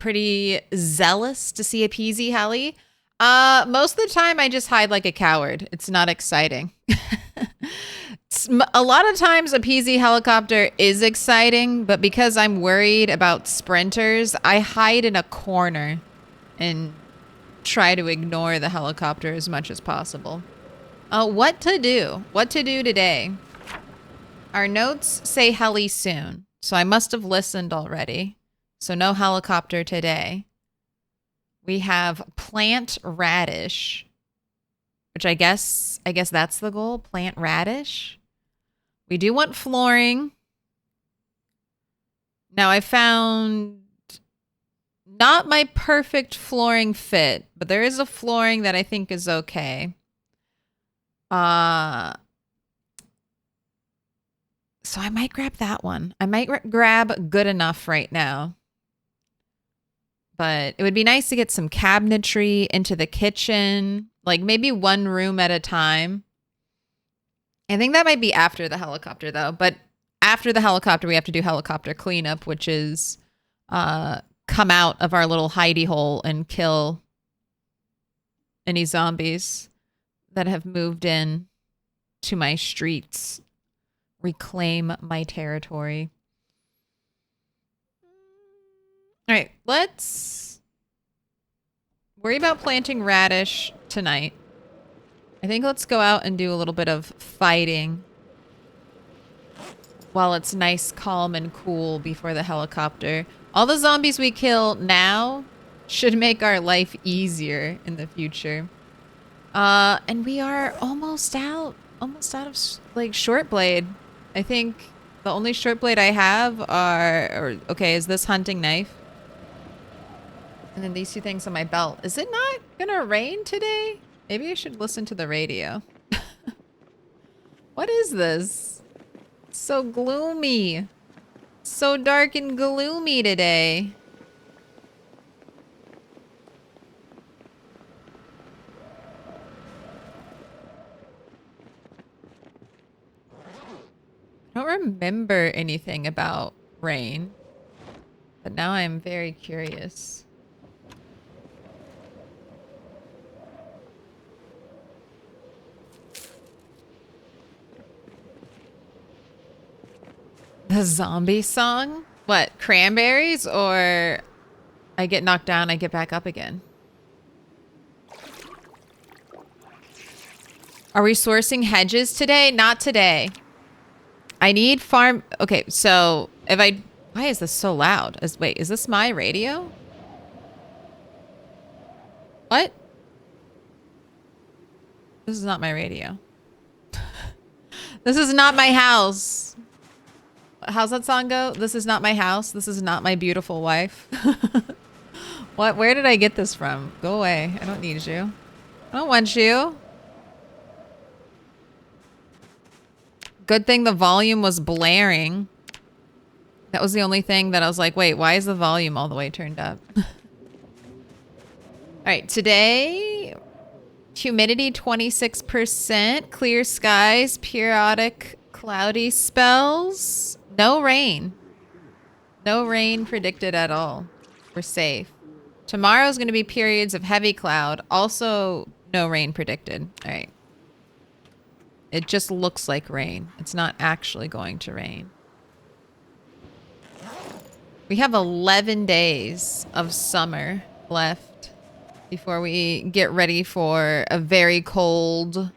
pretty zealous to see a PZ heli. Most of the time I just hide like a coward. It's not exciting. A lot of times a PZ helicopter is exciting, but because I'm worried about sprinters, I hide in a corner and try to ignore the helicopter as much as possible. What to do? What to do today? Our notes say heli soon, so I must have listened already. So no helicopter today. We have plant radish, which I guess that's the goal, plant radish. We do want flooring. Now I found not my perfect flooring fit, but there is a flooring that I think is okay. So I might grab that one. I might grab good enough right now. But it would be nice to get some cabinetry into the kitchen, like maybe one room at a time. I think that might be after the helicopter though. But after the helicopter, we have to do helicopter cleanup, which is come out of our little hidey hole and kill any zombies that have moved in to my streets. Reclaim my territory. All right, let's worry about planting radish tonight. I think let's go out and do a little bit of fighting while it's nice, calm, and cool before the helicopter. All the zombies we kill now should make our life easier in the future. And we are almost out of like short blade. I think the only short blade I have is this hunting knife. And then these two things on my belt. Is it not gonna rain today? Maybe I should listen to the radio. What is this? So gloomy. So dark and gloomy today. I don't remember anything about rain, but now I'm very curious. The zombie song? What, cranberries? Or I get knocked down, I get back up again? Are we sourcing hedges today? Not today. I need farm... Okay, so if I... Why is this so loud? Wait, is this my radio? What? This is not my radio. This is not my house. How's that song go? This is not my house. This is not my beautiful wife. What? Where did I get this from? Go away. I don't need you. I don't want you. Good thing the volume was blaring. That was the only thing that I was like, wait, why is the volume all the way turned up? All right, today, humidity 26%, clear skies, periodic cloudy spells, no rain. No rain predicted at all. We're safe. Tomorrow's going to be periods of heavy cloud, also no rain predicted. All right. It just looks like rain. It's not actually going to rain. We have 11 days of summer left before we get ready for a very cold...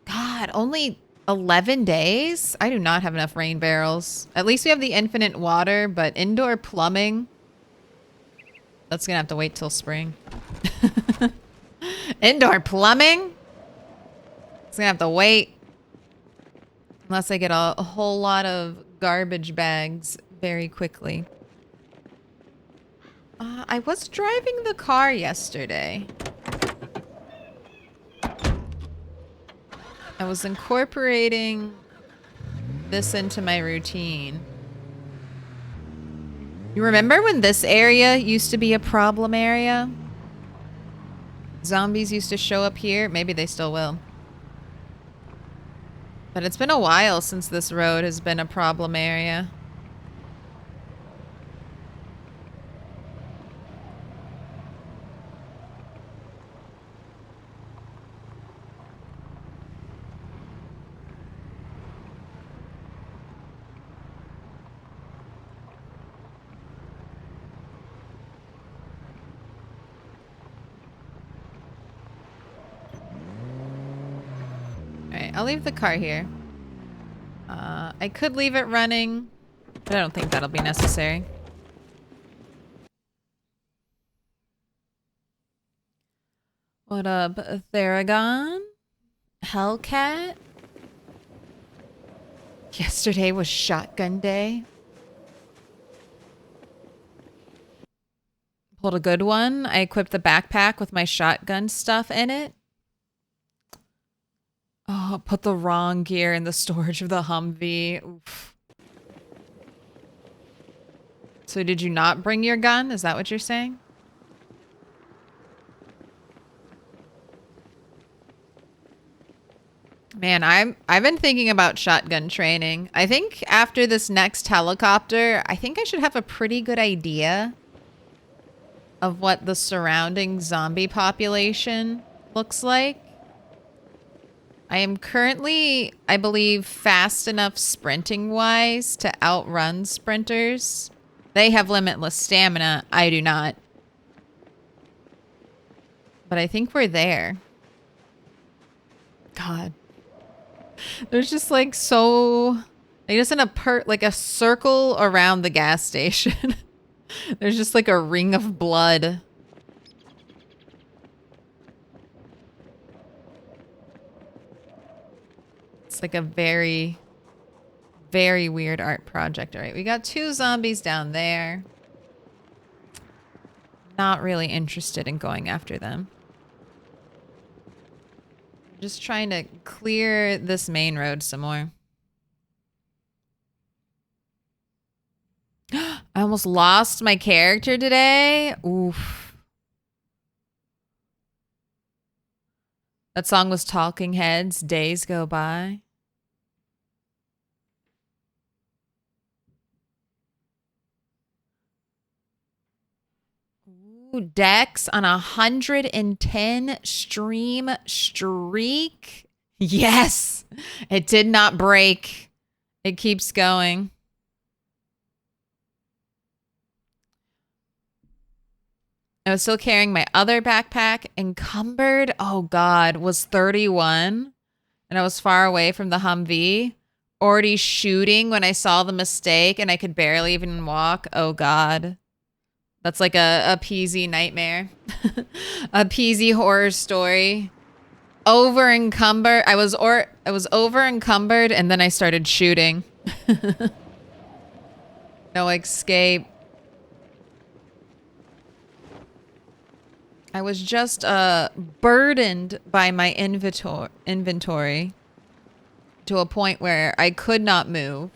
God, only 11 days? I do not have enough rain barrels. At least we have the infinite water, but indoor plumbing... That's gonna have to wait till spring. Indoor plumbing? It's gonna have to wait. Unless I get a whole lot of garbage bags very quickly. I was driving the car yesterday. I was incorporating this into my routine. You remember when this area used to be a problem area? Zombies used to show up here. Maybe they still will. But it's been a while since this road has been a problem area. I'll leave the car here. I could leave it running, but I don't think that'll be necessary. What up, Theragon? Hellcat? Yesterday was shotgun day. Pulled a good one. I equipped the backpack with my shotgun stuff in it. Oh, put the wrong gear in the storage of the Humvee. Oof. So did you not bring your gun? Is that what you're saying? Man, I've been thinking about shotgun training. I think after this next helicopter, I think I should have a pretty good idea of what the surrounding zombie population looks like. I am currently, I believe, fast enough sprinting-wise to outrun sprinters. They have limitless stamina. I do not. But I think we're there. God. There's just like so... Like just in like a circle around the gas station. There's just like a ring of blood. It's like a very, very weird art project. All right, we got 2 zombies down there. Not really interested in going after them. Just trying to clear this main road some more. I almost lost my character today. Oof. That song was Talking Heads, Days Go By. Ooh, Dex on 110 stream streak. Yes, it did not break. It keeps going. I was still carrying my other backpack. Encumbered, oh God, was 31. And I was far away from the Humvee. Already shooting when I saw the mistake and I could barely even walk. Oh God. That's like a PZ nightmare. A PZ horror story. Over encumbered. I was over encumbered and then I started shooting. No escape. I was just burdened by my inventory to a point where I could not move.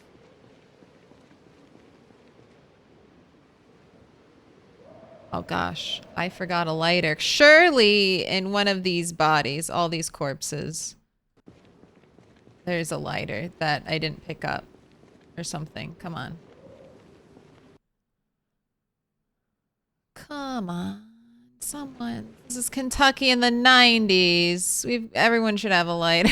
Oh gosh, I forgot a lighter. Surely in one of these bodies, all these corpses, there's a lighter that I didn't pick up or something. Come on. Come on. Someone. This is Kentucky in the 90s. Everyone should have a lighter.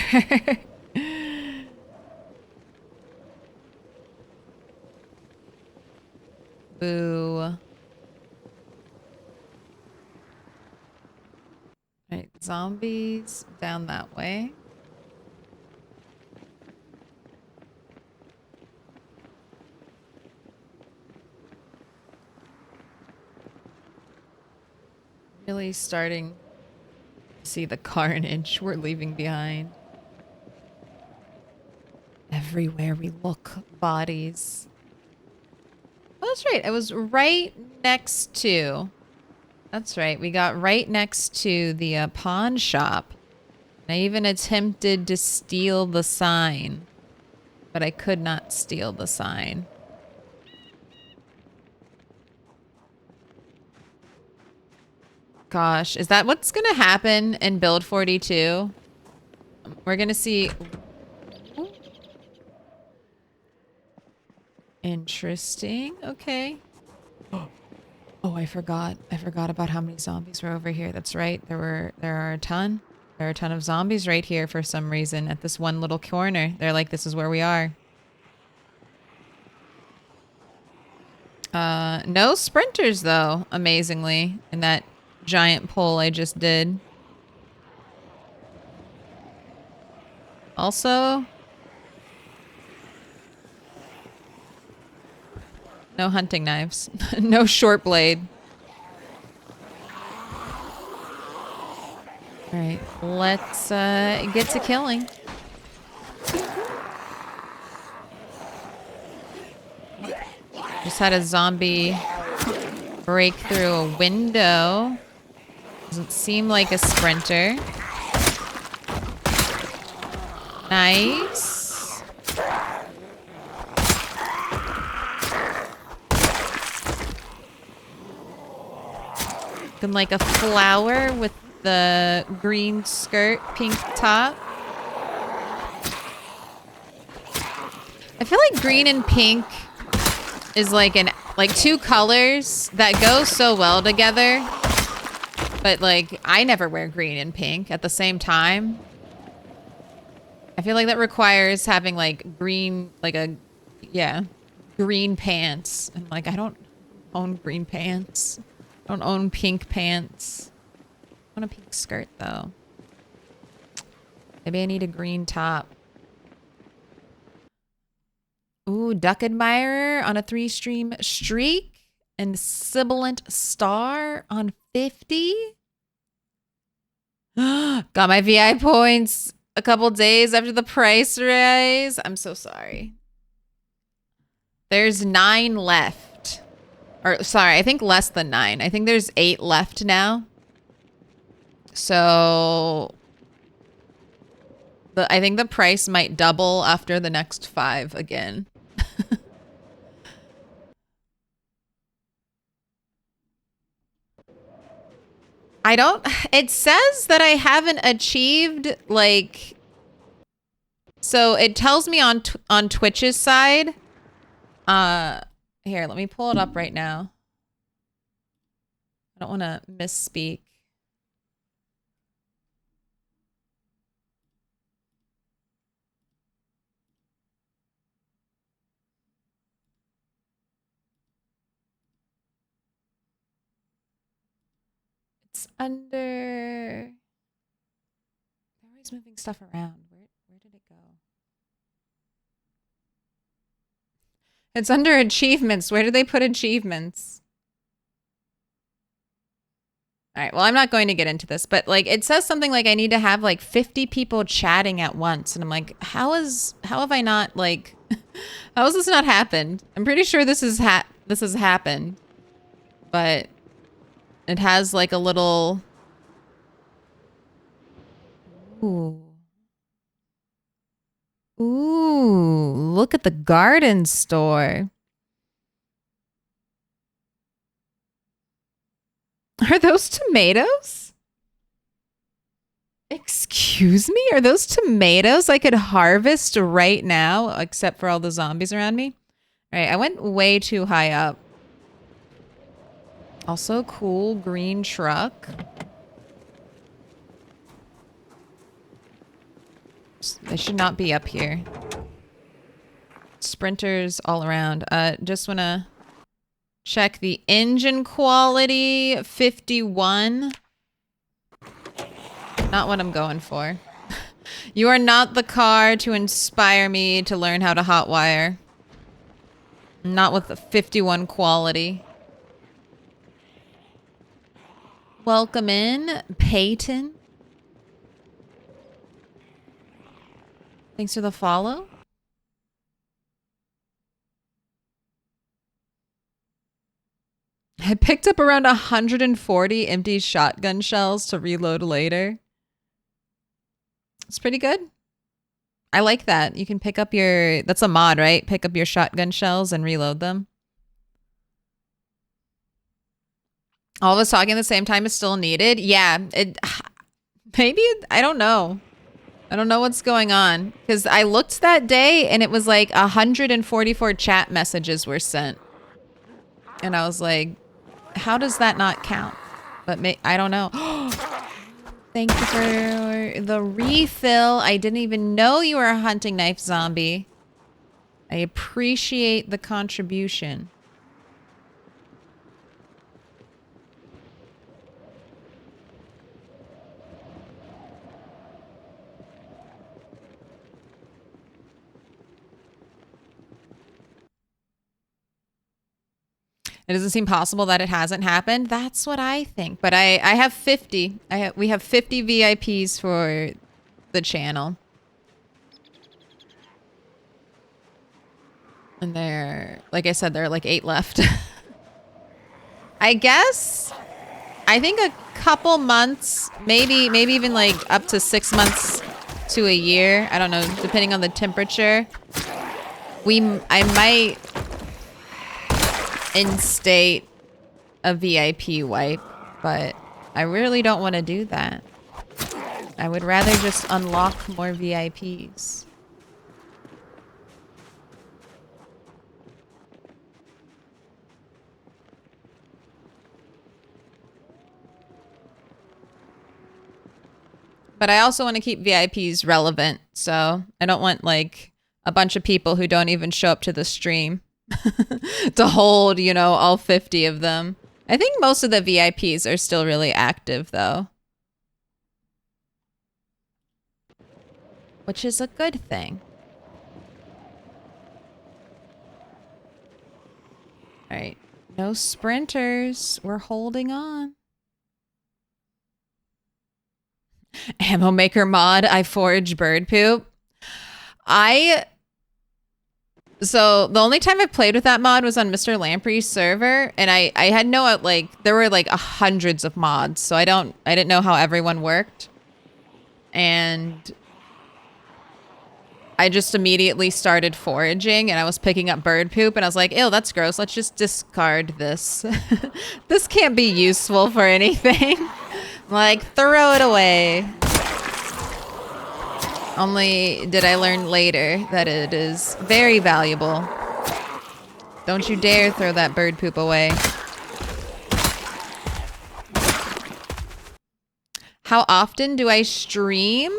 Boo. Right, zombies down that way. Really starting to see the carnage we're leaving behind. Everywhere we look, bodies. Oh, that's right. I was right next to... That's right. We got right next to the pawn shop. I even attempted to steal the sign, but I could not steal the sign. Gosh, is that what's going to happen in Build 42? We're going to see... Ooh. Interesting. Okay. Oh, I forgot. I forgot about how many zombies were over here. That's right. There are a ton. There are a ton of zombies right here for some reason at this one little corner. They're like, this is where we are. No sprinters though, amazingly, in that giant pull I just did. Also, no hunting knives. No short blade. All right, let's get to killing. Just had a zombie break through a window. Doesn't seem like a sprinter. Nice. Looking like a flower with the green skirt, pink top. I feel like green and pink is like two colors that go so well together. But like I never wear green and pink at the same time. I feel like that requires having like green, green pants. And like I don't own green pants. I don't own pink pants. I want a pink skirt though. Maybe I need a green top. Ooh, Duck Admirer on a 3-stream streak. And Sibilant Star on 50. Got my VI points a couple days after the price rise. I'm so sorry. There's 9 left. Or sorry, I think less than 9. I think there's 8 left now. So I think the price might double after the next 5 again. It says that I haven't achieved like, so it tells me on Twitch's side. Here, let me pull it up right now. I don't want to misspeak. It's under. They're always moving stuff around. Where did it go? It's under achievements. Where did they put achievements? All right. Well, I'm not going to get into this, but like it says something like I need to have like 50 people chatting at once, and I'm like, how have I not like, how has this not happened? I'm pretty sure this has happened, but it has like a little. Ooh. Ooh, look at the garden store. Are those tomatoes? Excuse me? Are those tomatoes I could harvest right now, except for all the zombies around me? All right, I went way too high up. Also, cool green truck. They should not be up here. Sprinters all around. Just want to check the engine quality. 51. Not what I'm going for. You are not the car to inspire me to learn how to hotwire. Not with the 51 quality. Welcome in, Peyton. Thanks for the follow. I picked up around 140 empty shotgun shells to reload later. It's pretty good. I like that. You can pick up your... That's a mod, right? Pick up your shotgun shells and reload them. All of us talking at the same time is still needed. Yeah. Maybe... I don't know. I don't know what's going on. Because I looked that day and it was like 144 chat messages were sent. And I was like, how does that not count? But I don't know. Thank you for the refill. I didn't even know you were a hunting knife zombie. I appreciate the contribution. It doesn't seem possible that it hasn't happened. That's what I think. But I have 50. We have 50 VIPs for the channel. And there, like I said, there are like 8 left. I guess, I think a couple months, maybe even like up to 6 months to a year. I don't know, depending on the temperature. I might instate a VIP wipe, but I really don't want to do that. I would rather just unlock more VIPs. But I also want to keep VIPs relevant, so I don't want like a bunch of people who don't even show up to the stream to hold, you know, all 50 of them. I think most of the VIPs are still really active though. Which is a good thing. All right, no sprinters. We're holding on. Ammo maker mod, I forage bird poop. So the only time I played with that mod was on Mr. Lamprey's server, and I had no, like, there were like hundreds of mods, so I didn't know how everyone worked. And I just immediately started foraging, and I was picking up bird poop, and I was like, ew, that's gross. Let's just discard this. This can't be useful for anything. Like, throw it away. Only did I learn later that it is very valuable. Don't you dare throw that bird poop away. How often do I stream?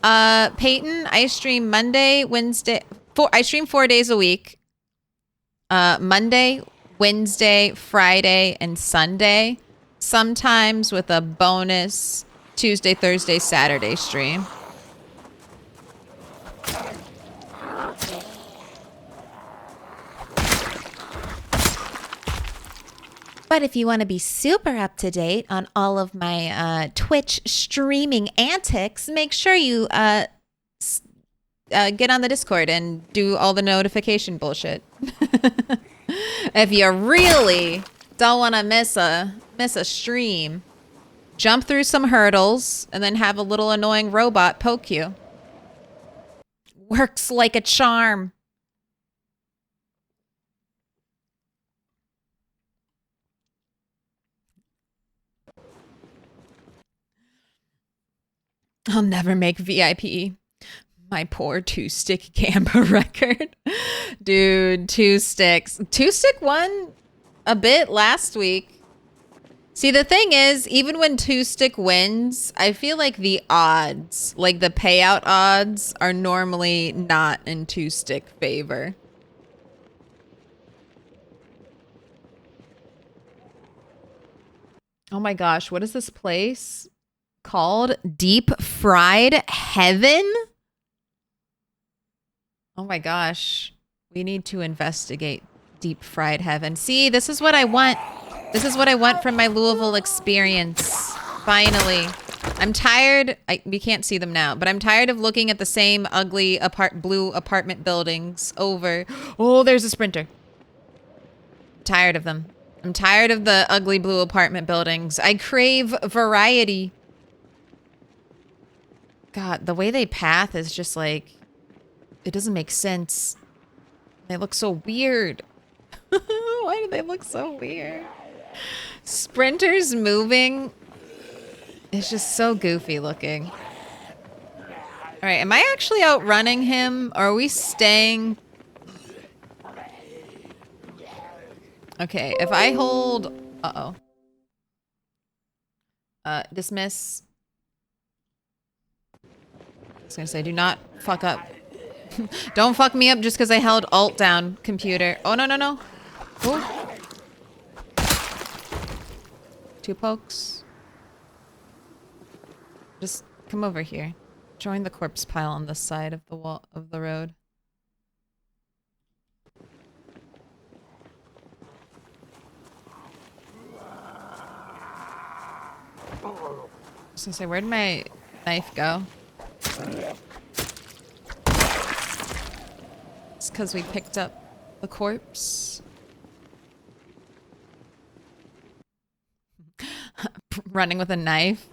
Peyton, I stream Monday, Wednesday. I stream 4 days a week. Monday, Wednesday, Friday, and Sunday. Sometimes with a bonus Tuesday, Thursday, Saturday stream. But if you want to be super up to date on all of my Twitch streaming antics, make sure you get on the Discord and do all the notification bullshit. If you really don't want to miss a stream, jump through some hurdles and then have a little annoying robot poke you. Works like a charm. I'll never make VIP. My poor 2-stick Gamba record. Dude, 2-sticks. 2-stick won a bit last week. See, the thing is, even when 2-stick wins, I feel like the odds, like the payout odds, are normally not in 2-stick favor. Oh my gosh, what is this place called? Deep Fried Heaven? Oh my gosh. We need to investigate Deep Fried Heaven. See, this is what I want. This is what I want from my Louisville experience. Finally. I'm tired. We can't see them now, but I'm tired of looking at the same ugly blue apartment buildings over. Oh, there's a sprinter. I'm tired of them. I'm tired of the ugly blue apartment buildings. I crave variety. God, the way they path is just like, it doesn't make sense. They look so weird. Why do they look so weird? Sprinters moving. It's just so goofy looking. All right, am I actually outrunning him? Or are we staying? Okay, if I hold... Uh-oh. Dismiss. I was gonna say, do not fuck up. Don't fuck me up just because I held Alt down, computer. Oh, no, no, no. Ooh. 2 pokes. Just come over here. Join the corpse pile on this side of the wall of the road. I was gonna say, where'd my knife go? It's because we picked up the corpse. Running with a knife.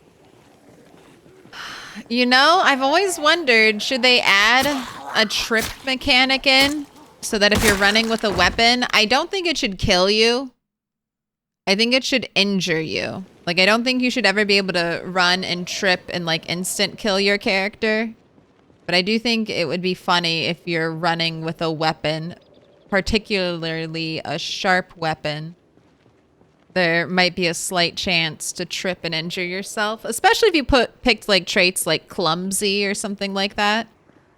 You know, I've always wondered, should they add a trip mechanic in so that if you're running with a weapon, I don't think it should kill you. I think it should injure you. Like, I don't think you should ever be able to run and trip and like instant kill your character. But I do think it would be funny if you're running with a weapon, particularly a sharp weapon. There might be a slight chance to trip and injure yourself, especially if you picked like traits like clumsy or something like that.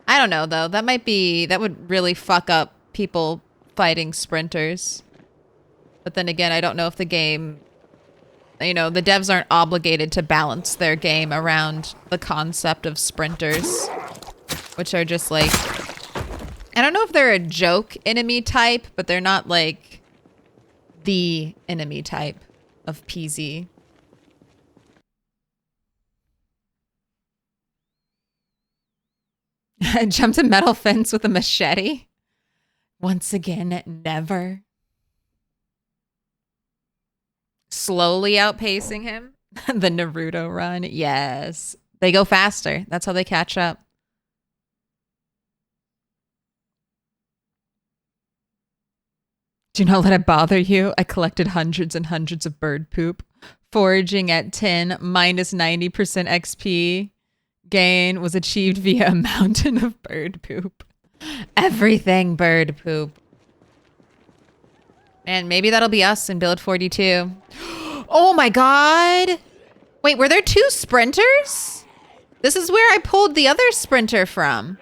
I don't know though. That would really fuck up people fighting sprinters. But then again, I don't know if the game, you know, the devs aren't obligated to balance their game around the concept of sprinters, which are just like, I don't know if they're a joke enemy type, but they're not like the enemy type of PZ. I jumped a metal fence with a machete. Once again, never. Slowly outpacing him. The Naruto run. Yes. They go faster. That's how they catch up. Do not let it bother you. I collected hundreds and hundreds of bird poop. Foraging at 10 minus 90% XP gain was achieved via a mountain of bird poop. Everything bird poop. And maybe that'll be us in build 42. Oh my god. Wait, were there two sprinters? This is where I pulled the other sprinter from.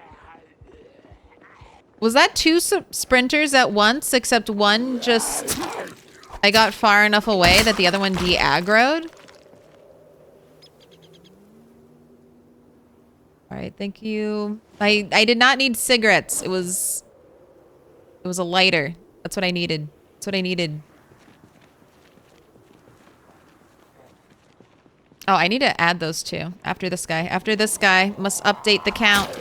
Was that two sprinters at once, except one just... I got far enough away that the other one de-aggroed? Alright, thank you. I did not need cigarettes. It was a lighter. That's what I needed. That's what I needed. Oh, I need to add those two after this guy. After this guy, must update the count.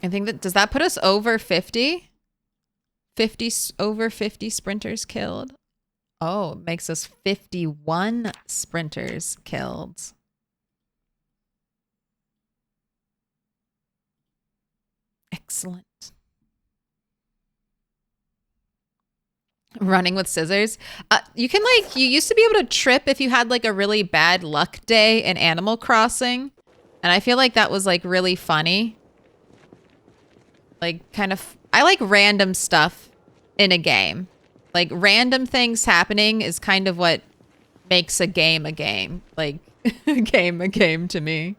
I think that, does that put us over 50? Over 50 sprinters killed. Oh, it makes us 51 sprinters killed. Excellent. Running with scissors. You can like, you used to be able to trip if you had like a really bad luck day in Animal Crossing. And I feel like that was like really funny. Like kind of, I like random stuff in a game. Like random things happening is kind of what makes a game a game. Like a game to me.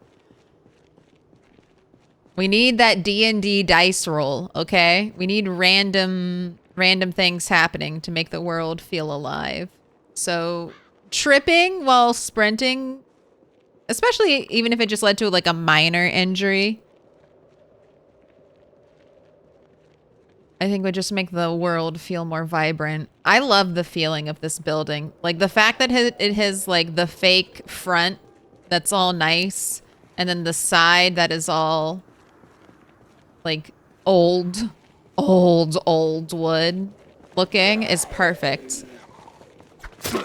We need that D&D dice roll, okay? We need random things happening to make the world feel alive. So tripping while sprinting, especially even if it just led to like a minor injury, I think would just make the world feel more vibrant. I love the feeling of this building. Like the fact that it has like the fake front that's all nice, and then the side that is all like old wood looking is perfect.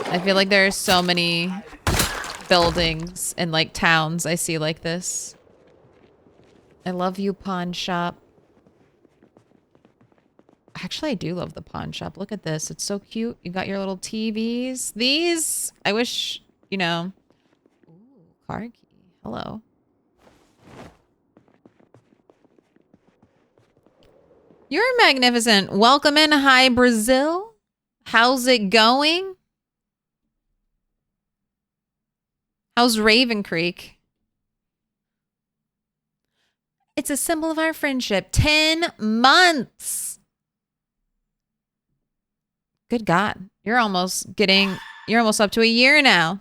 I feel like there are so many buildings and like towns I see like this. I love you, pawn shop. Actually, I do love the pawn shop. Look at this. It's so cute. You got your little TVs. These, I wish, you know. Ooh, car key. Hello. You're magnificent. Welcome in. Hi, Brazil. How's it going? How's Raven Creek? It's a symbol of our friendship. 10 months. Good God. You're almost up to a year now.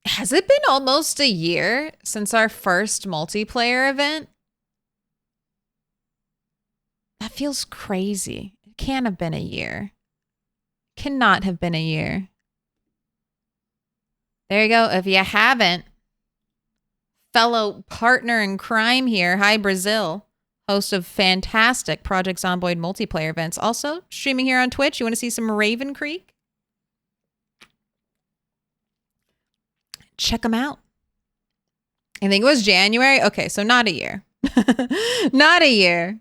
Has it been almost a year since our first multiplayer event? That feels crazy. It can't have been a year. Cannot have been a year. There you go. If you haven't, fellow partner in crime here, hi Brazil, host of fantastic Project Zomboid multiplayer events. Also streaming here on Twitch. You want to see some Raven Creek? Check them out. I think it was January. Okay, so not a year. Not a year.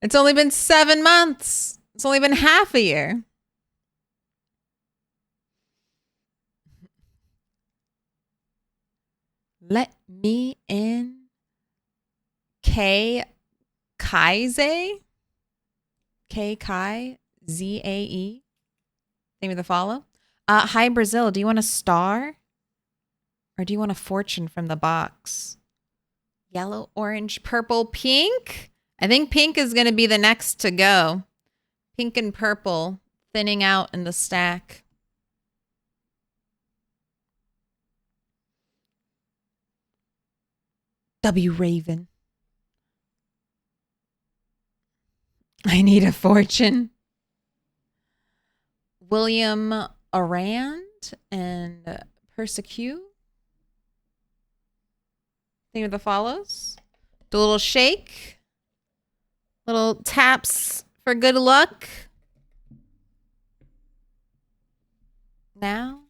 It's only been 7 months. It's only been half a year. Let me in. K Kaize. K Kai Zae. Name of the follow. Hi Brazil. Do you want a star? Or do you want a fortune from the box? Yellow, orange, purple, pink? I think pink is going to be the next to go. Pink and purple thinning out in the stack. W Raven. I need a fortune. William Arand and Persecute. Thing of the follows. Do a little shake. Little taps for good luck. Now,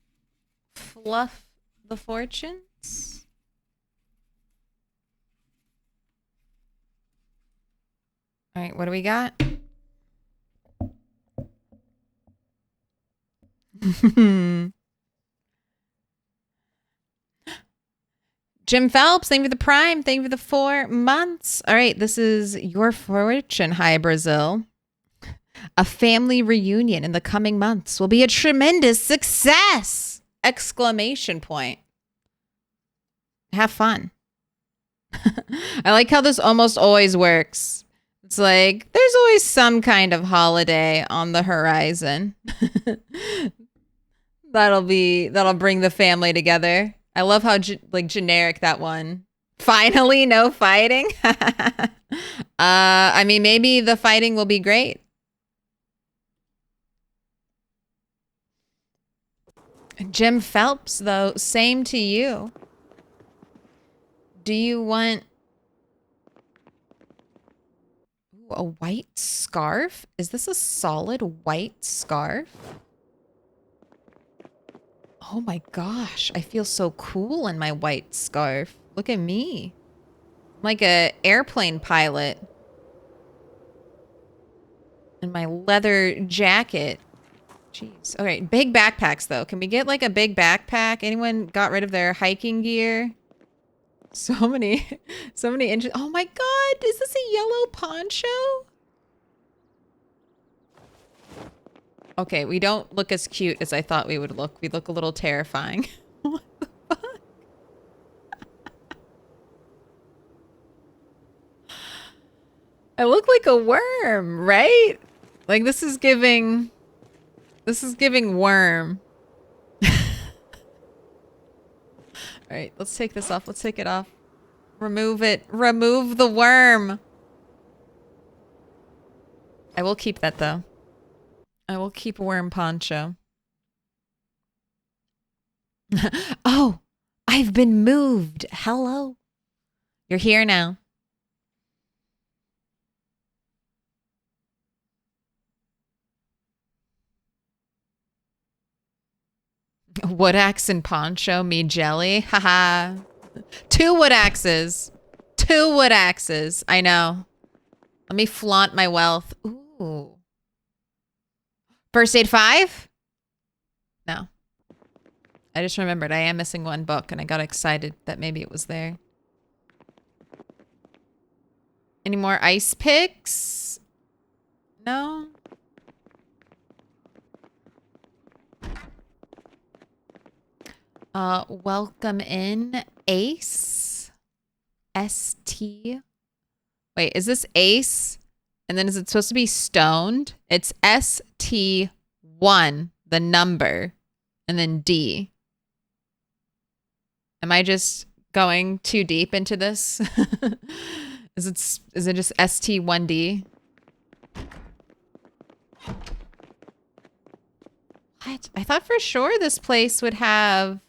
fluff the fortunes. All right, what do we got? Jim Phelps, thank you for the prime. Thank you for the 4 months. All right, this is your fortune. Hi, Brazil. A family reunion in the coming months will be a tremendous success! Exclamation point. Have fun. I like how this almost always works. It's like, there's always some kind of holiday on the horizon. That'll bring the family together. I love how generic that one. Finally, no fighting. I mean, maybe the fighting will be great. Jim Phelps, though, same to you. Do you want a white scarf? Is this a solid white scarf? Oh my gosh, I feel so cool in my white scarf. Look at me. I'm like an airplane pilot. And my leather jacket. Jeez. All right, big backpacks though. Can we get like a big backpack? Anyone got rid of their hiking gear? So many inches. Oh my God, is this a yellow poncho? Okay, we don't look as cute as I thought we would look. We look a little terrifying. What the fuck? I look like a worm, right? Like this is giving worm. All right, let's take this off. Let's take it off. Remove it. Remove the worm. I will keep that though. I will keep worm poncho. Oh, I've been moved. Hello. You're here now. Wood axe and poncho, me jelly. Haha. 2 wood axes. 2 wood axes. I know. Let me flaunt my wealth. Ooh. First aid 5? No. I just remembered I am missing 1 book and I got excited that maybe it was there. Any more ice picks? No? Welcome in, Ace. S-T. Wait, is this Ace? And then is it supposed to be stoned? It's ST1, the number, and then D. Am I just going too deep into this? Is it just ST1D? What? I thought for sure this place would have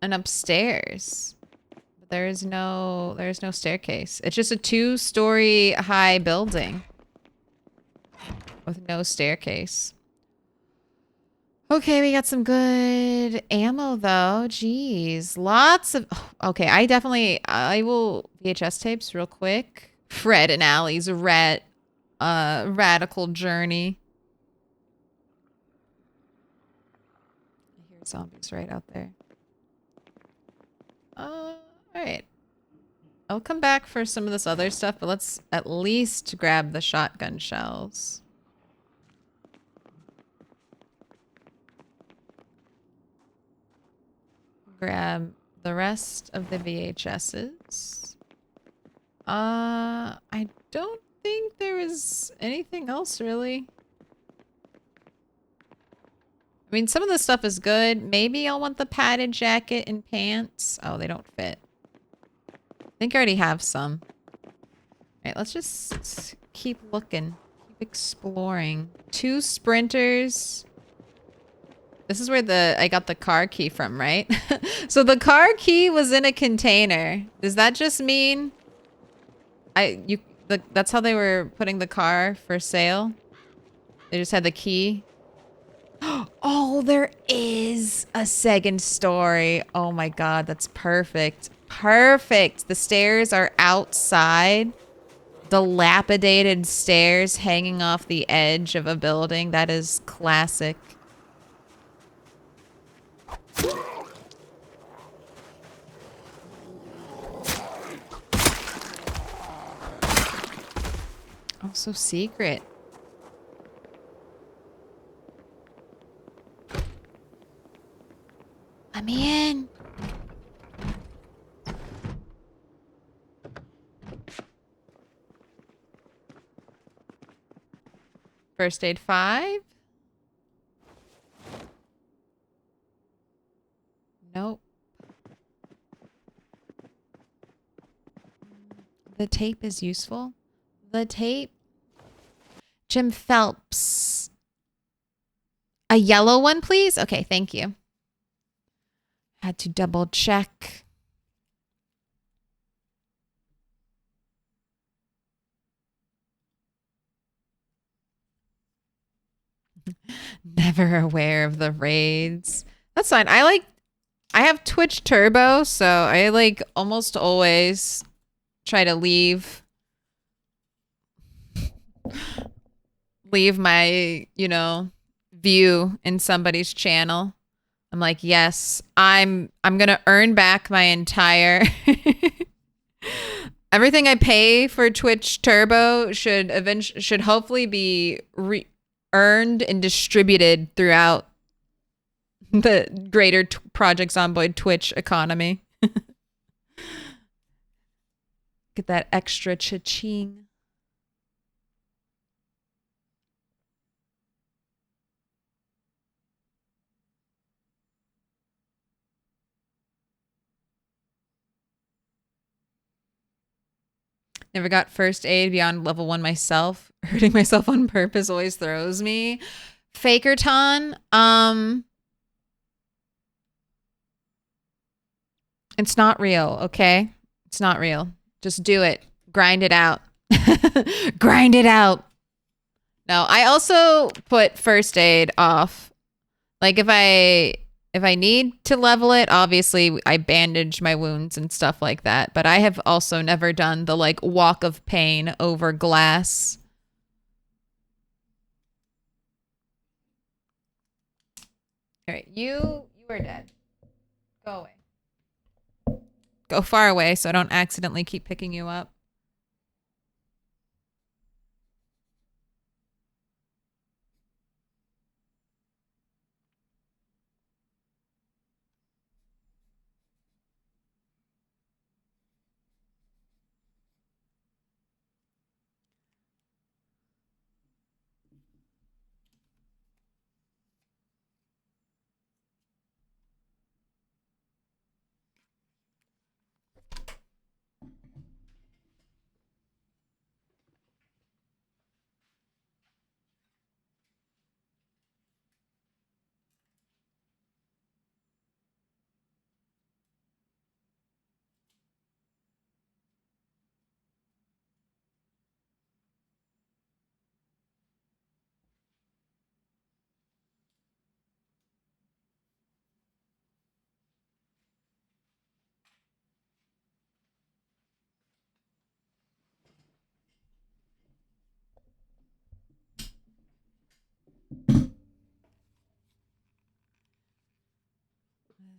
an upstairs. But there's no staircase. It's just a 2-story high building with no staircase. Okay, we got some good ammo though. Jeez, lots of. Okay, I will VHS tapes real quick. Fred and Allie's radical journey. I hear zombies right out there. All right. I'll come back for some of this other stuff, but let's at least grab the shotgun shells. Grab the rest of the VHSs. I don't think there was anything else really. I mean, some of the stuff is good. Maybe I'll want the padded jacket and pants. Oh, they don't fit. I think I already have some. All right, let's just keep looking. Keep exploring. 2 sprinters. This is where I got the car key from, right? So the car key was in a container. Does that just mean that's how they were putting the car for sale? They just had the key. Oh, there is a second story. Oh my God, that's perfect. Perfect. The stairs are outside. Dilapidated stairs hanging off the edge of a building. That is classic. Oh, so secret. Let me in. First aid 5. Nope. The tape is useful. The tape. Jim Phelps. A yellow one, please? Okay, thank you. Had to double check. Never aware of the raids. That's fine. I have Twitch Turbo, so I almost always try to leave my, view in somebody's channel. I'm like, yes, I'm gonna earn back my entire everything I pay for Twitch Turbo should hopefully be earned and distributed throughout the greater Project Zomboid Twitch economy. Get that extra cha-ching. Never got first aid beyond level 1 myself. Hurting myself on purpose always throws me. Fakerton, it's not real, okay? It's not real. Just do it. Grind it out. Grind it out. No, I also put first aid off. Like if I need to level it, obviously I bandage my wounds and stuff like that. But I have also never done the walk of pain over glass. All right, you are dead. Go away. Go far away so I don't accidentally keep picking you up.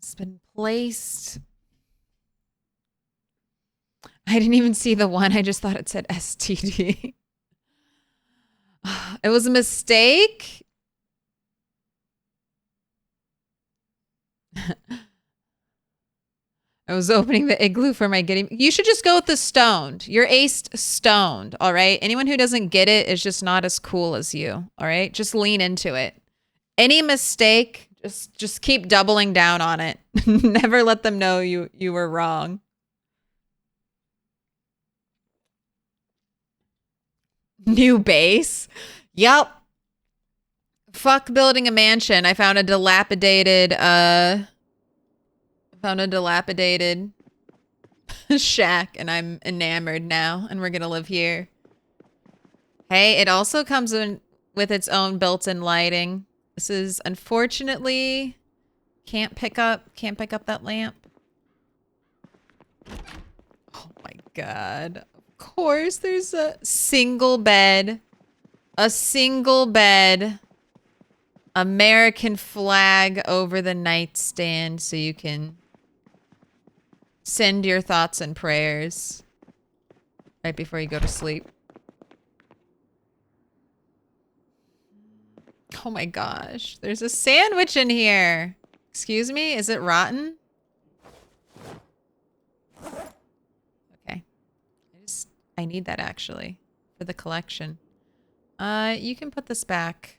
has been placed. I didn't even see the one. I just thought it said STD. It was a mistake. I was opening the igloo for my getting. You should just go with the stoned. You're aced stoned, all right? Anyone who doesn't get it is just not as cool as you, all right? Just lean into it. Any mistake, just keep doubling down on it. Never let them know you were wrong. New base? Yup. Fuck building a mansion. I found a dilapidated shack and I'm enamored now and we're gonna live here. Hey, it also comes in with its own built-in lighting. This is unfortunately can't pick up that lamp. Oh my god. Of course there's a single bed. A single bed. American flag over the nightstand so you can send your thoughts and prayers right before you go to sleep. Oh my gosh. There's a sandwich in here. Excuse me? Is it rotten? Okay. I need that actually for the collection. You can put this back.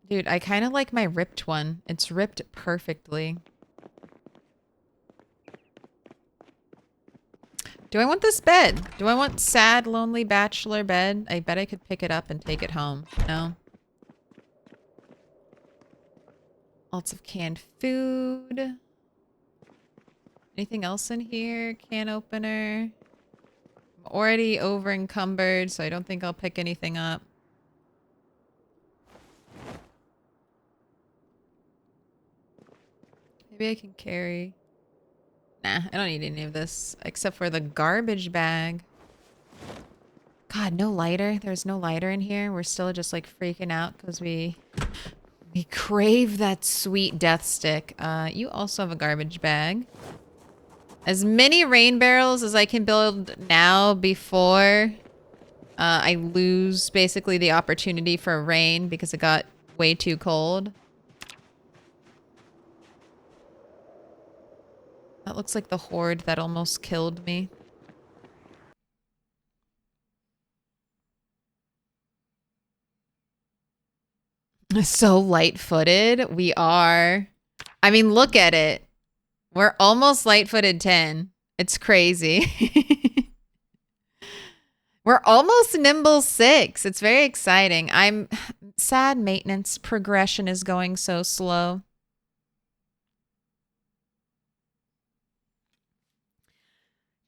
Dude, I kind of like my ripped one. It's ripped perfectly. Do I want this bed? Do I want sad, lonely bachelor bed? I bet I could pick it up and take it home. No? Lots of canned food. Anything else in here? Can opener. I'm already over encumbered, so I don't think I'll pick anything up. Maybe I can carry. Nah, I don't need any of this except for the garbage bag. God, no lighter. There's no lighter in here. We're still just like freaking out because we crave that sweet death stick. You also have a garbage bag. As many rain barrels as I can build now before I lose basically the opportunity for rain because it got way too cold. That looks like the horde that almost killed me. So light-footed. We are. I mean, look at it. We're almost light-footed 10. It's crazy. We're almost nimble 6. It's very exciting. I'm sad maintenance progression is going so slow.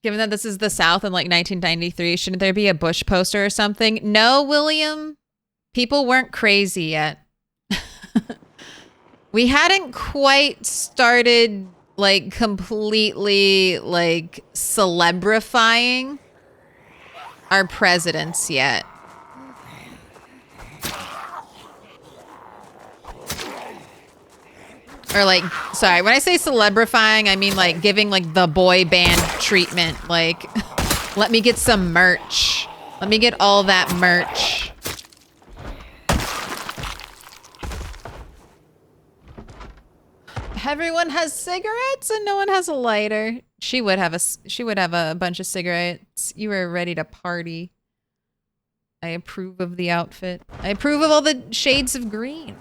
Given that this is the South in like 1993, shouldn't there be a Bush poster or something? No, William. People weren't crazy yet. We hadn't quite started like completely like celebrifying our presidents yet. Or like, sorry, when I say celebrifying, I mean like giving like the boy band treatment. Like, let me get some merch. Let me get all that merch. Everyone has cigarettes and no one has a lighter. She would have a bunch of cigarettes. You were ready to party. I approve of the outfit. I approve of all the shades of green.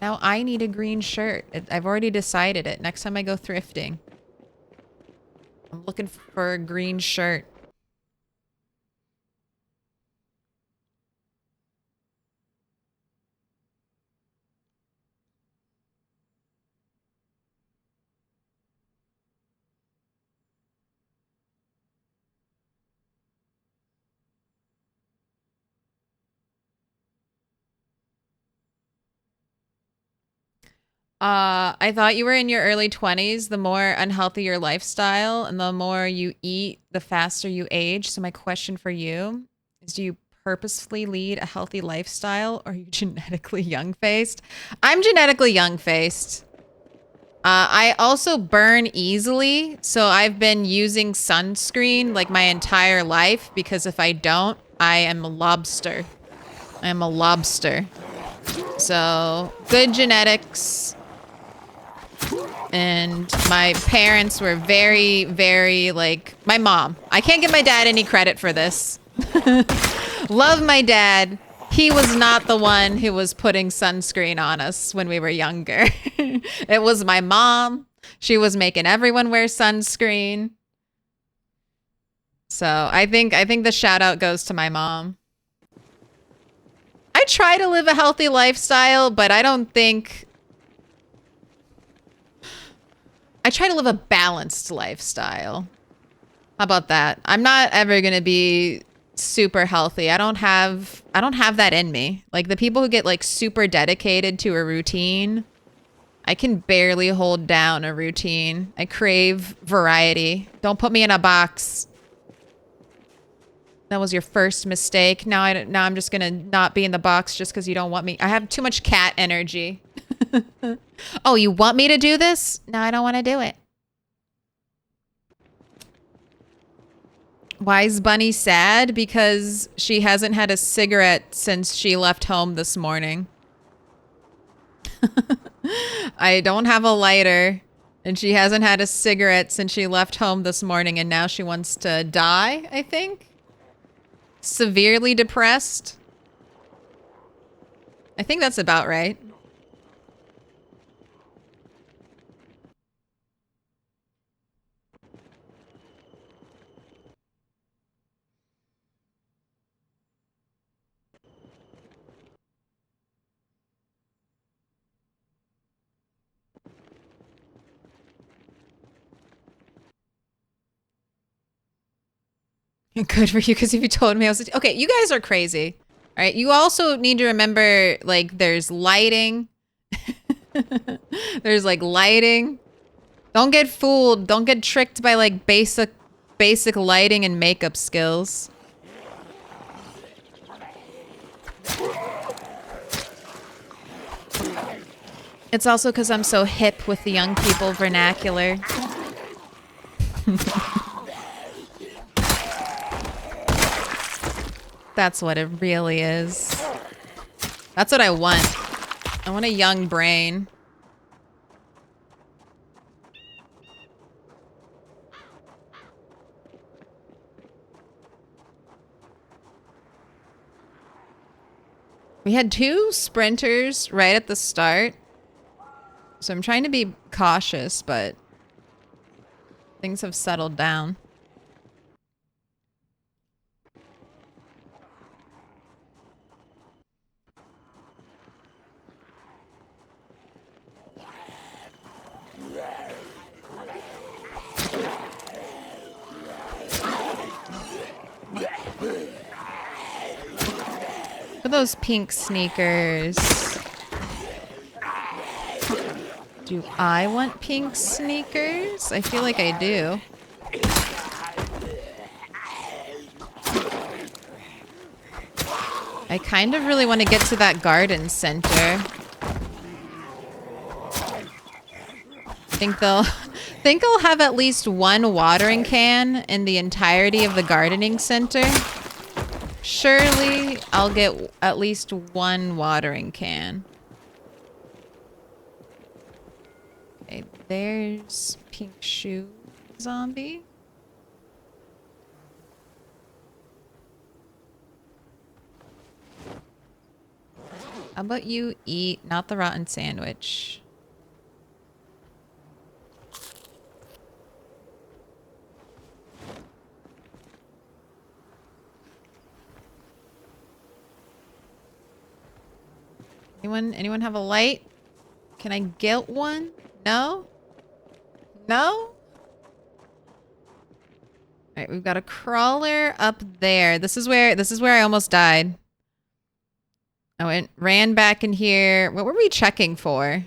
Now I need a green shirt. I've already decided it. Next time I go thrifting, I'm looking for a green shirt. I thought you were in your early 20s. The more unhealthy your lifestyle and the more you eat, the faster you age. So my question for you is, do you purposefully lead a healthy lifestyle, or are you genetically young-faced? I'm genetically young-faced. I also burn easily, so I've been using sunscreen like my entire life, because if I don't, I am a lobster. I am a lobster. So, good genetics. And my parents were very, very, like, my mom. I can't give my dad any credit for this. Love my dad. He was not the one who was putting sunscreen on us when we were younger. It was my mom. She was making everyone wear sunscreen. So I think the shout out goes to my mom. I try to live a healthy lifestyle, but I don't think... I try to live a balanced lifestyle. How about that? I'm not ever going to be super healthy. I don't have that in me. Like, the people who get like super dedicated to a routine, I can barely hold down a routine. I crave variety. Don't put me in a box. That was your first mistake. Now I'm just going to not be in the box just because you don't want me. I have too much cat energy. Oh, you want me to do this? No, I don't want to do it. Why is Bunny sad? Because she hasn't had a cigarette since she left home this morning. I don't have a lighter, and she hasn't had a cigarette since she left home this morning, and now she wants to die, I think. Severely depressed. I think that's about right. Good for you, because if you told me I was... Okay, you guys are crazy. All right, you also need to remember, like, there's lighting. There's, like, lighting. Don't get fooled. Don't get tricked by, like, basic lighting and makeup skills. It's also because I'm so hip with the young people vernacular. That's what it really is. That's what I want. I want a young brain. We had 2 sprinters right at the start. So I'm trying to be cautious, but things have settled down. For those pink sneakers. Do I want pink sneakers? I feel like I do. I kind of really want to get to that garden center. Think I'll have at least 1 watering can in the entirety of the gardening center. Surely I'll get at least 1 watering can. Okay, there's pink shoe zombie. How about you eat not the rotten sandwich? Anyone have a light? Can I get one? No? No? Alright, we've got a crawler up there. This is where I almost died. I ran back in here. What were we checking for?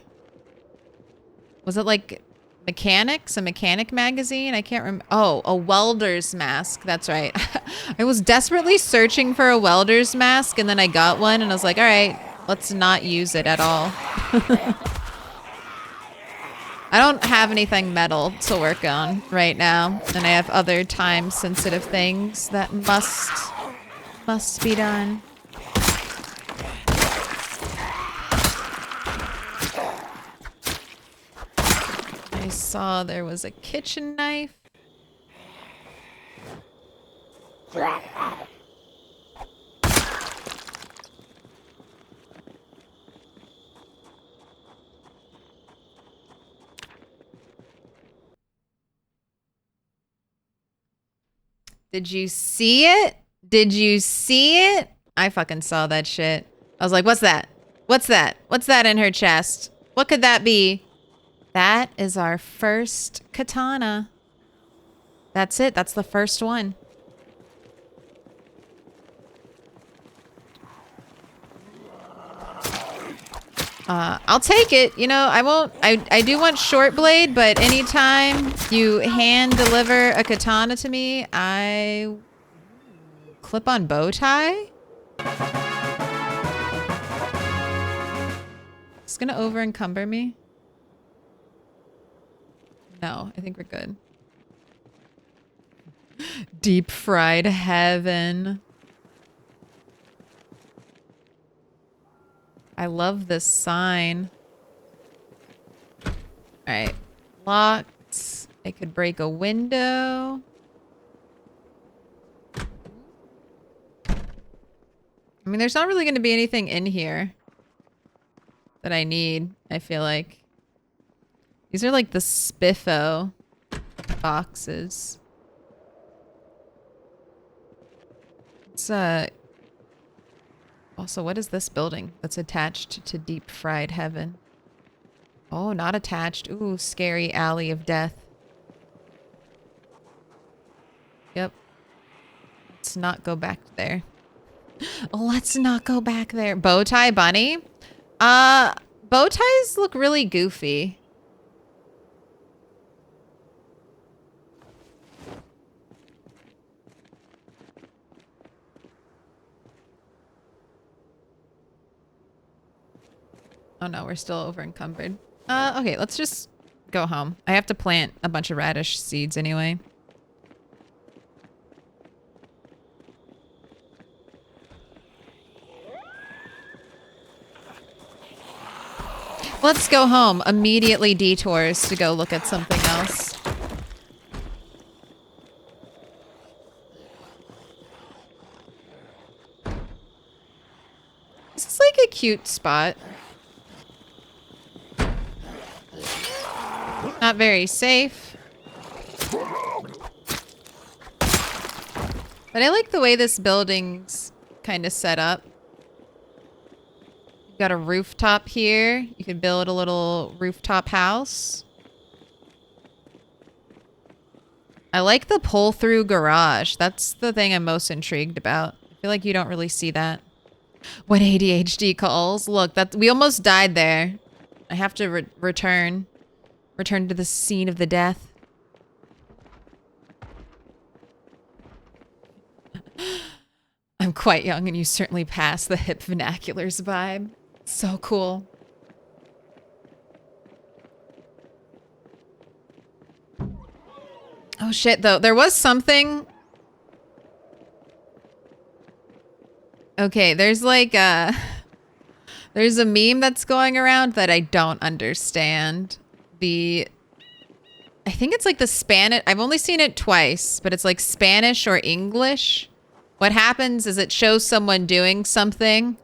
Was it like Mechanics? A mechanic magazine? I can't remember. Oh, a welder's mask. That's right. I was desperately searching for a welder's mask and then I got one and I was like, all right, let's not use it at all. I don't have anything metal to work on right now. And I have other time sensitive things that must be done. I saw there was a kitchen knife. Did you see it? Did you see it? I fucking saw that shit. I was like, what's that? What's that? What's that in her chest? What could that be? That is our first katana. That's it. That's the first one. I'll take it. You know, I won't. I do want short blade, but anytime you hand deliver a katana to me, I clip on bow tie. It's gonna over encumber me. No, I think we're good. Deep fried heaven. I love this sign. All right. Locked. I could break a window. I mean, there's not really going to be anything in here that I need, I feel like. These are like the spiffo boxes. It's also, what is this building that's attached to Deep Fried Heaven? Oh, not attached. Ooh, scary alley of death. Yep. Let's not go back there. Let's not go back there. Bow tie bunny? Bow ties look really goofy. Oh no, we're still over encumbered. Okay, let's just go home. I have to plant a bunch of radish seeds anyway. Let's go home. Immediately detours to go look at something else. This is like a cute spot. Not very safe. But I like the way this building's kind of set up. You've got a rooftop here. You could build a little rooftop house. I like the pull-through garage. That's the thing I'm most intrigued about. I feel like you don't really see that. When ADHD calls. Look, we almost died there. I have to return. Return to the scene of the death. I'm quite young and you certainly pass the hip vernaculars vibe. So cool. Oh shit, though. There was something. Okay, there's like there's a meme that's going around that I don't understand. I think it's like the Spanish. I've only seen it twice, but it's like Spanish or English. What happens is it shows someone doing something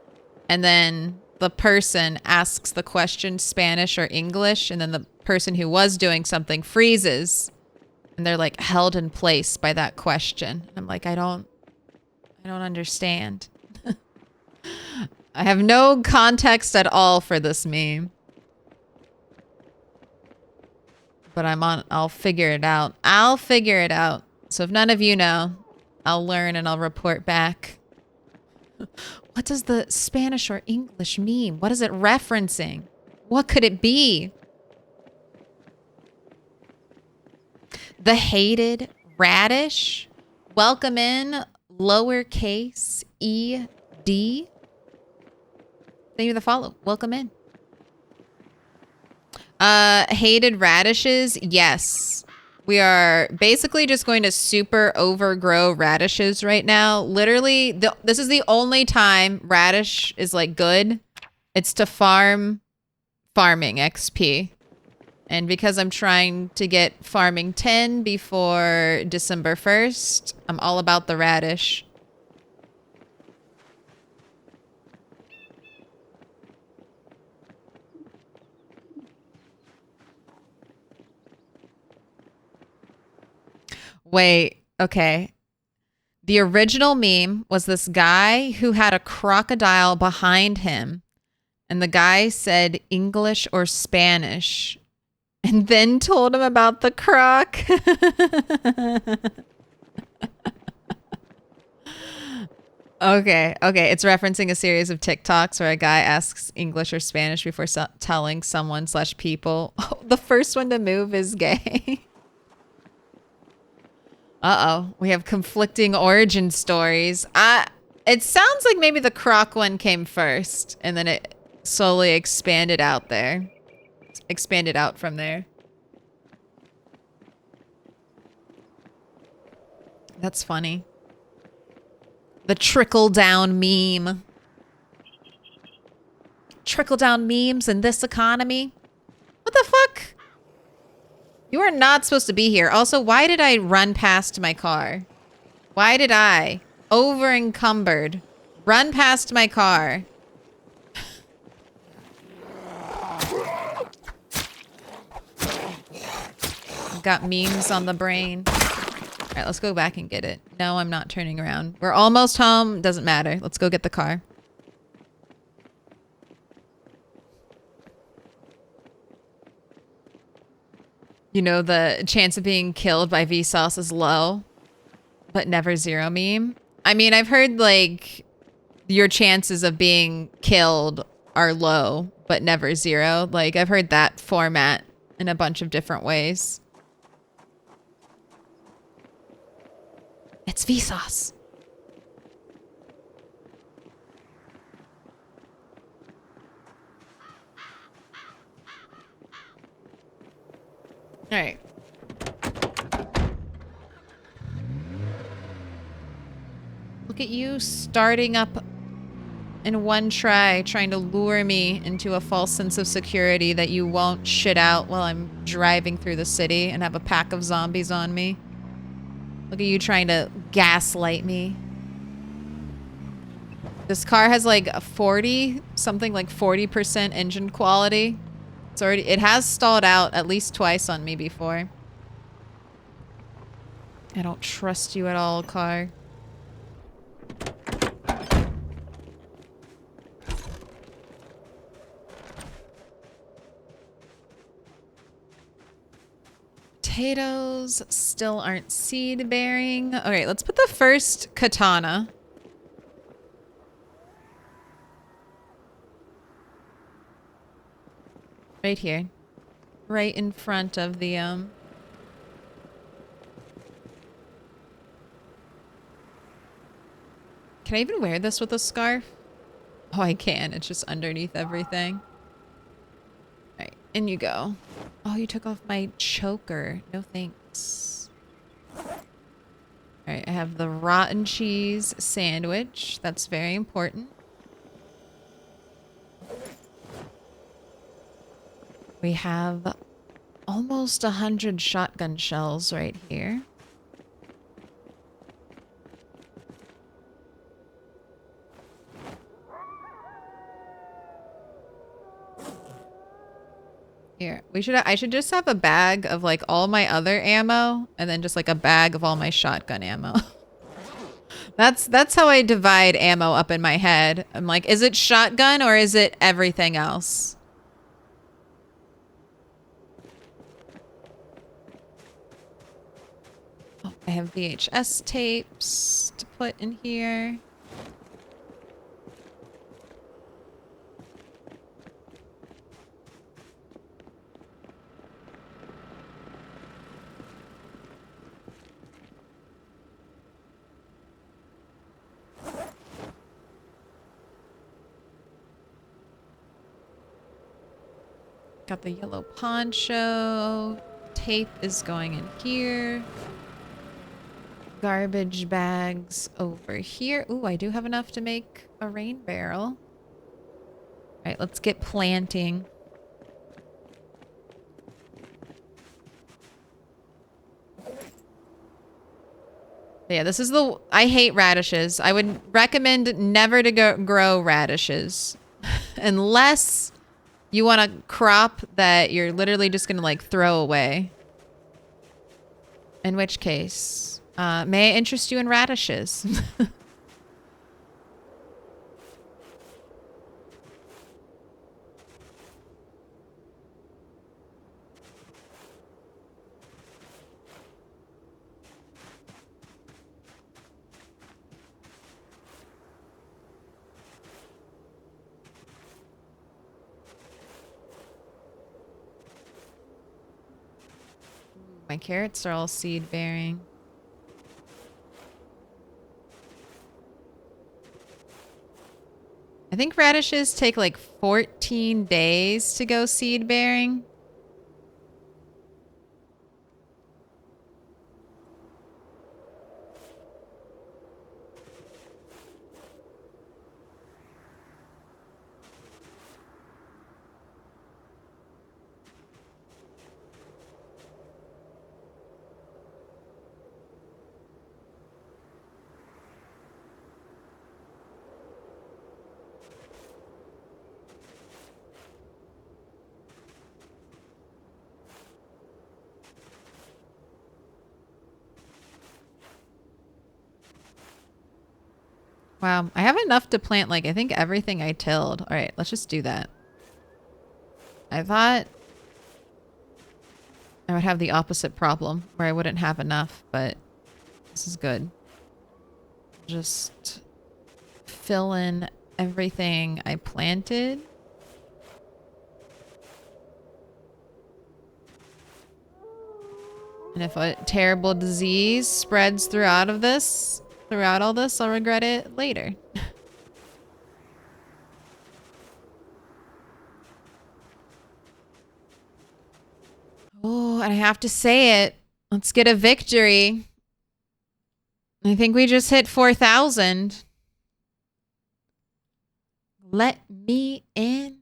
and then the person asks the question Spanish or English, and then the person who was doing something freezes and they're like held in place by that question. I'm like, I don't understand. I have no context at all for this meme. But I'll figure it out. I'll figure it out. So if none of you know, I'll learn and I'll report back. What does the Spanish or English mean? What is it referencing? What could it be? The hated radish. Welcome in, lowercase E-D. Thank you for the follow. Welcome in. Hated radishes. Yes. We are basically just going to super overgrow radishes right now. Literally, this is the only time radish is like good. It's to farming XP. And because I'm trying to get farming 10 before December 1st, I'm all about the radish. Wait, okay. The original meme was this guy who had a crocodile behind him, and the guy said English or Spanish, and then told him about the croc. Okay, it's referencing a series of TikToks where a guy asks English or Spanish before telling someone/people. Oh, the first one to move is gay. Uh-oh, we have conflicting origin stories. It sounds like maybe the croc one came first, and then it slowly expanded out there. Expanded out from there. That's funny. The trickle-down meme. Trickle-down memes in this economy? What the fuck? You are not supposed to be here. Also, why did I run past my car? Why did I, over encumbered, run past my car? Got memes on the brain. All right, let's go back and get it. No, I'm not turning around. We're almost home. Doesn't matter. Let's go get the car. You know, the chance of being killed by Vsauce is low, but never zero meme. I mean, I've heard, like, your chances of being killed are low, but never zero. Like, I've heard that format in a bunch of different ways. It's Vsauce. All right. Look at you starting up in one try, trying to lure me into a false sense of security that you won't shit out while I'm driving through the city and have a pack of zombies on me. Look at you trying to gaslight me. This car has like a 40% engine quality. It has stalled out at least twice on me before. I don't trust you at all, car. Potatoes still aren't seed bearing. Okay, let's put the first katana. Right here. Right in front of the, Can I even wear this with a scarf? Oh, I can. It's just underneath everything. Alright, in you go. Oh, you took off my choker. No thanks. Alright, I have the rotten cheese sandwich. That's very important. We have almost 100 shotgun shells right here. Here, I should just have a bag of like all my other ammo and then just like a bag of all my shotgun ammo. That's how I divide ammo up in my head. I'm like, is it shotgun or is it everything else? Oh, I have VHS tapes to put in here. Got the yellow poncho. Tape is going in here. Garbage bags over here. Ooh, I do have enough to make a rain barrel. All right, let's get planting. Yeah, this is the... I hate radishes. I would recommend never to grow radishes. Unless you want a crop that you're literally just going to, like, throw away. In which case, may I interest you in radishes? My carrots are all seed bearing. I think radishes take like 14 days to go seed bearing. Wow, I have enough to plant, like, I think everything I tilled. All right, let's just do that. I thought I would have the opposite problem, where I wouldn't have enough, but this is good. Just fill in everything I planted. And if a terrible disease spreads throughout all this, I'll regret it later. Oh, and I have to say it. Let's get a victory. I think we just hit 4,000. Let me in.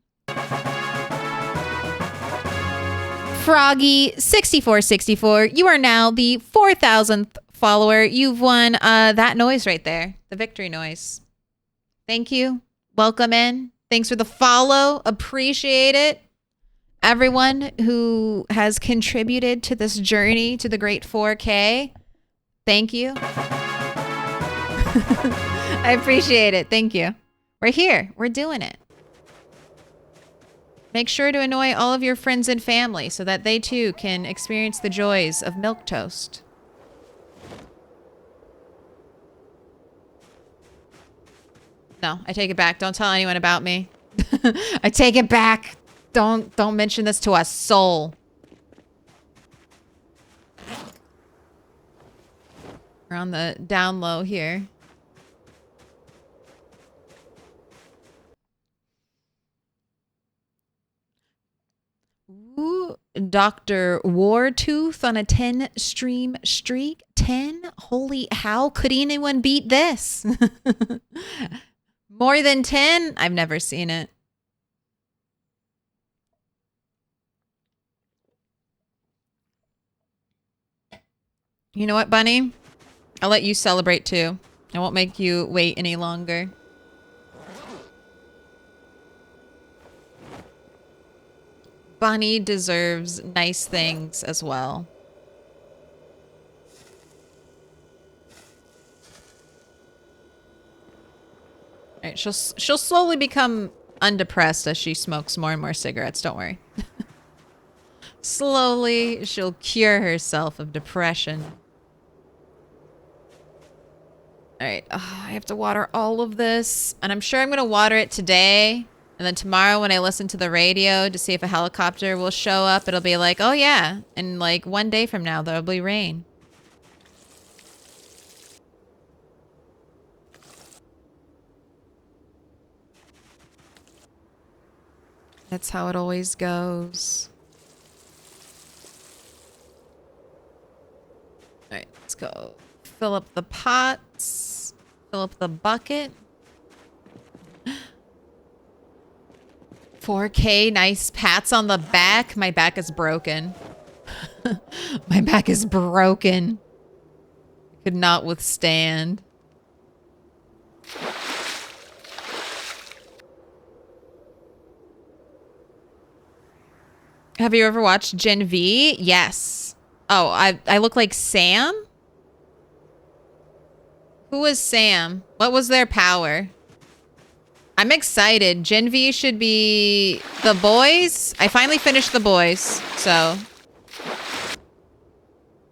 Froggy6464, you are now the 4,000th follower. You've won that noise right there. The victory noise. Thank you. Welcome in. Thanks for the follow. Appreciate it. Everyone who has contributed to this journey to the great 4K. Thank you. I appreciate it. Thank you. We're here. We're doing it. Make sure to annoy all of your friends and family so that they too can experience the joys of Milquetoast. No, I take it back. Don't tell anyone about me. I take it back. Don't mention this to a soul. We're on the down low here. Ooh, Dr. Wartooth on a 10 stream streak. 10? Holy, how could anyone beat this? More than 10? I've never seen it. You know what, Bunny? I'll let you celebrate too. I won't make you wait any longer. Bunny deserves nice things as well. All right, she'll slowly become undepressed as she smokes more and more cigarettes. Don't worry. Slowly, she'll cure herself of depression. All right, I have to water all of this, and I'm sure I'm going to water it today. And then tomorrow when I listen to the radio to see if a helicopter will show up, it'll be like, oh yeah. And like 1 day from now, there'll be rain. That's how it always goes. All right, let's go. Fill up the pots. Fill up the bucket. 4K, nice pats on the back. My back is broken. My back is broken. Could not withstand. Have you ever watched Gen V? Yes. Oh, I look like Sam? Who was Sam? What was their power? I'm excited. Gen V should be The Boys. I finally finished The Boys, so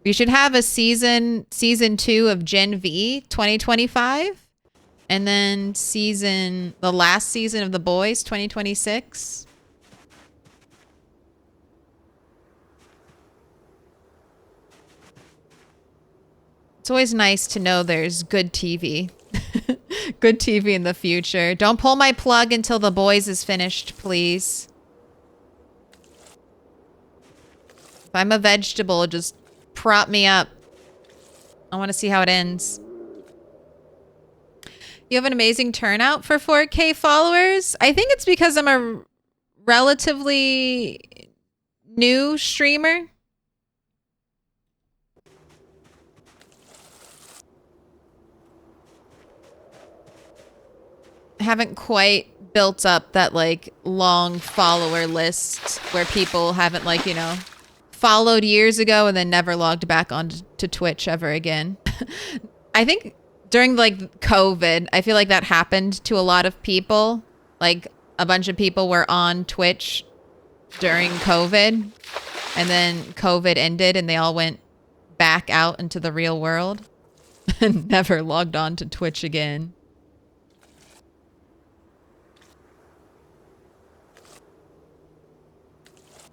we should have a season 2 of Gen V 2025, and then the last season of The Boys 2026. It's always nice to know there's good TV. Good TV in the future. Don't pull my plug until The Boys is finished, please. If I'm a vegetable, just prop me up. I want to see how it ends. You have an amazing turnout for 4K followers. I think it's because I'm a relatively new streamer. Haven't quite built up that like long follower list where people haven't like, you know, followed years ago and then never logged back on to Twitch ever again. I think during like COVID, I feel like that happened to a lot of people. Like a bunch of people were on Twitch during COVID, and then COVID ended and they all went back out into the real world and never logged on to Twitch again.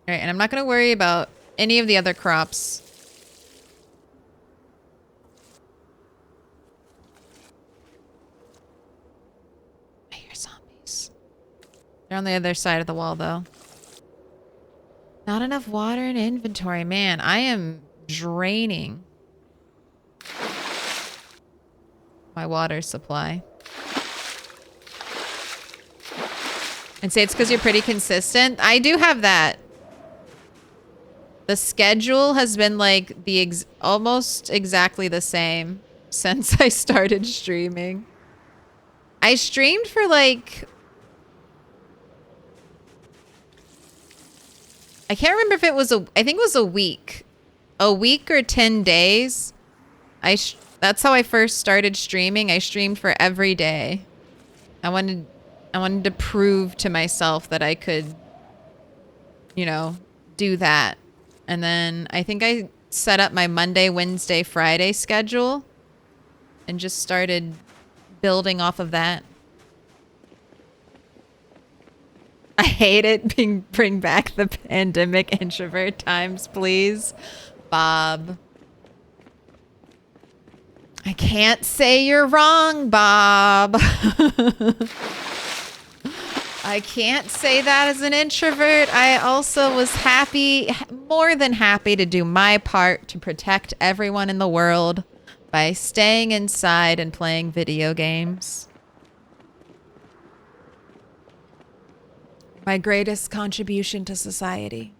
All right, and I'm not going to worry about any of the other crops. I hear zombies. They're on the other side of the wall, though. Not enough water in inventory. Man, I am draining my water supply. And say it's because you're pretty consistent. I do have that. The schedule has been like almost exactly the same since I started streaming. I streamed for like, I can't remember if it was I think it was a week or 10 days. That's how I first started streaming. I streamed for every day. I wanted to prove to myself that I could, you know, do that. And then I think I set up my Monday, Wednesday, Friday schedule and just started building off of that. I hate it. Bring back the pandemic introvert times, please. Bob. I can't say you're wrong, Bob. I can't say that as an introvert. I also was more than happy to do my part to protect everyone in the world by staying inside and playing video games. My greatest contribution to society.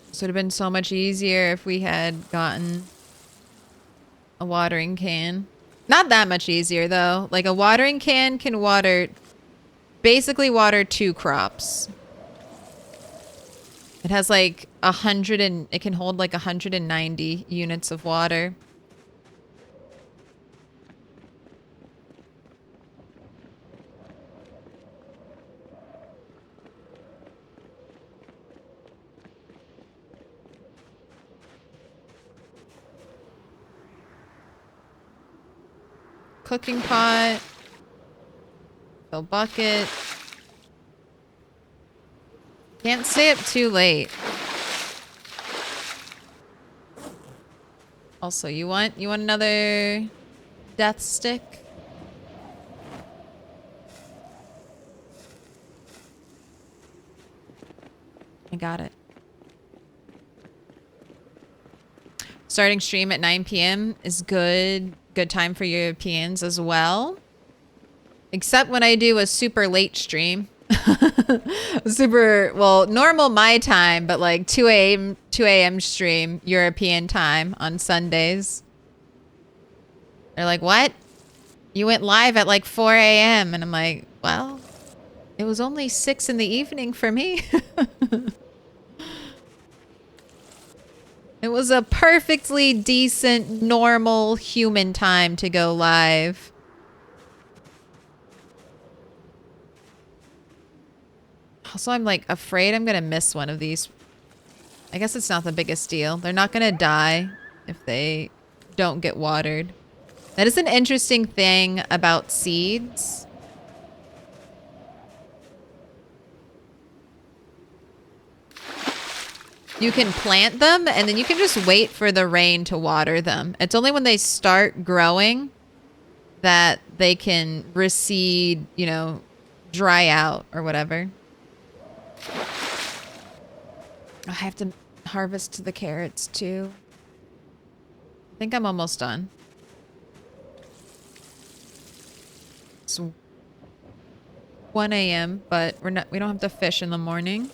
This would have been so much easier if we had gotten a watering can. Not that much easier, though. Like, a watering can can basically water 2 crops. It has like it can hold like 190 units of water. Cooking pot. Fill bucket. Can't stay up too late. Also, you want another death stick? I got it. Starting stream at 9 p.m. is good. Good time for Europeans as well. Except when I do a super late stream. Super, well, normal my time, but like 2 a.m. stream, European time on Sundays. They're like, what? You went live at like 4 a.m. And I'm like, well, it was only 6 in the evening for me. It was a perfectly decent, normal human time to go live. Also, I'm like afraid I'm going to miss one of these. I guess it's not the biggest deal. They're not going to die if they don't get watered. That is an interesting thing about seeds. You can plant them and then you can just wait for the rain to water them. It's only when they start growing that they can recede, you know, dry out or whatever. I have to harvest the carrots too. I think I'm almost done. It's 1 a.m., but we don't have to fish in the morning.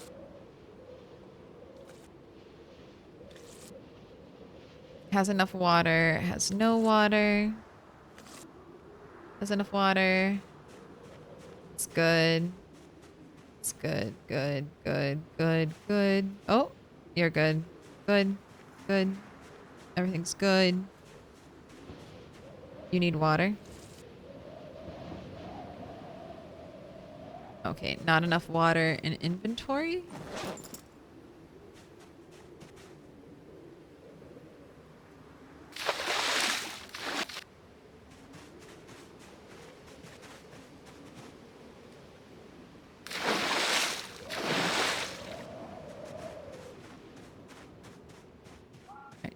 Has enough water, has no water. Has enough water. It's good. It's good, good, good, good, good. Oh, you're good. Good, good. Everything's good. You need water? Okay, not enough water in inventory?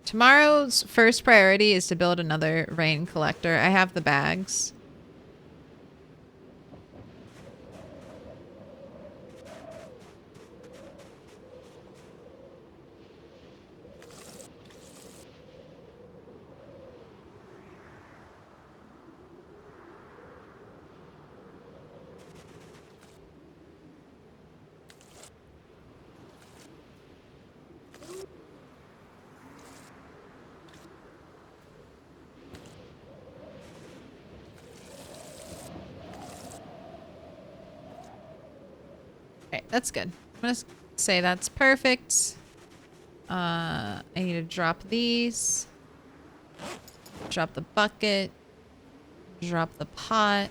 Tomorrow's first priority is to build another rain collector. I have the bags. Okay, that's good. I'm gonna say that's perfect. I need to drop these. Drop the bucket. Drop the pot.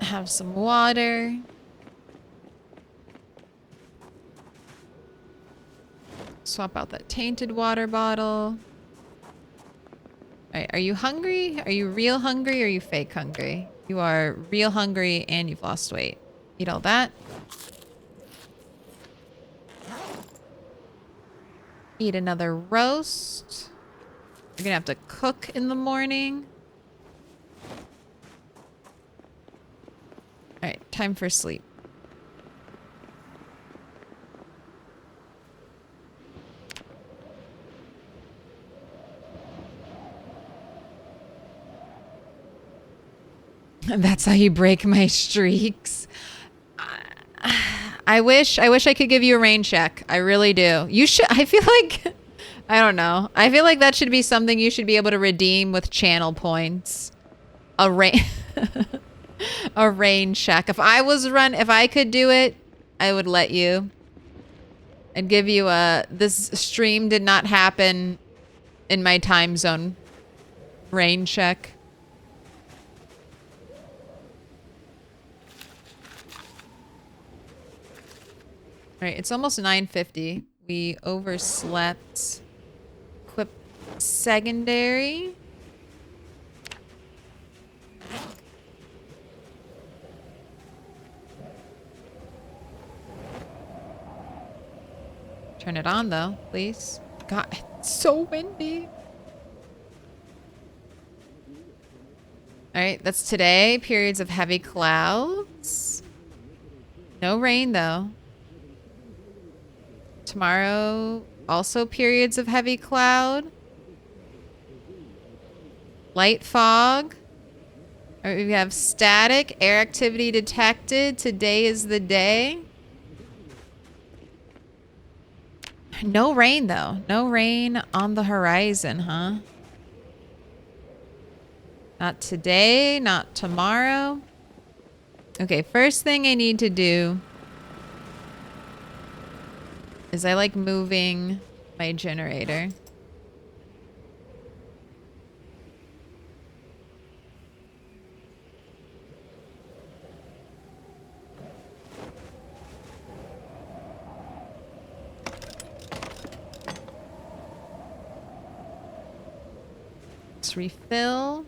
Have some water. Swap out that tainted water bottle. Alright, are you hungry? Are you real hungry or are you fake hungry? You are real hungry and you've lost weight. Eat all that. Eat another roast. You're gonna have to cook in the morning. Alright, time for sleep. That's how you break my streaks. I wish I could give you a rain check. I really do. You should. I feel like, I don't know. I feel like that should be something you should be able to redeem with channel points. A rain, a rain check. If I could do it, I would let you. I'd give you this stream did not happen in my time zone rain check. All right, it's almost 9:50. We overslept. Equip secondary. Turn it on though, please. God, it's so windy. All right, that's today. Periods of heavy clouds. No rain though. Tomorrow, also periods of heavy cloud. Light fog. All right, we have static air activity detected. Today is the day. No rain though. No rain on the horizon, huh? Not today, not tomorrow. Okay, first thing I need to do is I like moving my generator. Let's refill.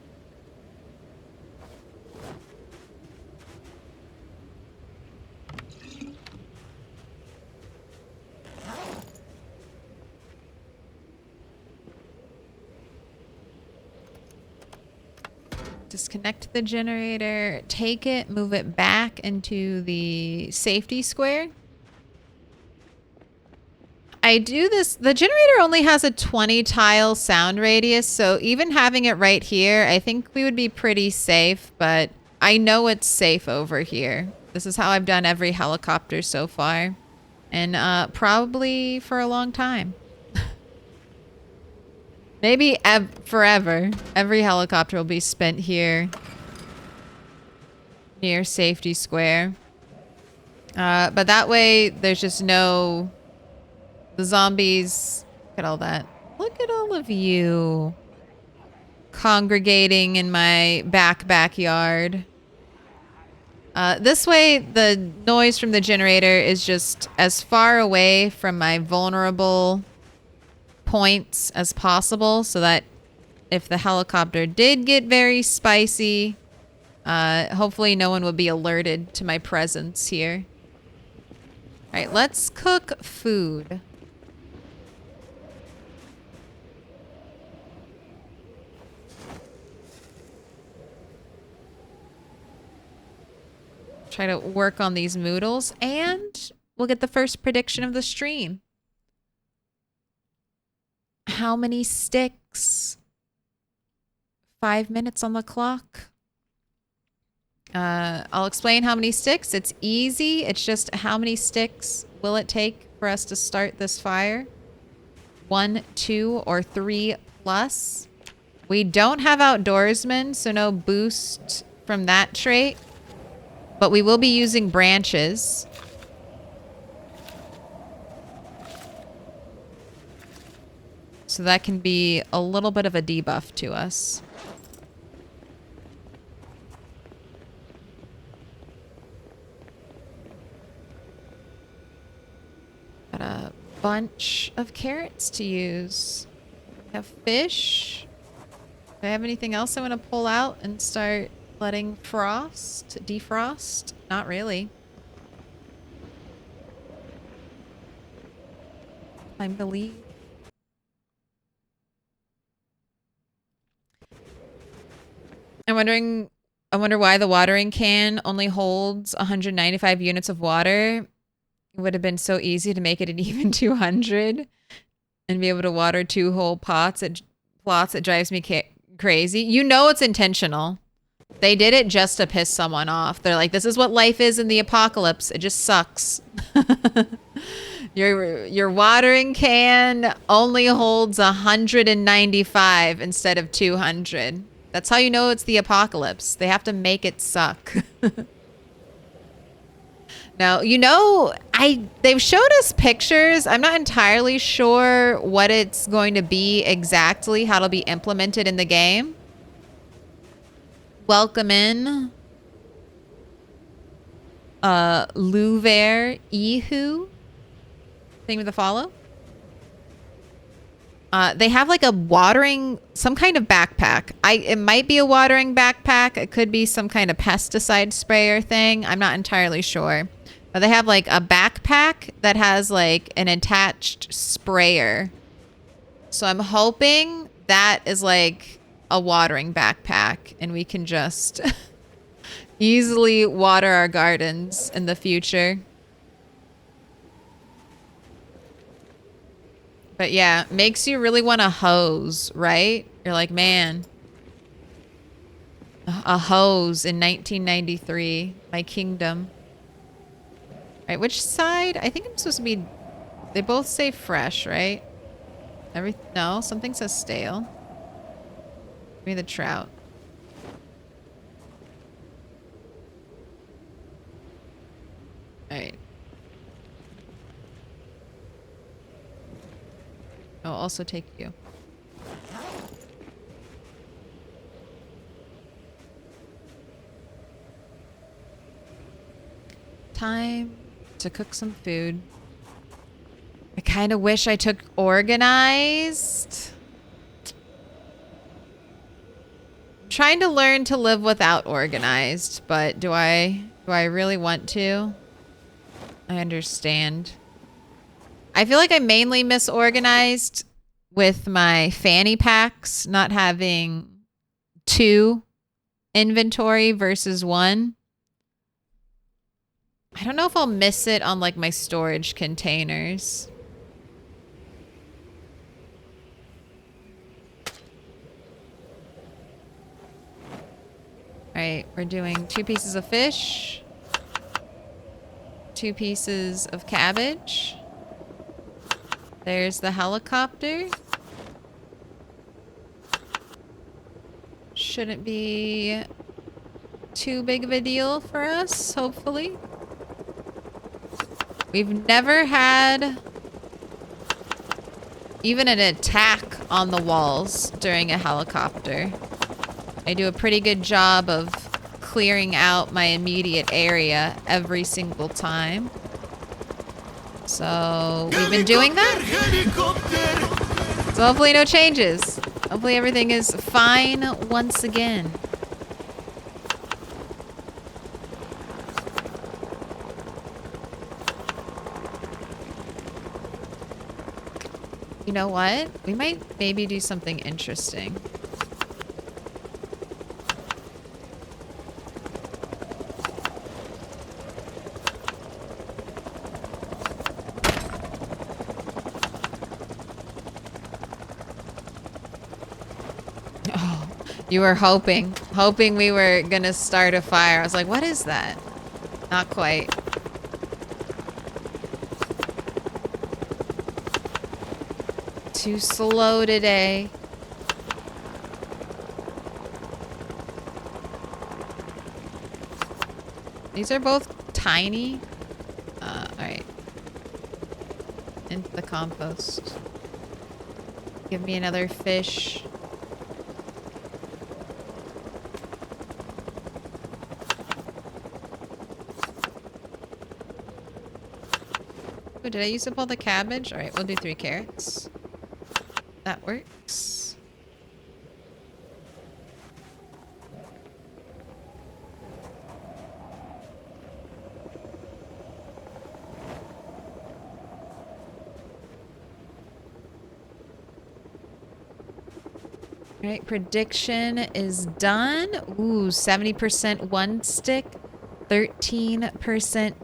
Disconnect the generator, take it, move it back into the safety square. I do this, the generator only has a 20 tile sound radius, so even having it right here, I think we would be pretty safe, but I know it's safe over here. This is how I've done every helicopter so far, and probably for a long time. Maybe forever. Every helicopter will be spent here near safety square. But that way there's just no... The zombies... Look at all that. Look at all of you congregating in my backyard. This way the noise from the generator is just as far away from my vulnerable points as possible, so that if the helicopter did get very spicy, hopefully no one will be alerted to my presence here. All right, let's cook food. Try to work on these noodles, and we'll get the first prediction of the stream. How many sticks? 5 minutes on the clock. I'll explain how many sticks. It's easy. It's just how many sticks will it take for us to start this fire? 1, 2, or 3 plus. We don't have outdoorsmen, so no boost from that trait. But we will be using branches. So that can be a little bit of a debuff to us. Got a bunch of carrots to use. Have fish. Do I have anything else I want to pull out and start letting defrost? Not really. Time to leave. I wonder why the watering can only holds 195 units of water. It would have been so easy to make it an even 200 and be able to water 2 whole pots. It drives me crazy. You know it's intentional. They did it just to piss someone off. They're like, this is what life is in the apocalypse. It just sucks. Your watering can only holds 195 instead of 200. That's how you know it's the apocalypse. They have to make it suck. Now, you know, they've showed us pictures. I'm not entirely sure what it's going to be exactly, how it'll be implemented in the game. Welcome in. Louisville, Ihu. Thing with a follow. They have like a watering, some kind of backpack. It might be a watering backpack. It could be some kind of pesticide sprayer thing. I'm not entirely sure. But they have like a backpack that has like an attached sprayer. So I'm hoping that is like a watering backpack and we can just easily water our gardens in the future. But yeah, makes you really want to hose, right? You're like, man, a hose in 1993, my kingdom. Right, which side? I think I'm supposed to be, they both say fresh, right? No, something says stale. Give me the trout. All right. I'll also take you. Time to cook some food. I kind of wish I took organized. I'm trying to learn to live without organized, but do I really want to? I understand. I feel like I mainly miss organized with my fanny packs not having 2 inventory versus 1. I don't know if I'll miss it on like my storage containers. All right, we're doing 2 pieces of fish, 2 pieces of cabbage. There's the helicopter. Shouldn't be too big of a deal for us, hopefully. We've never had even an attack on the walls during a helicopter. I do a pretty good job of clearing out my immediate area every single time. So we've been doing that. So hopefully no changes. Hopefully everything is fine once again. You know what? We might maybe do something interesting. Oh, you were hoping we were gonna start a fire. I was like, what is that? Not quite. Too slow today. These are both tiny. Alright. Into the compost. Give me another fish. Oh, did I use up all the cabbage? Alright, we'll do 3 carrots. That works. All right, prediction is done. Ooh, 70% 1 stick, 13%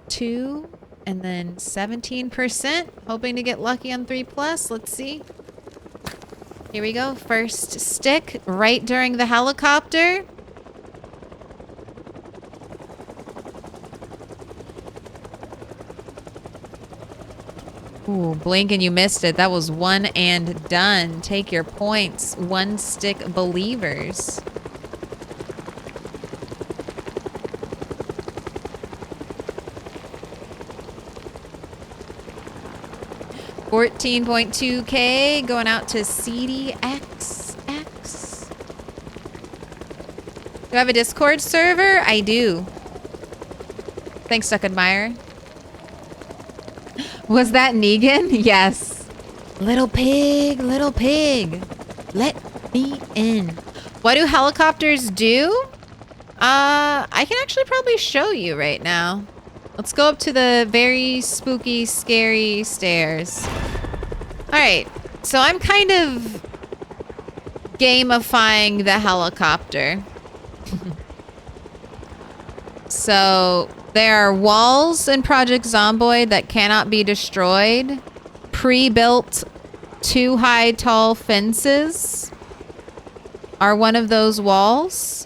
2, and then 17%. Hoping to get lucky on 3+. Let's see. Here we go. First stick right during the helicopter. Ooh, blink and you missed it. That was 1 and done. Take your points. 1 stick believers. $14.2K going out to CDXX. Do I have a Discord server? I do. Thanks, Duck Admire. Was that Negan? Yes. Little pig, let me in. What do helicopters do? I can actually probably show you right now. Let's go up to the very spooky, scary stairs. All right. So I'm kind of gamifying the helicopter. So there are walls in Project Zomboid that cannot be destroyed. Pre-built 2-high tall fences are one of those walls,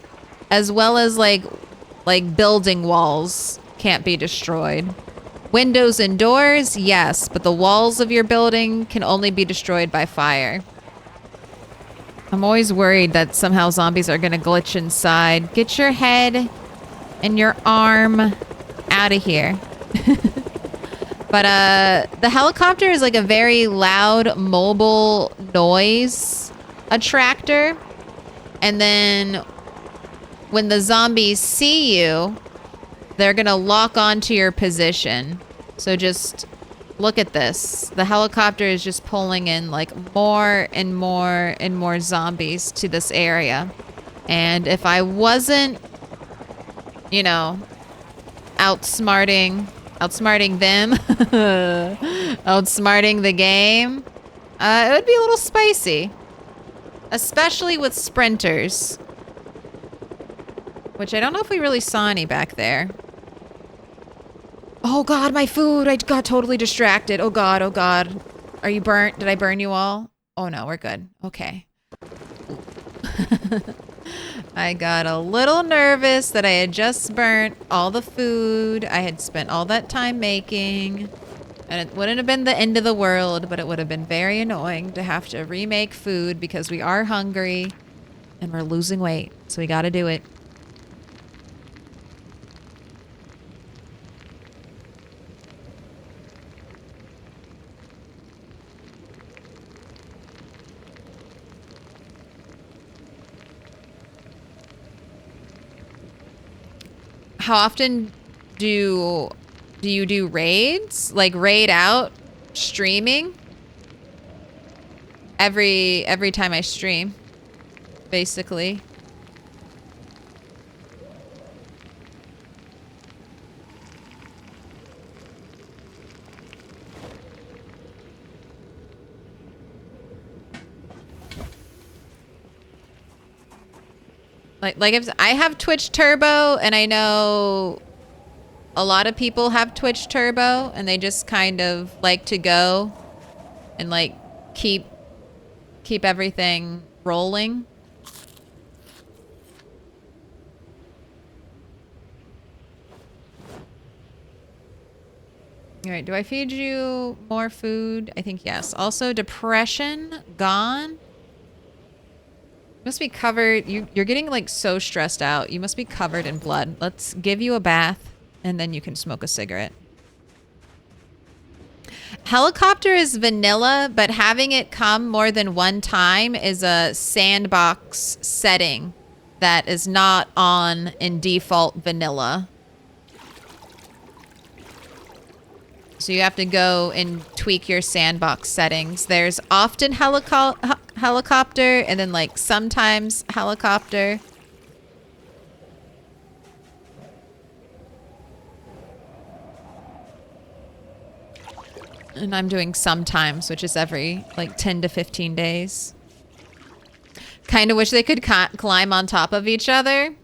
as well as like building walls can't be destroyed. Windows and doors, yes, but the walls of your building can only be destroyed by fire. I'm always worried that somehow zombies are gonna glitch inside. Get your head and your arm out of here. But the helicopter is like a very loud mobile noise attractor. And then when the zombies see you, they're gonna lock onto your position. So just look at this. The helicopter is just pulling in like more and more and more zombies to this area. And if I wasn't, you know, outsmarting them, outsmarting the game, it would be a little spicy. Especially with sprinters. Which I don't know if we really saw any back there. Oh god, my food! I got totally distracted. Oh god, oh god. Are you burnt? Did I burn you all? Oh no, we're good. Okay. I got a little nervous that I had just burnt all the food I had spent all that time making. And it wouldn't have been the end of the world, but it would have been very annoying to have to remake food because we are hungry and we're losing weight. So we gotta do it. How often do you do raids? Like raid out streaming? Every time I stream, basically. Like if I have Twitch Turbo, and I know a lot of people have Twitch Turbo, and they just kind of like to go and like keep everything rolling. All right, do I feed you more food? I think yes. Also, depression gone. You must be covered. You're getting like so stressed out. You must be covered in blood. Let's give you a bath and then you can smoke a cigarette. Helicopter is vanilla, but having it come more than one time is a sandbox setting that is not on in default vanilla. So you have to go and tweak your sandbox settings. There's often helicopter and then like sometimes helicopter. And I'm doing sometimes, which is every like 10 to 15 days. Kind of wish they could climb on top of each other.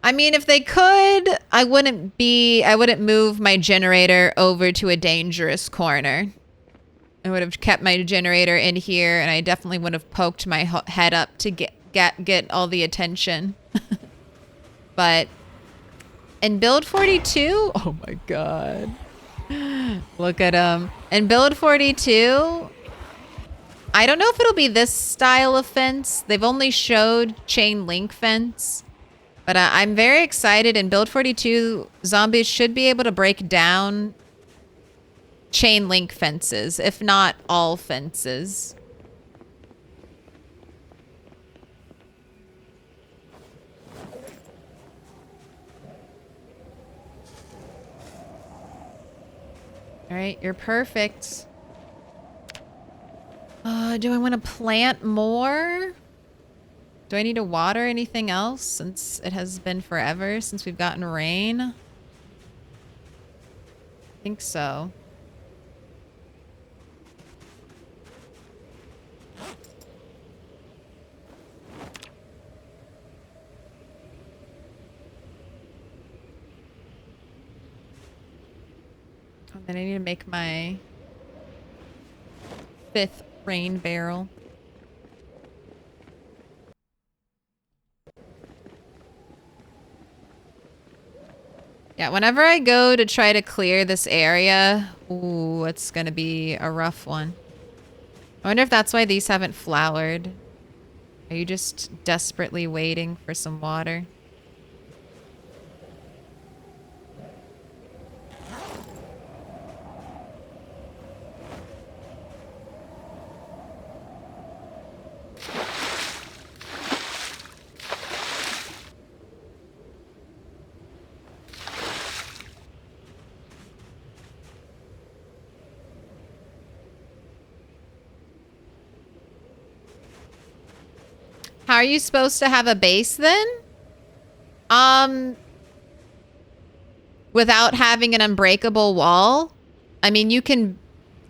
I mean, if they could, I wouldn't move my generator over to a dangerous corner. I would have kept my generator in here, and I definitely would have poked my head up to get all the attention. But in build 42, oh my god. Look at him. In build 42, I don't know if it'll be this style of fence. They've only showed chain link fence. But I'm very excited. In build 42, zombies should be able to break down chain link fences, if not all fences. All right, you're perfect. Do I want to plant more? Do I need to water anything else since it has been forever since we've gotten rain? I think so. And then I need to make my 5th rain barrel. Yeah, whenever I go to try to clear this area, ooh, it's gonna be a rough one. I wonder if that's why these haven't flowered. Are you just desperately waiting for some water? How are you supposed to have a base then? Without having an unbreakable wall? I mean, you can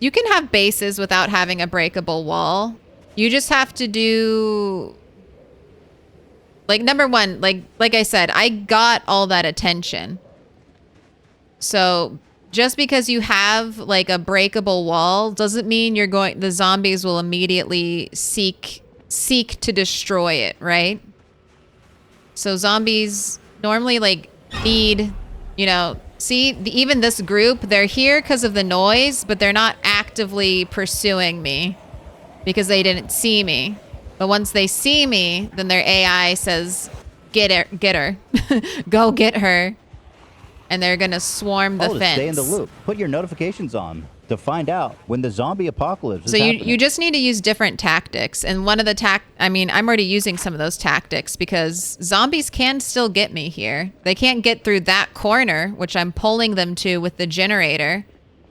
have bases without having a breakable wall. You just have to do, like, number one, like I said, I got all that attention. So just because you have like a breakable wall doesn't mean the zombies will immediately seek to destroy it, right? So zombies normally like need, see, even this group, they're here because of the noise, but they're not actively pursuing me because they didn't see me. But once they see me, then their AI says, get her, go get her. And they're going to swarm the fence. To stay in the loop, put your notifications on to find out when the zombie apocalypse is happening. So you just need to use different tactics. And one of the I'm already using some of those tactics because zombies can still get me here. They can't get through that corner, which I'm pulling them to with the generator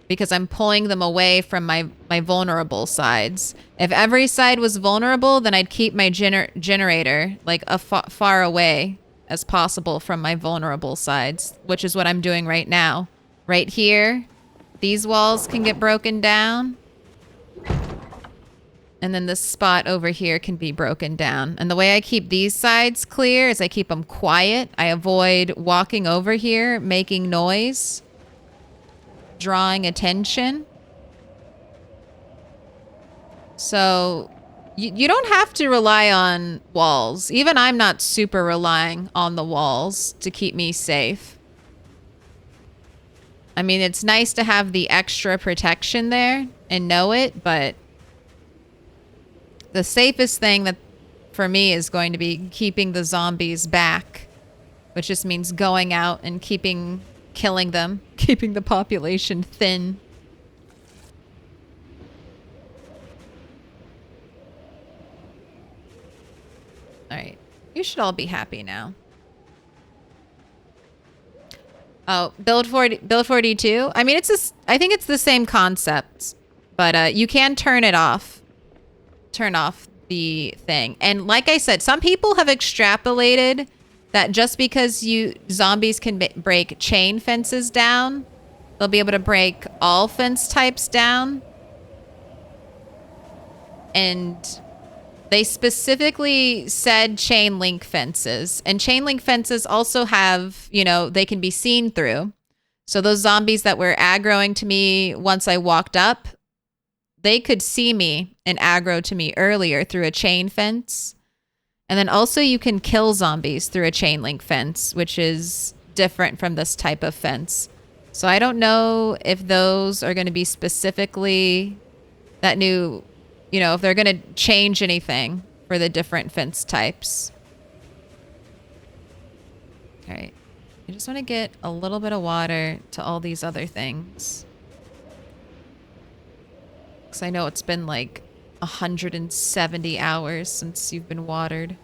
because I'm pulling them away from my vulnerable sides. If every side was vulnerable, then I'd keep my generator like far away as possible from my vulnerable sides, which is what I'm doing right now. Right here, these walls can get broken down. And then this spot over here can be broken down. And the way I keep these sides clear is I keep them quiet. I avoid walking over here, making noise, drawing attention. So you don't have to rely on walls. Even I'm not super relying on the walls to keep me safe. I mean, it's nice to have the extra protection there and know it, but the safest thing that for me is going to be keeping the zombies back, which just means going out and killing them, keeping the population thin. All right. You should all be happy now. Oh, build 42. I mean, I think it's the same concept, but you can turn it off. Turn off the thing. And like I said, some people have extrapolated that just because zombies can break chain fences down, they'll be able to break all fence types down. And they specifically said chain link fences. And chain link fences also have, they can be seen through. So those zombies that were aggroing to me once I walked up, they could see me and aggro to me earlier through a chain fence. And then also you can kill zombies through a chain link fence, which is different from this type of fence. So I don't know if those are going to be specifically that new... if they're going to change anything for the different fence types. All right. I just want to get a little bit of water to all these other things. Because I know it's been like 170 hours since you've been watered.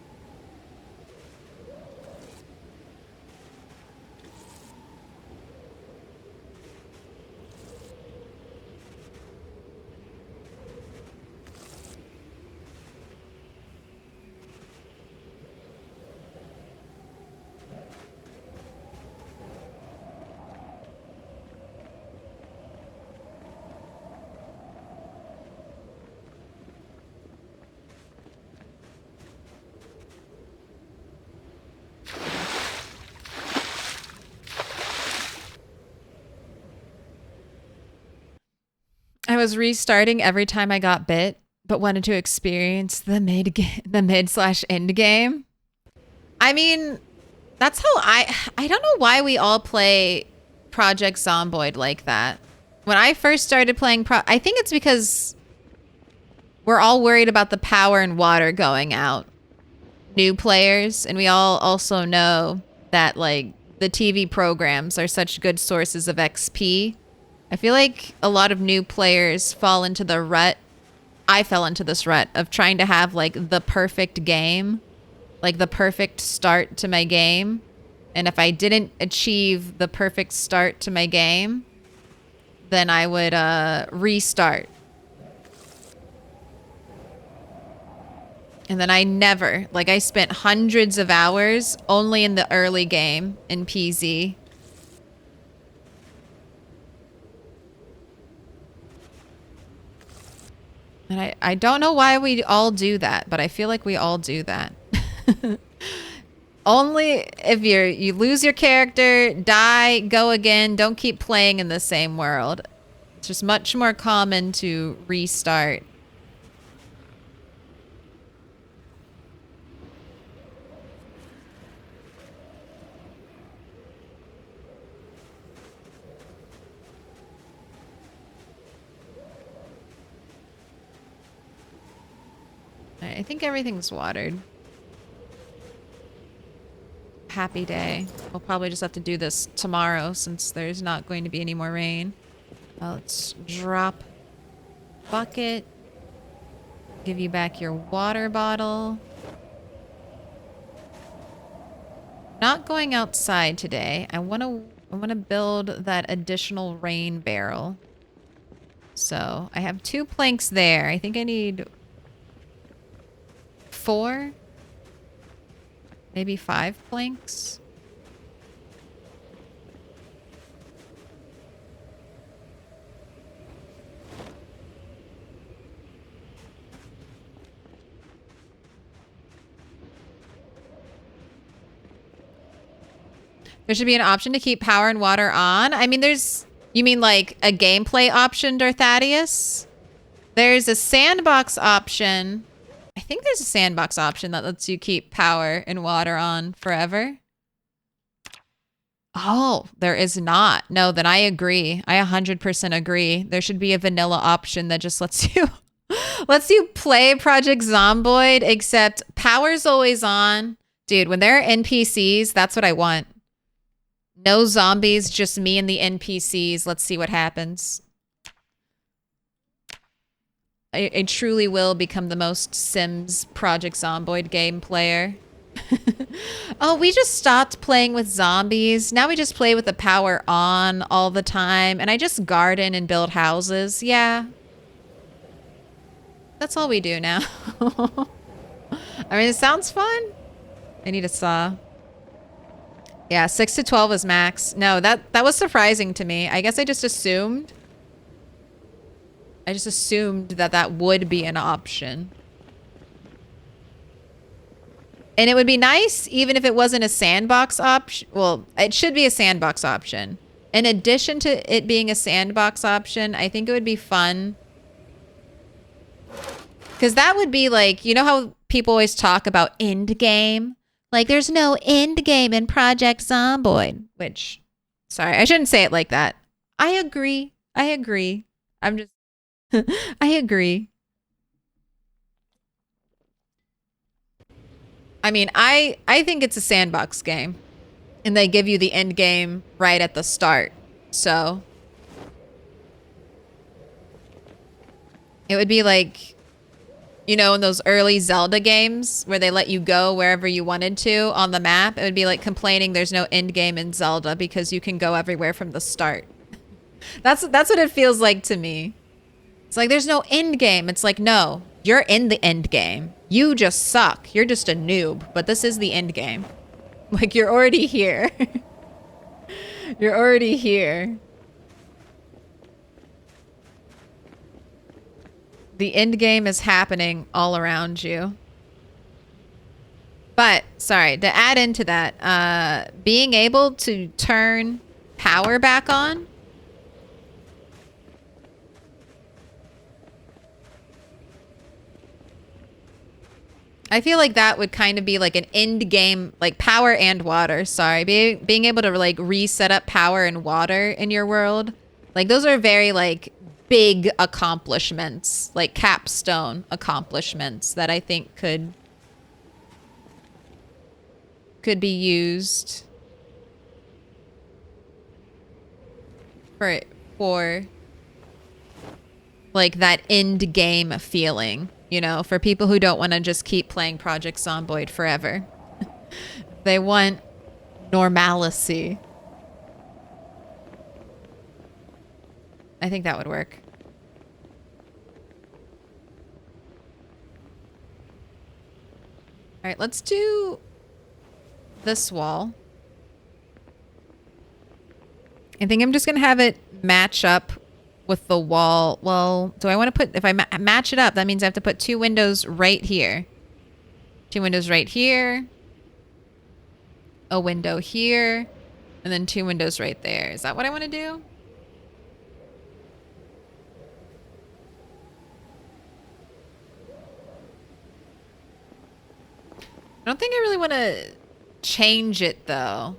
I was restarting every time I got bit, but wanted to experience the mid/end game. I mean, that's how I don't know why we all play Project Zomboid like that. When I first started playing I think it's because we're all worried about the power and water going out. New players, and we all also know that like the TV programs are such good sources of XP. I feel like a lot of new players fall into the rut. I fell into this rut of trying to have like the perfect game, like the perfect start to my game. And if I didn't achieve the perfect start to my game, then I would restart. And then I never, like I spent hundreds of hours only in the early game in PZ. And I don't know why we all do that, but I feel like we all do that. Only if you lose your character, die, go again, don't keep playing in the same world. It's just much more common to restart. I think everything's watered. Happy day. We'll probably just have to do this tomorrow since there's not going to be any more rain. Let's drop bucket. Give you back your water bottle. Not going outside today. I want to build that additional rain barrel. So I have 2 planks there. I think I need 4, maybe 5 planks. There should be an option to keep power and water on. I mean, you mean like a gameplay option, Darthadius? There's a sandbox option. I think there's a sandbox option that lets you keep power and water on forever. Oh, there is not. No, then I agree. I 100% agree. There should be a vanilla option that just lets you play Project Zomboid, except power's always on. Dude, when there are NPCs, that's what I want. No zombies, just me and the NPCs. Let's see what happens. I truly will become the most Sims Project Zomboid game player. Oh, we just stopped playing with zombies. Now we just play with the power on all the time. And I just garden and build houses. Yeah. That's all we do now. I mean, it sounds fun. I need a saw. Yeah, 6 to 12 is max. No, that was surprising to me. I guess I just assumed. that would be an option. And it would be nice even if it wasn't a sandbox option. Well, it should be a sandbox option. In addition to it being a sandbox option, I think it would be fun. Because that would be like, you know how people always talk about end game? Like, there's no end game in Project Zomboid. Which, sorry, I shouldn't say it like that. I agree. I'm just... I agree. I mean, I think it's a sandbox game. And they give you the end game right at the start. So it would be like, you know, in those early Zelda games where they let you go wherever you wanted to on the map. It would be like complaining there's no end game in Zelda because you can go everywhere from the start. That's what it feels like to me. It's like, there's no end game. It's like, no, you're in the end game. You just suck. You're just a noob, but this is the end game. Like, you're already here. You're already here. The end game is happening all around you. But, sorry, to add into that, being able to turn power back on I feel like that would kind of be like an end game, like power and water. Sorry, being able to like reset up power and water in your world, like those are very like big accomplishments, like capstone accomplishments that I think could be used for like that end game feeling, you know, for people who don't want to just keep playing Project Zomboid forever. They want normalcy. I think that would work. All right, let's do this wall. I think I'm just going to have it match up with the wall. Well, do I want to put, if I match it up, that means I have to put 2 windows right here. 2 windows right here. A window here. And then 2 windows right there. Is that what I want to do? I don't think I really want to change it though.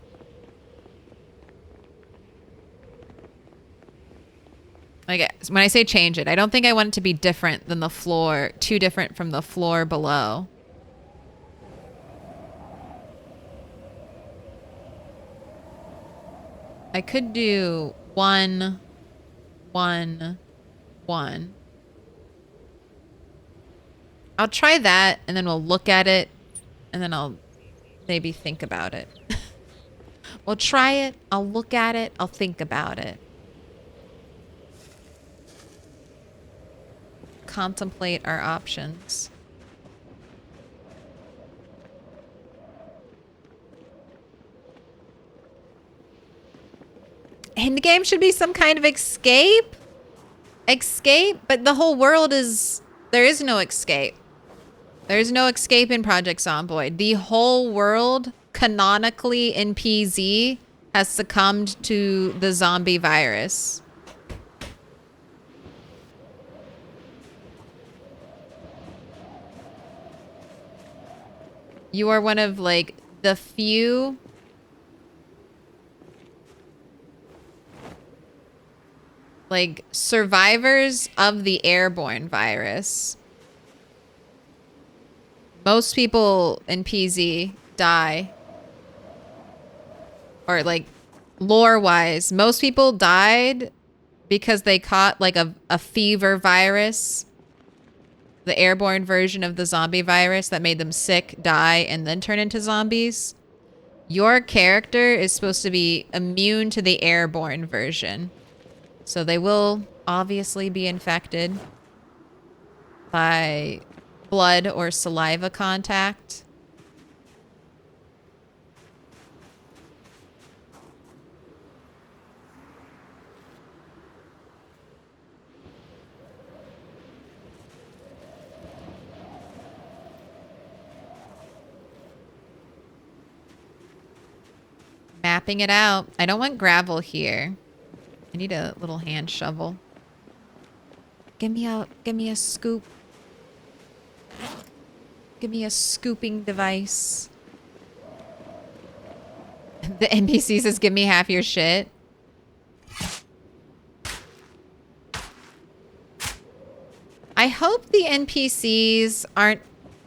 Like when I say change it, I don't think I want it to be different than the floor, too different from the floor below. I could do 1, 1, 1. I'll try that and then we'll look at it and then I'll maybe think about it. We'll try it, I'll look at it, I'll think about it. Contemplate our options. Endgame should be some kind of escape? Escape? But the whole world is... There is no escape. There is no escape in Project Zomboid. The whole world, canonically in PZ, has succumbed to the zombie virus. You are one of, like, the few... like, survivors of the airborne virus. Most people in PZ die. Or, like, lore-wise, most people died because they caught, like, a fever virus. The airborne version of the zombie virus that made them sick, die, and then turn into zombies. Your character is supposed to be immune to the airborne version. So they will obviously be infected by blood or saliva contact. Mapping it out. I don't want gravel here. I need a little hand shovel. Give me a scoop. Give me a scooping device. The NPC says, give me half your shit. I hope the NPCs aren't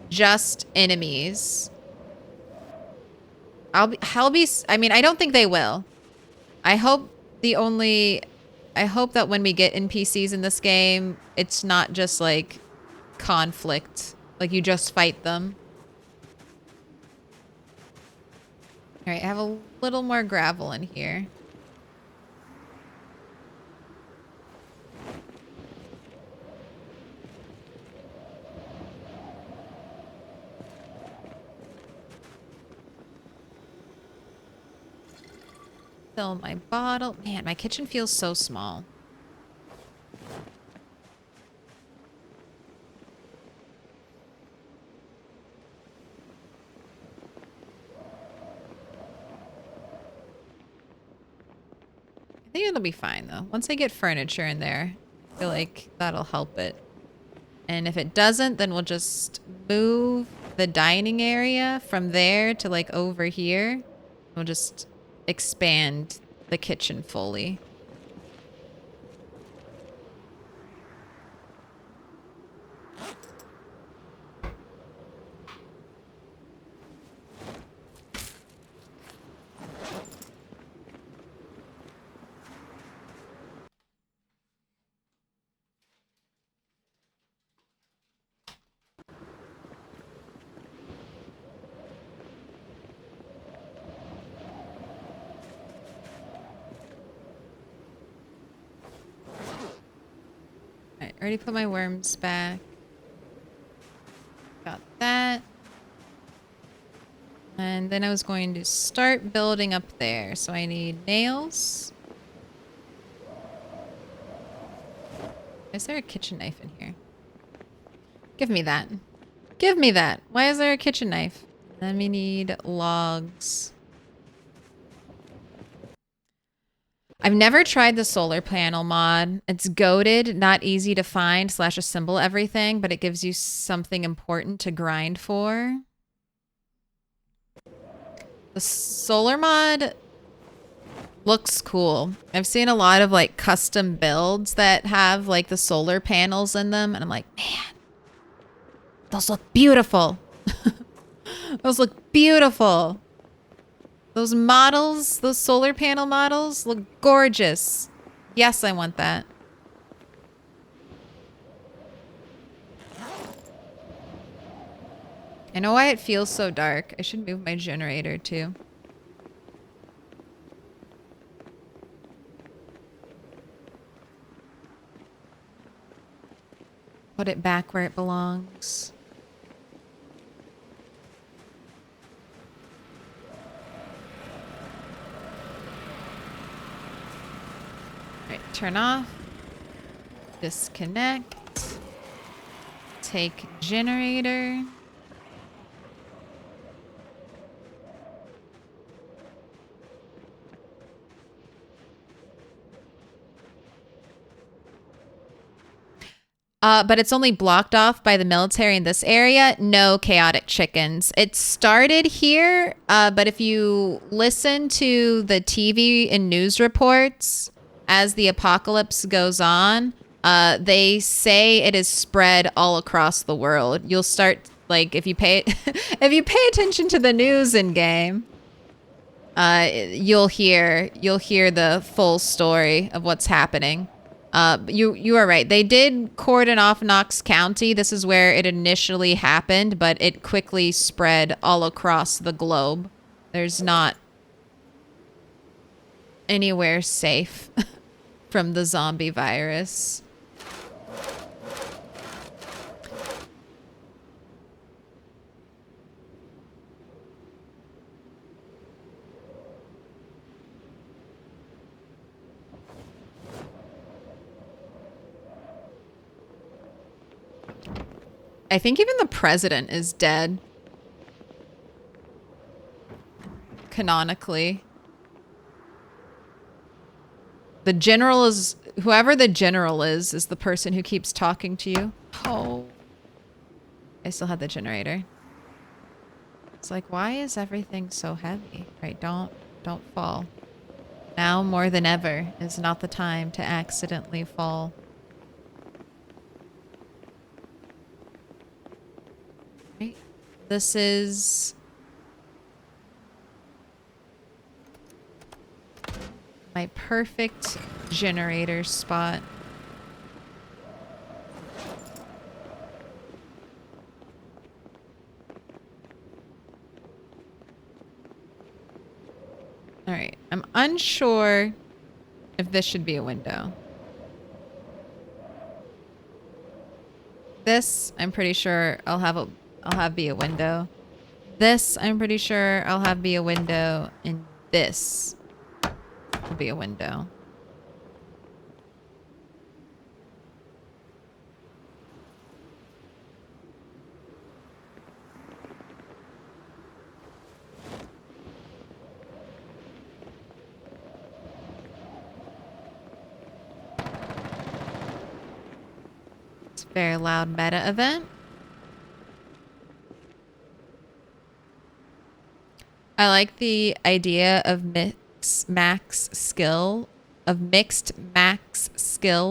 just enemies. I mean, I don't think they will. I hope that when we get NPCs in this game, it's not just like conflict. Like you just fight them. All right, I have a little more gravel in here. Fill my bottle. Man, my kitchen feels so small. I think it'll be fine though. Once I get furniture in there, I feel like that'll help it. And if it doesn't, then we'll just move the dining area from there to like over here. We'll just expand the kitchen fully. Alright, already put my worms back. Got that. And then I was going to start building up there. So I need nails. Is there a kitchen knife in here? Give me that. Give me that. Why is there a kitchen knife? Then we need logs. I've never tried the solar panel mod. It's goated, not easy to find / assemble everything, but it gives you something important to grind for. The solar mod looks cool. I've seen a lot of like custom builds that have like the solar panels in them, and I'm like, man, those look beautiful. Those look beautiful. Those models, those solar panel models look gorgeous. Yes, I want that. I know why it feels so dark. I should move my generator too. Put it back where it belongs. Alright, turn off. Disconnect. Take generator. But it's only blocked off by the military in this area. No chaotic chickens. It started here, but if you listen to the TV and news reports as the apocalypse goes on, they say it is spread all across the world. You'll start, like, if you pay attention to the news in game, you'll hear the full story of what's happening. You are right. They did cordon off Knox County. This is where it initially happened, but it quickly spread all across the globe. There's not anywhere safe from the zombie virus. I think even the president is dead. Canonically. The general is... Whoever the general is the person who keeps talking to you. Oh. I still have the generator. It's like, why is everything so heavy? Right, don't fall. Now more than ever is not the time to accidentally fall. Right. This is my perfect generator spot. All right, I'm unsure if this should be a window. This, I'm pretty sure I'll have be a window. This, I'm pretty sure I'll have be a window, and this will be a window. It's a very loud meta event. I like the idea of mixed max skill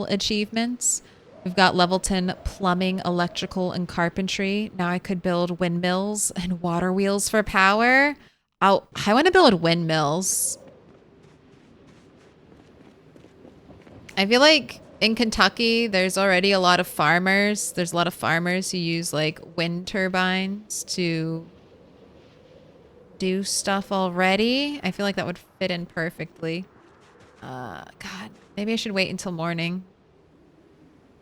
achievements. We've got level 10 plumbing, electrical, and carpentry. Now I could build windmills and water wheels for power. Oh, I want to build windmills. I feel like in Kentucky, there's already a lot of farmers. There's a lot of farmers who use like wind turbines to do stuff already. I feel like that would fit in perfectly. God, maybe I should wait until morning.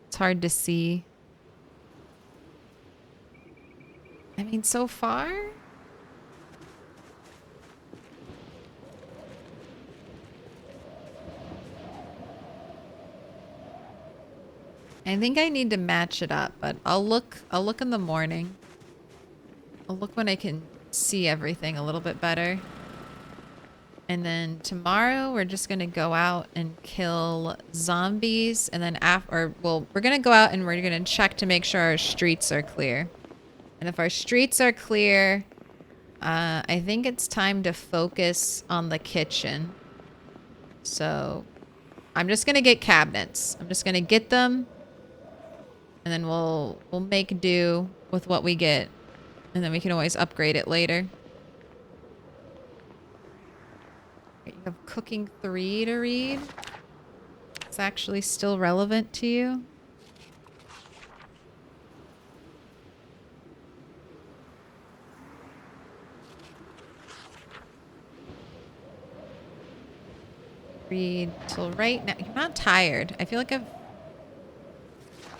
It's hard to see. I mean, so far? I think I need to match it up, but I'll look in the morning. I'll look when I can see everything a little bit better. And then tomorrow we're just going to go out and kill zombies, and then we're going to go out and we're going to check to make sure our streets are clear. And if our streets are clear, I think it's time to focus on the kitchen. So I'm just going to get cabinets. I'm just going to get them, and then we'll make do with what we get. And then we can always upgrade it later. You have cooking 3 to read. It's actually still relevant to you. Read till right now. You're not tired. I feel like I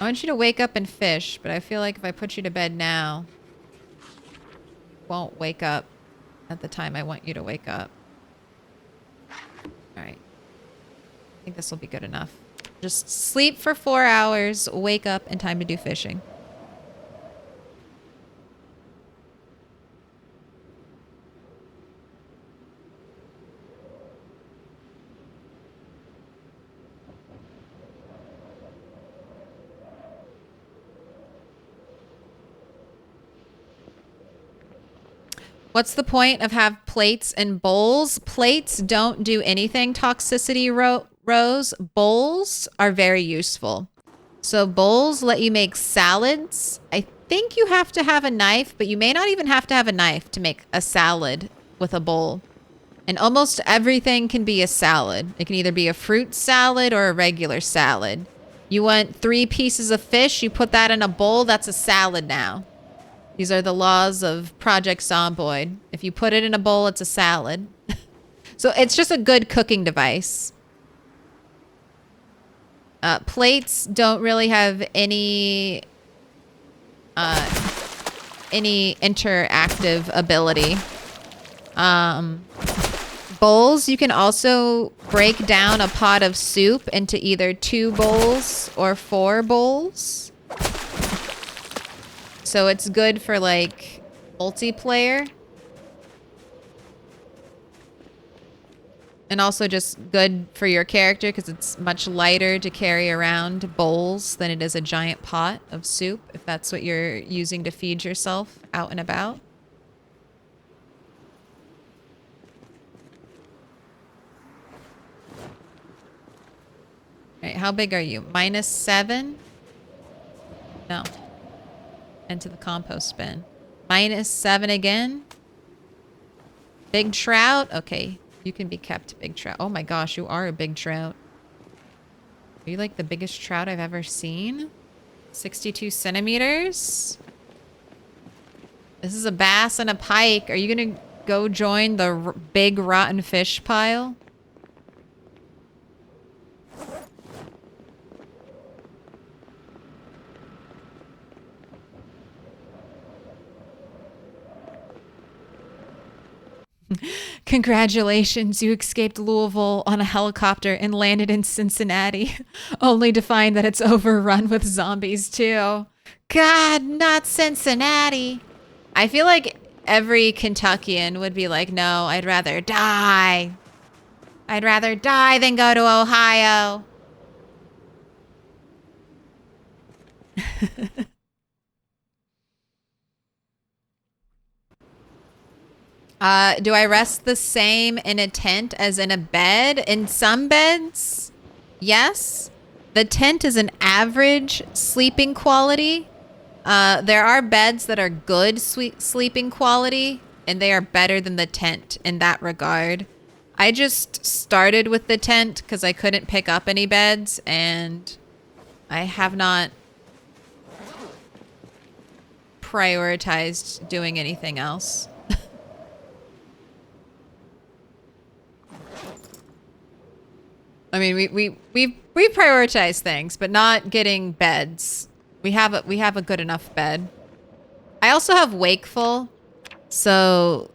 want you to wake up and fish, but I feel like if I put you to bed now, you won't wake up at the time I want you to wake up. All right. I think this will be good enough. Just sleep for 4 hours, wake up, and time to do fishing. What's the point of have plates and bowls? Plates don't do anything toxicity Rose. Bowls are very useful. So bowls let you make salads. I think you have to have a knife, but you may not even have to have a knife to make a salad with a bowl. And almost everything can be a salad. It can either be a fruit salad or a regular salad. You want 3 pieces of fish, you put that in a bowl, that's a salad now. These are the laws of Project Zomboid. If you put it in a bowl, it's a salad. So it's just a good cooking device. Plates don't really have any interactive ability. Bowls, you can also break down a pot of soup into either 2 bowls or 4 bowls. So it's good for like multiplayer. And also just good for your character because it's much lighter to carry around bowls than it is a giant pot of soup, if that's what you're using to feed yourself out and about. All right, how big are you? -7? No. Into the compost bin. -7 again. Big trout? Okay. You can be kept, big trout. Oh my gosh, you are a big trout. Are you like the biggest trout I've ever seen? 62 centimeters? This is a bass and a pike. Are you gonna go join the big rotten fish pile? Congratulations, you escaped Louisville on a helicopter and landed in Cincinnati, only to find that it's overrun with zombies too. God, not Cincinnati. I feel like every Kentuckian would be like, no, I'd rather die. I'd rather die than go to Ohio. Do I rest the same in a tent as in a bed? In some beds, yes. The tent is an average sleeping quality. There are beds that are good sleeping quality, and they are better than the tent in that regard. I just started with the tent because I couldn't pick up any beds, and I have not prioritized doing anything else. I mean, we prioritize things, but not getting beds. We have a good enough bed. I also have Wakeful, so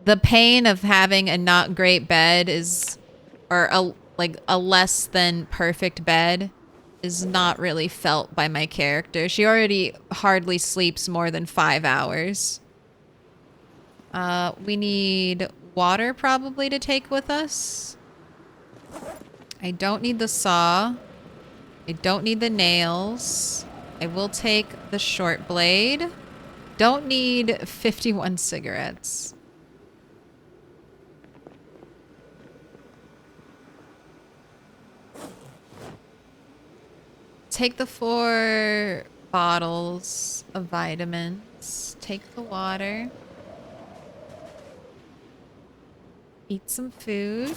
the pain of having a not great bed is, or a less than perfect bed, is not really felt by my character. She already hardly sleeps more than 5 hours. We need water probably to take with us. I don't need the saw. I don't need the nails. I will take the short blade. Don't need 51 cigarettes. Take the 4 bottles of vitamins. Take the water. Eat some food.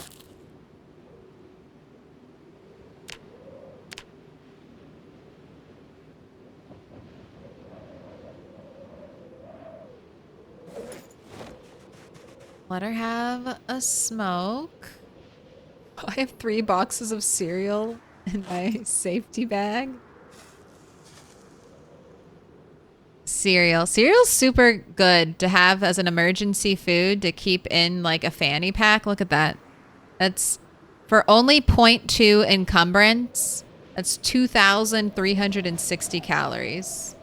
Let her have a smoke. I have 3 boxes of cereal in my safety bag. Cereal. Cereal's super good to have as an emergency food to keep in like a fanny pack. Look at that. That's for only 0.2 encumbrance. That's 2,360 calories.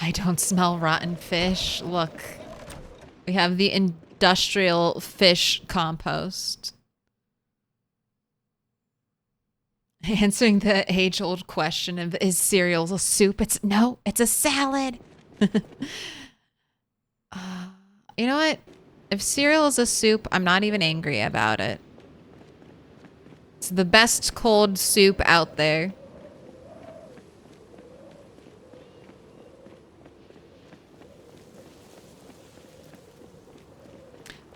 I don't smell rotten fish. Look, we have the industrial fish compost. Answering the age-old question of is cereal a soup? No, it's a salad. You know what? If cereal is a soup, I'm not even angry about it. It's the best cold soup out there.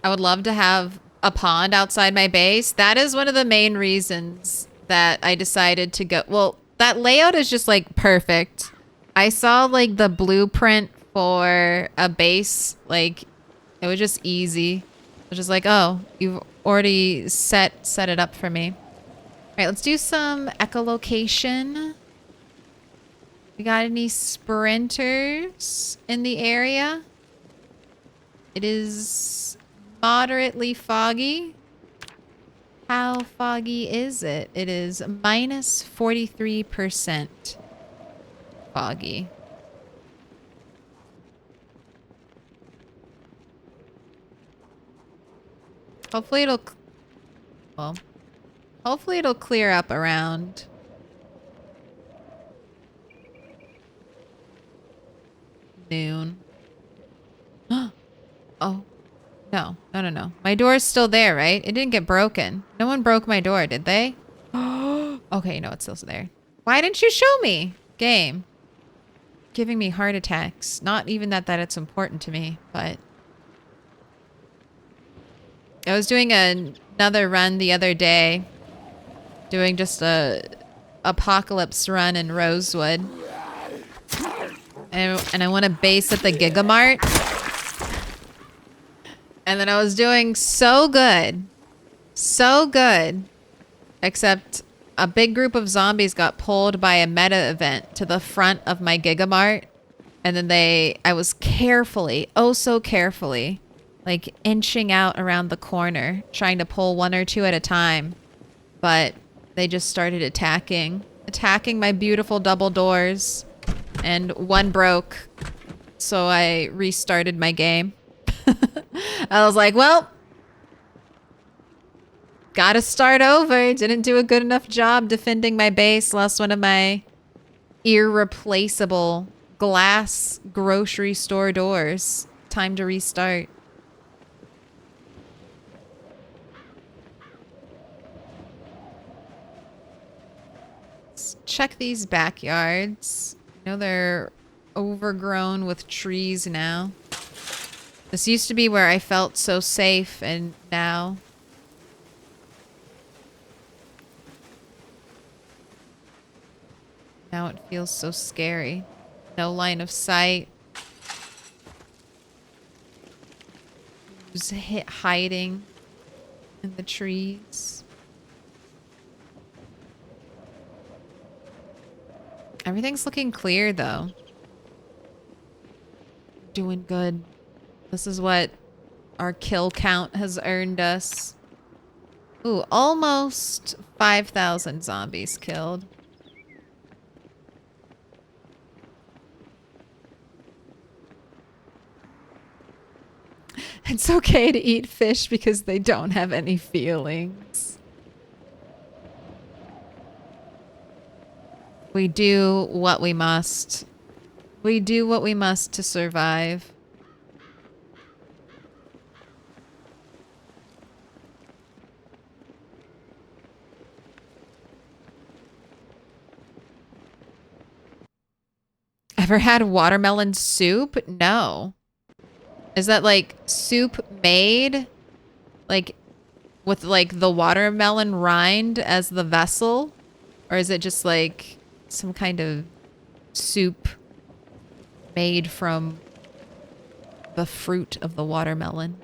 I would love to have a pond outside my base. That is one of the main reasons that I decided to go. Well, that layout is just like perfect. I saw like the blueprint for a base. Like it was just easy. It was just like, oh, you've already set it up for me. All right, let's do some echolocation. We got any sprinters in the area? It is moderately foggy. How foggy is it? It is minus 43% foggy. Hopefully it'll, well, hopefully it'll clear up around noon. Oh. No. My door is still there, right? It didn't get broken. No one broke my door, did they? Okay, no, it's still there. Why didn't you show me? Game. Giving me heart attacks. Not even that it's important to me, but... I was doing another run the other day. Doing just a apocalypse run in Rosewood. And I want to base at the Gigamart. And then I was doing so good. So good. Except a big group of zombies got pulled by a meta event to the front of my Gigamart. And then I was carefully, oh so carefully, like inching out around the corner, trying to pull 1 or 2 at a time. But they just started attacking. attacking my beautiful double doors, and one broke, so I restarted my game. I was like, well, gotta start over. Didn't do a good enough job defending my base. Lost one of my irreplaceable glass grocery store doors. Time to restart. Let's check these backyards. I know they're overgrown with trees now. This used to be where I felt so safe, and now... Now it feels so scary. No line of sight. Who's hiding in the trees? Everything's looking clear, though. Doing good. This is what our kill count has earned us. Ooh, almost 5,000 zombies killed. It's okay to eat fish because they don't have any feelings. We do what we must. We do what we must to survive. Ever had watermelon soup? No. Is that like soup made like with like the watermelon rind as the vessel? Or is it just like some kind of soup made from the fruit of the watermelon?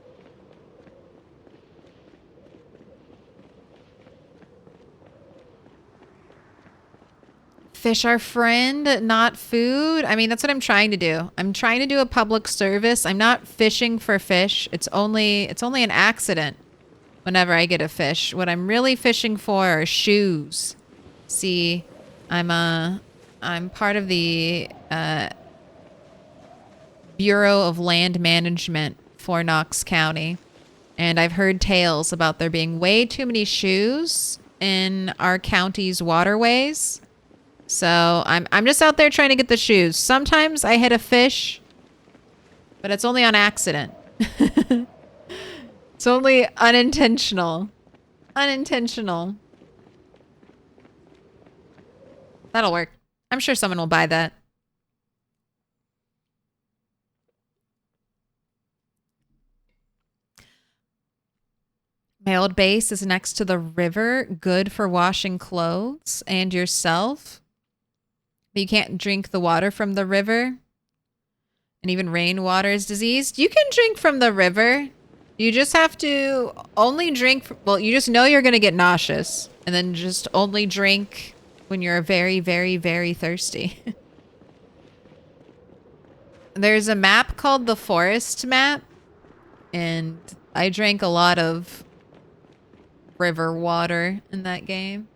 Fish are friend, not food. I mean, that's what I'm trying to do. I'm trying to do a public service. I'm not fishing for fish. It's only an accident whenever I get a fish. What I'm really fishing for are shoes. See, I'm part of the Bureau of Land Management for Knox County, and I've heard tales about there being way too many shoes in our county's waterways. So I'm just out there trying to get the shoes. Sometimes I hit a fish, but it's only on accident. It's only unintentional. Unintentional. That'll work. I'm sure someone will buy that. My old base is next to the river, good for washing clothes and yourself. But you can't drink the water from the river. And even rainwater is diseased. You can drink from the river. You just have to only drink. Well, you just know you're going to get nauseous. And then just only drink when you're very, very, very thirsty. There's a map called the Forest Map. And I drank a lot of river water in that game.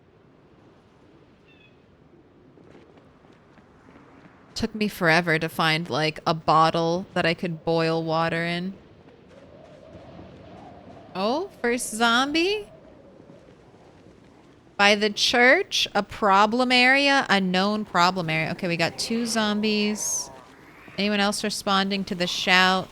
Took me forever to find like a bottle that I could boil water in. Oh, first zombie? By the church, a problem area, a known problem area. Okay, we got 2 zombies. Anyone else responding to the shout?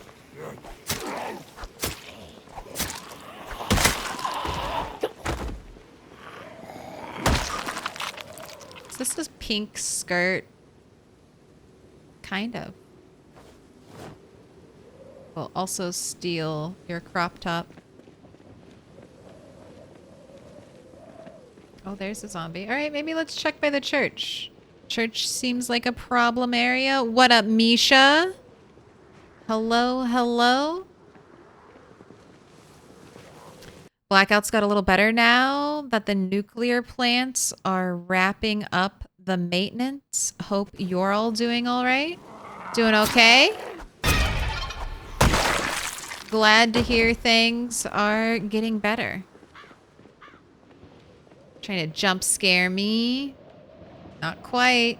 Is this a pink skirt? Kind of. Will also steal your crop top. Oh, there's a zombie. All right, maybe let's check by the church. Church seems like a problem area. What up, Misha? Hello, hello? Blackout's got a little better now that the nuclear plants are wrapping up the maintenance. Hope you're all doing all right. Doing okay? Glad to hear things are getting better. Trying to jump scare me. Not quite.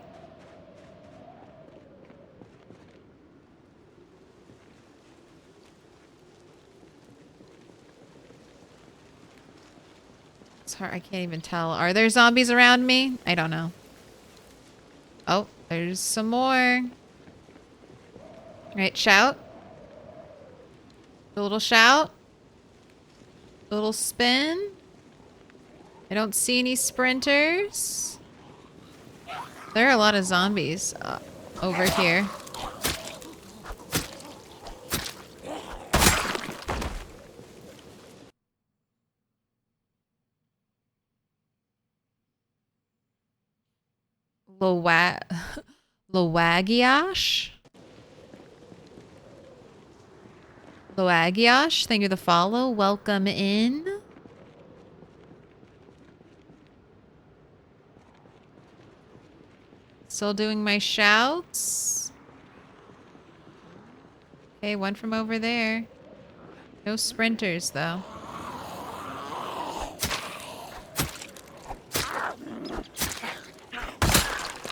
It's hard. I can't even tell. Are there zombies around me? I don't know. Oh, there's some more. Right, shout. A little shout. A little spin. I don't see any sprinters. There are a lot of zombies over here. Lowagiash? Loagiash, thank you for the follow. Welcome in. Still doing my shouts. Okay, one from over there. No sprinters, though.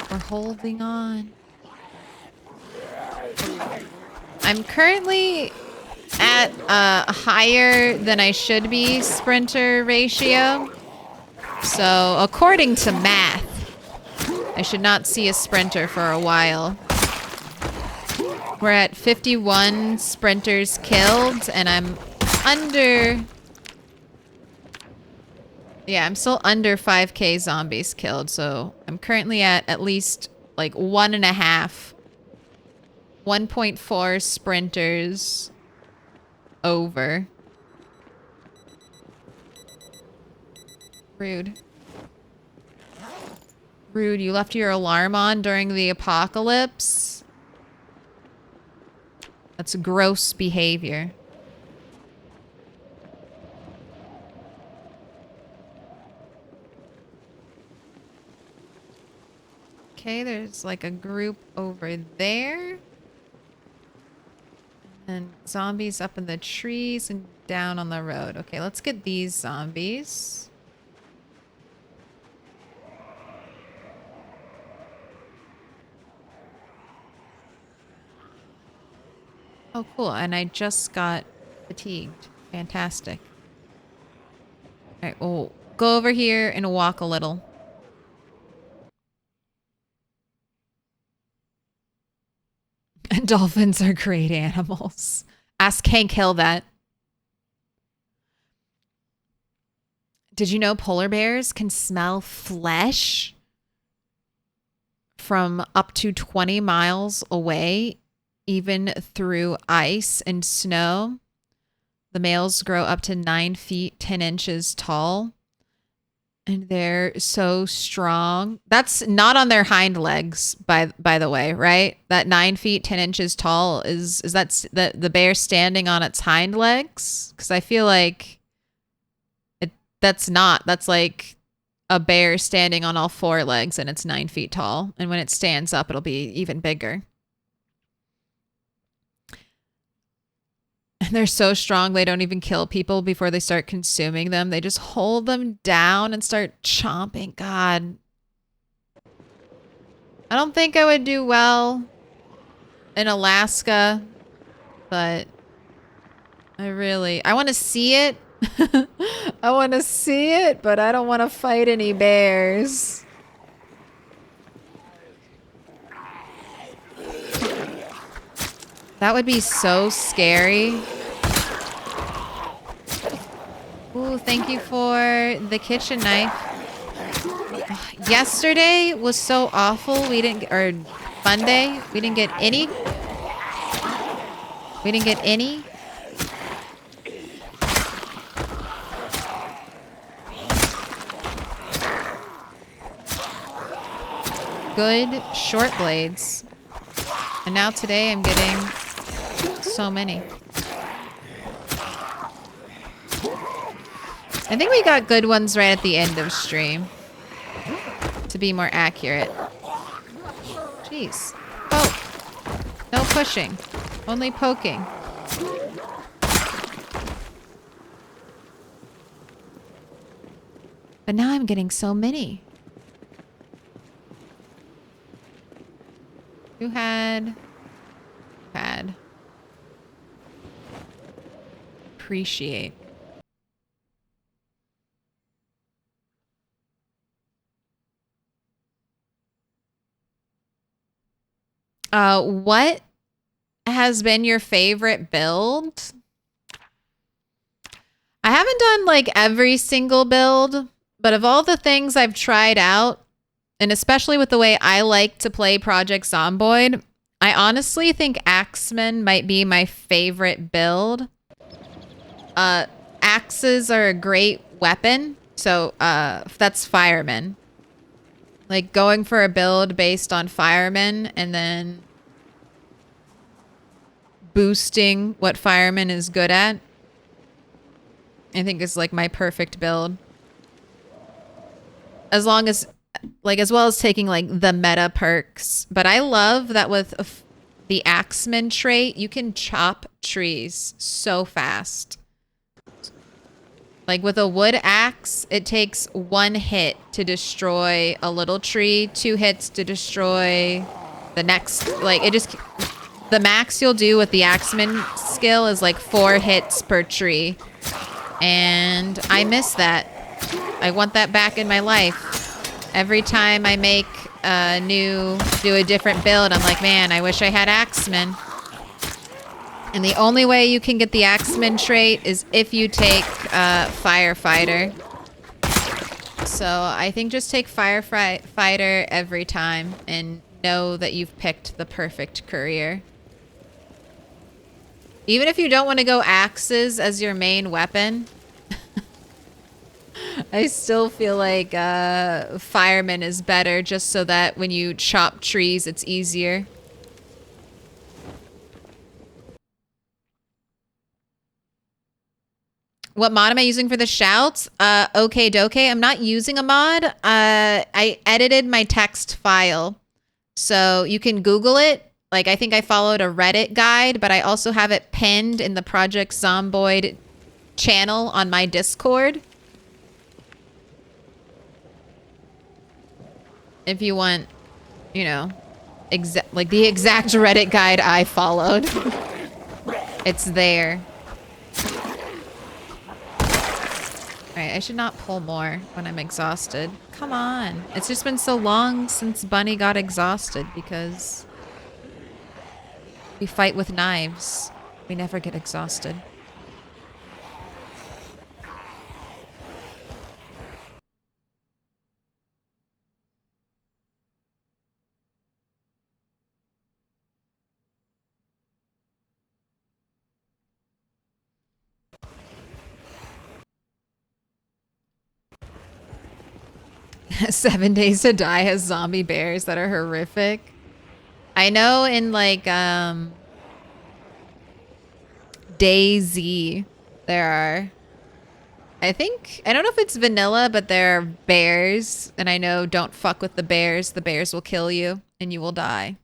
We're holding on. I'm currently at a higher than I should be sprinter ratio. So, according to math, I should not see a sprinter for a while. We're at 51 sprinters killed, and I'm under... Yeah, I'm still under 5k zombies killed, so I'm currently at least, like, 1.4 sprinters over. Rude. Rude, you left your alarm on during the apocalypse? That's gross behavior. Okay, there's like a group over there. And zombies up in the trees and down on the road. Okay, let's get these zombies. Oh, cool. And I just got fatigued. Fantastic. All right, we'll go over here and walk a little. Dolphins are great animals. Ask Hank Hill that. Did you know polar bears can smell flesh from up to 20 miles away, even through ice and snow? The males grow up to 9 feet, 10 inches tall. And they're so strong. That's not on their hind legs, by the way, right? That 9 feet, 10 inches tall is that the bear standing on its hind legs? Because I feel like that's like a bear standing on all 4 legs and it's 9 feet tall. And when it stands up, it'll be even bigger. And they're so strong, they don't even kill people before they start consuming them. They just hold them down and start chomping. God. I don't think I would do well in Alaska, but I want to see it. I want to see it, but I don't want to fight any bears. That would be so scary. Ooh, thank you for the kitchen knife. Yesterday was so awful. Or Monday, we didn't get any. We didn't get any. Good short blades. And now today I'm getting so many. I think we got good ones right at the end of stream. To be more accurate. Jeez. Poke. No pushing. Only poking. But now I'm getting so many. Who had? Appreciate. What has been your favorite build? I haven't done like every single build, but of all the things I've tried out, and especially with the way I like to play Project Zomboid, I honestly think Axemen might be my favorite build. Axes are a great weapon, so that's firemen. Like going for a build based on firemen and then boosting what firemen is good at, I think is like my perfect build. As long as, like, as well as taking like the meta perks. But I love that with the Axeman trait, you can chop trees so fast. Like with a wood axe, it takes 1 hit to destroy a little tree, 2 hits to destroy the next, like it just, the max you'll do with the Axeman skill is like 4 hits per tree. And I miss that. I want that back in my life. Every time I make do a different build, I'm like, man, I wish I had Axeman. And the only way you can get the Axeman trait is if you take Firefighter. So I think just take Firefighter every time and know that you've picked the perfect courier. Even if you don't want to go axes as your main weapon, I still feel like fireman is better just so that when you chop trees, it's easier. What mod am I using for the shouts? Okay, doke. I'm not using a mod. I edited my text file. So you can Google it. Like, I think I followed a Reddit guide, but I also have it pinned in the Project Zomboid channel on my Discord. If you want, you know, like the exact Reddit guide I followed. It's there. Alright, I should not pull more when I'm exhausted. Come on. It's just been so long since Bunny got exhausted because we fight with knives. We never get exhausted. Seven Days to Die has zombie bears that are horrific. I know in like DayZ there are, I don't know if it's vanilla, but there are bears, and I know don't fuck with the bears. The bears will kill you and you will die.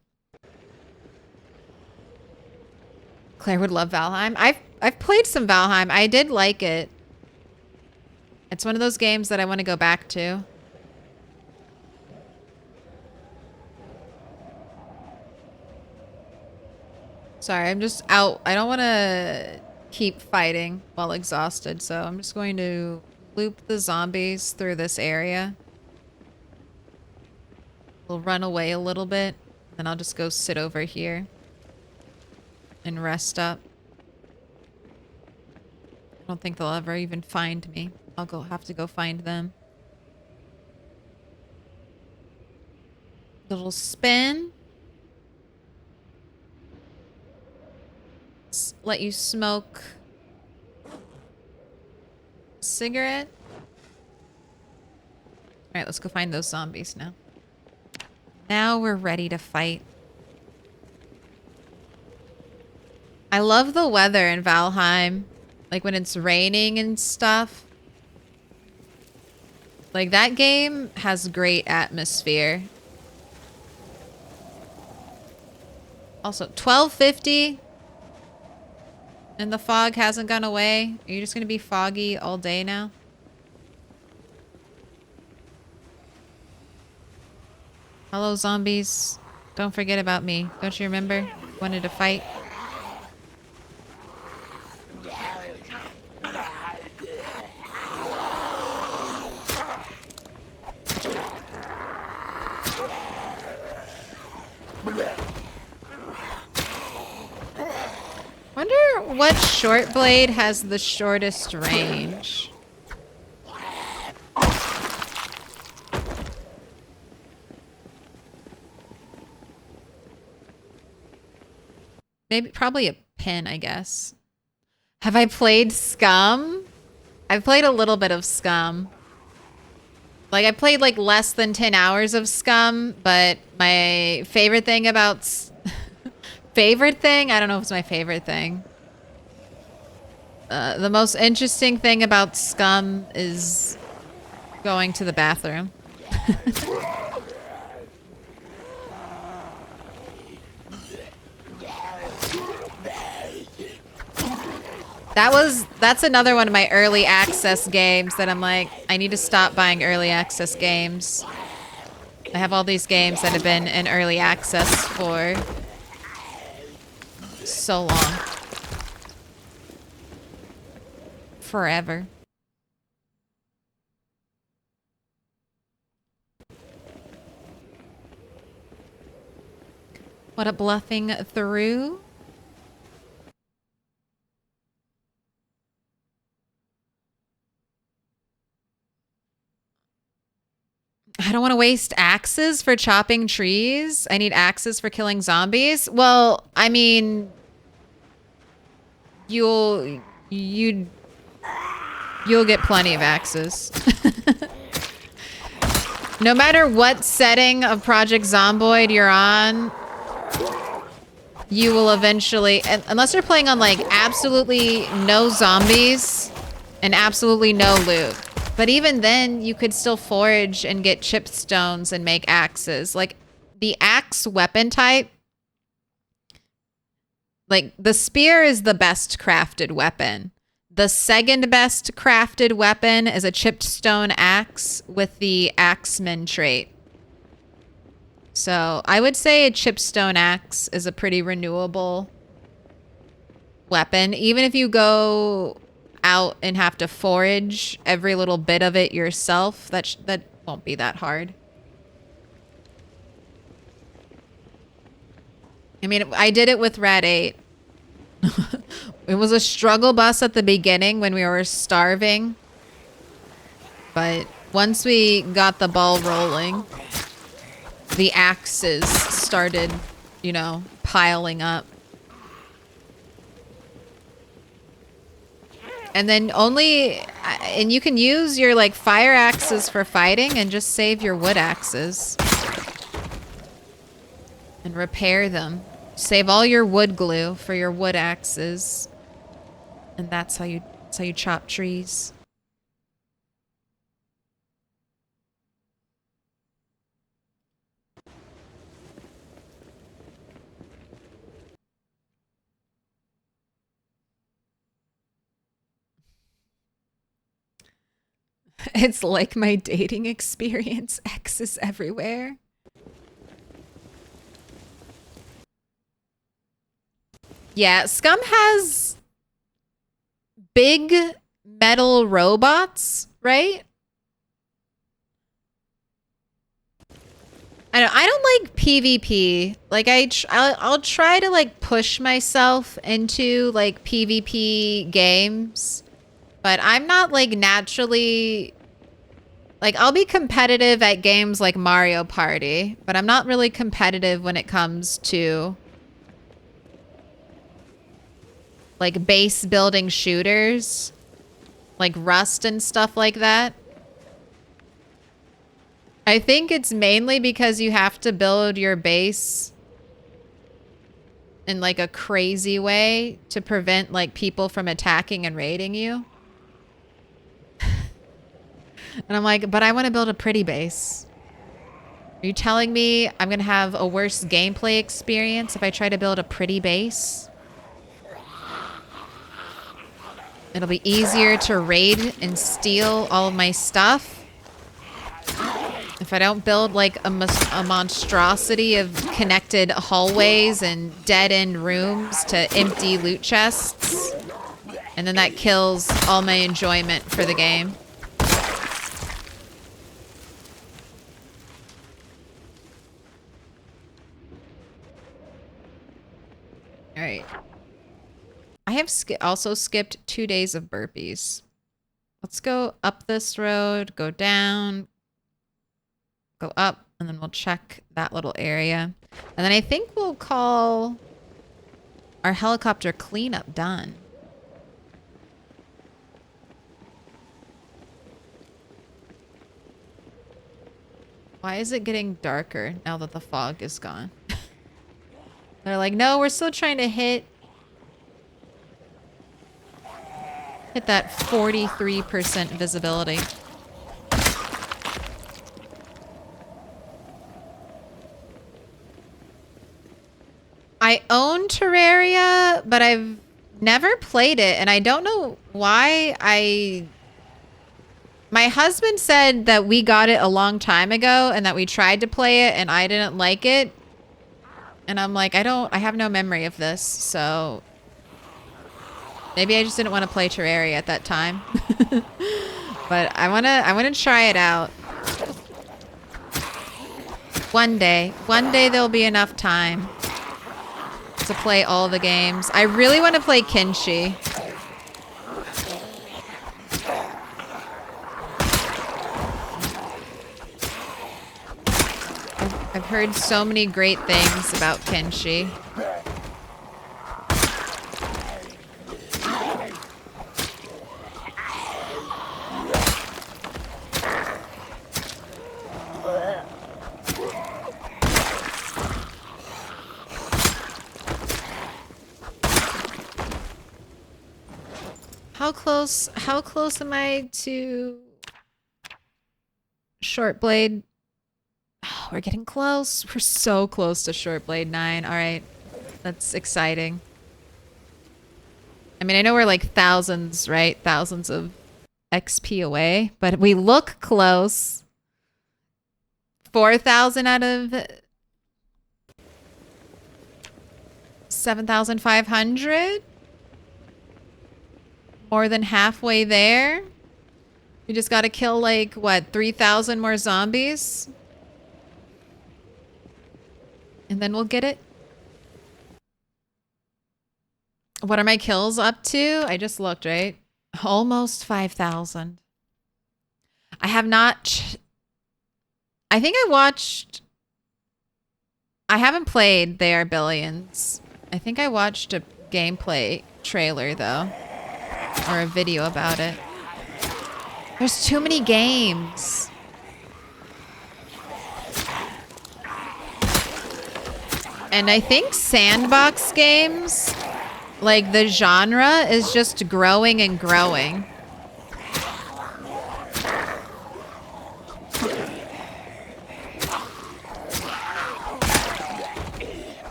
Claire would love Valheim. I've played some Valheim. I did like it. It's one of those games that I want to go back to. Sorry, I'm just out. I don't want to keep fighting while exhausted, so I'm just going to loop the zombies through this area. We'll run away a little bit, then I'll just go sit over here and rest up. I don't think they'll ever even find me. I'll have to go find them. Little spin. Let you smoke a cigarette. All right, let's go find those zombies now. Now we're ready to fight. I love the weather in Valheim. Like when it's raining and stuff. Like that game has great atmosphere. Also, 1250. And the fog hasn't gone away. Are you just going to be foggy all day now? Hello, zombies. Don't forget about me. Don't you remember? Wanted to fight. Wonder what short blade has the shortest range. Maybe, probably a pin, I guess. Have I played Scum? I've played a little bit of Scum. Like, I played like less than 10 hours of Scum, but my favorite thing about... favorite thing? I don't know if it's my favorite thing. The most interesting thing about Scum is going to the bathroom. That's another one of my early access games that I'm like, I need to stop buying early access games. I have all these games that have been in early access for so long. Forever. What a bluffing through. I don't want to waste axes for chopping trees. I need axes for killing zombies. Well, I mean, you'll get plenty of axes. No matter what setting of Project Zomboid you're on, you will eventually, unless you're playing on like absolutely no zombies and absolutely no loot. But even then, you could still forage and get chipstones and make axes. Like, the axe weapon type, like, the spear is the best crafted weapon. The second best crafted weapon is a chipped stone axe with the axeman trait. So, I would say a chipped stone axe is a pretty renewable weapon. Even if you go out and have to forage every little bit of it yourself, that won't be that hard. I mean, I did it with Rat 8. It was a struggle bus at the beginning when we were starving. But once we got the ball rolling, the axes started, you know, piling up. And then and you can use your like fire axes for fighting and just save your wood axes. And repair them. Save all your wood glue for your wood axes. And that's how you chop trees. It's like my dating experience. X's everywhere. Yeah, Scum has big metal robots, right? I don't like PvP. Like I'll try to like push myself into like PvP games, but I'm not like naturally, like I'll be competitive at games like Mario Party, but I'm not really competitive when it comes to like base building shooters, like Rust and stuff like that. I think it's mainly because you have to build your base in like a crazy way to prevent like people from attacking and raiding you. And I'm like, but I want to build a pretty base. Are you telling me I'm going to have a worse gameplay experience if I try to build a pretty base? It'll be easier to raid and steal all of my stuff if I don't build like a monstrosity of connected hallways and dead-end rooms to empty loot chests, and then that kills all my enjoyment for the game. All right. I have also skipped 2 days of burpees. Let's go up this road, go down, go up, and then we'll check that little area. And then I think we'll call our helicopter cleanup done. Why is it getting darker now that the fog is gone? They're like, no, we're still trying to hit that 43% visibility. I own Terraria, but I've never played it, and I don't know why. My husband said that we got it a long time ago and that we tried to play it and I didn't like it. And I'm like, I have no memory of this, so maybe I just didn't want to play Terraria at that time. But I wanna try it out. One day there'll be enough time to play all the games. I really want to play Kenshi. I've heard so many great things about Kenshi. How close am I to Shortblade? Oh, we're getting close. We're so close to Shortblade 9. All right. That's exciting. I mean, I know we're like thousands, right? Thousands of XP away, but we look close. 4,000 out of 7,500? More than halfway there. We just gotta kill like, what, 3,000 more zombies? And then we'll get it. What are my kills up to? I just looked, right? Almost 5,000. I have not... I think I watched... I haven't played They Are Billions. I think I watched a gameplay trailer, though. Or a video about it. There's too many games. And I think sandbox games, like the genre, is just growing and growing.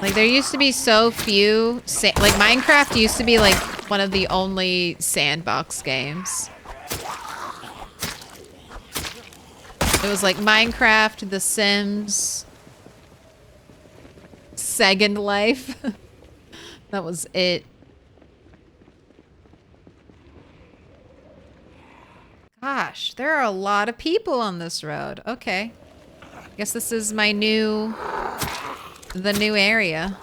Like there used to be so few, like Minecraft used to be like one of the only sandbox games. It was like Minecraft, The Sims, Second Life. That was it. Gosh, there are a lot of people on this road. Okay. Guess this is my new... the new area.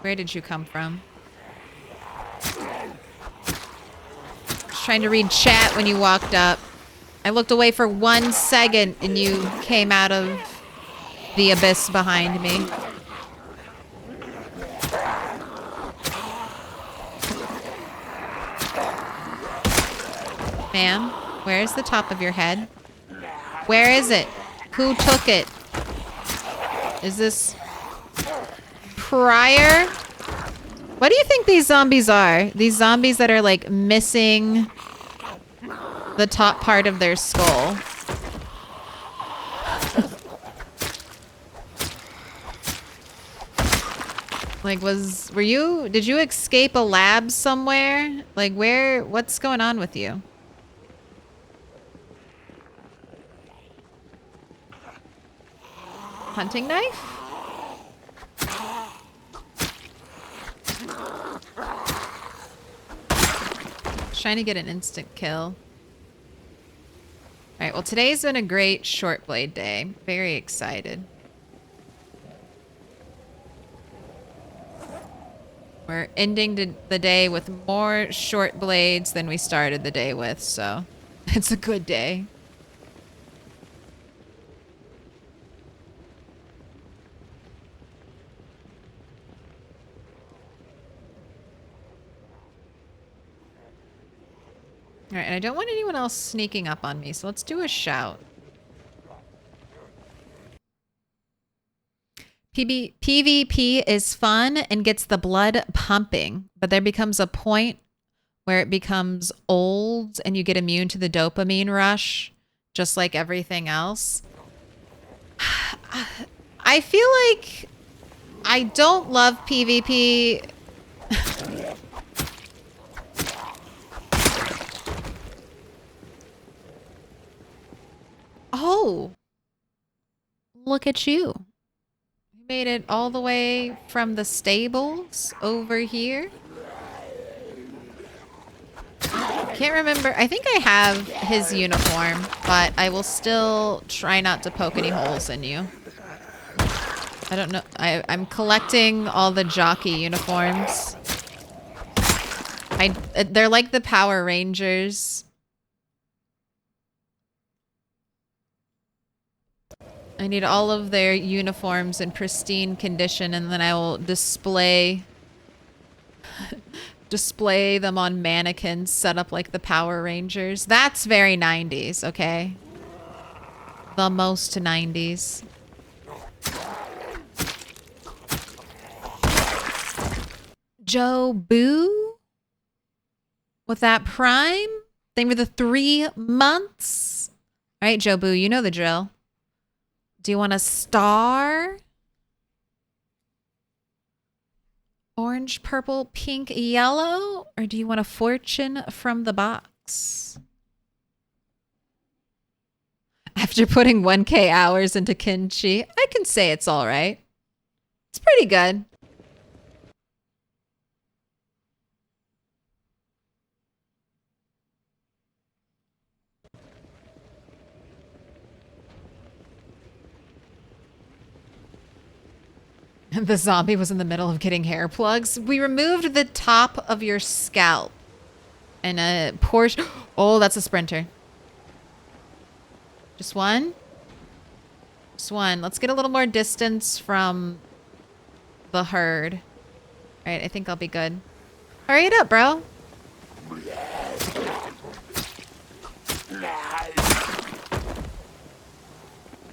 Where did you come from? Trying to read chat when you walked up. I looked away for 1 second and you came out of the abyss behind me. Ma'am, where's the top of your head? Where is it? Who took it? Is this Prior? What do you think these zombies are? These zombies that are like missing the top part of their skull. Like, did you escape a lab somewhere? Like, what's going on with you? Hunting knife? Trying to get an instant kill. Alright, well today's been a great short blade day. Very excited. We're ending the day with more short blades than we started the day with, so it's a good day. All right, and I don't want anyone else sneaking up on me, so let's do a shout. PvP is fun and gets the blood pumping, but there becomes a point where it becomes old and you get immune to the dopamine rush, just like everything else. I feel like I don't love PvP. Oh, look at you. You made it all the way from the stables over here. Can't remember. I think I have his uniform, but I will still try not to poke any holes in you. I don't know. I'm collecting all the jockey uniforms. They're like the Power Rangers. I need all of their uniforms in pristine condition, and then I will display them on mannequins set up like the Power Rangers. That's very 90s, okay? The most 90s. Joe Boo? With that Prime? Thank you for the 3 months. All right, Joe Boo, you know the drill. Do you want a star? Orange, purple, pink, yellow? Or do you want a fortune from the box? After putting 1K hours into Kimchi, I can say it's all right. It's pretty good. The zombie was in the middle of getting hair plugs. We removed the top of your scalp. And a portion. Oh, that's a sprinter. Just one? Just one. Let's get a little more distance from the herd. All right, I think I'll be good. Hurry it up, bro.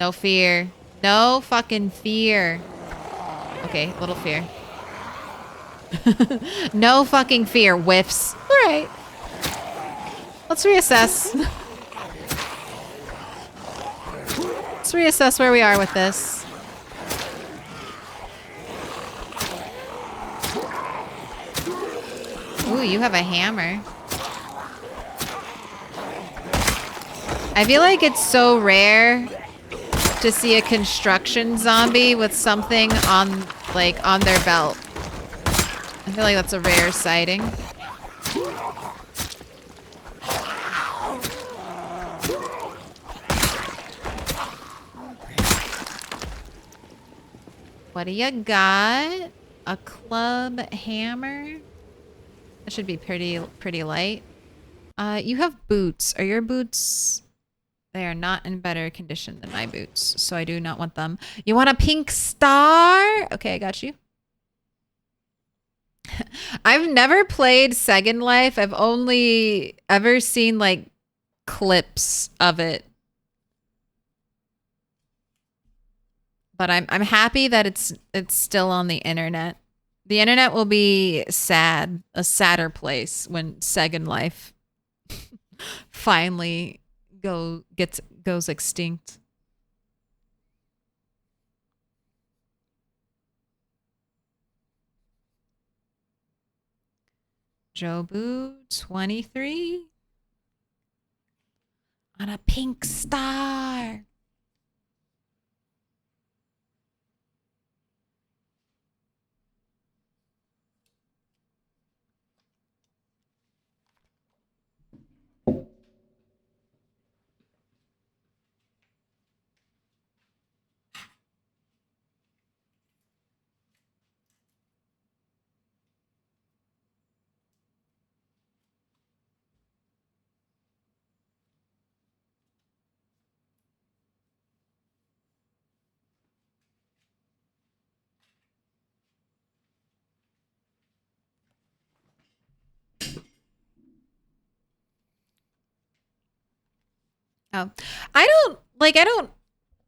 No fear. No fucking fear. Okay, little fear. No fucking fear. Whiffs. All right. Let's reassess. Let's reassess where we are with this. Ooh, you have a hammer. I feel like it's so rare to see a construction zombie with something on their belt. I feel like that's a rare sighting. What do you got? A club hammer? That should be pretty light. You have boots. Are your boots... They are not in better condition than my boots, so I do not want them. You want a pink star? Okay, I got you. I've never played Second Life. I've only ever seen like clips of it. But I'm happy that it's still on the internet. The internet will be sad, a sadder place when Second Life finally goes extinct. Jobu 23 on a pink star. Oh, I don't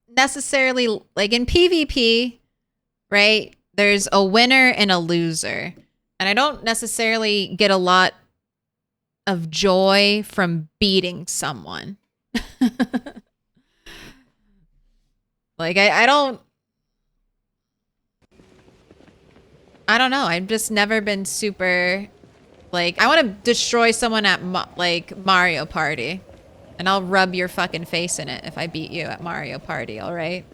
necessarily like in PvP, right? There's a winner and a loser. And I don't necessarily get a lot of joy from beating someone. Like I don't know. I've just never been super like I want to destroy someone at like Mario Party. And I'll rub your fucking face in it if I beat you at Mario Party, all right?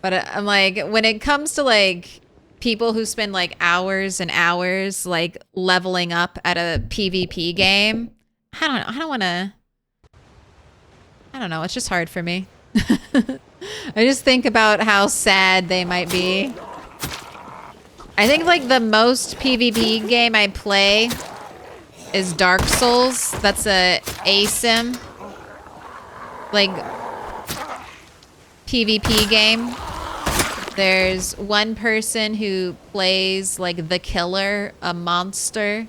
But I'm like, when it comes to like people who spend like hours and hours like leveling up at a PvP game, I don't want to, I don't know. It's just hard for me. I just think about how sad they might be. I think like the most PvP game I play is Dark Souls. That's a ASIM like PvP game. There's one person who plays like the killer, a monster,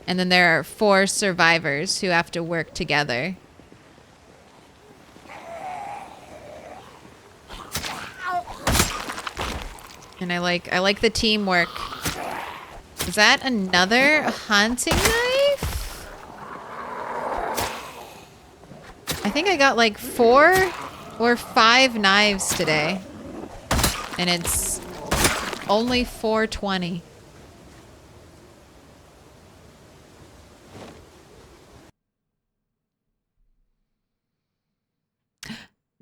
and then there are 4 survivors who have to work together. And I like the teamwork. Is that another hunting knife? I think I got like 4 or 5 knives today. And it's only 420.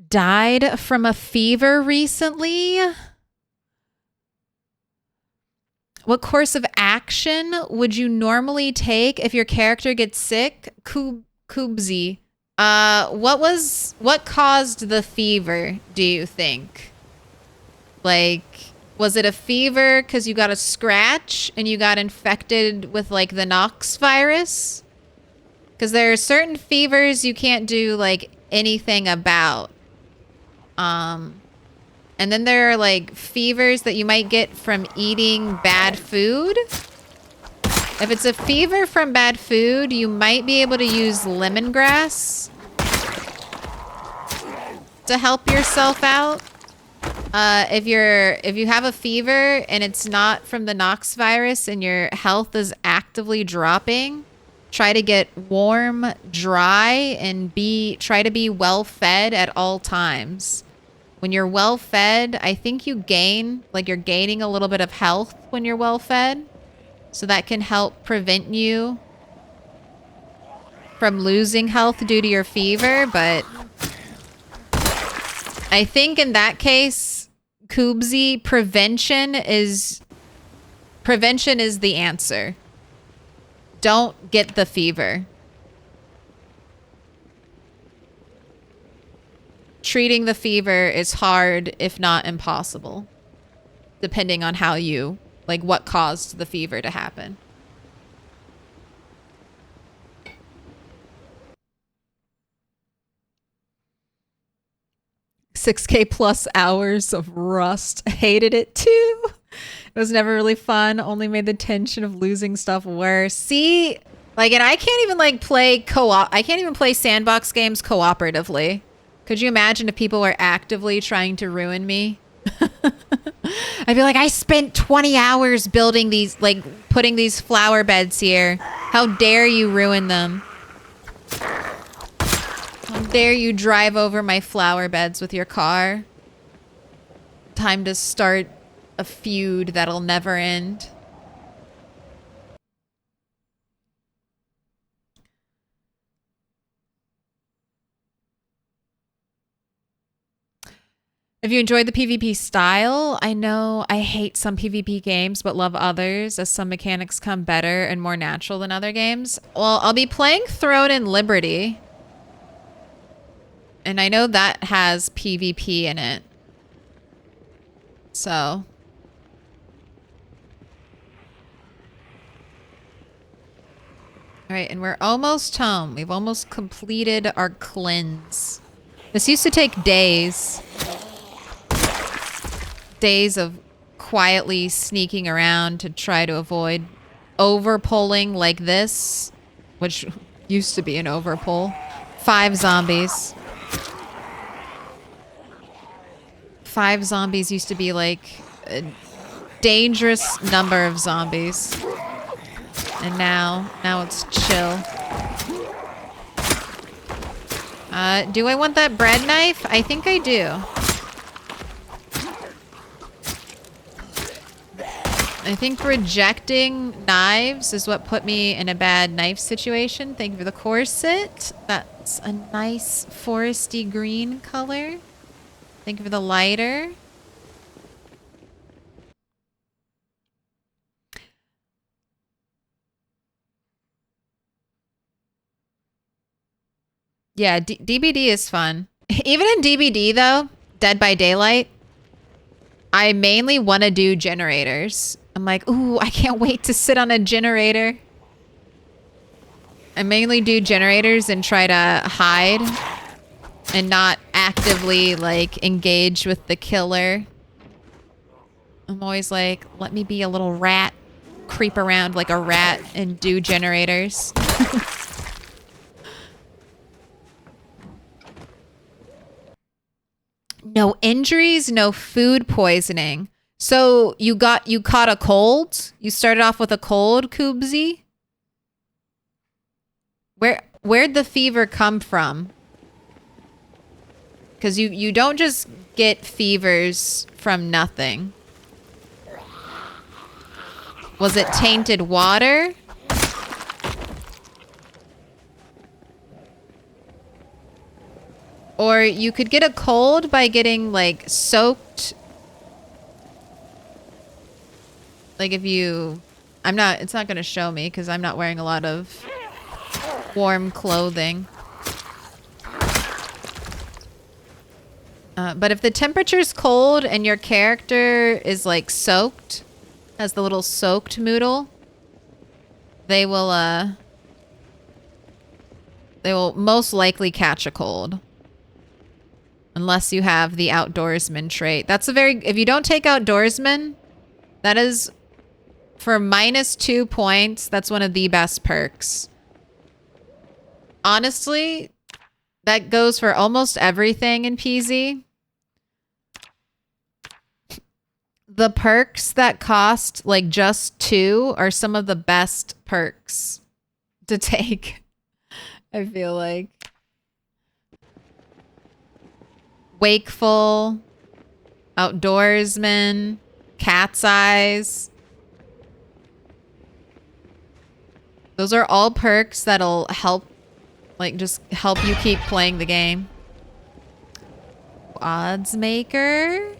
Died from a fever recently? What course of action would you normally take if your character gets sick? Kubzi. What caused the fever, do you think? Like, was it a fever because you got a scratch and you got infected with like the Nox virus? Because there are certain fevers you can't do like anything about. And then there are like fevers that you might get from eating bad food. If it's a fever from bad food, you might be able to use lemongrass to help yourself out. If you have a fever and it's not from the Nox virus and your health is actively dropping, try to get warm, dry, and try to be well fed at all times. When you're well fed, I think you gain, like you're gaining a little bit of health when you're well fed. So that can help prevent you from losing health due to your fever. But I think in that case, Kubzi, prevention is the answer. Don't get the fever. Treating the fever is hard, if not impossible, depending on how you, like what caused the fever to happen. $6K plus hours of Rust. Hated it too. It was never really fun. Only made the tension of losing stuff worse. See, like, and I can't even like play co-op. I can't even play sandbox games cooperatively. Could you imagine if people were actively trying to ruin me? I'd be like, I spent 20 hours building these, like putting these flower beds here. How dare you ruin them? How dare you drive over my flower beds with your car? Time to start a feud that'll never end. If you enjoyed the PvP style, I know I hate some PvP games, but love others as some mechanics come better and more natural than other games. Well, I'll be playing Throne and Liberty. And I know that has PvP in it. So. All right, and we're almost home. We've almost completed our cleanse. This used to take days. Days of quietly sneaking around to try to avoid overpulling like this, which used to be an overpull. 5 zombies. 5 zombies used to be like a dangerous number of zombies. And now it's chill. Do I want that bread knife? I think I do. I think rejecting knives is what put me in a bad knife situation. Thank you for the corset. That's a nice foresty green color. Thank you for the lighter. Yeah, DBD is fun. Even in DBD though, Dead by Daylight, I mainly want to do generators. I'm like, ooh, I can't wait to sit on a generator. I mainly do generators and try to hide and not actively like engage with the killer. I'm always like, let me be a little rat, creep around like a rat and do generators. No injuries, no food poisoning. So you caught a cold? You started off with a cold, Kubzi? Where'd the fever come from? Because you don't just get fevers from nothing. Was it tainted water? Or you could get a cold by getting like soaked. Like if you, it's not going to show me because I'm not wearing a lot of warm clothing. But if the temperature's cold and your character is like soaked, has the little soaked moodle, they will most likely catch a cold. Unless you have the outdoorsman trait. If you don't take outdoorsman, that is for -2 points. That's one of the best perks. Honestly, that goes for almost everything in PZ. The perks that cost like just 2 are some of the best perks to take. I feel like. Wakeful, outdoorsman, cat's eyes. Those are all perks that'll help, like just help you keep playing the game. Odds maker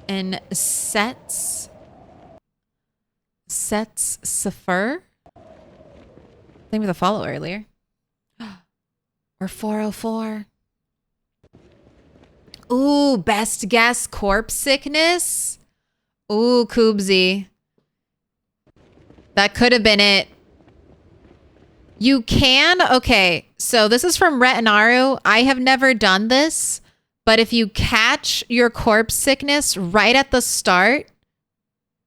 and sets Safer. Thank you for the follow earlier. We're 404. Ooh, best guess, corpse sickness. Ooh, Koobsy. That could have been it. You can, okay, so this is from Retinaru. I have never done this, but if you catch your corpse sickness right at the start,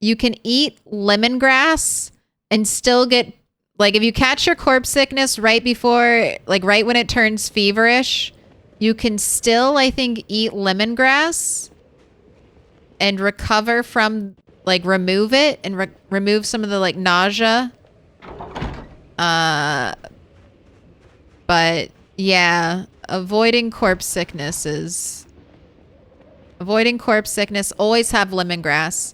you can eat lemongrass and still get, like if you catch your corpse sickness right before, like right when it turns feverish, you can still, I think, eat lemongrass and recover from, like, remove it and remove some of the, like, nausea. But, yeah, avoiding corpse sickness, always have lemongrass.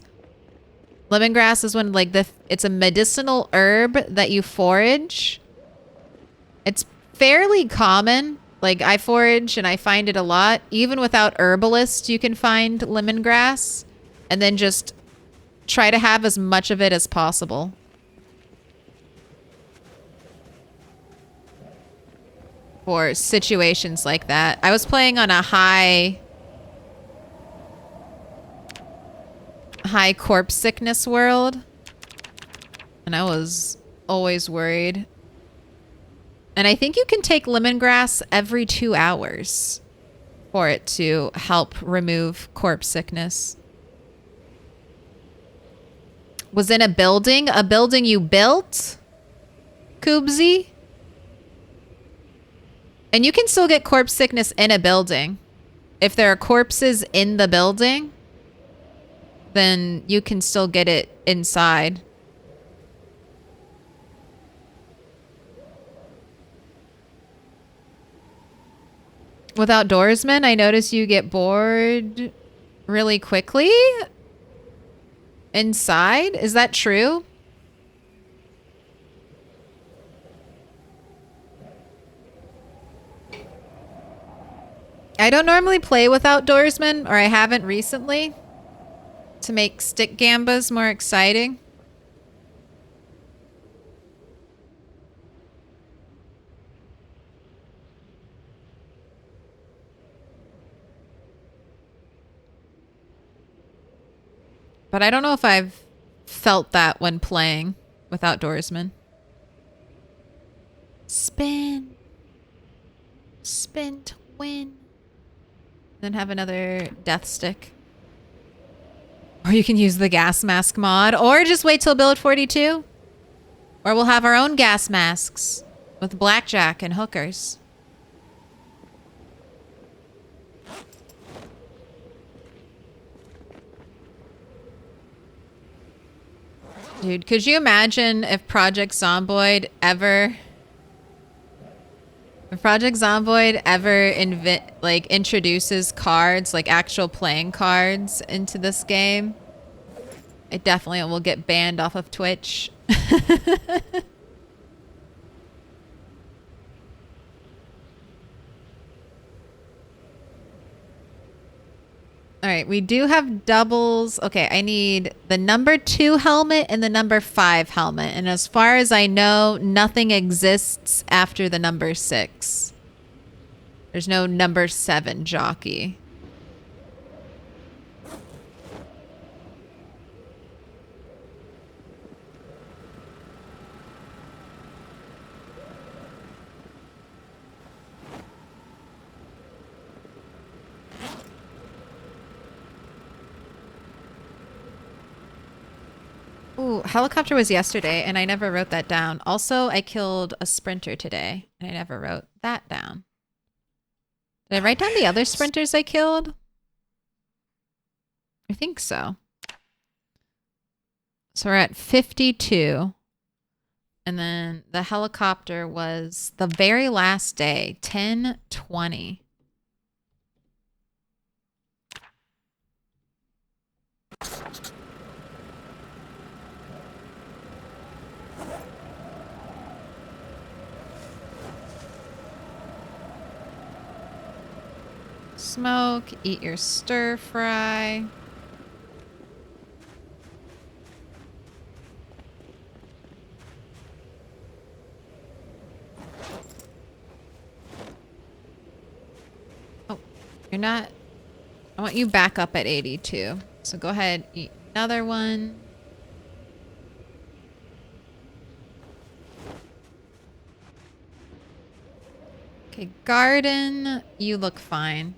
Lemongrass is when, like, it's a medicinal herb that you forage. It's fairly common. Like, I forage and I find it a lot. Even without herbalist, you can find lemongrass. And then just try to have as much of it as possible. For situations like that. I was playing on a high corpse sickness world. And I was always worried. And I think you can take lemongrass every 2 hours for it to help remove corpse sickness. Was in a building you built, Koobsy? And you can still get corpse sickness in a building. If there are corpses in the building, then you can still get it inside. With outdoorsmen, I notice you get bored really quickly inside. Is that true? I don't normally play with outdoorsmen, or I haven't recently, to make stick gambas more exciting. But I don't know if I've felt that when playing with outdoorsmen. Spin. Spin to win. Then have another death stick. Or you can use the gas mask mod. Or just wait till build 42. Or we'll have our own gas masks. With blackjack and hookers. Dude, could you imagine if Project Zomboid ever introduces cards, like actual playing cards into this game? It definitely will get banned off of Twitch. All right, we do have doubles. Okay, I need the number 2 helmet and the number 5 helmet. And as far as I know, nothing exists after the number 6. There's no number 7 jockey. Ooh, helicopter was yesterday, and I never wrote that down. Also, I killed a sprinter today, and I never wrote that down. Did I write down the other sprinters I killed? I think so. So we're at 52. And then the helicopter was the very last day, 10:20. Smoke, eat your stir fry. Oh, you're not. I want you back up at 82. So go ahead, eat another one. Okay, garden, you look fine.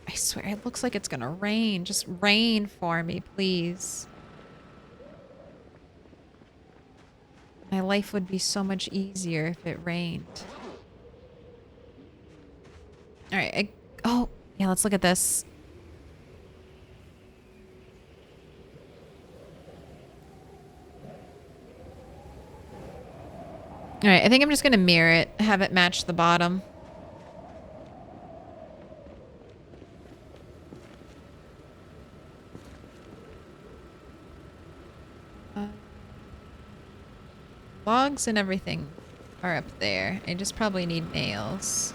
I swear, it looks like it's gonna rain. Just rain for me, please. My life would be so much easier if it rained. All right. Oh, yeah, let's look at this. All right, I think I'm just gonna mirror it, have it match the bottom. Logs and everything are up there. I just probably need nails.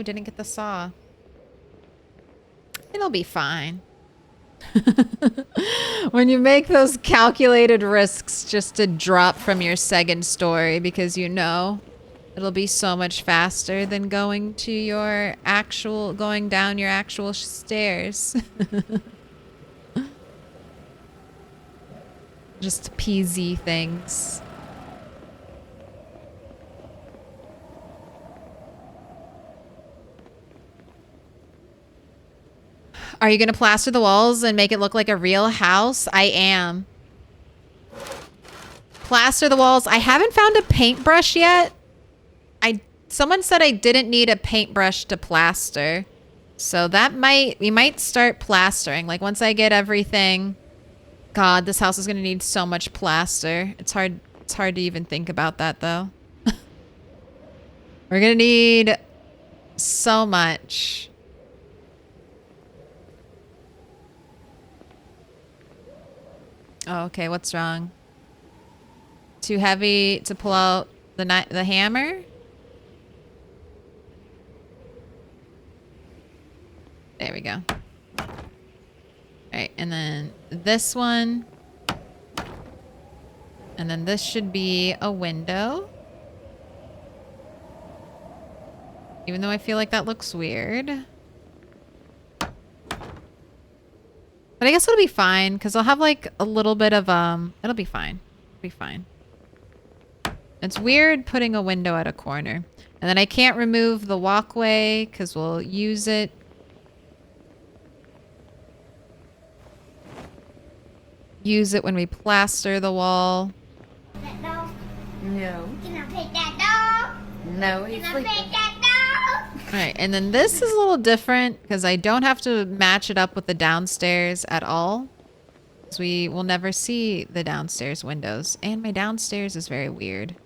Ooh, didn't get the saw. It'll be fine. When you make those calculated risks just to drop from your second story because you know it'll be so much faster than going to your actual, going down your actual stairs. Just PZ things. Are you gonna plaster the walls and make it look like a real house? I am. Plaster the walls. I haven't found a paintbrush yet. Someone said I didn't need a paintbrush to plaster. So that we might start plastering. Like once I get everything. God, this house is gonna need so much plaster. It's hard to even think about that though. We're gonna need so much. Oh, okay, what's wrong? Too heavy to pull out the hammer? There we go. Alright, and then this one. And then this should be a window. Even though I feel like that looks weird. But I guess it'll be fine, because I'll have like a little bit of, it'll be fine. It'll be fine. It's weird putting a window at a corner. And then I can't remove the walkway, because we'll use it. Use it when we plaster the wall. That dog? No. Can I pet that dog? No, he's Can I sleeping. pet that dog? Alright, and then this is a little different because I don't have to match it up with the downstairs at all. Because we will never see the downstairs windows. And my downstairs is very weird.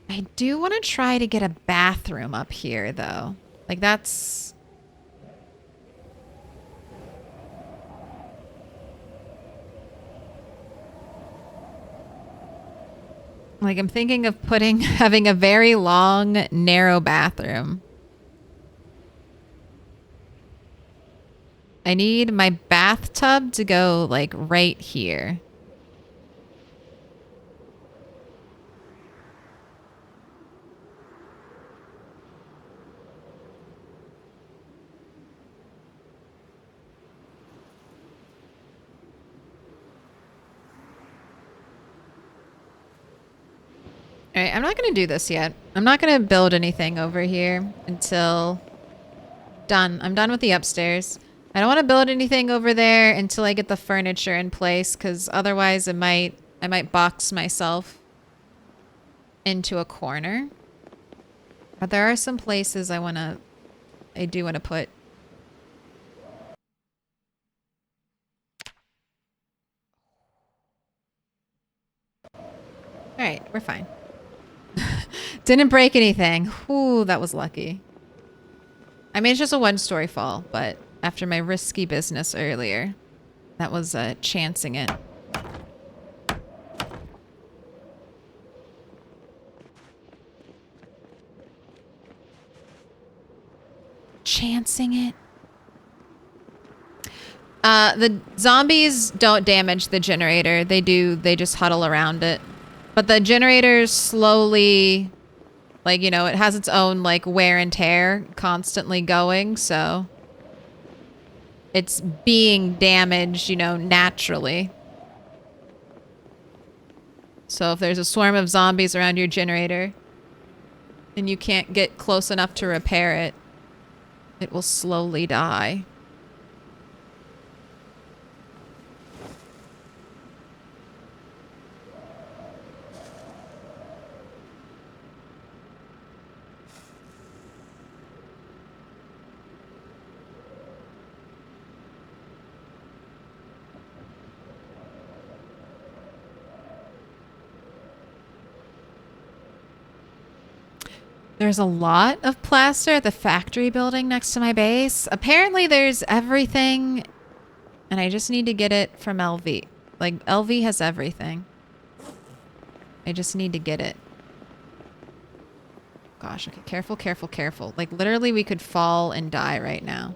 I do want to try to get a bathroom up here, though. Like, that's... Like, I'm thinking of having a very long, narrow bathroom. I need my bathtub to go, like, right here. All right, I'm not going to do this yet. I'm not going to build anything over here until done. I'm done with the upstairs. I don't want to build anything over there until I get the furniture in place, because otherwise I might box myself into a corner. But there are some places I do want to put. All right, we're fine. Didn't break anything. Ooh, that was lucky. I mean, it's just a one-story fall, but after my risky business earlier, that was chancing it. Chancing it. The zombies don't damage the generator. They just huddle around it. But the generator's slowly, like, you know, it has its own, like, wear and tear constantly going, so it's being damaged, you know, naturally. So if there's a swarm of zombies around your generator and you can't get close enough to repair it, it will slowly die. There's a lot of plaster at the factory building next to my base. Apparently there's everything, and I just need to get it from LV. Like, LV has everything. I just need to get it. Gosh, okay, careful, careful, careful. Like, literally, we could fall and die right now.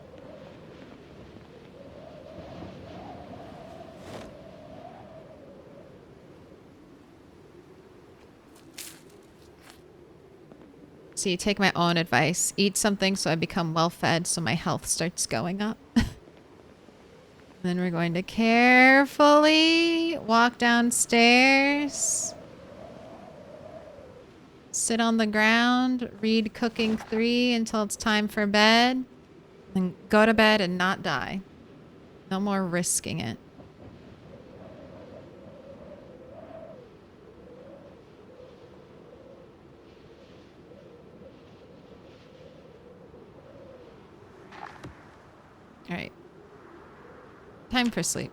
So you take my own advice. Eat something so I become well-fed so my health starts going up. Then we're going to carefully walk downstairs. Sit on the ground, read Cooking 3 until it's time for bed. Then go to bed and not die. No more risking it. All right. Time for sleep.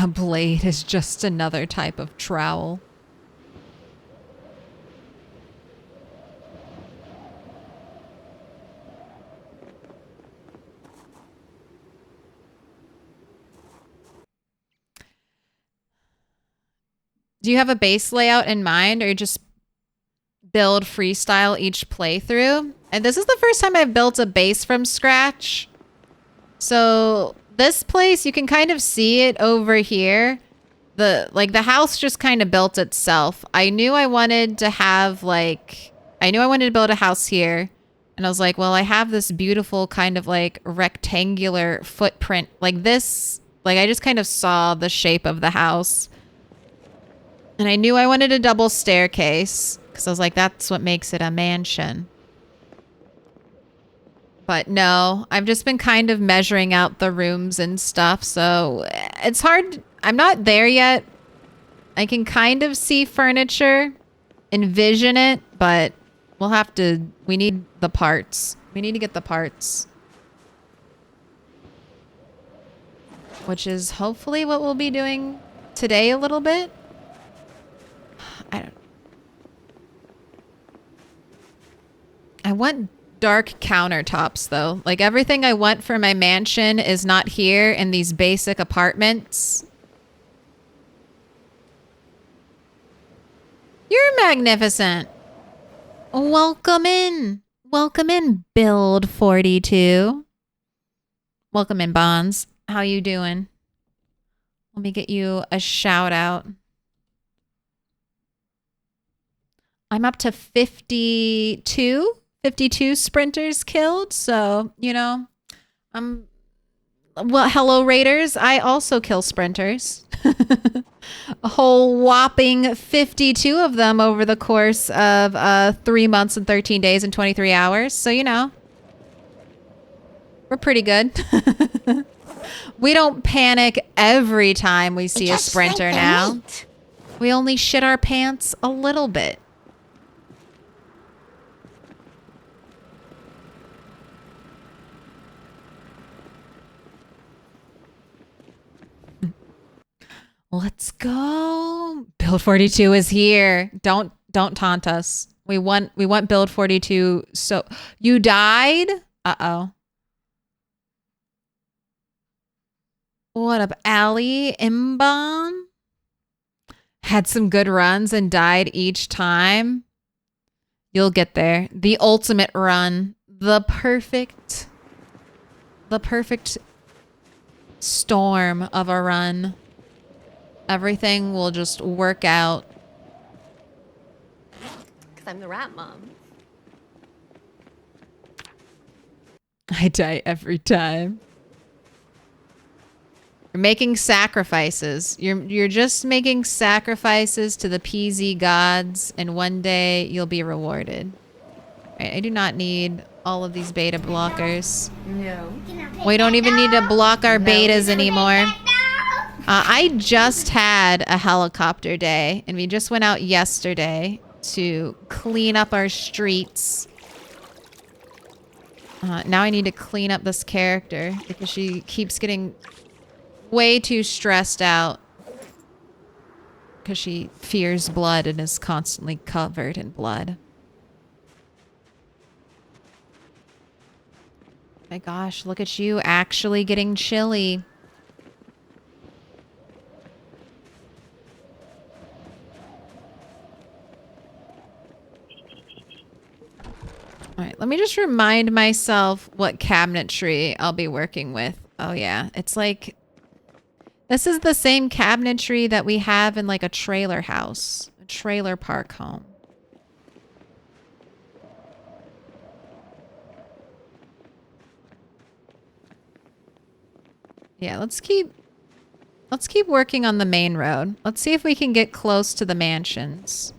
A blade is just another type of trowel. Do you have a base layout in mind, or just build freestyle each playthrough? And this is the first time I've built a base from scratch. So this place, you can kind of see it over here. The house just kind of built itself. I knew I wanted to build a house here. And I was like, well, I have this beautiful kind of like rectangular footprint like this. Like, I just kind of saw the shape of the house. And I knew I wanted a double staircase because I was like, that's what makes it a mansion. But no, I've just been kind of measuring out the rooms and stuff. So it's hard. I'm not there yet. I can kind of see furniture, envision it, but we need the parts. We need to get the parts. Which is hopefully what we'll be doing today a little bit. I want dark countertops though. Like, everything I want for my mansion is not here in these basic apartments. You're magnificent. Welcome in. Welcome in, Build 42. Welcome in, Bonds. How you doing? Let me get you a shout out. I'm up to 52 sprinters killed. So, you know, well, hello Raiders. I also kill sprinters. A whole whopping 52 of them over the course of 3 months and 13 days and 23 hours. So, you know, we're pretty good. We don't panic every time we see a sprinter now. We only shit our pants a little bit. Let's go. Build 42 is here. Don't taunt us. We want Build 42. So you died? Uh-oh. What up, Allie Imbon? Had some good runs and died each time. You'll get there. The ultimate run. The perfect storm of a run. Everything will just work out. Because I'm the rat mom. I die every time. You're making sacrifices. You're just making sacrifices to the PZ gods, and one day you'll be rewarded. Right, I do not need all of these beta blockers. No. We don't even need to block our betas anymore. I just had a helicopter day, and we just went out yesterday to clean up our streets. Now I need to clean up this character because she keeps getting way too stressed out because she fears blood and is constantly covered in blood. My gosh, look at you actually getting chilly. All right, let me just remind myself what cabinetry I'll be working with. Oh yeah, it's like, this is the same cabinetry that we have in like a trailer house, a trailer park home. Yeah, let's keep working on the main road. Let's see if we can get close to the mansions.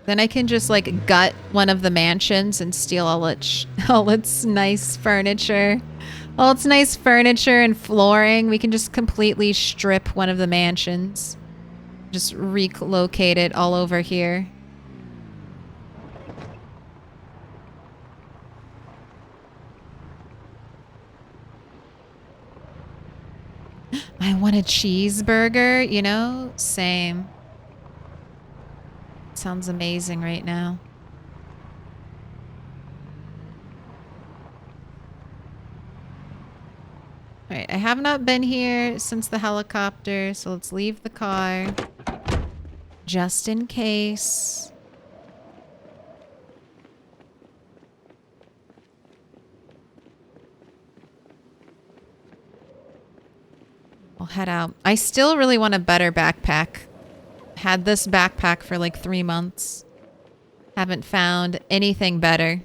Then I can just like gut one of the mansions and steal all its nice furniture. All its nice furniture and flooring. We can just completely strip one of the mansions. Just relocate it all over here. I want a cheeseburger, you know? Same. Sounds amazing right now. Alright, I have not been here since the helicopter, so let's leave the car. Just in case. I'll head out. I still really want a better backpack. Had this backpack for like 3 months. Haven't found anything better.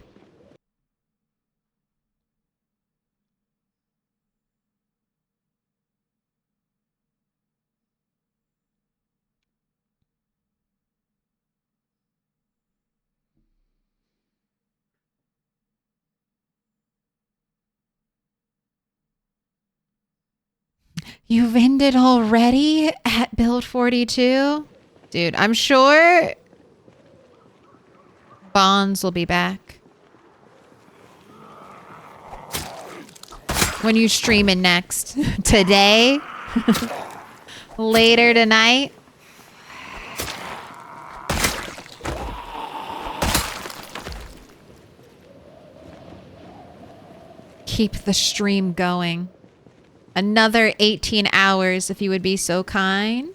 You've ended already at build 42? Dude, I'm sure Bonds will be back. When you streaming next? Today? Later tonight? Keep the stream going. Another 18 hours, if you would be so kind.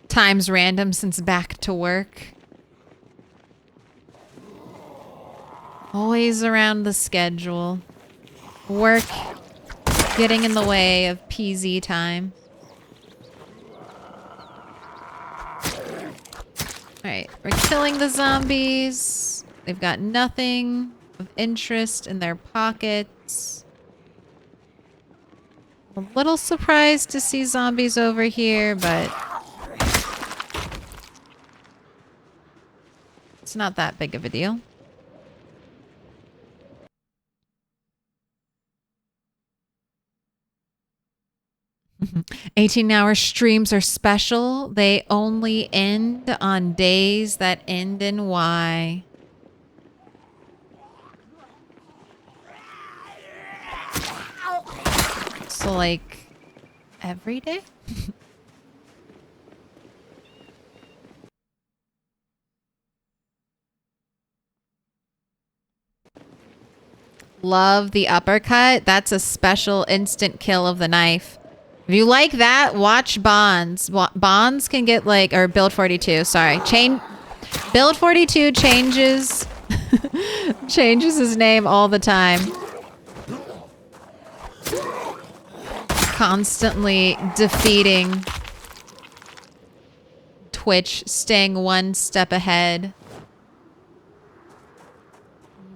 Time's random since back to work. Always around the schedule. Work getting in the way of PZ time. Alright, we're killing the zombies. They've got nothing of interest in their pockets. A little surprised to see zombies over here, but it's not that big of a deal. 18-hour streams are special. They only end on days that end in Y. So, like, every day? Love the uppercut. That's a special instant kill of the knife. If you like that, watch Bonds. Bonds can get like, or Build 42, sorry. Build 42 changes, changes his name all the time. Constantly defeating Twitch, staying one step ahead.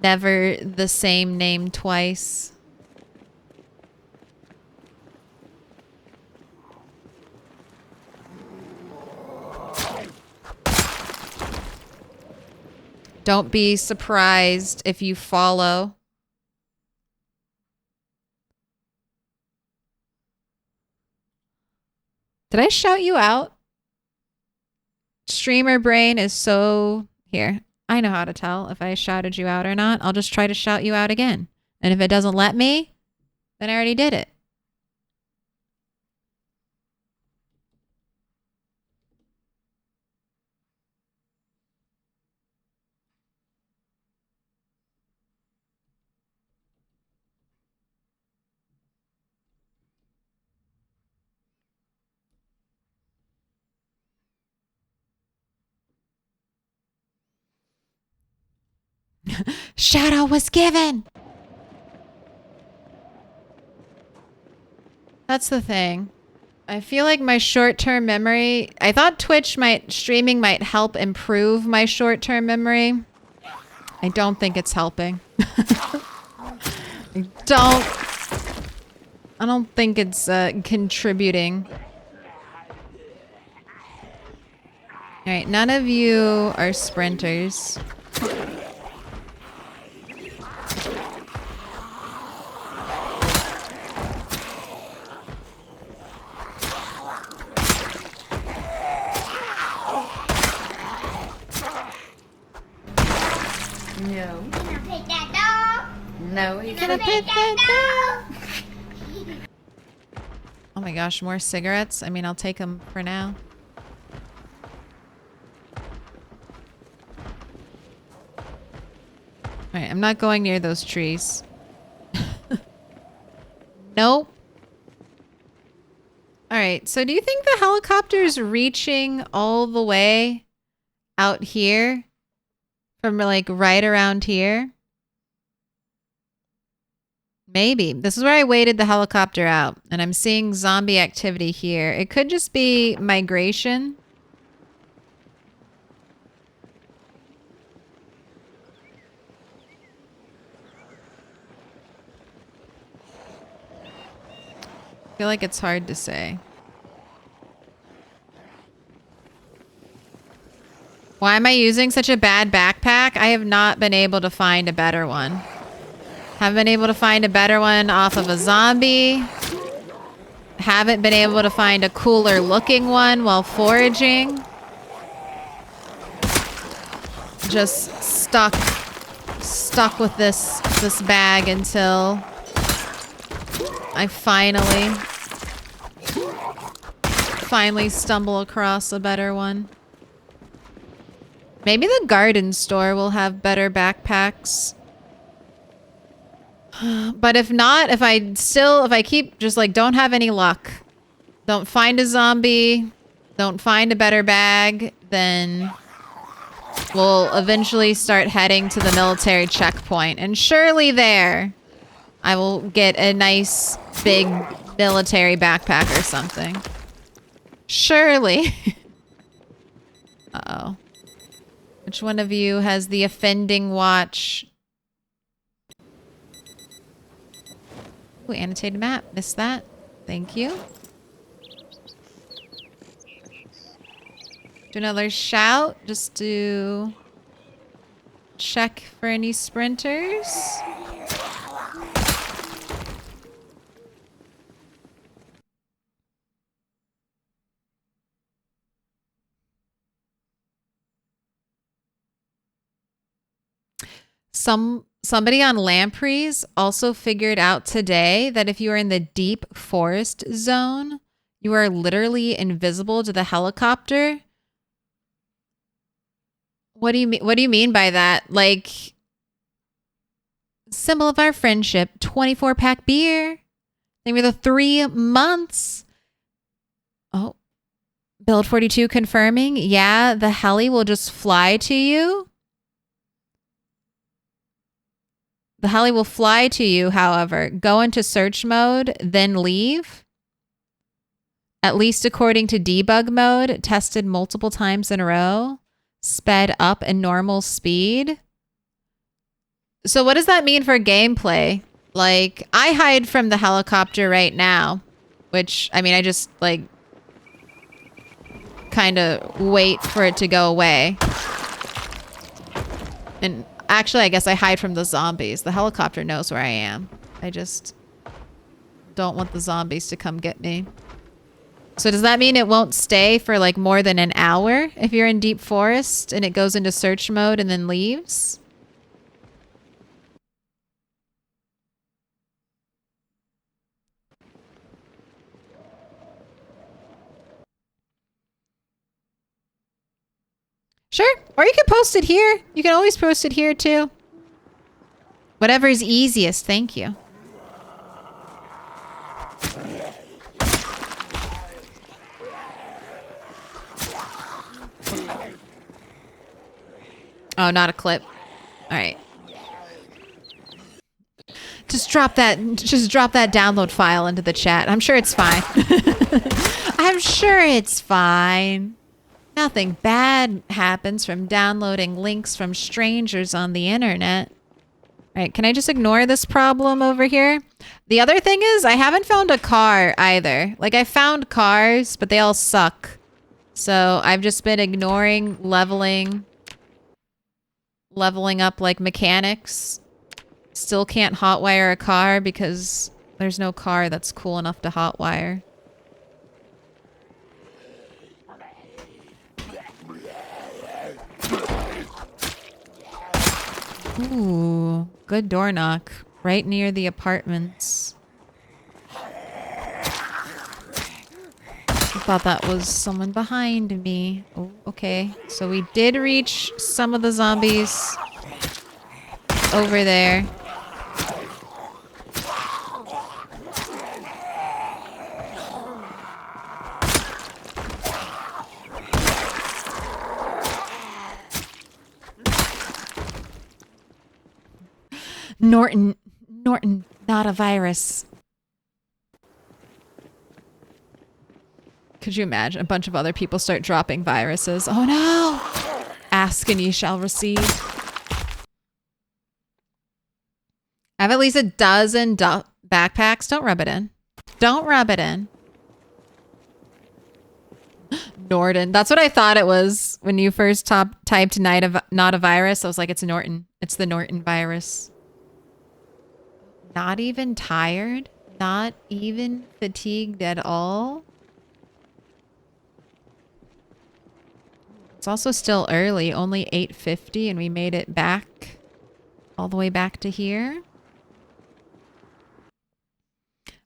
Never the same name twice. Don't be surprised if you follow. Did I shout you out? Streamer brain is so... Here. I know how to tell if I shouted you out or not. I'll just try to shout you out again. And if it doesn't let me, then I already did it. Shout out was given. That's the thing. I feel like my short-term memory, I thought streaming might help improve my short-term memory. I don't think it's helping. I don't think it's contributing. All right, none of you are sprinters. No. Gonna pick that dog. No, he's Gonna pick that dog. Oh my gosh, more cigarettes? I mean, I'll take them for now. Alright, I'm not going near those trees. Nope. Alright, so do you think the helicopter's reaching all the way out here? From like right around here? Maybe. This is where I waited the helicopter out. And I'm seeing zombie activity here. It could just be migration. I feel like it's hard to say. Why am I using such a bad backpack? I have not been able to find a better one. Haven't been able to find a better one off of a zombie. Haven't been able to find a cooler looking one while foraging. Just stuck with this bag until I finally stumble across a better one. Maybe the garden store will have better backpacks. But if not, if I keep just like don't have any luck, don't find a zombie, don't find a better bag, then we'll eventually start heading to the military checkpoint. And surely there, I will get a nice big military backpack or something. Surely. Uh-oh. Which one of you has the offending watch? Ooh, annotated map. Missed that. Thank you. Do another shout just to check for any sprinters. Somebody on Lampreys also figured out today that if you are in the deep forest zone, you are literally invisible to the helicopter. What do you mean? What do you mean by that? Like, symbol of our friendship, 24-pack beer. Maybe the 3 months. Oh, Build 42 confirming. Yeah, the heli will just fly to you. The heli will fly to you, however. Go into search mode, then leave. At least according to debug mode, tested multiple times in a row. Sped up in normal speed. So what does that mean for gameplay? Like, I hide from the helicopter right now. Which, I mean, I just, like, kind of wait for it to go away. And actually, I guess I hide from the zombies. The helicopter knows where I am. I just don't want the zombies to come get me. So does that mean it won't stay for like more than an hour if you're in deep forest and it goes into search mode and then leaves? Sure. Or you can post it here. You can always post it here too. Whatever's easiest. Thank you. Oh, not a clip. All right. Just drop that download file into the chat. I'm sure it's fine. I'm sure it's fine. Nothing bad happens from downloading links from strangers on the internet. All right, can I just ignore this problem over here? The other thing is I haven't found a car either. Like I found cars, but they all suck. So I've just been ignoring leveling up like mechanics. Still can't hotwire a car because there's no car that's cool enough to hotwire. Ooh, good door knock. Right near the apartments. I thought that was someone behind me. Oh, okay. So we did reach some of the zombies over there. Norton, not a virus. Could you imagine a bunch of other people start dropping viruses? Oh no! Ask and ye shall receive. I have at least a dozen backpacks. Don't rub it in. Don't rub it in. Norton. That's what I thought it was when you first typed not a virus. I was like, it's Norton. It's the Norton virus. Not even tired? Not even fatigued at all? It's also still early, only 8:50, and we made it back all the way back to here.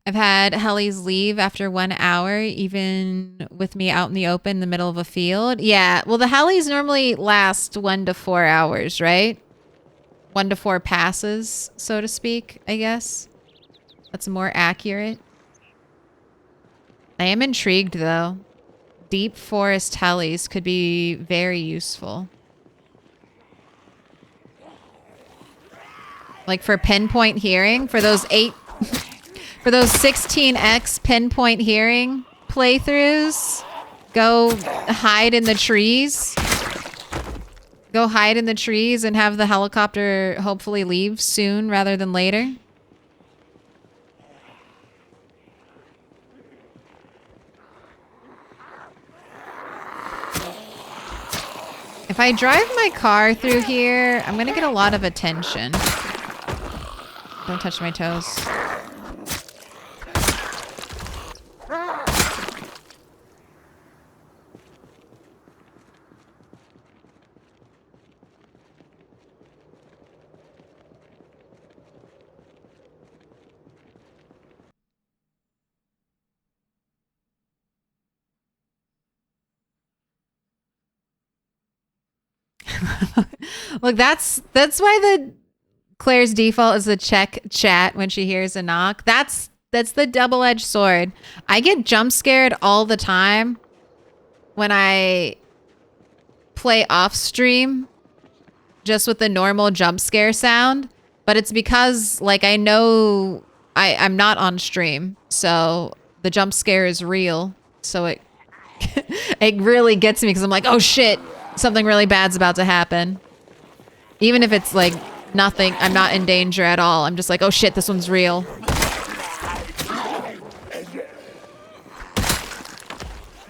I've had helis leave after 1 hour, even with me out in the open in the middle of a field. Yeah, well, the helis normally last 1 to 4 hours, right? 1 to 4 passes, so to speak, I guess. That's more accurate. I am intrigued, though. Deep forest helis could be very useful. Like for pinpoint hearing, for those 16x pinpoint hearing playthroughs, go hide in the trees. Go hide in the trees and have the helicopter hopefully leave soon rather than later. If I drive my car through here, I'm gonna get a lot of attention. Don't touch my toes. Look, that's why the Claire's default is to check chat when she hears a knock. That's the double-edged sword. I get jump scared all the time when I play off stream just with the normal jump scare sound, but it's because like I know I'm not on stream, so the jump scare is real. So it it really gets me because I'm like, oh shit, something really bad's about to happen. Even if it's like nothing, I'm not in danger at all. I'm just like, oh shit, this one's real.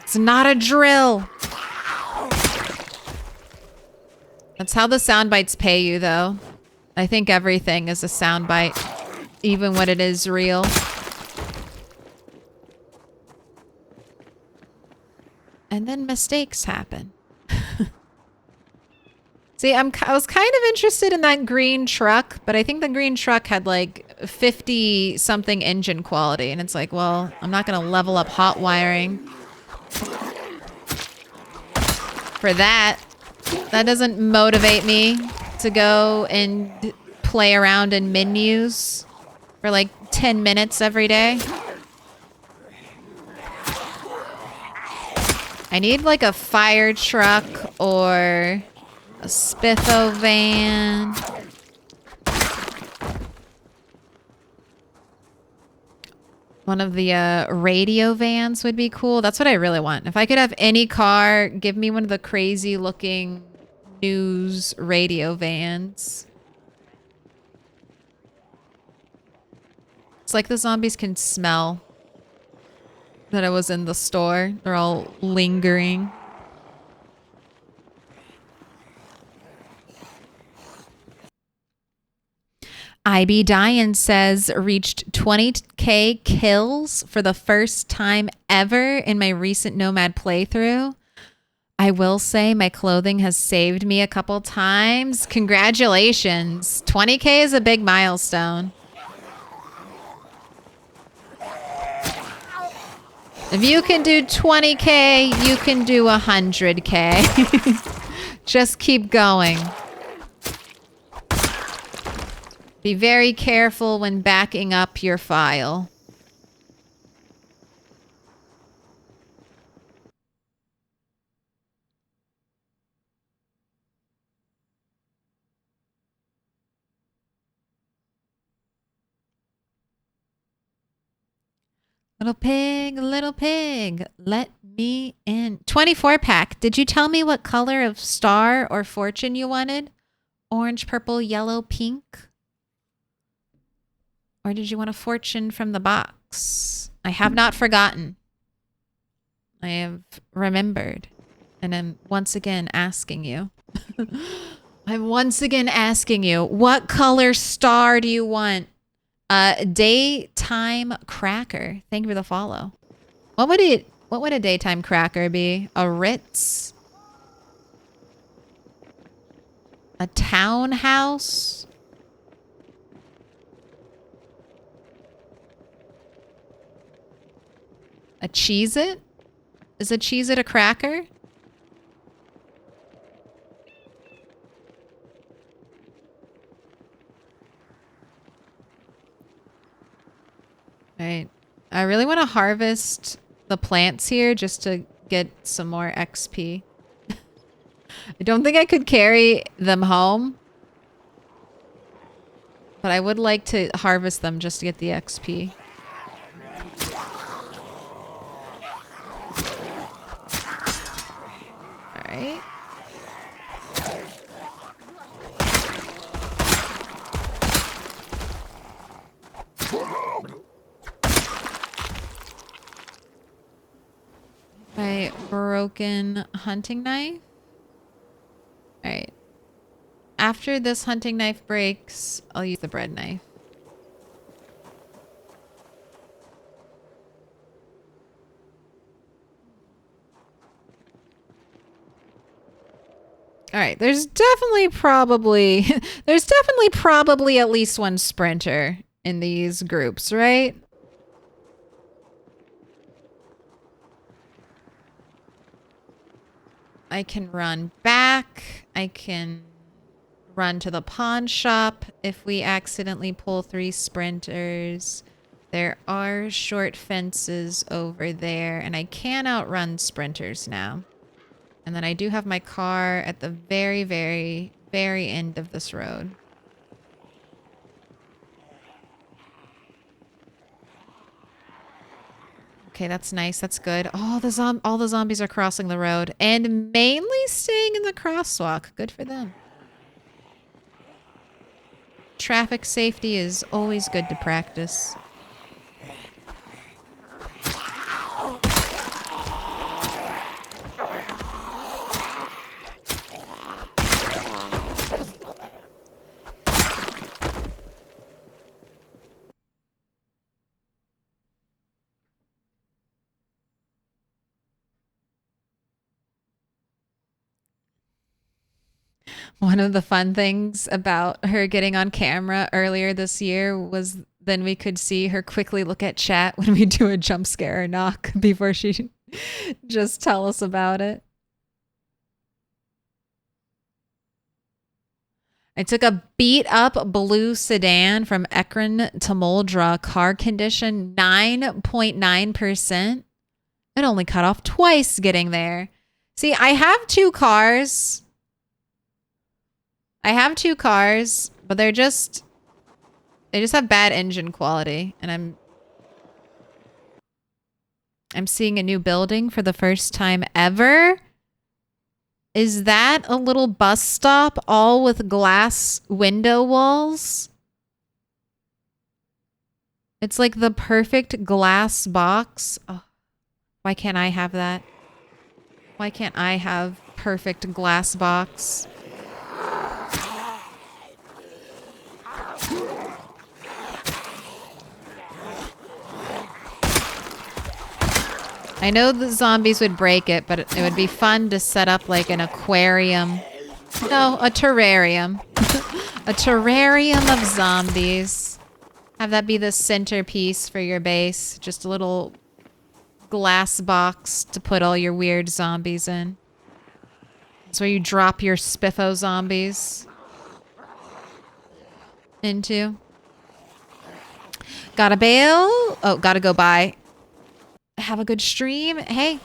It's not a drill. That's how the sound bites pay you, though. I think everything is a sound bite, even when it is real. And then mistakes happen. See, I was kind of interested in that green truck, but I think the green truck had like 50 something engine quality. And it's like, well, I'm not going to level up hot wiring for that. That doesn't motivate me to go and play around in menus for like 10 minutes every day. I need like a fire truck or a Spitho van. One of the radio vans would be cool. That's what I really want. If I could have any car, give me one of the crazy looking news radio vans. It's like the zombies can smell that I was in the store. They're all lingering. IB Diane says reached 20k kills for the first time ever in my recent Nomad playthrough. I will say my clothing has saved me a couple times. Congratulations. 20k is a big milestone. If you can do 20k, you can do 100k. Just keep going. Be very careful when backing up your file. Little pig, let me in. 24 pack. Did you tell me what color of star or fortune you wanted? Orange, purple, yellow, pink? Or did you want a fortune from the box? I have not forgotten. I have remembered. And I'm once again asking you. I'm once again asking you, what color star do you want? Daytime cracker. Thank you for the follow. What would a daytime cracker be? A Ritz? A townhouse? A Cheez-It? Is a Cheez-It a cracker? Right. I really want to harvest the plants here just to get some more XP. I don't think I could carry them home. But I would like to harvest them just to get the XP. Alright. My broken hunting knife. Alright. After this hunting knife breaks, I'll use the bread knife. Alright, there's definitely probably at least one sprinter in these groups, right? I can run back. I can run to the pawn shop if we accidentally pull 3 sprinters. There are short fences over there, and I can outrun sprinters now. And then I do have my car at the very, very, very end of this road. Okay, that's nice. That's good. Oh, all the zombies are crossing the road and mainly staying in the crosswalk. Good for them. Traffic safety is always good to practice. One of the fun things about her getting on camera earlier this year was then we could see her quickly look at chat when we do a jump scare or knock before she just tell us about it. I took a beat up blue sedan from Ekron to Moldra, car condition 9.9%. It only cut off twice getting there. See, I have two cars. But they just have bad engine quality, and I'm seeing a new building for the first time ever. Is that a little bus stop all with glass window walls? It's like the perfect glass box. Oh, why can't I have that? Why can't I have perfect glass box? I know the zombies would break it, but it would be fun to set up like an aquarium. No, a terrarium. A terrarium of zombies. Have that be the centerpiece for your base. Just a little glass box to put all your weird zombies in. That's where you drop your spiffo zombies into. Gotta bail. Oh, gotta go by. Have a good stream. Hey,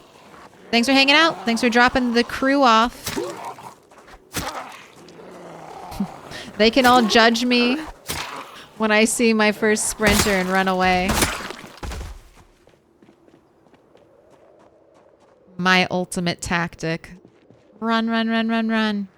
thanks for hanging out. Thanks for dropping the crew off. They can all judge me when I see my first sprinter and run away. My ultimate tactic. Run, run, run, run, run.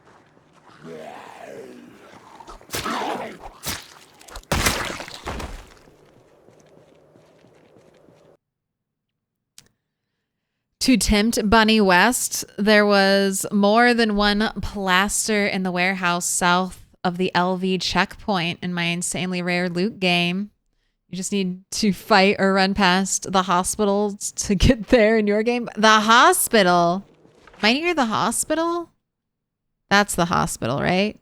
To tempt Bunny West, there was more than one plaster in the warehouse south of the LV checkpoint in my insanely rare loot game. You just need to fight or run past the hospital to get there in your game. The hospital? Am I near the hospital? That's the hospital, right?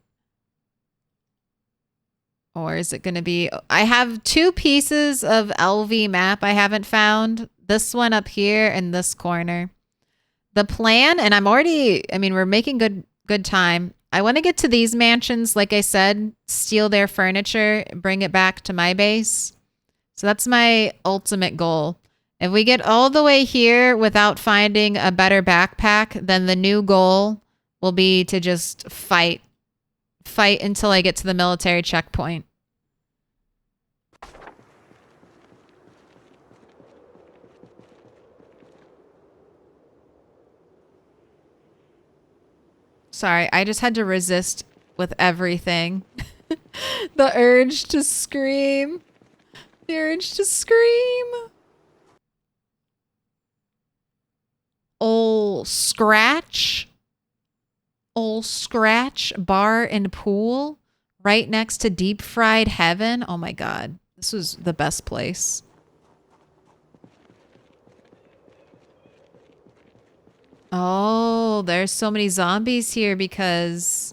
Or is it going to be... I have two pieces of LV map I haven't found. This one up here and this corner. The plan, and we're making good time. I want to get to these mansions, like I said, steal their furniture, bring it back to my base. So that's my ultimate goal. If we get all the way here without finding a better backpack, then the new goal will be to just fight. Fight until I get to the military checkpoint. Sorry, I just had to resist with everything. The urge to scream. The urge to scream. Ol' Scratch. Ol' Scratch Bar and Pool. Right next to Deep Fried Heaven. Oh my god. This was the best place. Oh, there's so many zombies here because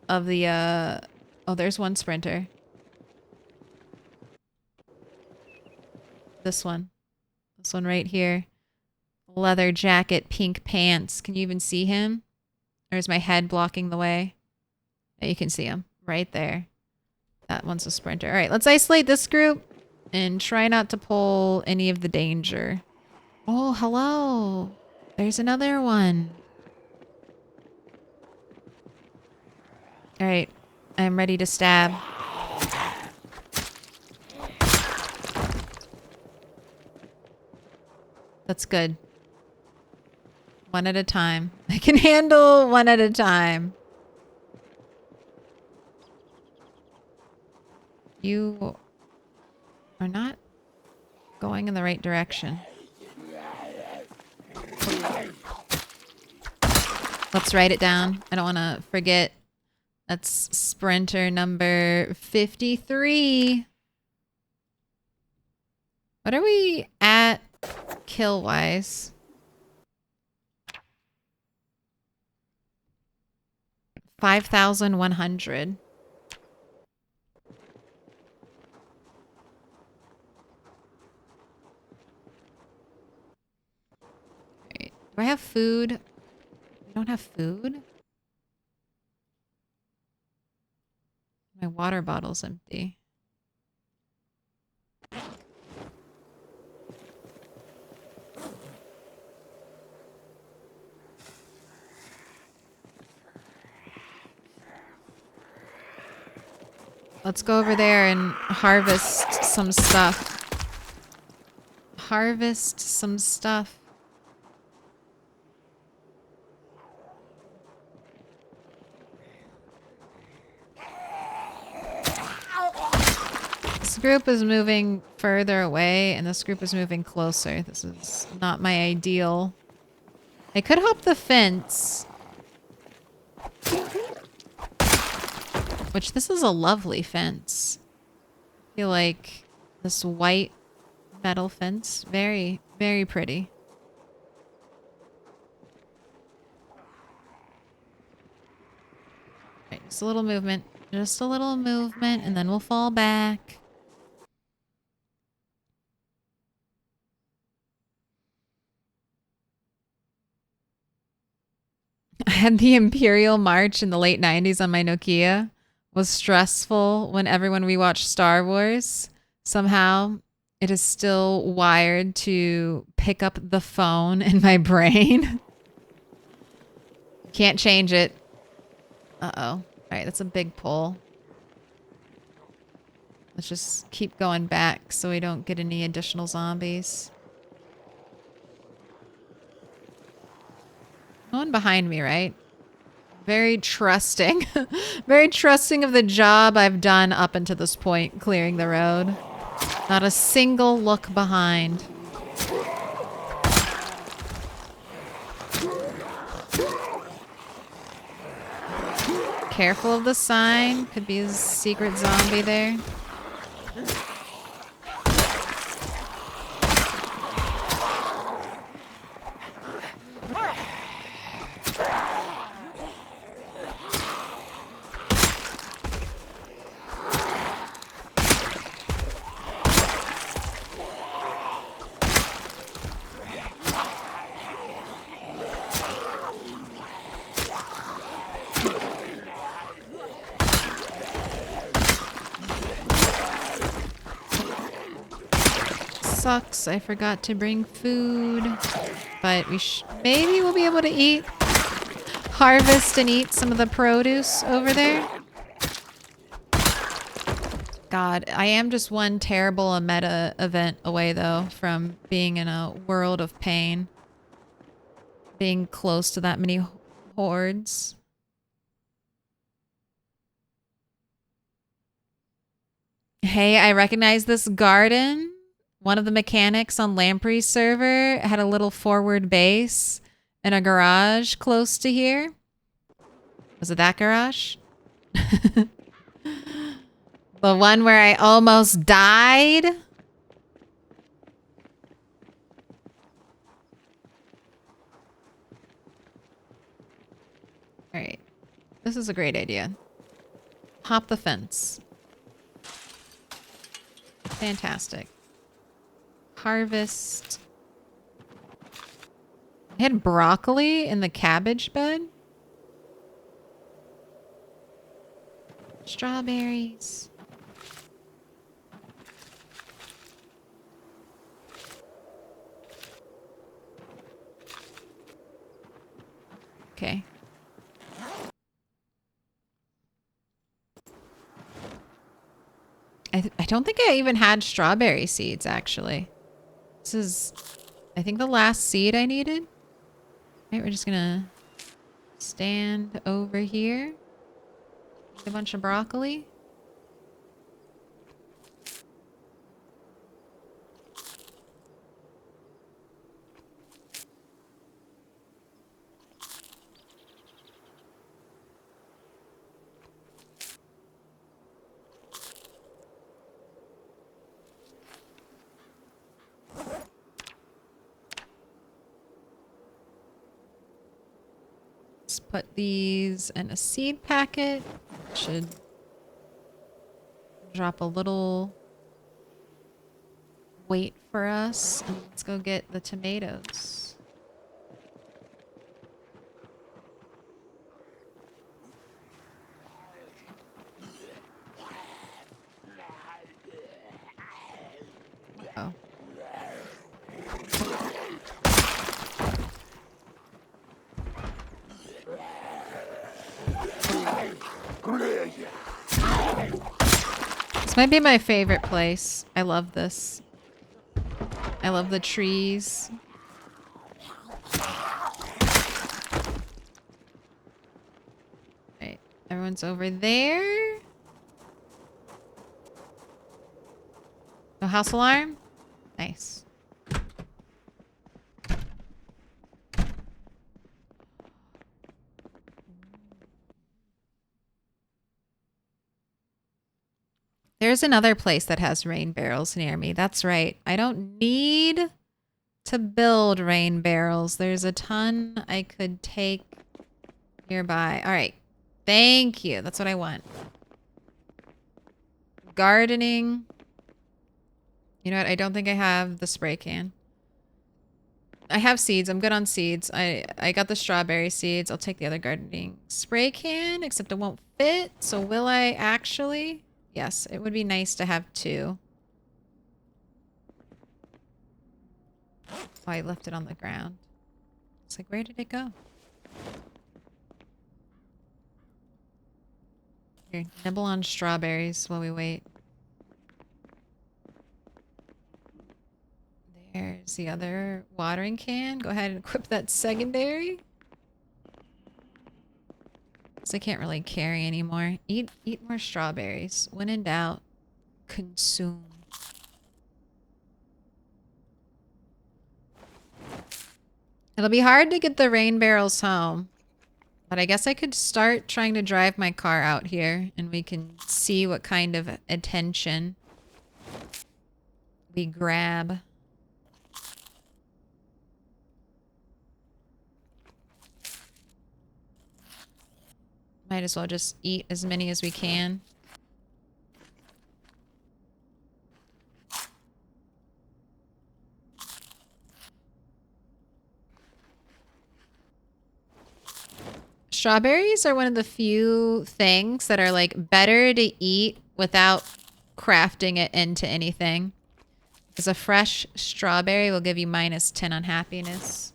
of the, oh, there's one sprinter. This one. This one right here. Leather jacket, pink pants. Can you even see him? Or is my head blocking the way? Yeah, you can see him right there. That one's a sprinter. All right, let's isolate this group and try not to pull any of the danger. Oh, hello. There's another one. All right. I'm ready to stab. That's good. One at a time. I can handle one at a time. You are not going in the right direction. Let's write it down. I don't want to forget. That's sprinter number 53. What are we at kill-wise? 5,100. Right. Do I have food? I don't have food? My water bottle's empty. Let's go over there and harvest some stuff. Harvest some stuff. This group is moving further away and this group is moving closer. This is not my ideal. I could hop the fence. Which, this is a lovely fence. I feel like this white metal fence, very, very pretty. Right, just a little movement. Just a little movement, and then we'll fall back. I had the Imperial March in the late 90s on my Nokia. Was stressful when everyone rewatched Star Wars. Somehow, it is still wired to pick up the phone in my brain. Can't change it. Uh-oh. All right, that's a big pull. Let's just keep going back so we don't get any additional zombies. No one behind me, right? Very trusting. Very trusting of the job I've done up until this point, clearing the road. Not a single look behind. Careful of the sign. Could be a secret zombie there. Sucks. I forgot to bring food, but maybe we'll be able to harvest and eat some of the produce over there. God, I am just one terrible meta event away though from being in a world of pain. Being close to that many hordes. Hey, I recognize this garden. One of the mechanics on Lamprey's server had a little forward base and a garage close to here. Was it that garage? The one where I almost died? Alright. This is a great idea. Hop the fence. Fantastic. Harvest. I had broccoli in the cabbage bed. Strawberries. Okay. I don't think I even had strawberry seeds, actually. This is, I think, the last seed I needed. Right, we're just gonna stand over here. Eat a bunch of broccoli. Let's put these in a seed packet. Should drop a little weight for us. And let's go get the tomatoes. Oh. This might be my favorite place. I love this. I love the trees. Right, everyone's over there. No house alarm? Nice. There's another place that has rain barrels near me. That's right. I don't need to build rain barrels. There's a ton I could take nearby. All right. Thank you. That's what I want. Gardening. You know what? I don't think I have the spray can. I have seeds. I'm good on seeds. I got the strawberry seeds. I'll take the other gardening spray can, except it won't fit. So will I actually? Yes, it would be nice to have two. Oh, I left it on the ground. It's like, where did it go? Here, nibble on strawberries while we wait. There's the other watering can. Go ahead and equip that secondary. Because I can't really carry anymore. Eat more strawberries. When in doubt, consume. It'll be hard to get the rain barrels home. But I guess I could start trying to drive my car out here. And we can see what kind of attention we grab. Might as well just eat as many as we can. Strawberries are one of the few things that are like better to eat without crafting it into anything. Because a fresh strawberry will give you -10 on happiness.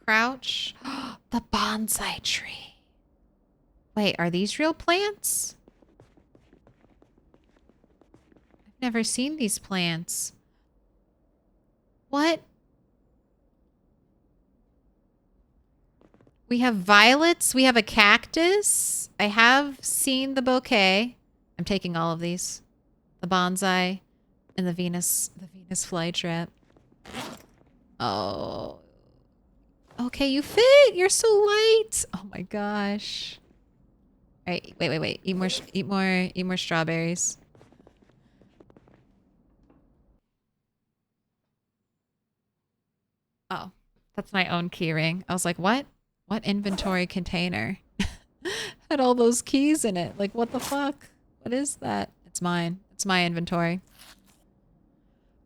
Crouch. The bonsai tree. Wait, are these real plants? I've never seen these plants. What? We have violets. We have a cactus. I have seen the bouquet. I'm taking all of these. The bonsai and the Venus flytrap. Oh. Okay, you fit. You're so light. Oh my gosh. All right, wait. Eat more strawberries. Oh, that's my own key ring. I was like, what? What inventory container had all those keys in it? Like, what the fuck? What is that? It's mine. It's my inventory.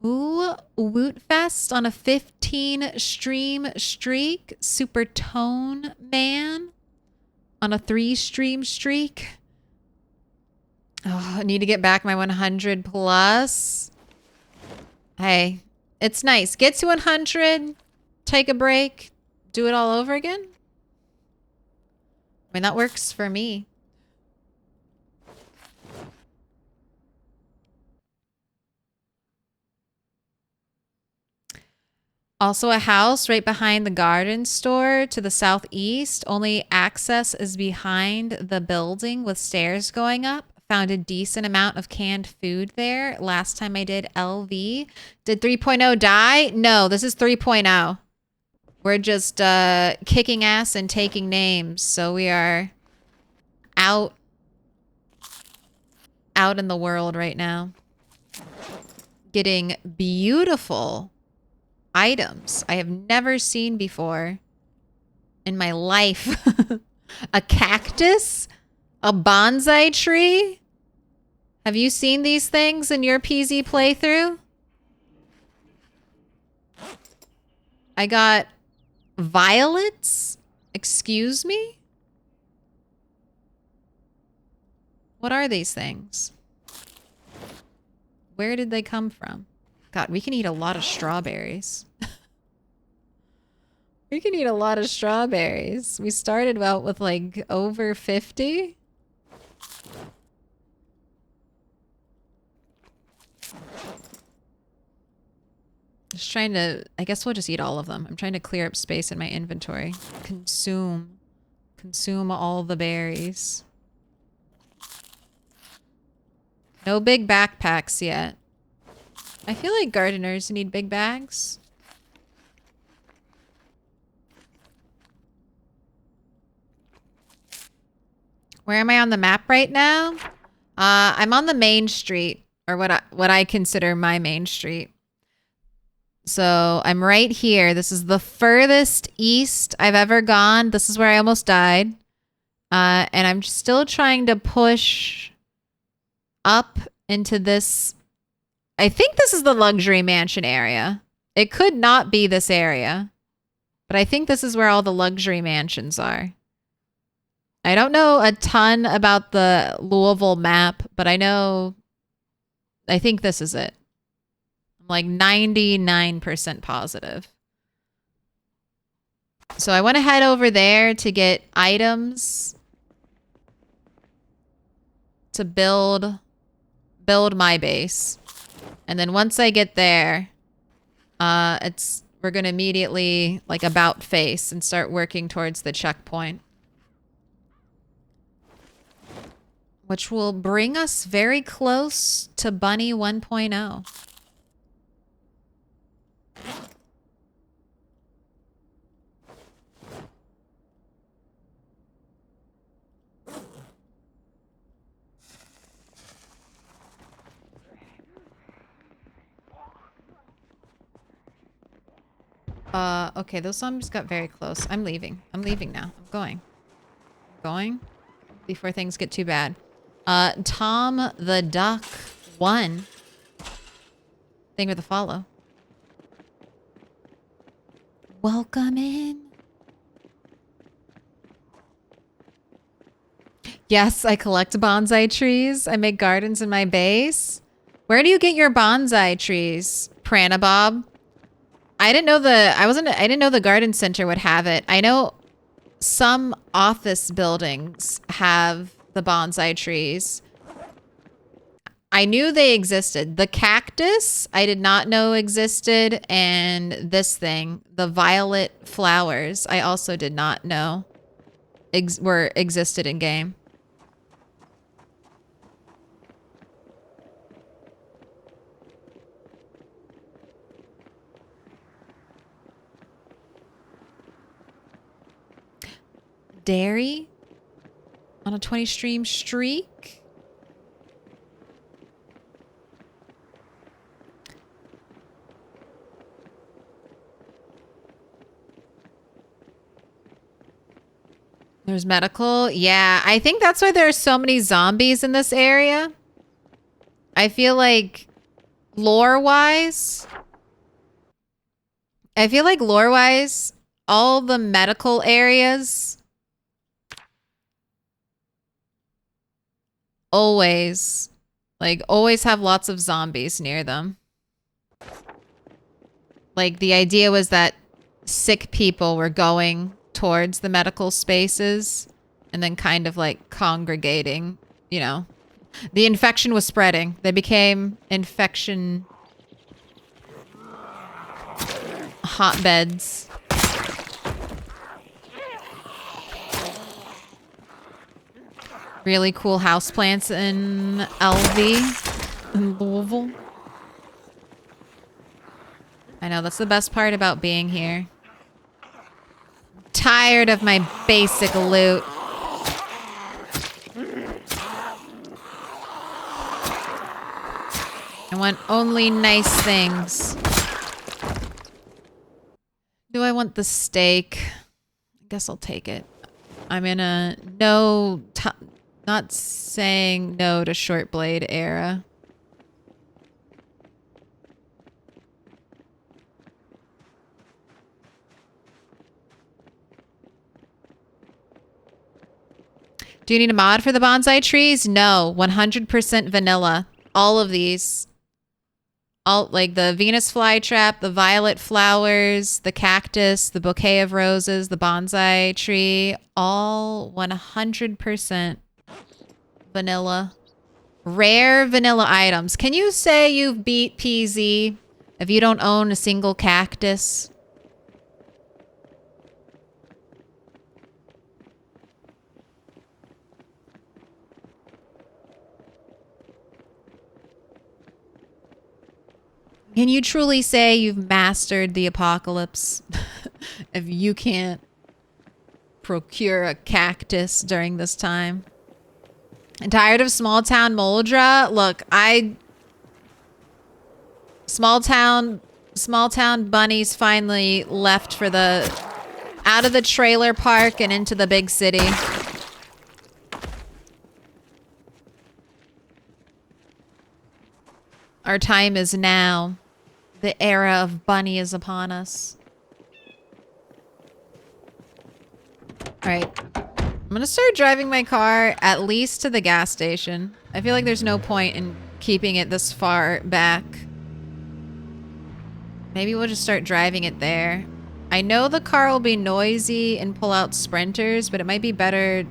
Ooh, Woot Fest on a 15 stream streak. Super Tone Man on a 3 stream streak. Oh, I need to get back my 100 plus. Hey, it's nice. Get to 100, take a break, do it all over again. I mean, that works for me. Also a house right behind the garden store to the southeast. Only access is behind the building with stairs going up. Found a decent amount of canned food there. Last time I did LV. Did 3.0 die? No, this is 3.0. We're just kicking ass and taking names. So we are out in the world right now. Getting beautiful items I have never seen before in my life. A cactus? A bonsai tree? Have you seen these things in your PZ playthrough? I got violets? Excuse me? What are these things? Where did they come from? God, we can eat a lot of strawberries. We can eat a lot of strawberries. We started out with like over 50. Just trying to, I guess we'll just eat all of them. I'm trying to clear up space in my inventory. Consume all the berries. No big backpacks yet. I feel like gardeners need big bags. Where am I on the map right now? I'm on the main street, or what I consider my main street. So I'm right here. This is the furthest east I've ever gone. This is where I almost died. And I'm still trying to push up into this. I think this is the luxury mansion area. It could not be this area, but I think this is where all the luxury mansions are. I don't know a ton about the Louisville map, but I think this is it. I'm like 99% positive. So I want to head over there to get items to build my base. And then once I get there, we're going to immediately like about face and start working towards the checkpoint. Which will bring us very close to Bunny 1.0. Okay, those zombies got very close. I'm leaving. I'm leaving now. I'm going. Before things get too bad. Tom the Duck 1. Thank you for the follow. Welcome in. Yes, I collect bonsai trees. I make gardens in my base. Where do you get your bonsai trees, Pranabob? I didn't know the garden center would have it. I know some office buildings have the bonsai trees. I knew they existed. The cactus, I did not know existed. And this thing, the violet flowers, I also did not know existed in game. Dairy on a 20 stream streak. There's medical. Yeah, I think that's why there are so many zombies in this area. I feel like lore-wise, all the medical areas always have lots of zombies near them. Like, the idea was that sick people were going towards the medical spaces and then kind of like congregating, you know. The infection was spreading. They became infection hotbeds. Really cool houseplants in LV, in Louisville. I know, that's the best part about being here. tired of my basic loot. I want only nice things. Do I want the steak? I guess I'll take it. I'm in a not saying no to short blade era. Do you need a mod for the bonsai trees? No, 100% vanilla. All of these. All like the Venus flytrap, the violet flowers, the cactus, the bouquet of roses, the bonsai tree, all 100% vanilla. Rare vanilla items. Can you say you've beat PZ if you don't own a single cactus? Can you truly say you've mastered the apocalypse if you can't procure a cactus during this time? I'm tired of small town Moldra. Look, small town bunnies finally left for out of the trailer park and into the big city. Our time is now. The era of bunny is upon us. All right. I'm going to start driving my car at least to the gas station. I feel like there's no point in keeping it this far back. Maybe we'll just start driving it there. I know the car will be noisy and pull out sprinters, but it might be better,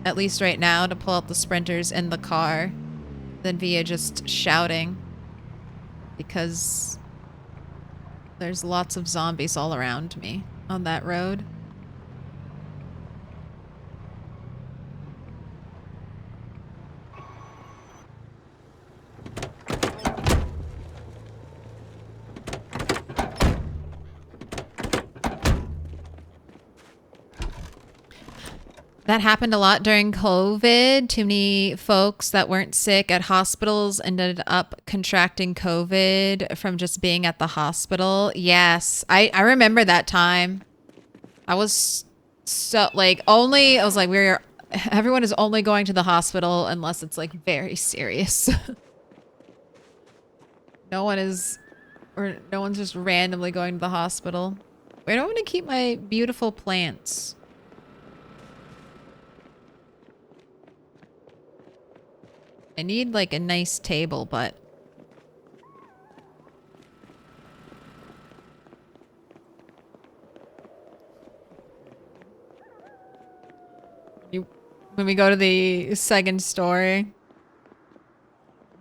at least right now, to pull out the sprinters in the car than via just shouting. Because there's lots of zombies all around me on that road. That happened a lot during COVID. Too many folks that weren't sick at hospitals ended up contracting COVID from just being at the hospital. Yes, I remember that time. I was so like everyone is only going to the hospital unless it's like very serious. No one's just randomly going to the hospital. Where do I want to keep my beautiful plants? I need like a nice table, but when we go to the second story,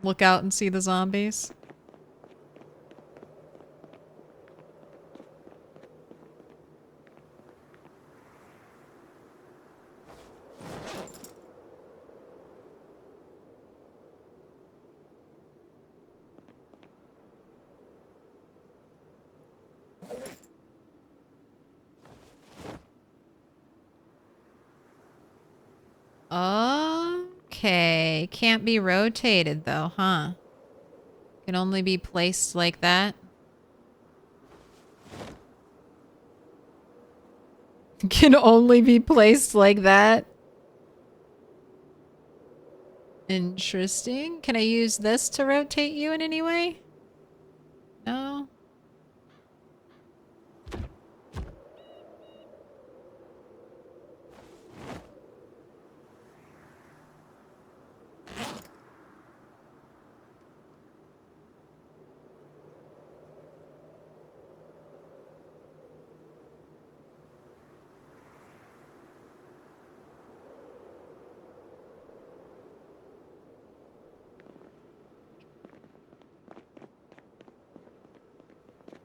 look out and see the zombies. Okay, can't be rotated though, huh? Can only be placed like that. Can only be placed like that. Interesting. Can I use this to rotate you in any way? No.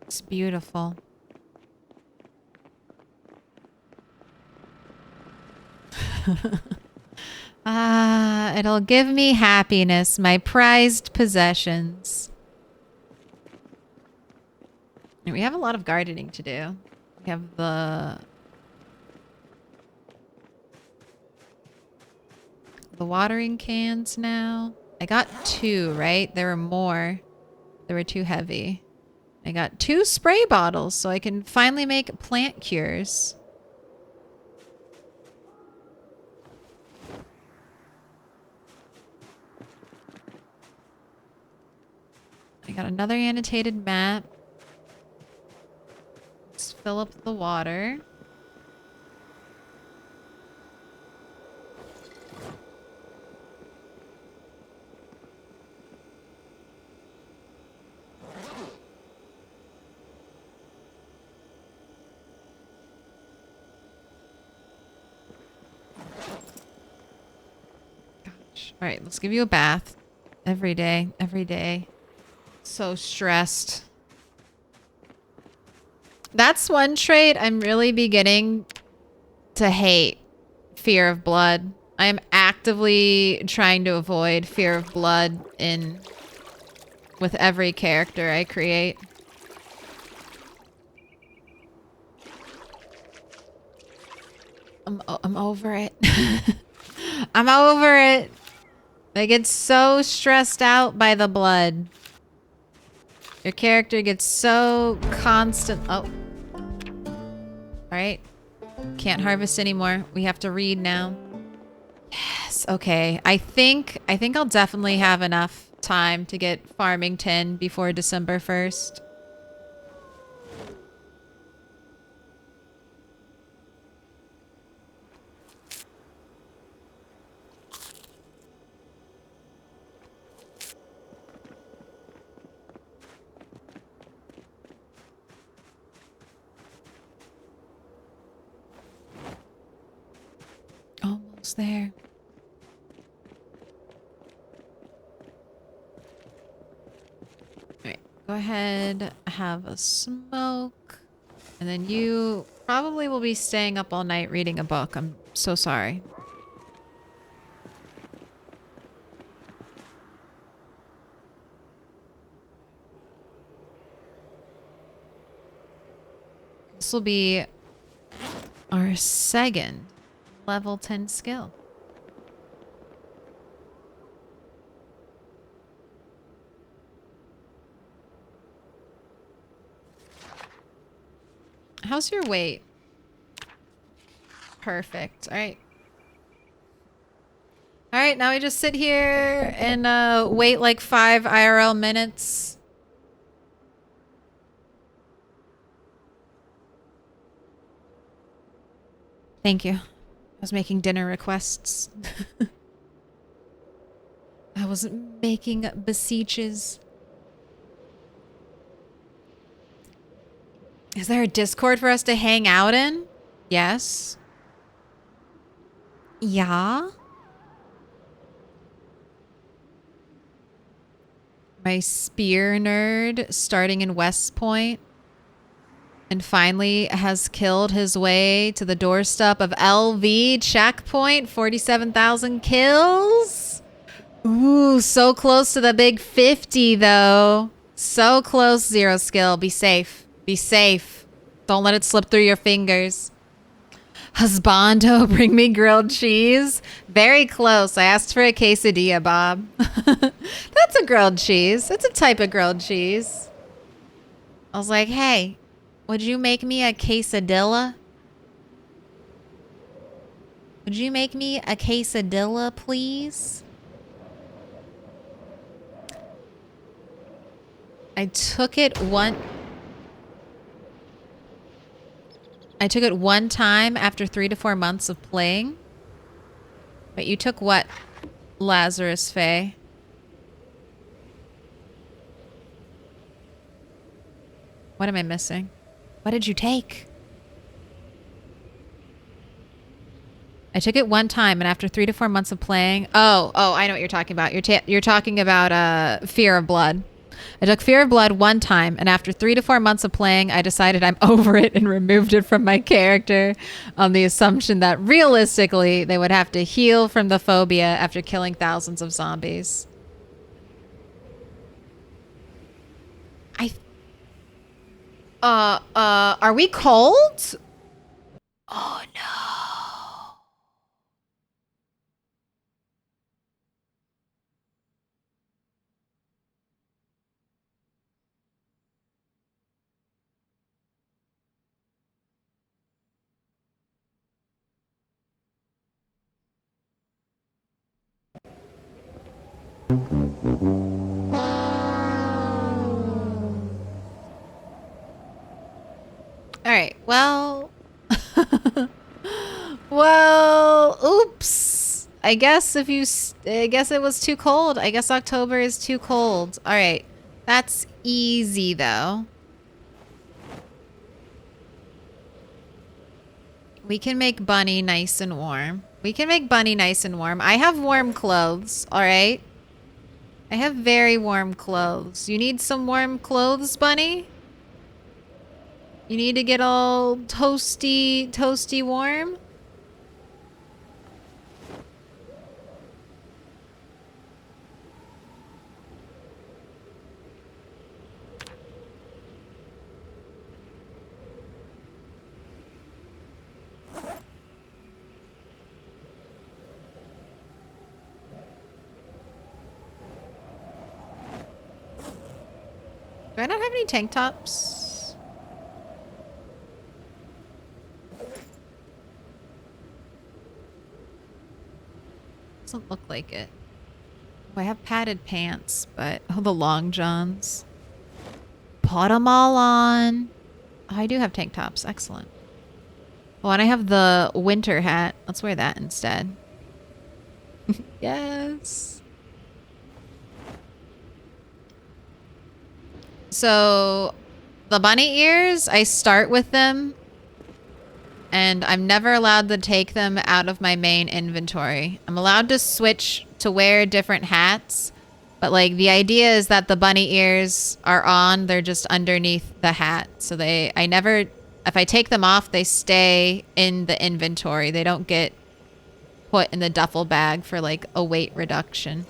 It's beautiful. It'll give me happiness, my prized possessions. And we have a lot of gardening to do. We have the watering cans now. I got 2, right? There were more. They were too heavy. I got 2 spray bottles, so I can finally make plant cures. I got another annotated map. Let's fill up the water. All right, let's give you a bath. Every day, every day. So stressed. That's one trait I'm really beginning to hate. Fear of blood. I am actively trying to avoid fear of blood with every character I create. I'm over it. I'm over it. I get so stressed out by the blood. Your character gets so constant. Oh. Alright. Can't harvest anymore. We have to read now. Yes. Okay. I think I'll definitely have enough time to get farming 10 before December 1st. Almost there. Alright, go ahead, have a smoke. And then you probably will be staying up all night reading a book. I'm so sorry. This will be our second level 10 skill. How's your weight? Perfect. All right. All right, now we just sit here and wait like 5 IRL minutes. Thank you. I was making dinner requests. I was making beseeches. Is there a Discord for us to hang out in? Yes. Yeah. My spear nerd starting in West Point and finally has killed his way to the doorstep of LV checkpoint. 47,000 kills. Ooh, so close to the big 50 though. So close, 0 skill. Be safe. Be safe. Don't let it slip through your fingers. Husbando, bring me grilled cheese. Very close. I asked for a quesadilla, Bob. That's a grilled cheese. It's a type of grilled cheese. I was like, hey, would you make me a quesadilla? Would you make me a quesadilla, please? I took it one time after 3 to 4 months of playing. But you took what, Lazarus Faye? What am I missing? What did you take? I took it one time, and after 3 to 4 months of playing... Oh, I know what you're talking about. You're talking about Fear of Blood. I took Fear of Blood one time, and after 3 to 4 months of playing, I decided I'm over it and removed it from my character on the assumption that realistically, they would have to heal from the phobia after killing thousands of zombies. Are we cold? Oh no. All right. Well, well, oops. I guess I guess it was too cold. I guess October is too cold. All right. That's easy though. We can make Bunny nice and warm. We can make Bunny nice and warm. I have warm clothes, all right? I have very warm clothes. You need some warm clothes, Bunny? You need to get all toasty warm? Do I not have any tank tops? Doesn't look like it. Oh, I have padded pants, but oh, the long johns. Put them all on. Oh, I do have tank tops. Excellent. Oh, and I have the winter hat. Let's wear that instead. Yes. So the bunny ears, I start with them and I'm never allowed to take them out of my main inventory. I'm allowed to switch to wear different hats, but like the idea is that the bunny ears are on, they're just underneath the hat. So if I take them off, they stay in the inventory. They don't get put in the duffel bag for like a weight reduction.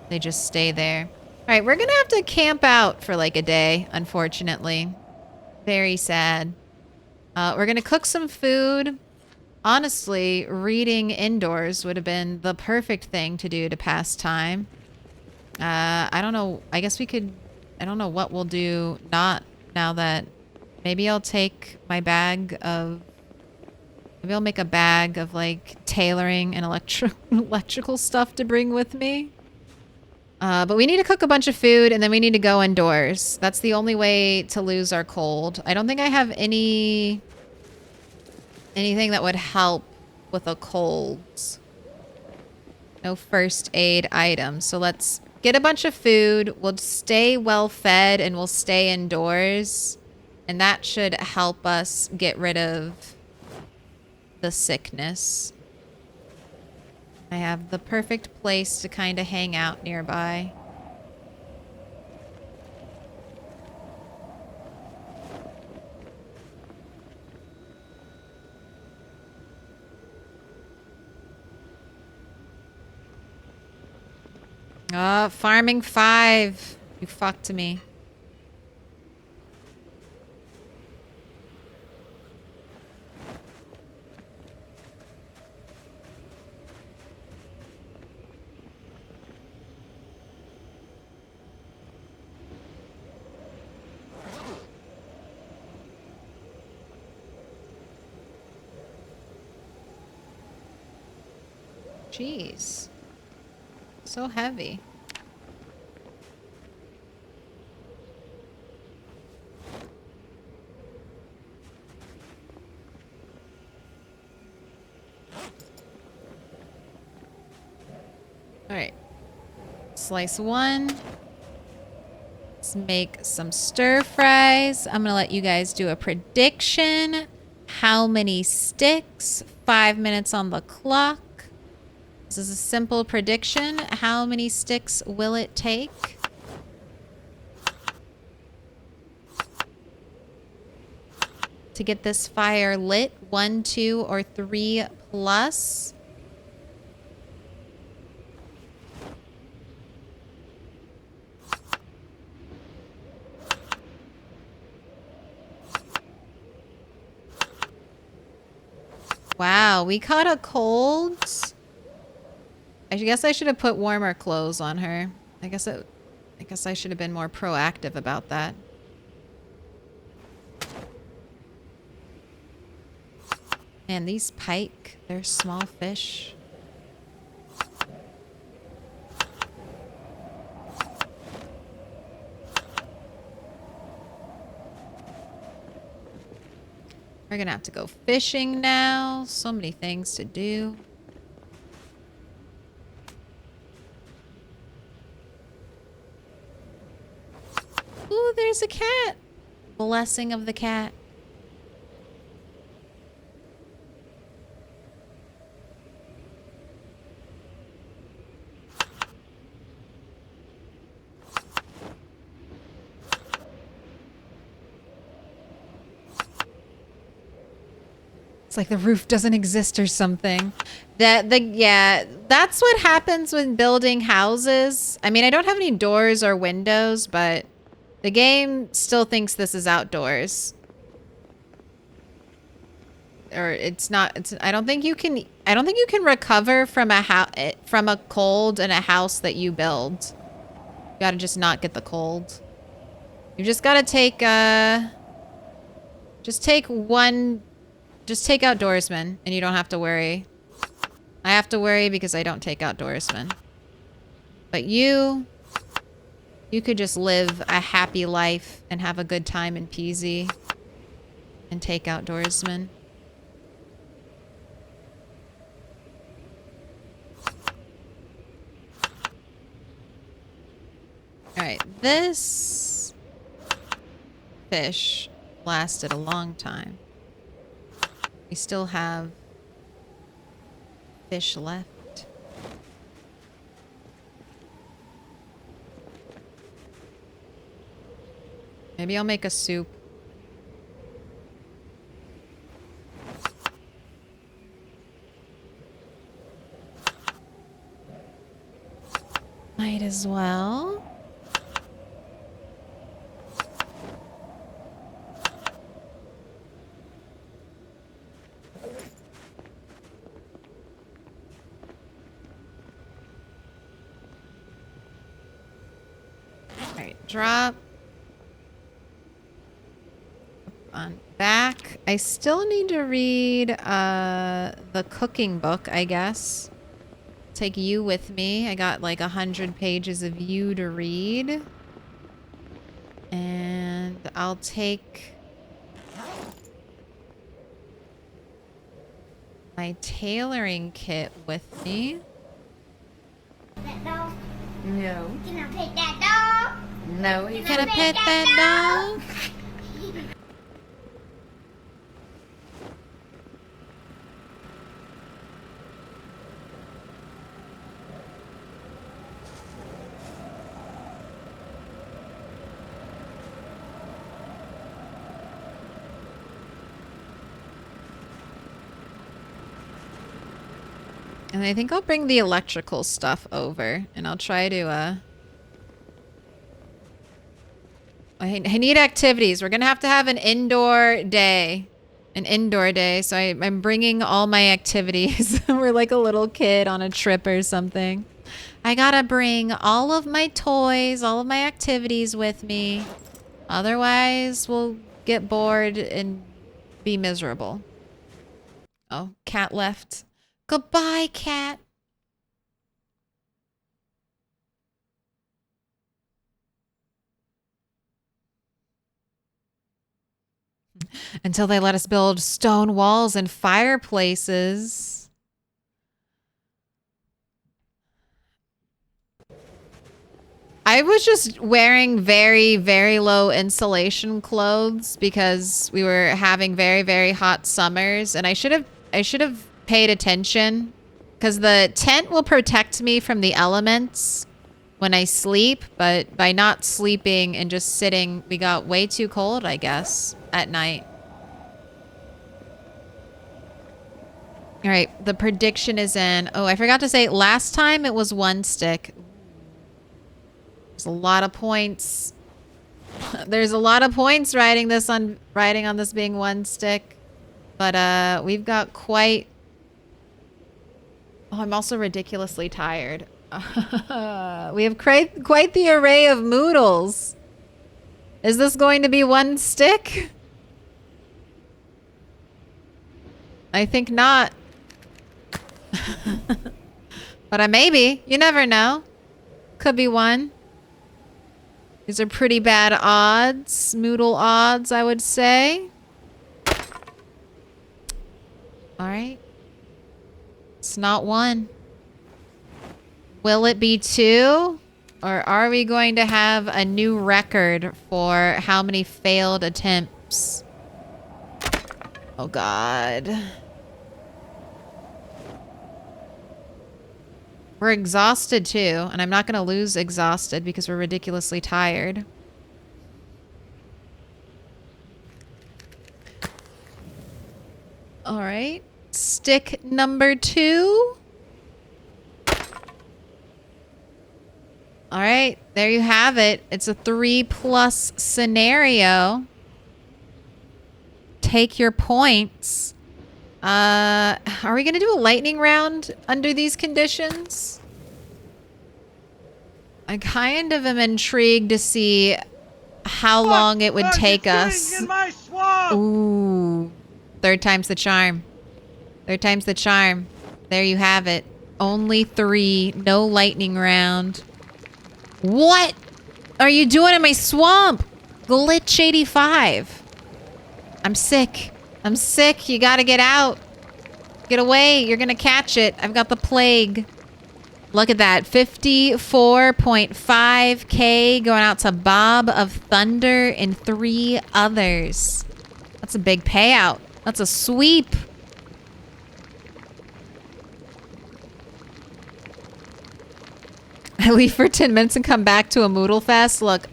They just stay there. All right, we're gonna have to camp out for like a day, unfortunately. Very sad. We're gonna cook some food. Honestly, reading indoors would have been the perfect thing to do to pass time. I don't know. I guess we could... I don't know what we'll do not now that... Maybe I'll take my bag of... Maybe I'll make a bag of like tailoring and electrical stuff to bring with me. But we need to cook a bunch of food and then we need to go indoors. That's the only way to lose our cold. I don't think I have anything that would help with a cold. No first aid items. So let's get a bunch of food. We'll stay well fed and we'll stay indoors. And that should help us get rid of the sickness. I have the perfect place to kind of hang out nearby. Farming 5. You fucked me. Jeez. So heavy. All right. Slice 1. Let's make some stir fries. I'm gonna let you guys do a prediction. How many sticks? 5 minutes on the clock. This is a simple prediction. How many sticks will it take? To get this fire lit? 1, 2, or 3 plus? Wow, we caught a cold. I guess I should have put warmer clothes on her. I guess I should have been more proactive about that. Man, these pike, they're small fish. We're gonna have to go fishing now. So many things to do. Ooh, there's a cat. Blessing of the cat. It's like the roof doesn't exist or something. Yeah, that's what happens when building houses. I mean, I don't have any doors or windows, but the game still thinks this is outdoors. Or it's not. I don't think you can recover from a cold in a house that you build. You gotta just not get the cold. You just gotta take just take outdoorsman and you don't have to worry. I have to worry because I don't take outdoorsman. But you could just live a happy life and have a good time in PZ and take outdoorsman. Alright, this fish lasted a long time. We still have fish left. Maybe I'll make a soup. Might as well. Drop on back. I still need to read the cooking book, I guess. Take you with me. I got like 100 pages of you to read. And I'll take my tailoring kit with me. That dog. No. Can I pet that dog? No, you Can I pet that dog? And I think I'll bring the electrical stuff over and I'll try to, I need activities. We're going to have an indoor day. An indoor day. So I'm bringing all my activities. We're like a little kid on a trip or something. I got to bring all of my toys, all of my activities with me. Otherwise, we'll get bored and be miserable. Oh, cat left. Goodbye, cat. Until they let us build stone walls and fireplaces. I was just wearing very, very low insulation clothes because we were having very, very hot summers, and I should have paid attention because the tent will protect me from the elements when I sleep, but by not sleeping and just sitting, we got way too cold, I guess, at night. All right, the prediction is in. Oh, I forgot to say, last time it was 1 stick. There's a lot of points. There's a lot of points riding on this being 1 stick. But we've got quite... Oh, I'm also ridiculously tired. We have quite the array of moodles. Is this going to be one stick? I think not. But maybe. You never know. Could be one. These are pretty bad odds. Moodle odds, I would say. Alright. It's not one. Will it be two? Or are we going to have a new record for how many failed attempts? Oh God. We're exhausted too, and I'm not going to lose exhausted because we're ridiculously tired. All right. Stick number 2. All right, there you have it. It's a 3+ scenario. Take your points. Are we gonna do a lightning round under these conditions? I kind of am intrigued to see how long it would take us. Ooh, third time's the charm. Third time's the charm. There you have it. Only 3, no lightning round. What are you doing in my swamp? Glitch 85. I'm sick. I'm sick. You gotta get out. Get away. You're gonna catch it. I've got the plague. Look at that. 54.5K going out to Bob of Thunder and 3 others. That's a big payout. That's a sweep. I leave for 10 minutes and come back to a Moodle Fest. Look,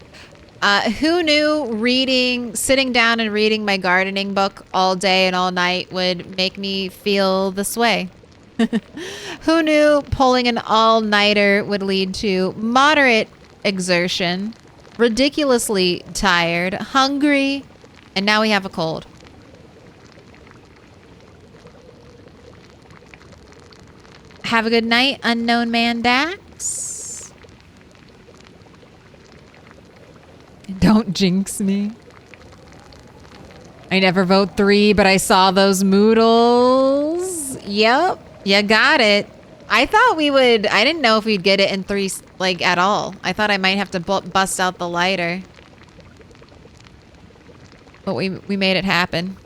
who knew sitting down and reading my gardening book all day and all night would make me feel this way? Who knew pulling an all-nighter would lead to moderate exertion, ridiculously tired, hungry, and now we have a cold. Have a good night, unknown man Dax. Don't jinx me. I never vote 3, but I saw those moodles. Yep, you got it. I thought we would. I didn't know if we'd get it in 3, like, at all. I thought I might have to bust out the lighter. But we made it happen.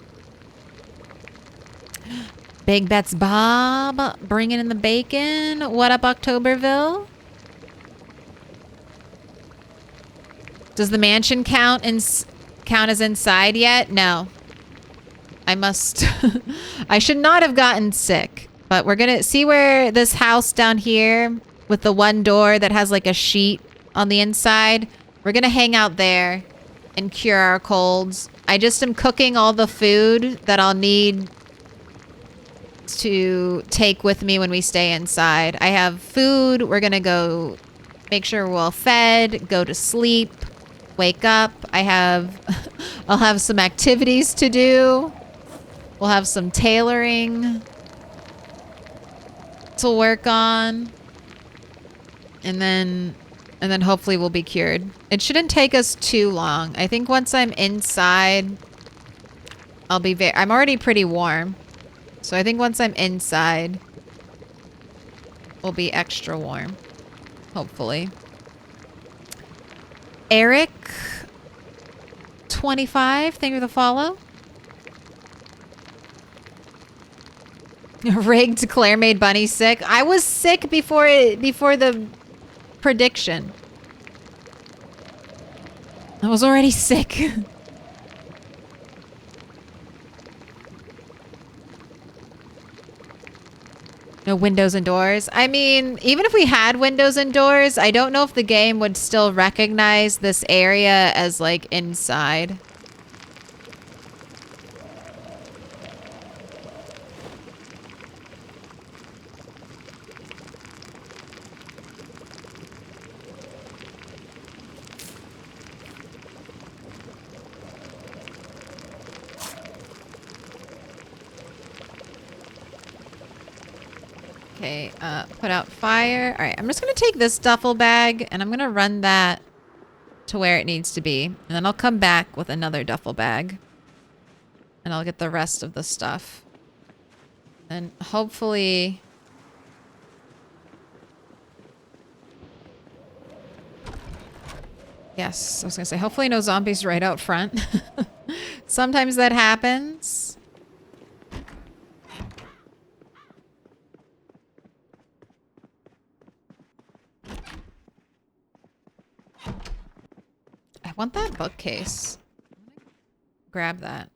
Big Bets Bob, bringing in the bacon. What up, Octoberville? Does the mansion count as inside yet? No. I must... I should not have gotten sick. But we're gonna see where this house down here with the one door that has like a sheet on the inside. We're gonna hang out there and cure our colds. I just am cooking all the food that I'll need to take with me when we stay inside. I have food. We're gonna go make sure we're well fed, go to sleep, wake up. I'll have some activities to do. We'll have some tailoring to work on. And then hopefully we'll be cured. It shouldn't take us too long. I think once I'm inside, I'm already pretty warm. So I think once I'm inside, we'll be extra warm. Hopefully. Eric, 25, thank you for the follow. Rigged Claire made Bunny sick. I was sick before the prediction. I was already sick. No windows and doors. I mean, even if we had windows and doors, I don't know if the game would still recognize this area as like inside. Okay, put out fire. All right, I'm just gonna take this duffel bag and I'm gonna run that to where it needs to be. And then I'll come back with another duffel bag. And I'll get the rest of the stuff. And hopefully... Yes, I was gonna say, hopefully no zombies right out front. Sometimes that happens. I want that bookcase. Grab that.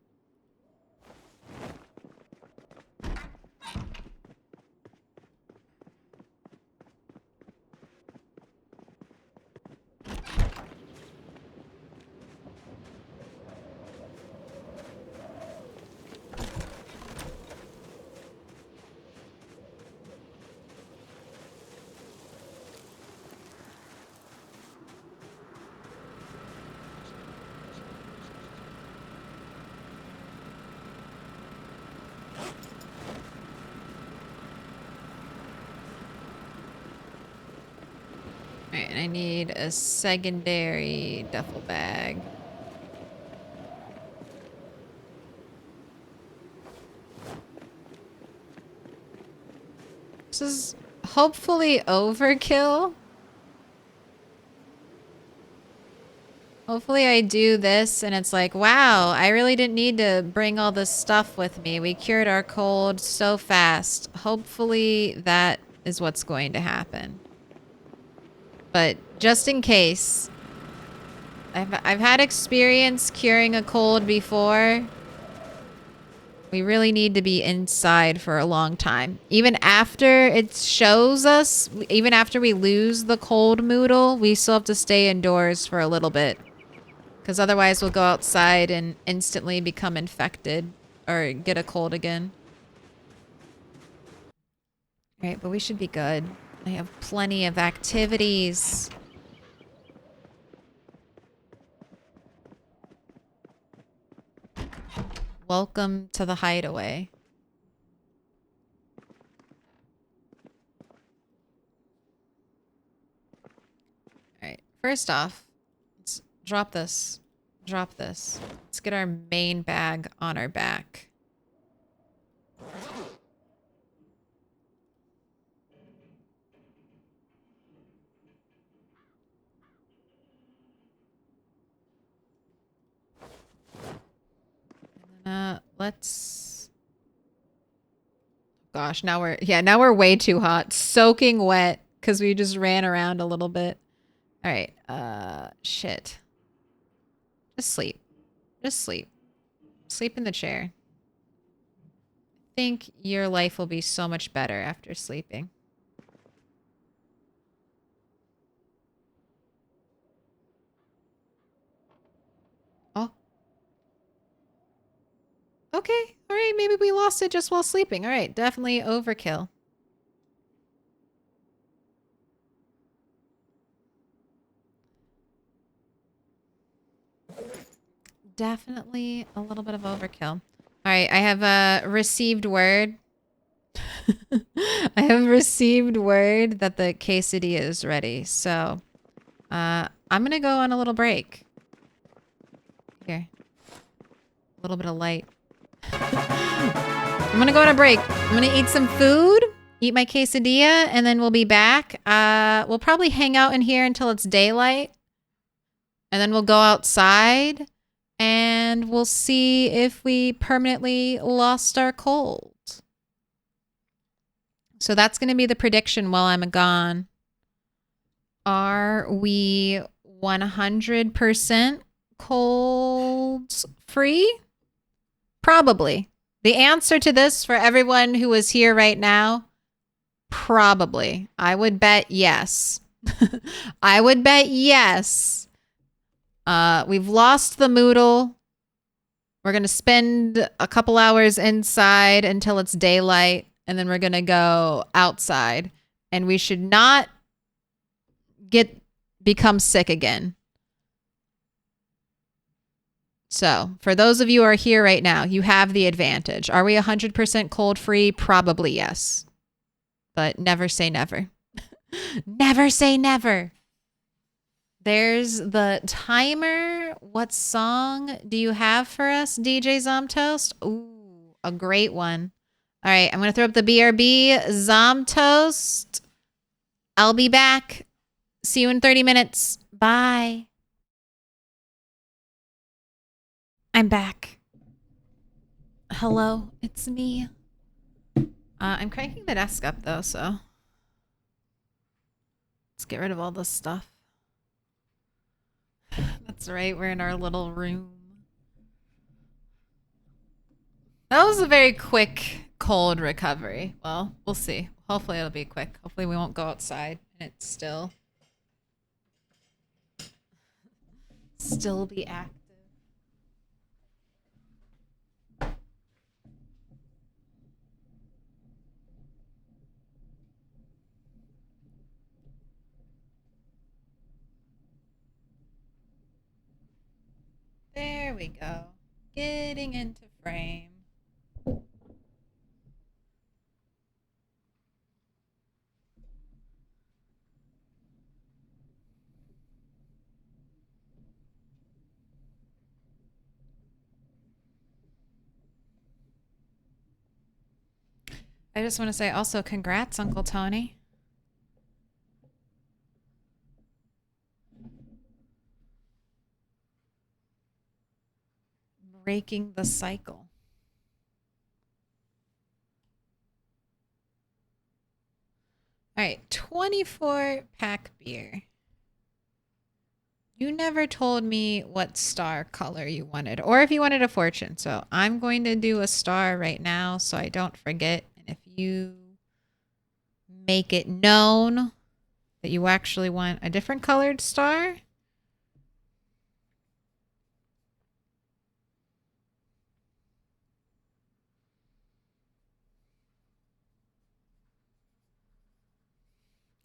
Alright, and I need a secondary duffel bag. This is hopefully overkill. Hopefully I do this and it's like, wow, I really didn't need to bring all this stuff with me. We cured our cold so fast. Hopefully that is what's going to happen. But just in case, I've had experience curing a cold before. We really need to be inside for a long time. Even after it shows us, even after we lose the cold moodle, we still have to stay indoors for a little bit. Because otherwise we'll go outside and instantly become infected or get a cold again. Alright, but we should be good. I have plenty of activities. Welcome to the hideaway. Alright, first off, let's drop this. Drop this. Let's get our main bag on our back. Let's... Gosh, now we're way too hot. Soaking wet because we just ran around a little bit. All right, shit. Just sleep. Just sleep. Sleep in the chair. I think your life will be so much better after sleeping. Oh. Okay, all right, maybe we lost it just while sleeping. All right, definitely overkill. Definitely a little bit of overkill. All right, I have received word. I have received word that the quesadilla is ready. So, I'm going to go on a little break. Here. A little bit of light. I'm going to go on a break. I'm going to eat some food, eat my quesadilla, and then we'll be back. We'll probably hang out in here until it's daylight. And then we'll go outside. And we'll see if we permanently lost our cold. So that's going to be the prediction while I'm gone. Are we 100% cold free? Probably. The answer to this for everyone who is here right now, probably. I would bet yes. I would bet yes. We've lost the Moodle. We're going to spend a couple hours inside until it's daylight, and then we're going to go outside. And we should not become sick again. So, for those of you who are here right now, you have the advantage. Are we 100% cold free? Probably yes. but never say never. Never say never. There's the timer. What song do you have for us, DJ Zomtoast? Ooh, a great one. All right, I'm going to throw up the BRB. Zomtoast. I'll be back. See you in 30 minutes. Bye. I'm back. Hello, it's me. I'm cranking the desk up though, so let's get rid of all this stuff. That's right, we're in our little room. That was a very quick cold recovery. Well, we'll see. Hopefully it'll be quick. Hopefully we won't go outside and it's still be active. There we go. Getting into frame. I just want to say also congrats, Uncle Tony. Breaking the cycle. All right, 24-pack beer. You never told me what star color you wanted, or if you wanted a fortune. So I'm going to do a star right now so I don't forget. And if you make it known that you actually want a different colored star,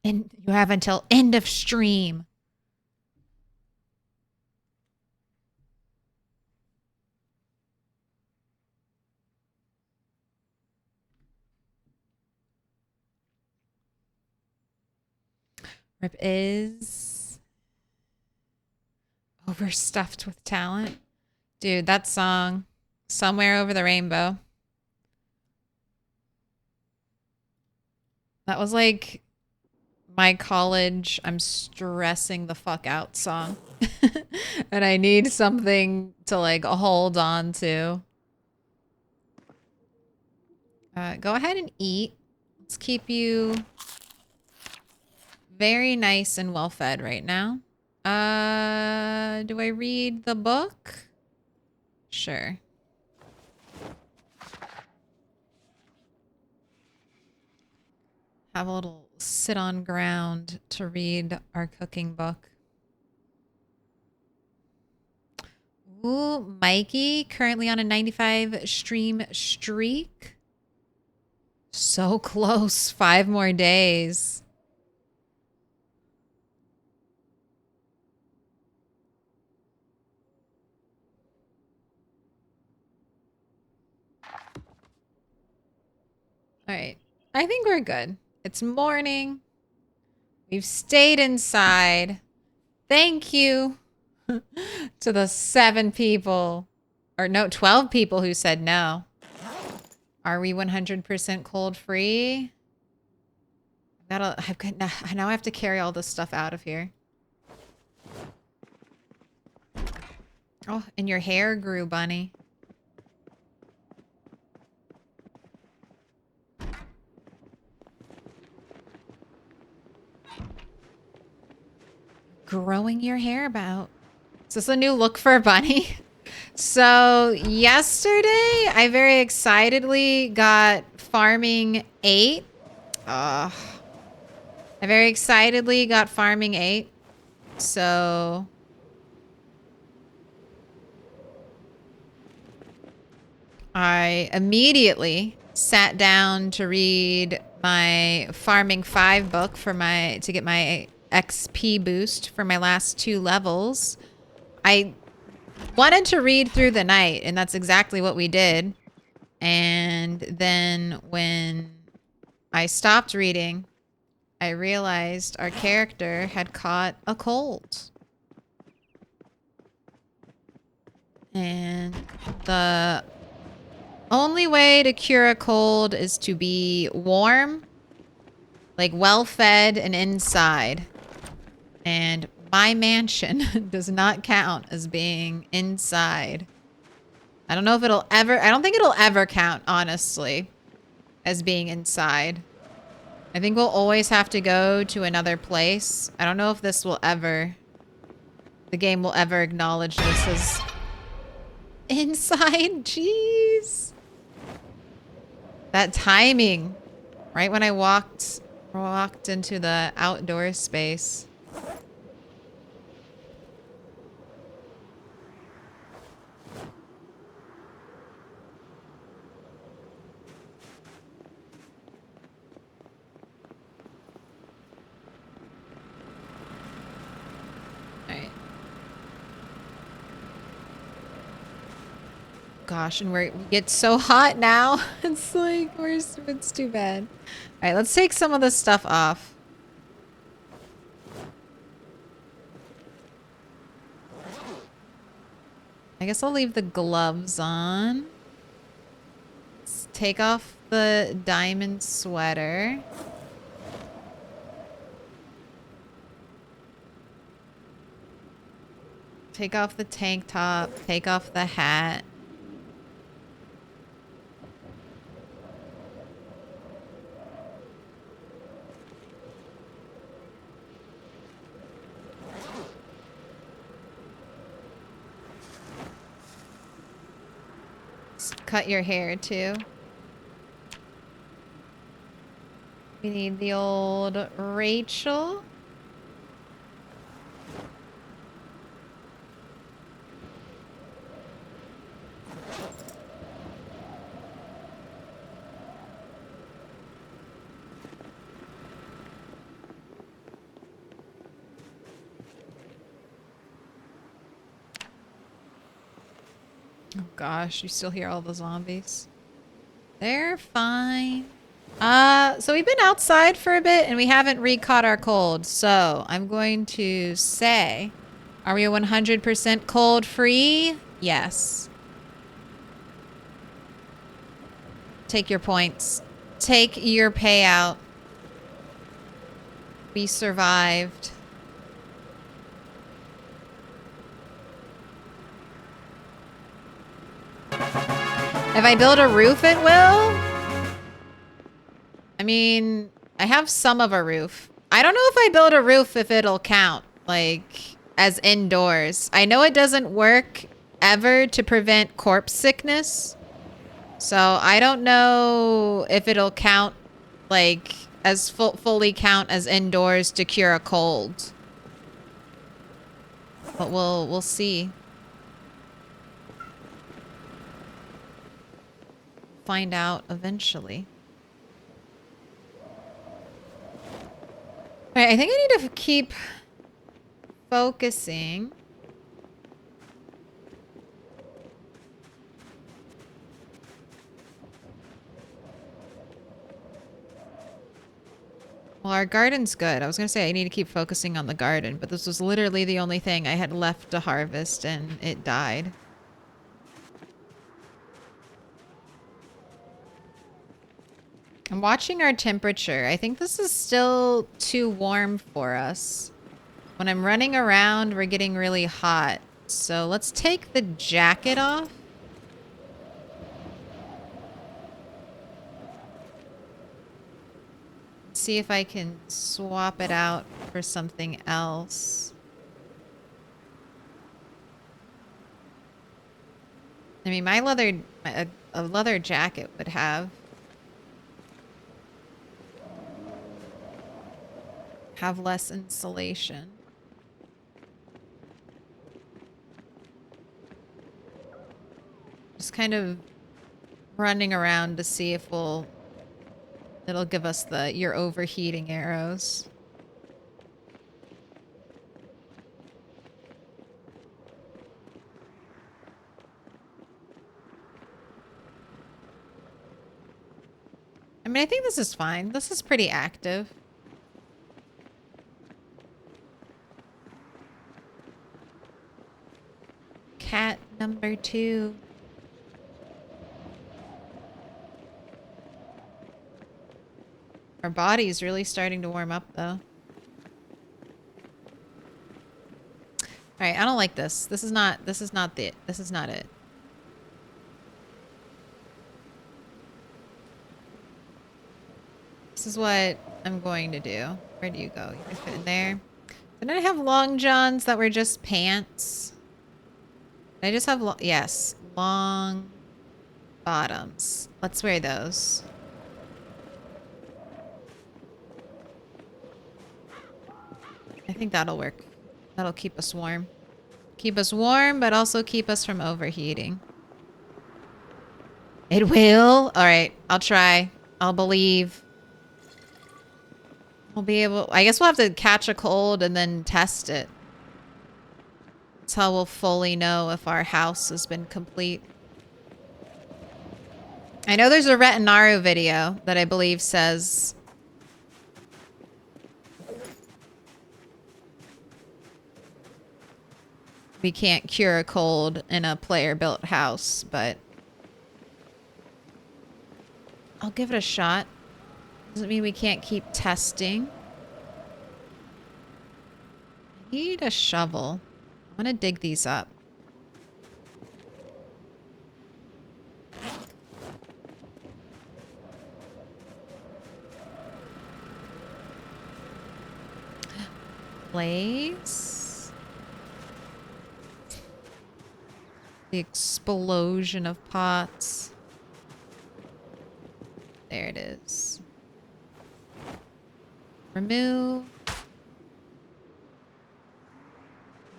and you have until end of stream. Rip is overstuffed with talent. Dude, that song, Somewhere Over the Rainbow. That was like my college, I'm stressing the fuck out song. And I need something to like hold on to. Go ahead and eat. Let's keep you very nice and well fed right now. Do I read the book? Sure. Have a little sit on ground to read our cooking book. Ooh, Mikey, currently on a 95 stream streak. So close. 5 more days. All right. I think we're good. It's morning. We've stayed inside. Thank you to the 7 people, or no, 12 people who said no. Are we 100% cold free? Now I have to carry all this stuff out of here. Oh, and your hair grew, bunny. Growing your hair about. Is this a new look for a bunny? So yesterday, I very excitedly got Farming 8. I very excitedly got Farming 8. So I immediately sat down to read my Farming 5 book for to get my XP boost for my last 2 levels. I wanted to read through the night, and that's exactly what we did. And then when I stopped reading. I realized our character had caught a cold. And the only way to cure a cold is to be warm, like well-fed and inside. And my mansion does not count as being inside. I don't know if it'll ever, I don't think it'll ever count, honestly, as being inside. I think we'll always have to go to another place. I don't know if this will ever, the game will ever acknowledge this as inside. Jeez. That timing, right when I walked into the outdoor space. Alright. Gosh, and we get so hot now. It's like, it's too bad. Alright, let's take some of this stuff off. I guess I'll leave the gloves on. Let's take off the diamond sweater. Take off the tank top. Take off the hat. Cut your hair too. We need the old Rachel. Oh gosh, you still hear all the zombies. They're fine. So we've been outside for a bit and we haven't re-caught our cold. So I'm going to say, are we 100% cold free? Yes. Take your points. Take your payout. We survived. If I build a roof, it will? I mean, I have some of a roof. I don't know if I build a roof if it'll count, like, as indoors. I know it doesn't work ever to prevent corpse sickness. So I don't know if it'll count, like, as fully count as indoors to cure a cold. But we'll see. Find out eventually. All right, I think I need to keep focusing. Well, our garden's good. I was going to say I need to keep focusing on the garden, but this was literally the only thing I had left to harvest and it died. I'm watching our temperature. I think this is still too warm for us. When I'm running around, we're getting really hot. So let's take the jacket off. See if I can swap it out for something else. I mean, my leather, a leather jacket would have less insulation. Just kind of running around to see if it'll give us the you're overheating arrows. mean, I think this is fine. This is pretty active. Cat number 2. Our body's really starting to warm up, though. All right, I don't like this. This is not it. This is not it. This is what I'm going to do. Where do you go? You can fit in there. Didn't I have long johns that were just pants? Did I just have yes, long bottoms. Let's wear those. I think that'll work. That'll keep us warm. Keep us warm, but also keep us from overheating. It will? Alright, I'll try. I'll believe. We'll be able... I guess we'll have to catch a cold and then test it. That's how we'll fully know if our house has been complete. I know there's a Retinaru video that I believe says... we can't cure a cold in a player-built house, but... I'll give it a shot. Doesn't mean we can't keep testing. I need a shovel. I'm gonna dig these up. Blaze. The explosion of pots. There it is. Remove.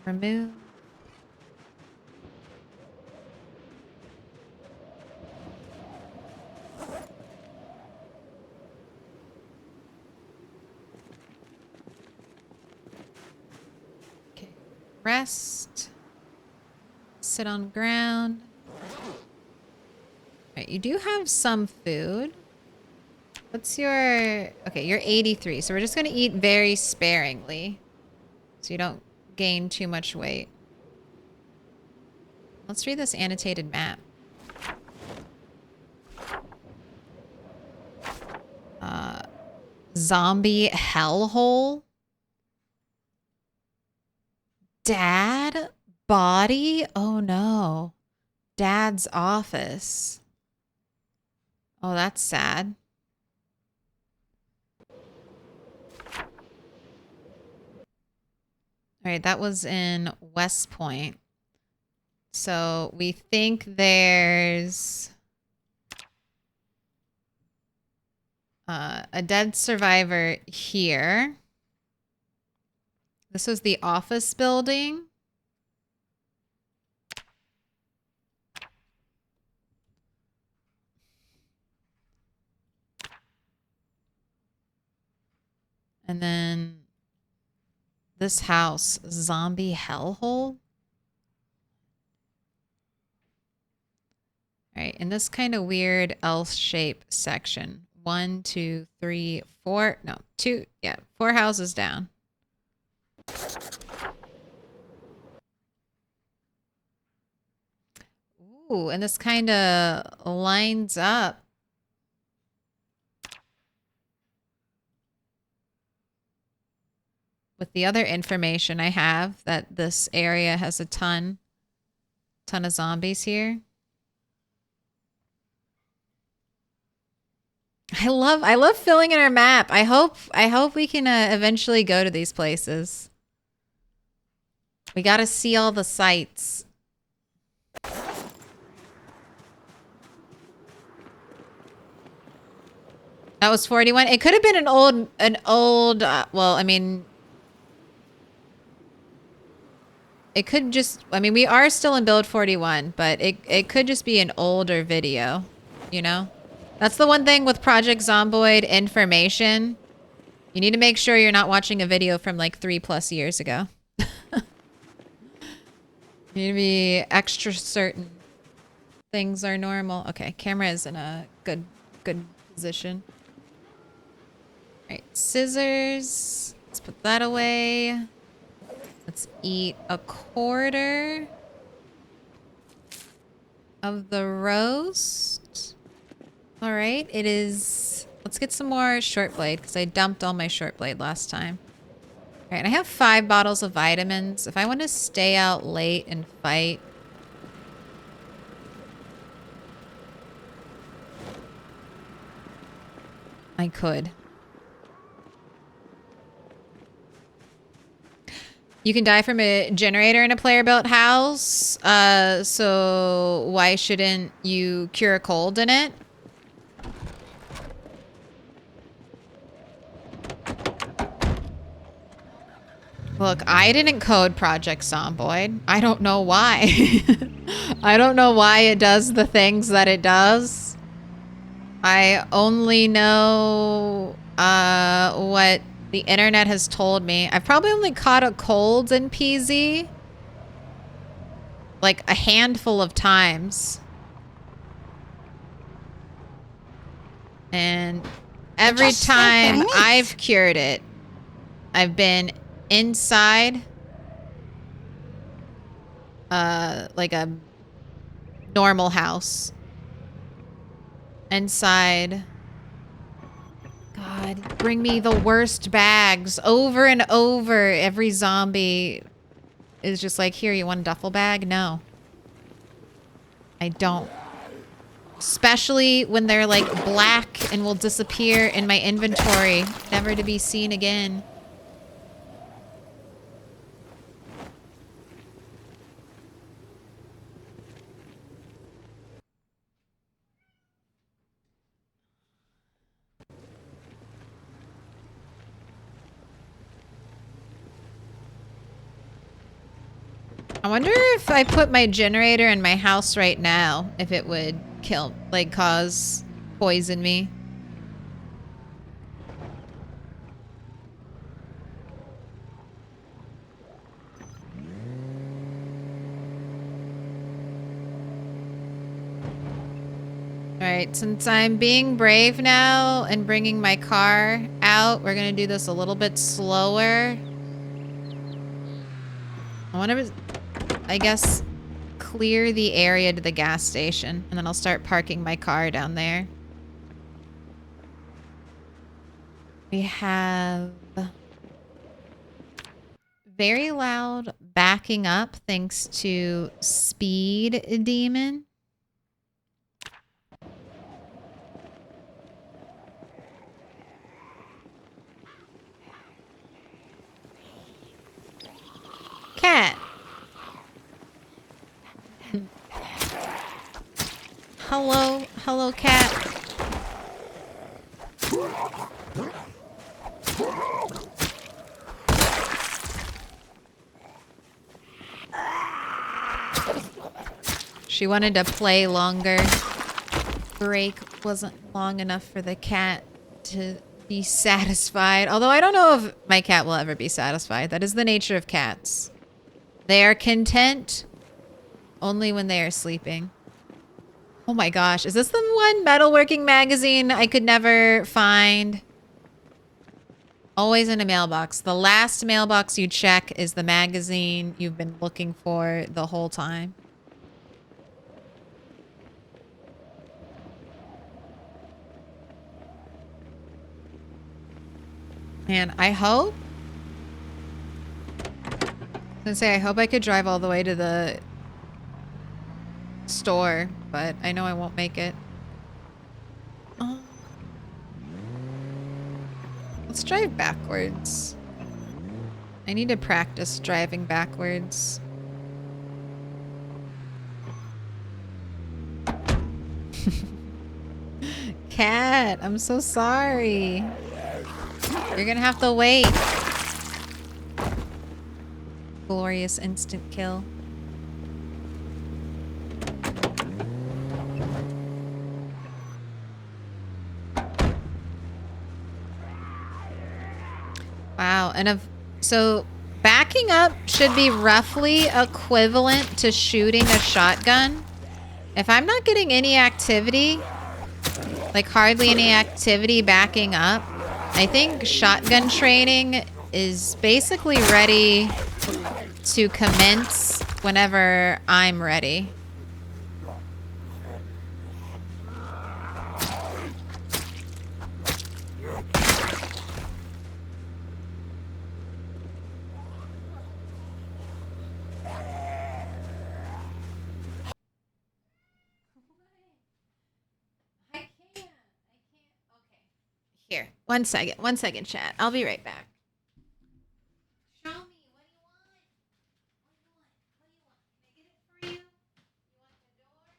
Remove. Okay. Rest. Sit on ground. Alright, you do have some food. What's your... Okay, you're 83, so we're just going to eat very sparingly. So you don't gain too much weight. Let's read this annotated map. Zombie hellhole? Dad? Body? Oh no. Dad's office. Oh, that's sad. All right, that was in West Point. So we think there's a dead survivor here. This was the office building. And then this house, zombie hellhole. All right, in this kind of weird L-shaped section. 1, 2, 3, 4. No, 2. Yeah, 4 houses down. Ooh, and this kind of lines up. With the other information I have, that this area has a ton of zombies here. I love filling in our map. I hope we can eventually go to these places. We got to see all the sights. That was 41. It could have been an old well, I mean, it could just, I mean, we are still in build 41, but it could just be an older video, you know? That's the one thing with Project Zomboid information. You need to make sure you're not watching a video from like 3+ years ago. You need to be extra certain things are normal. Okay, camera is in a good position. Alright, scissors. Let's put that away. Let's eat a quarter of the roast. Alright, it is... Let's get some more short blade, because I dumped all my short blade last time. Alright, I have 5 bottles of vitamins. If I want to stay out late and fight... I could. You can die from a generator in a player-built house, so why shouldn't you cure a cold in it? Look, I didn't code Project Zomboid. I don't know why. I don't know why it does the things that it does. I only know what the internet has told me. I've probably only caught a cold in PZ like a handful of times. And every time I've cured it, I've been inside like a normal house. Inside. God, bring me the worst bags over and over. Every zombie is just like, here, you want a duffel bag? No. I don't. Especially when they're like black and will disappear in my inventory, never to be seen again. I wonder if I put my generator in my house right now, if it would kill, like cause poison me. Alright, since I'm being brave now and bringing my car out, we're gonna do this a little bit slower. I want to, I guess, clear the area to the gas station, and then I'll start parking my car down there. We have very loud backing up thanks to Speed Demon. Cat. Hello, hello, cat. She wanted to play longer. Break wasn't long enough for the cat to be satisfied. Although I don't know if my cat will ever be satisfied. That is the nature of cats. They are content only when they are sleeping. Oh my gosh. Is this the one metalworking magazine I could never find? Always in a mailbox. The last mailbox you check is the magazine you've been looking for the whole time. Man, I hope... I was gonna say, I hope I could drive all the way to the store, but I know I won't make it. Oh. Let's drive backwards. I need to practice driving backwards. Cat, I'm so sorry. You're gonna have to wait. Glorious instant kill. Wow, and so backing up should be roughly equivalent to shooting a shotgun. If I'm not getting any activity, like hardly any activity backing up, I think shotgun training is basically ready to commence whenever I'm ready. Here, 1 second, chat. I'll be right back. Show me. What do you want? What do you want? What do you want? Can I get it for you? You want the door?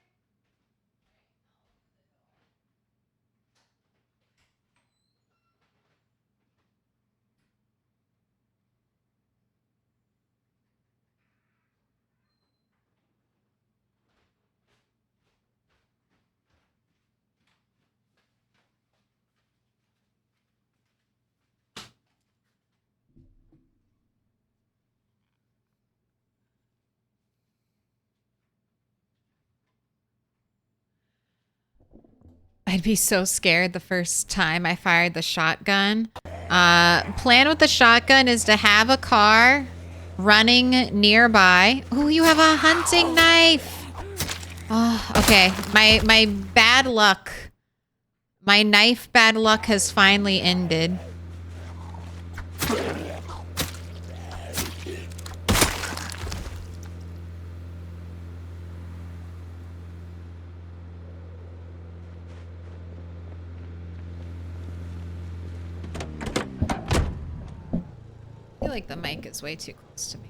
I'd be so scared the first time I fired the shotgun. Plan with the shotgun is to have a car running nearby. Oh, you have a hunting knife. Oh, okay. My bad luck. My knife bad luck has finally ended. I feel like the mic is way too close to me.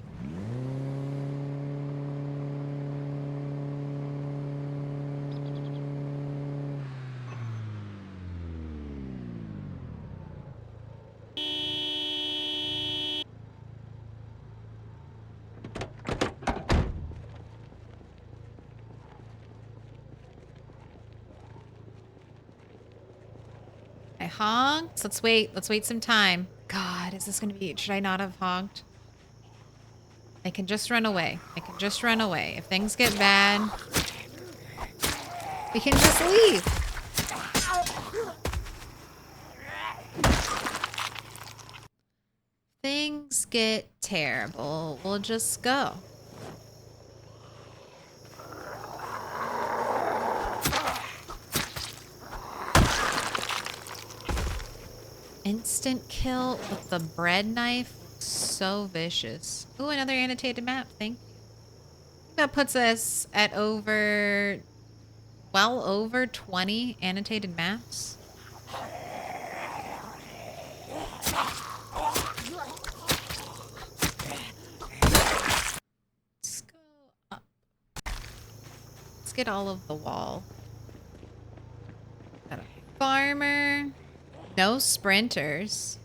I honked. Let's wait. Let's wait some time. God, is this gonna be... Should I not have honked? I can just run away. I can just run away. If things get bad, we can just leave. Things get terrible, we'll just go. Instant kill with the bread knife. So vicious. Ooh, another annotated map. Thank you. That puts us at over... well over 20 annotated maps. Let's go up. Let's get all of the wall. Got a farmer. No sprinters.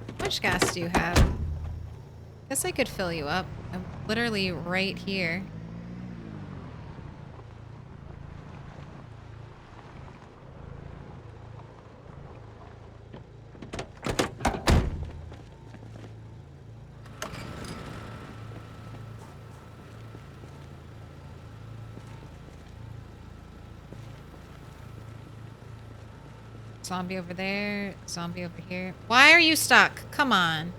How much gas do you have? Guess I could fill you up. I'm literally right here. Zombie over there. Zombie over here. Why are you stuck? Come on.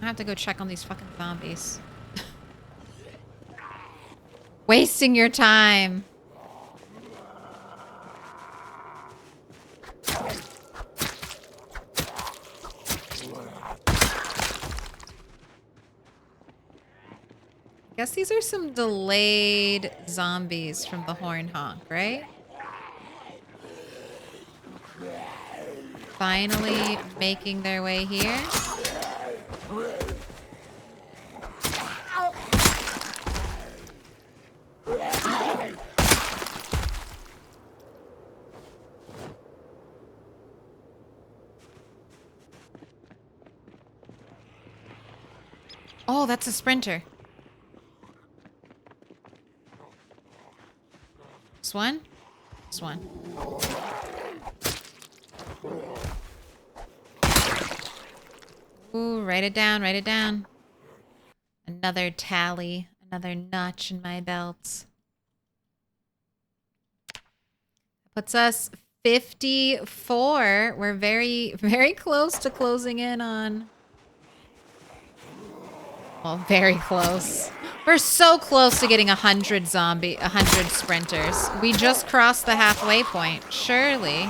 I have to go check on these fucking zombies. Wasting your time. Guess these are some delayed zombies from the horn honk, right? Finally making their way here. Oh, that's a sprinter. This one? This one. Ooh, write it down, write it down. Another tally, another notch in my belt. Puts us 54. We're very, very close to closing in on... Well, very close. We're so close to getting 100 sprinters. We just crossed the halfway point, surely.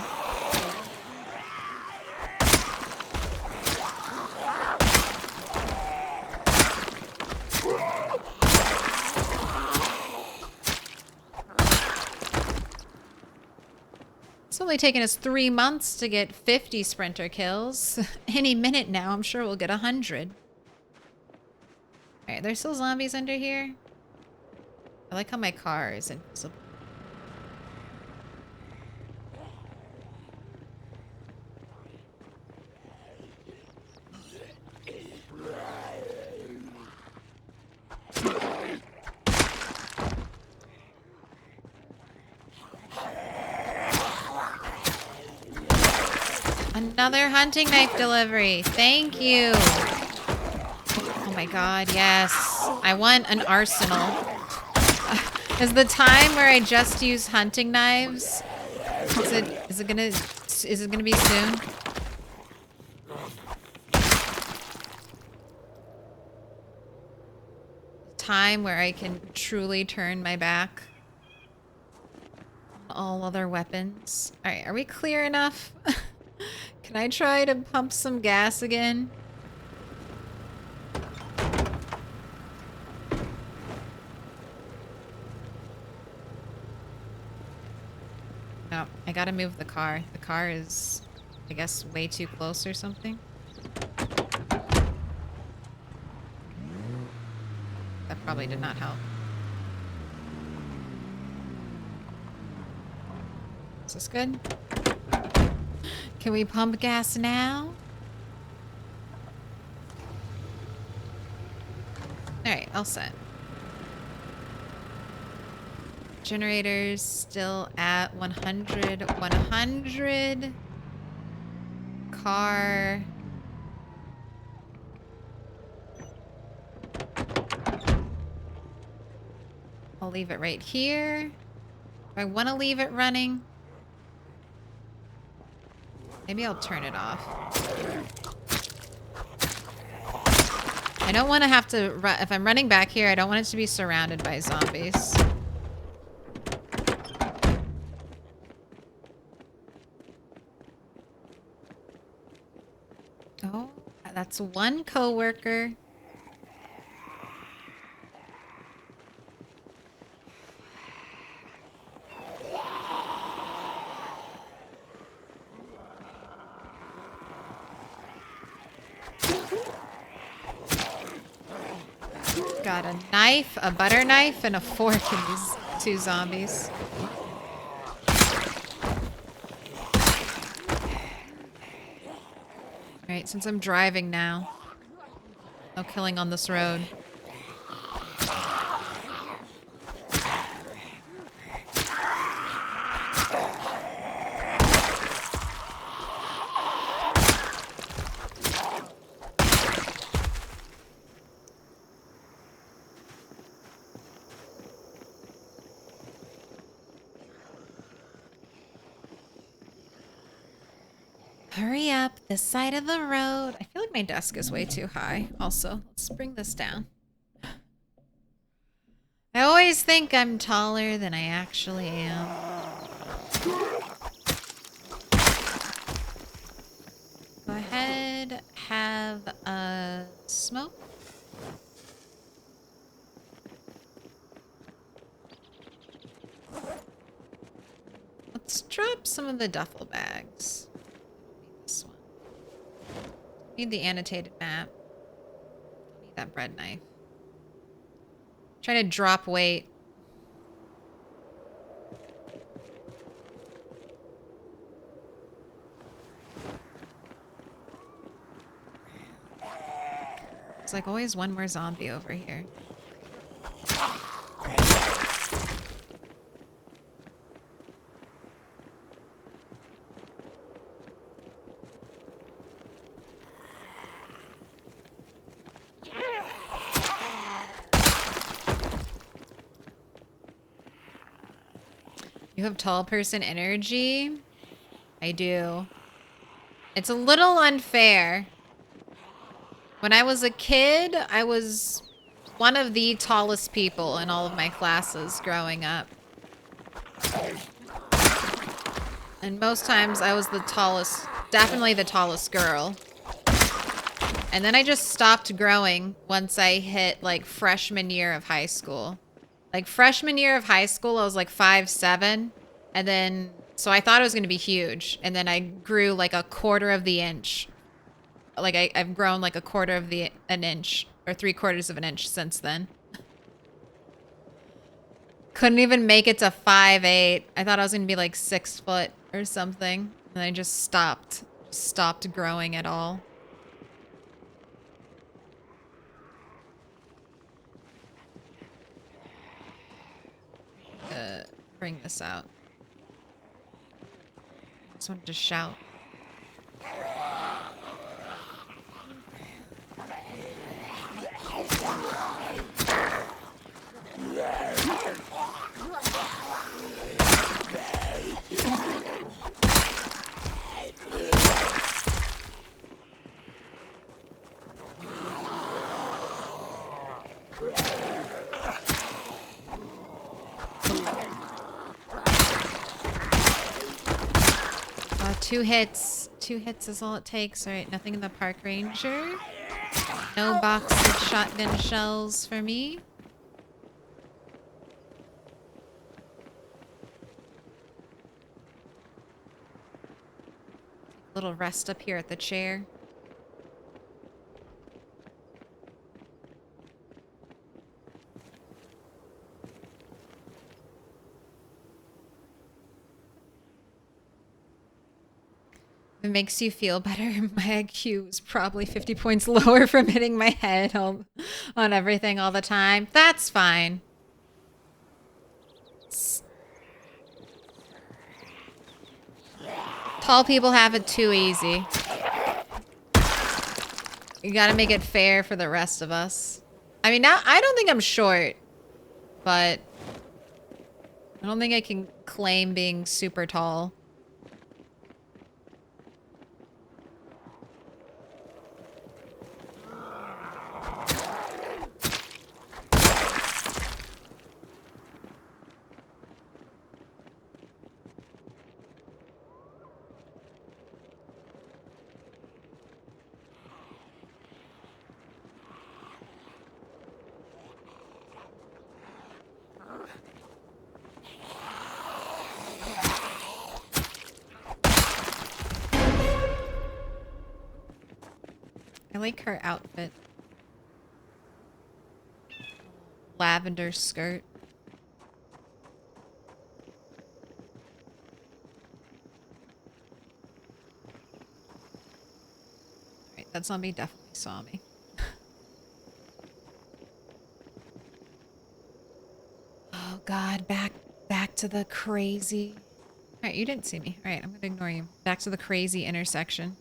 It's only taken us 3 months to get 50 sprinter kills. Any minute now, I'm sure we'll get 100. Alright, there's still zombies under here. I like how my car is invisible. Another hunting knife delivery. Thank you. Oh my god, yes. I want an arsenal. Is the time where I just use hunting knives? Is it gonna be soon? Time where I can truly turn my back on all other weapons. Alright, are we clear enough? Can I try to pump some gas again? No, I gotta move the car. The car is, I guess, way too close or something. That probably did not help. Is this good? Can we pump gas now? Alright, all set. Generators still at 100. 100. Car. I'll leave it right here. Do I want to leave it running? Maybe I'll turn it off. I don't want to have to run. If I'm running back here, I don't want it to be surrounded by zombies. Oh, that's one coworker. Got a knife, a butter knife, and a fork in these two zombies. Alright, since I'm driving now, no killing on this road. Hurry up, this side of the road. I feel like my desk is way too high. Also, let's bring this down. I always think I'm taller than I actually am. Go ahead, have a smoke. Let's drop some of the duffel bags. This one. Need the annotated map. Need that bread knife. Trying to drop weight. It's like always one more zombie over here. You have tall person energy? I do. It's a little unfair. When I was a kid, I was one of the tallest people in all of my classes growing up. And most times I was the tallest, definitely the tallest girl. And then I just stopped growing once I hit like freshman year of high school. Like freshman year of high school, I was like 5'7". And then, so I thought it was going to be huge. And then I grew like a quarter of the inch. Like I've grown like a quarter of an inch or 3/4 of an inch since then. Couldn't even make it to 5'8". I thought I was going to be like 6 foot or something. And I just stopped growing at all. Bring this out. I just wanted to shout. Two hits. 2 hits is all it takes. All right, nothing in the park ranger. No box of shotgun shells for me. Little rest up here at the chair. It makes you feel better. My IQ is probably 50 points lower from hitting my head on everything all the time. That's fine. Tall people have it too easy. You gotta make it fair for the rest of us. I mean, now I don't think I'm short, but I don't think I can claim being super tall. I like her outfit. Lavender skirt. Alright, that zombie definitely saw me. Oh god, back to the crazy. Alright, you didn't see me. Alright, I'm gonna ignore you. Back to the crazy intersection.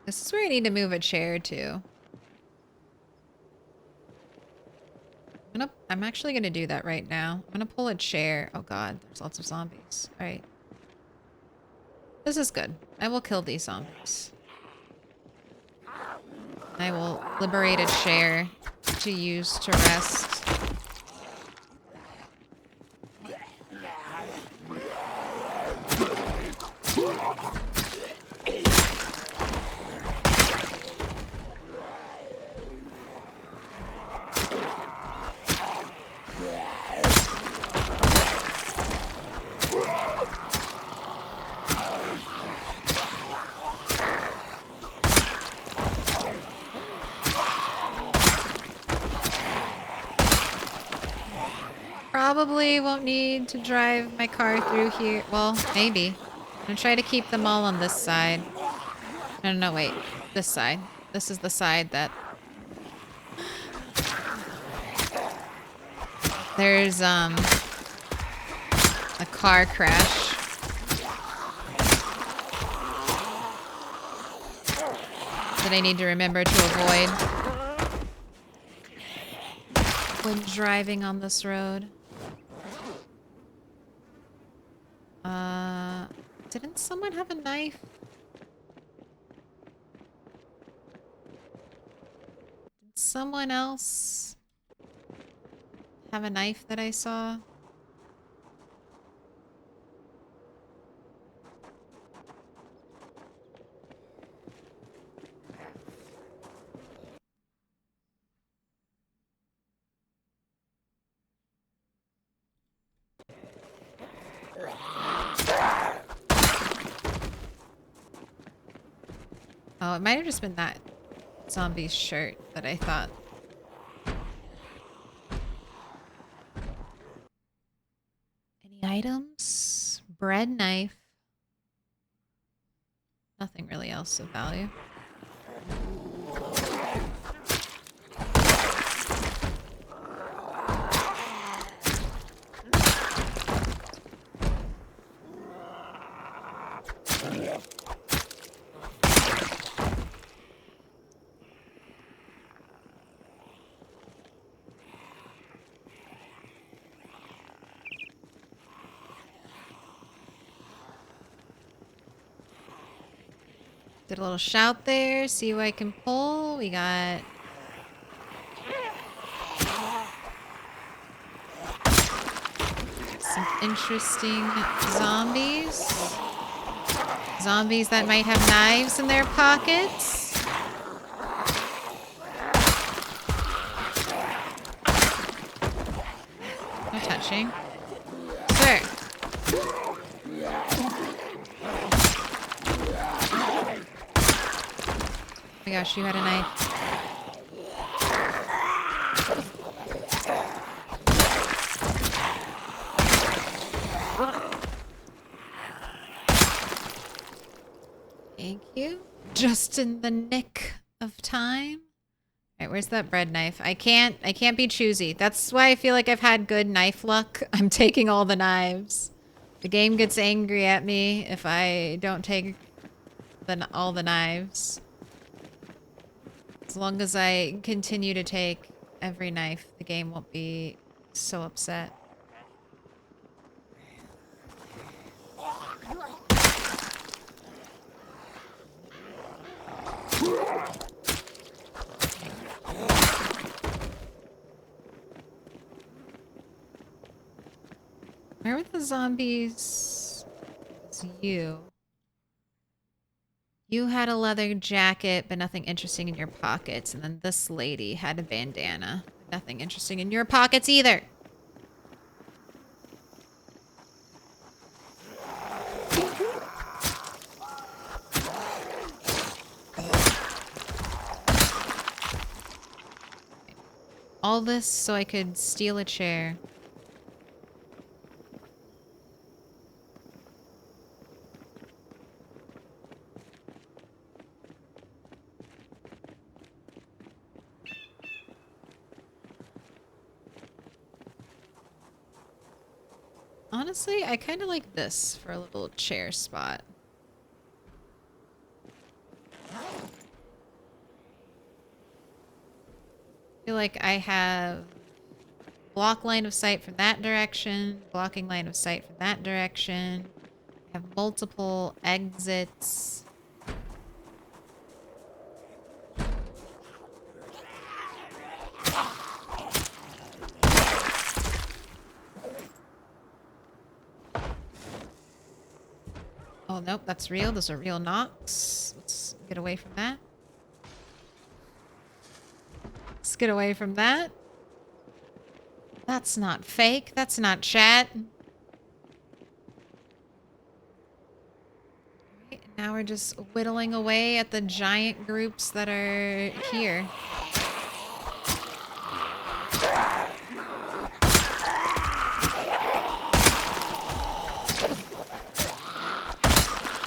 This is where I need to move a chair to. I'm actually gonna do that right now. I'm gonna pull a chair. Oh god, there's lots of zombies. Alright. This is good. I will kill these zombies. I will liberate a chair to use to rest. Probably won't need to drive my car through here. Well, maybe. I'm gonna try to keep them all on this side. No, wait. This side. This is the side that... There's, a car crash. That I need to remember to avoid. when driving on this road. Didn't someone have a knife? Did someone else have a knife that I saw? Oh, it might have just been that zombie's shirt that I thought. Any items? Bread knife. Nothing really else of value. Did a little shout there, see who I can pull. We got some interesting zombies. Zombies that might have knives in their pockets. No touching. Sir. Oh my gosh, you had a knife. Thank you. Just in the nick of time. Alright, where's that bread knife? I can't be choosy. That's why I feel like I've had good knife luck. I'm taking all the knives. The game gets angry at me if I don't take all the knives. As long as I continue to take every knife, the game won't be so upset. Where were the zombies? It's you. You had a leather jacket, but nothing interesting in your pockets. And then this lady had a bandana. Nothing interesting in your pockets either. All this so I could steal a chair. Honestly, I kind of like this for a little chair spot. I feel like I have block line of sight from that direction, blocking line of sight from that direction. I have multiple exits. Oh, nope, that's real. Those are real knocks. Let's get away from that. Let's get away from that. That's not fake. That's not chat. Alright, now we're just whittling away at the giant groups that are here.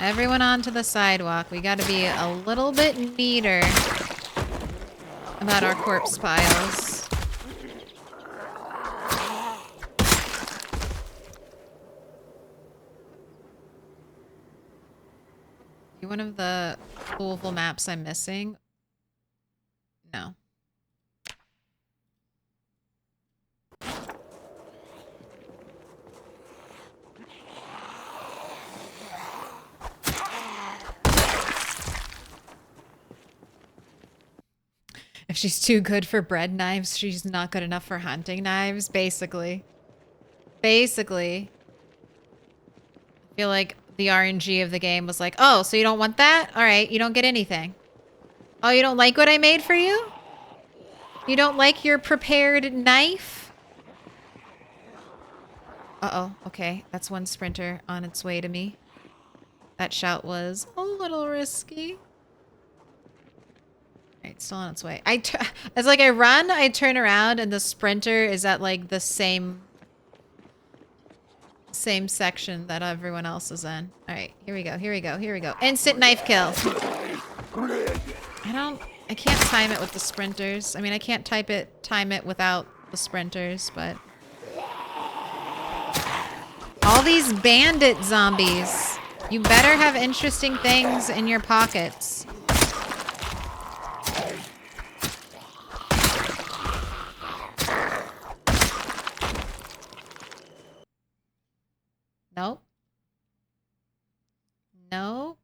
Everyone onto the sidewalk. We gotta be a little bit neater about our corpse piles. One of the Louisville maps I'm missing? No. If she's too good for bread knives, she's not good enough for hunting knives, basically. Basically. I feel like the RNG of the game was like, oh, so you don't want that? All right, you don't get anything. Oh, you don't like what I made for you? You don't like your prepared knife? Uh-oh, okay. That's one sprinter on its way to me. That shout was a little risky. Alright, still on its way. As like I run, I turn around, and the sprinter is at like the same section that everyone else is in. Alright, here we go, here we go, here we go. Instant knife kill. I can't time it with the sprinters. I mean, I can't time it without the sprinters, but... All these bandit zombies. You better have interesting things in your pockets. Nope. Nope.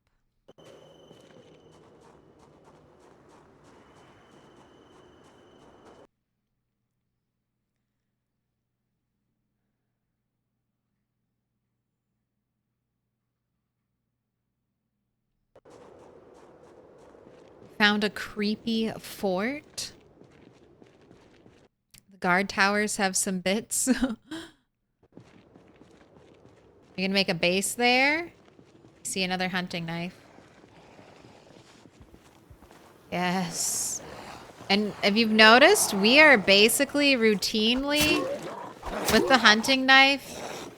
Found a creepy fort. The guard towers have some bits. You gonna make a base there? See another hunting knife. Yes. And if you've noticed, we are basically routinely, with the hunting knife,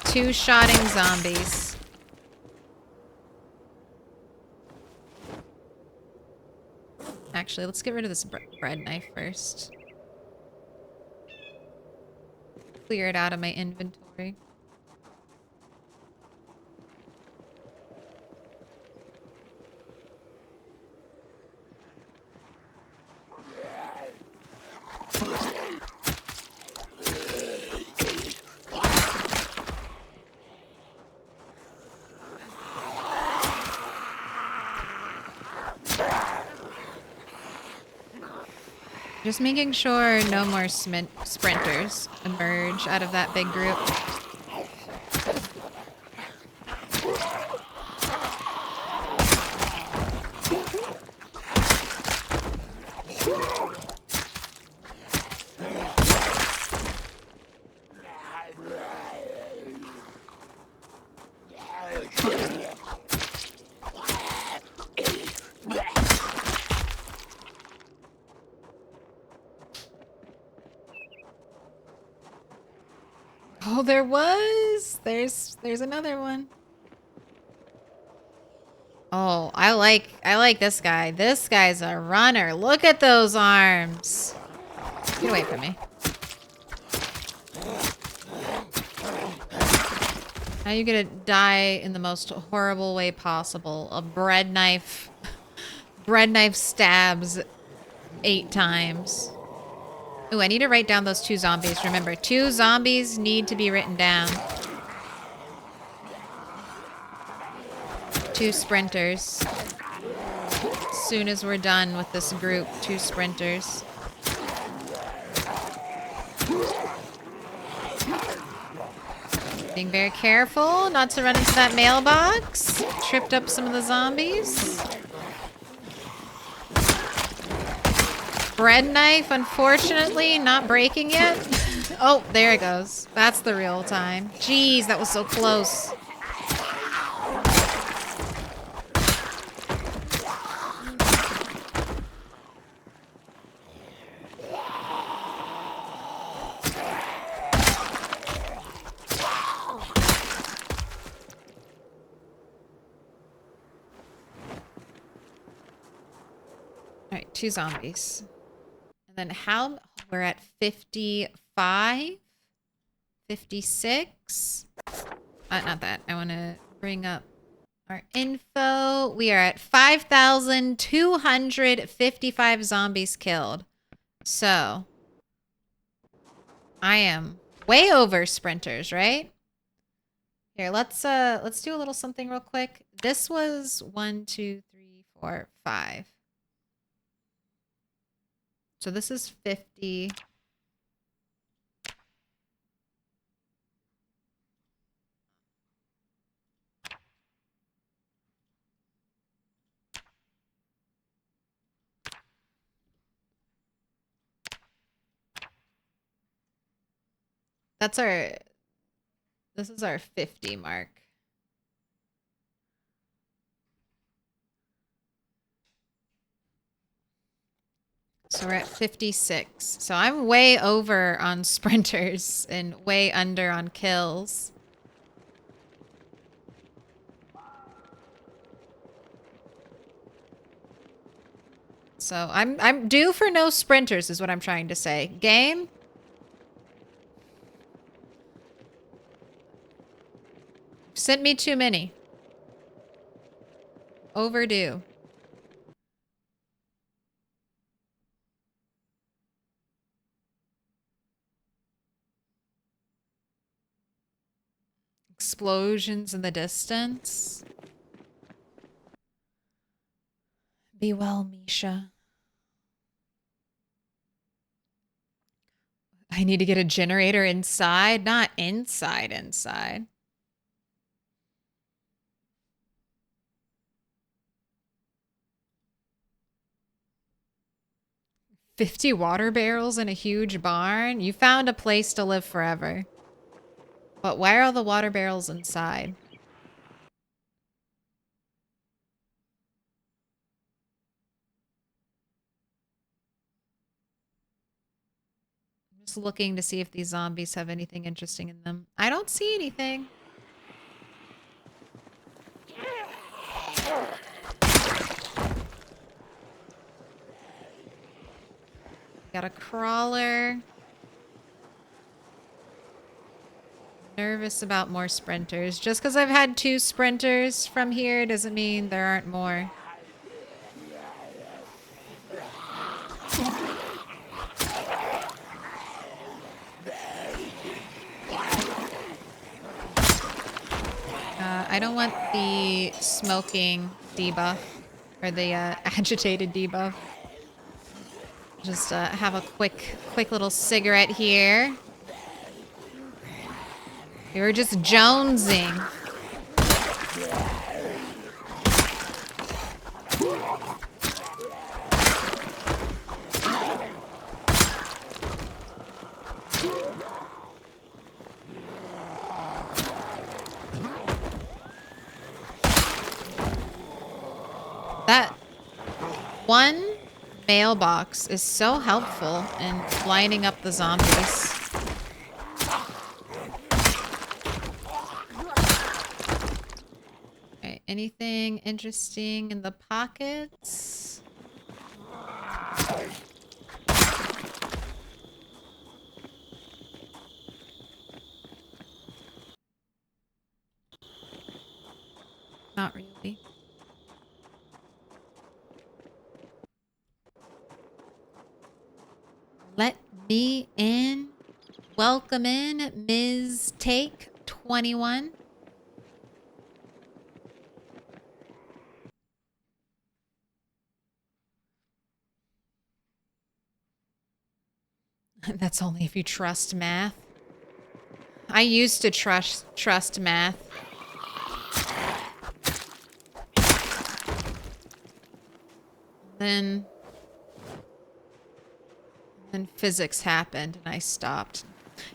two-shotting zombies. Actually, let's get rid of this bread knife first. Clear it out of my inventory. Just making sure no more sprinters emerge out of that big group. Oh, there was. There's another one. Oh, I like this guy. This guy's a runner. Look at those arms. Get away from me. Now you're gonna die in the most horrible way possible. A bread knife. Bread knife stabs 8 times. Ooh, I need to write down those 2 zombies. Remember, 2 zombies need to be written down. 2 sprinters. As soon as we're done with this group, 2 sprinters. Being very careful not to run into that mailbox. Tripped up some of the zombies. Bread knife, unfortunately, not breaking yet. Oh, there it goes. That's the real time. Jeez, that was so close. All right, 2 zombies. And then we're at 55, 56. Not that. I want to bring up our info. We are at 5,255 zombies killed. So I am way over sprinters, right? Here, let's do a little something real quick. This was 1, 2, 3, 4, 5. So this is 50. That's our, this is our 50 mark. So we're at 56. So I'm way over on sprinters and way under on kills. So I'm due for no sprinters is what I'm trying to say. Game? Sent me too many. Overdue. Explosions in the distance. Be well, Misha. I need to get a generator inside, not inside. 50 water barrels in a huge barn? You found a place to live forever. But why are all the water barrels inside? I'm just looking to see if these zombies have anything interesting in them. I don't see anything. Got a crawler. Nervous about more sprinters. Just because I've had 2 sprinters from here doesn't mean there aren't more. I don't want the smoking debuff or the agitated debuff. Just have a quick little cigarette here. We were just jonesing. That one mailbox is so helpful in lining up the zombies. Okay, anything interesting in the pockets? Not really. Let me in. Welcome in, Ms. Take 21. That's only if you trust math. I used to trust math. Then physics happened and I stopped.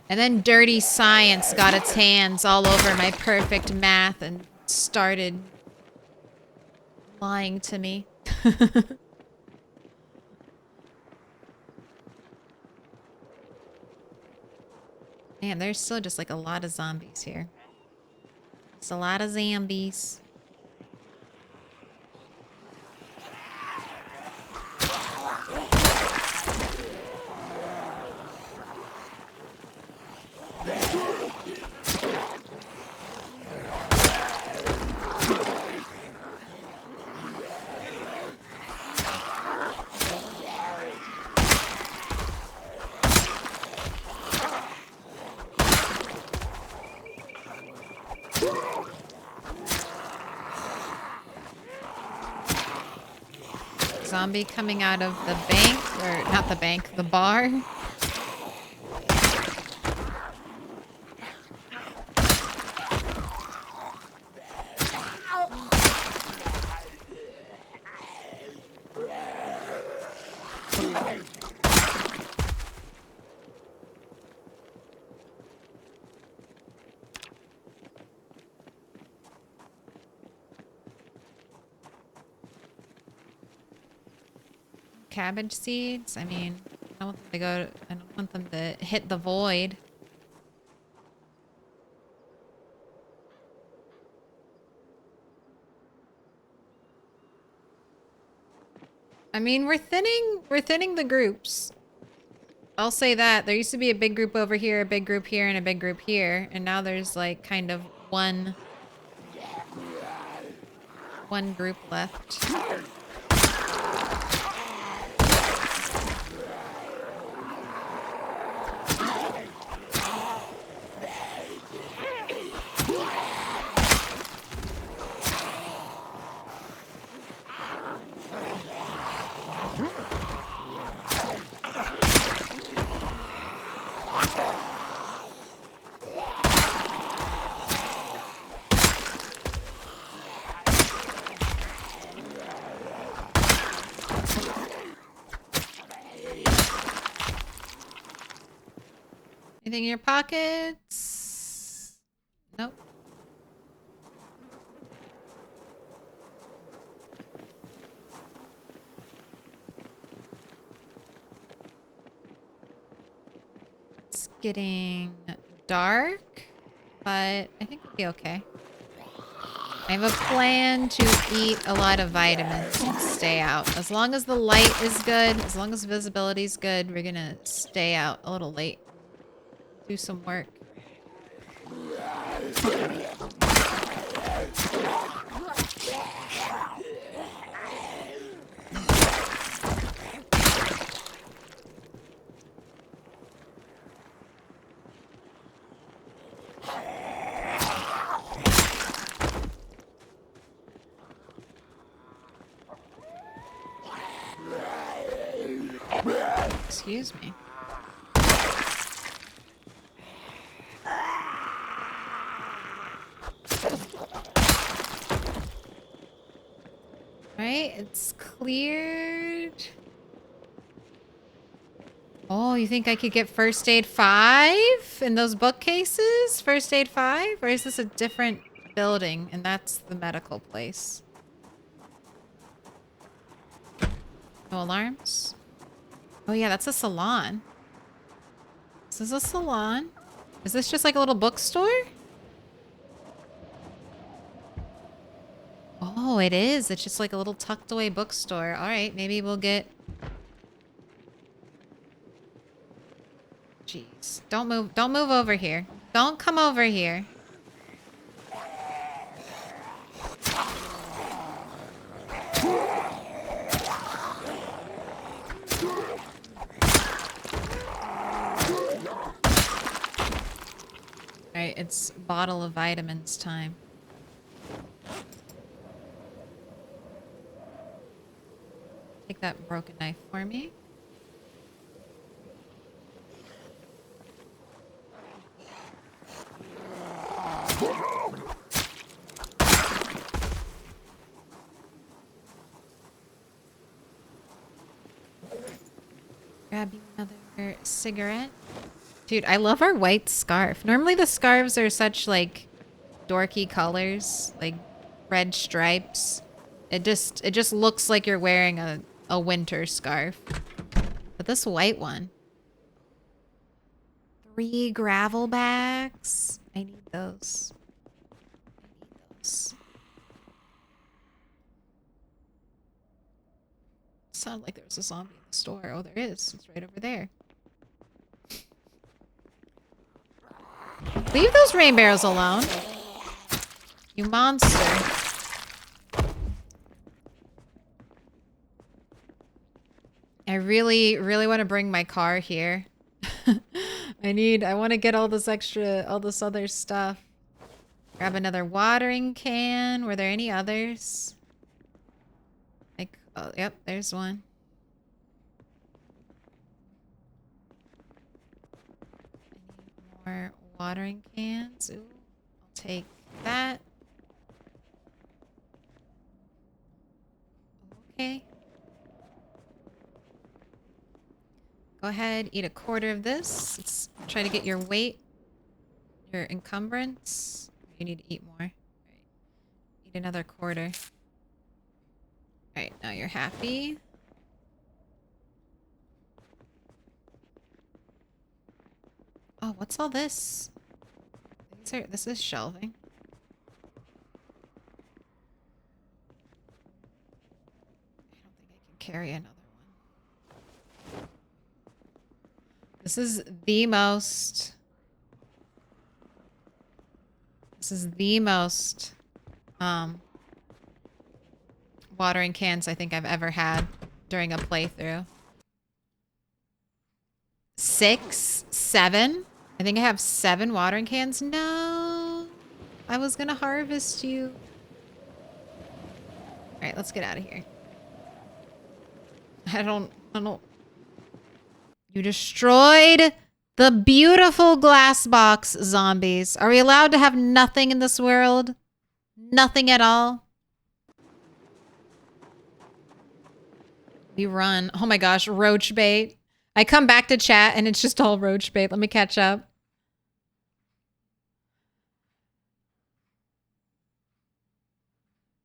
And then dirty science got its hands all over my perfect math and started lying to me. Man, there's still just like a lot of zombies here. It's a lot of zombies. Zombie coming out of the bank, or not the bank, the bar. Cabbage seeds. I mean, I don't want them to go. I don't want them to hit the void. I mean, we're thinning the groups. I'll say that. There used to be a big group over here, a big group here, and a big group here, and now there's like kind of one group left. Anything in your pockets? Nope. It's getting dark, but I think we'll be okay. I have a plan to eat a lot of vitamins and stay out. As long as the light is good, as long as visibility is good, we're gonna stay out a little late. Do some work. Excuse me. Right, it's cleared. Oh, you think I could get first aid 5 in those bookcases? First aid 5? Or is this a different building and that's the medical place? No alarms? Oh yeah, that's a salon. This is a salon. Is this just like a little bookstore? Oh, it is. It's just like a little tucked away bookstore. All right, maybe we'll get... Jeez. Don't move. Don't move over here. Don't come over here. All right, it's bottle of vitamins time. Take that broken knife for me. Grab you another cigarette. Dude, I love our white scarf. Normally the scarves are such like dorky colors, like red stripes. It just looks like you're wearing a winter scarf. But this white one. 3 gravel bags. I need those. Sounded like there was a zombie in the store. Oh, there is. It's right over there. Leave those rain barrels alone. You monster. I really want to bring my car here. I want to get all this other stuff. Grab another watering can. Were there any others? Like Oh, yep, there's one. I need more watering cans. Ooh, I'll take that. Okay. Go ahead, eat a quarter of this. Let's try to get your weight, your encumbrance. You need to eat more. All right. Eat another quarter. All right, now you're happy. Oh, what's all this? This is shelving. I don't think I can carry another one. This is the most watering cans I think I've ever had during a playthrough. 6, 7. I think I have 7 watering cans. No, I was gonna harvest you. All right, let's get out of here. I don't. You destroyed the beautiful glass box, zombies. Are we allowed to have nothing in this world? Nothing at all? We run. Oh my gosh, roach bait. I come back to chat and it's just all roach bait. Let me catch up.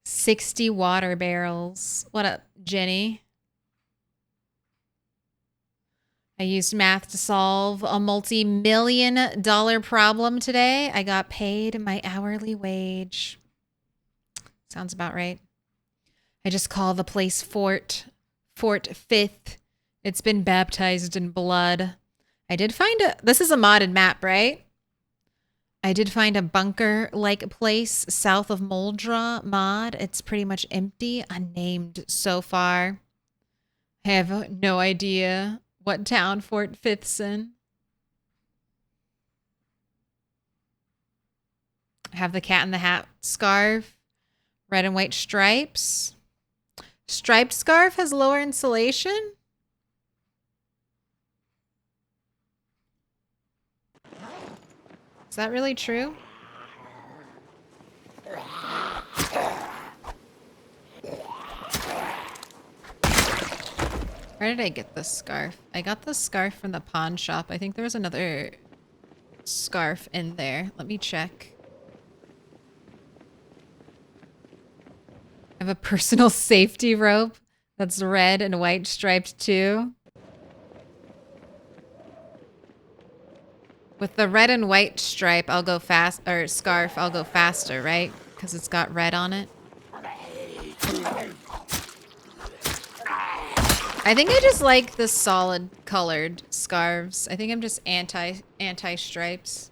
$60 water barrels. What up, Jenny? I used math to solve a multi-million-dollar problem today. I got paid my hourly wage. Sounds about right. I just call the place Fort 5th. It's been baptized in blood. I did find this is a modded map, right? I did find a bunker-like place south of Moldra mod. It's pretty much empty, unnamed so far. I have no idea what town Fort 5th's in. I have the Cat in the Hat scarf. Red and white stripes. Striped scarf has lower insulation? Is that really true? Where did I get this scarf? I got this scarf from the pawn shop. I think there was another scarf in there. Let me check. I have a personal safety rope that's red and white striped too. With the red and white stripe, I'll go fast, or scarf, I'll go faster, right? Because it's got red on it. I think I just like the solid colored scarves. I think I'm just anti-stripes.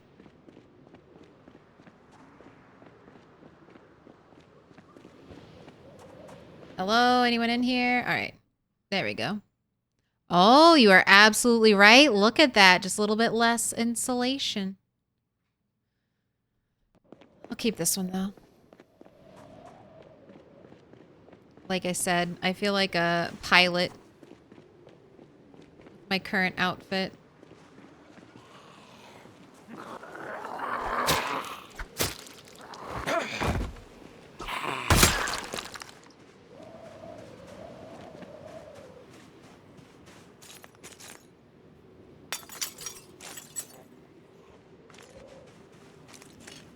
Hello, anyone in here? All right, there we go. Oh, you are absolutely right. Look at that. Just a little bit less insulation. I'll keep this one, though. Like I said, I feel like a pilot. My current outfit.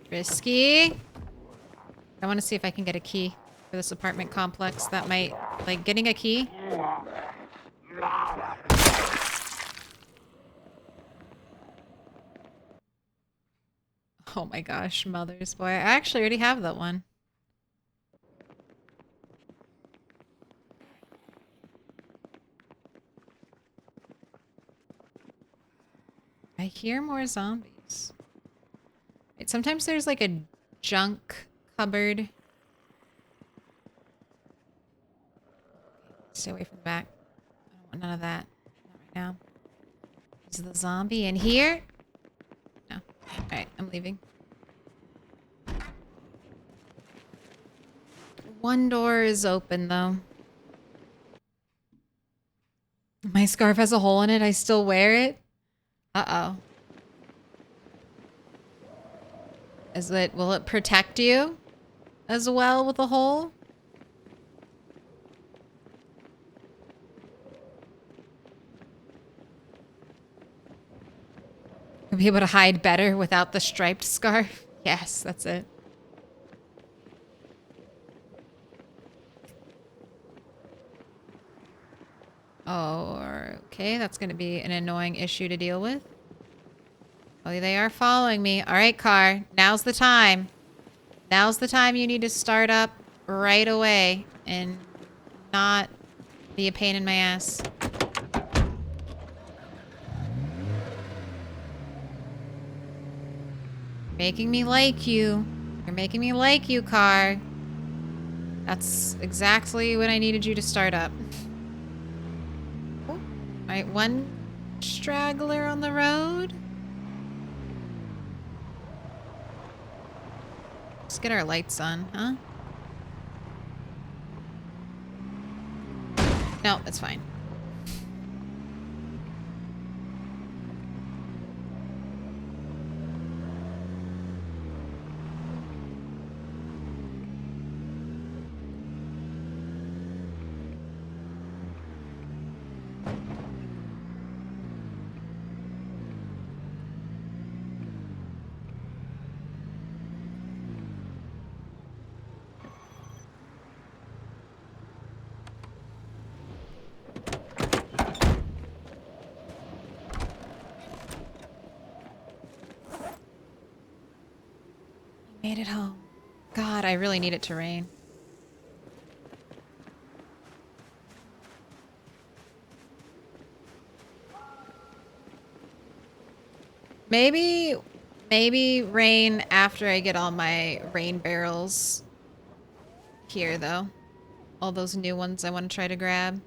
Risky. I want to see if I can get a key for this apartment complex. That might, like, getting a key. Oh my gosh, mother's boy. I actually already have that one. I hear more zombies. Wait, sometimes there's like a junk cupboard. Stay away from the back. I don't want none of that. Not right now. Is the zombie in here? No. Alright, I'm leaving. One door is open though. My scarf has a hole in it. I still wear it. Uh-oh. Will it protect you as well with a hole? You'll be able to hide better without the striped scarf. Yes, that's it. Oh, okay. That's going to be an annoying issue to deal with. Oh, they are following me. All right, car. Now's the time. Now's the time you need to start up right away and not be a pain in my ass. Making me like you. You're making me like you, car. That's exactly what I needed you to start up. All right, one straggler on the road. Let's get our lights on, huh? No, that's fine. Made it home. God, I really need it to rain. Maybe rain after I get all my rain barrels here, though. All those new ones I want to try to grab.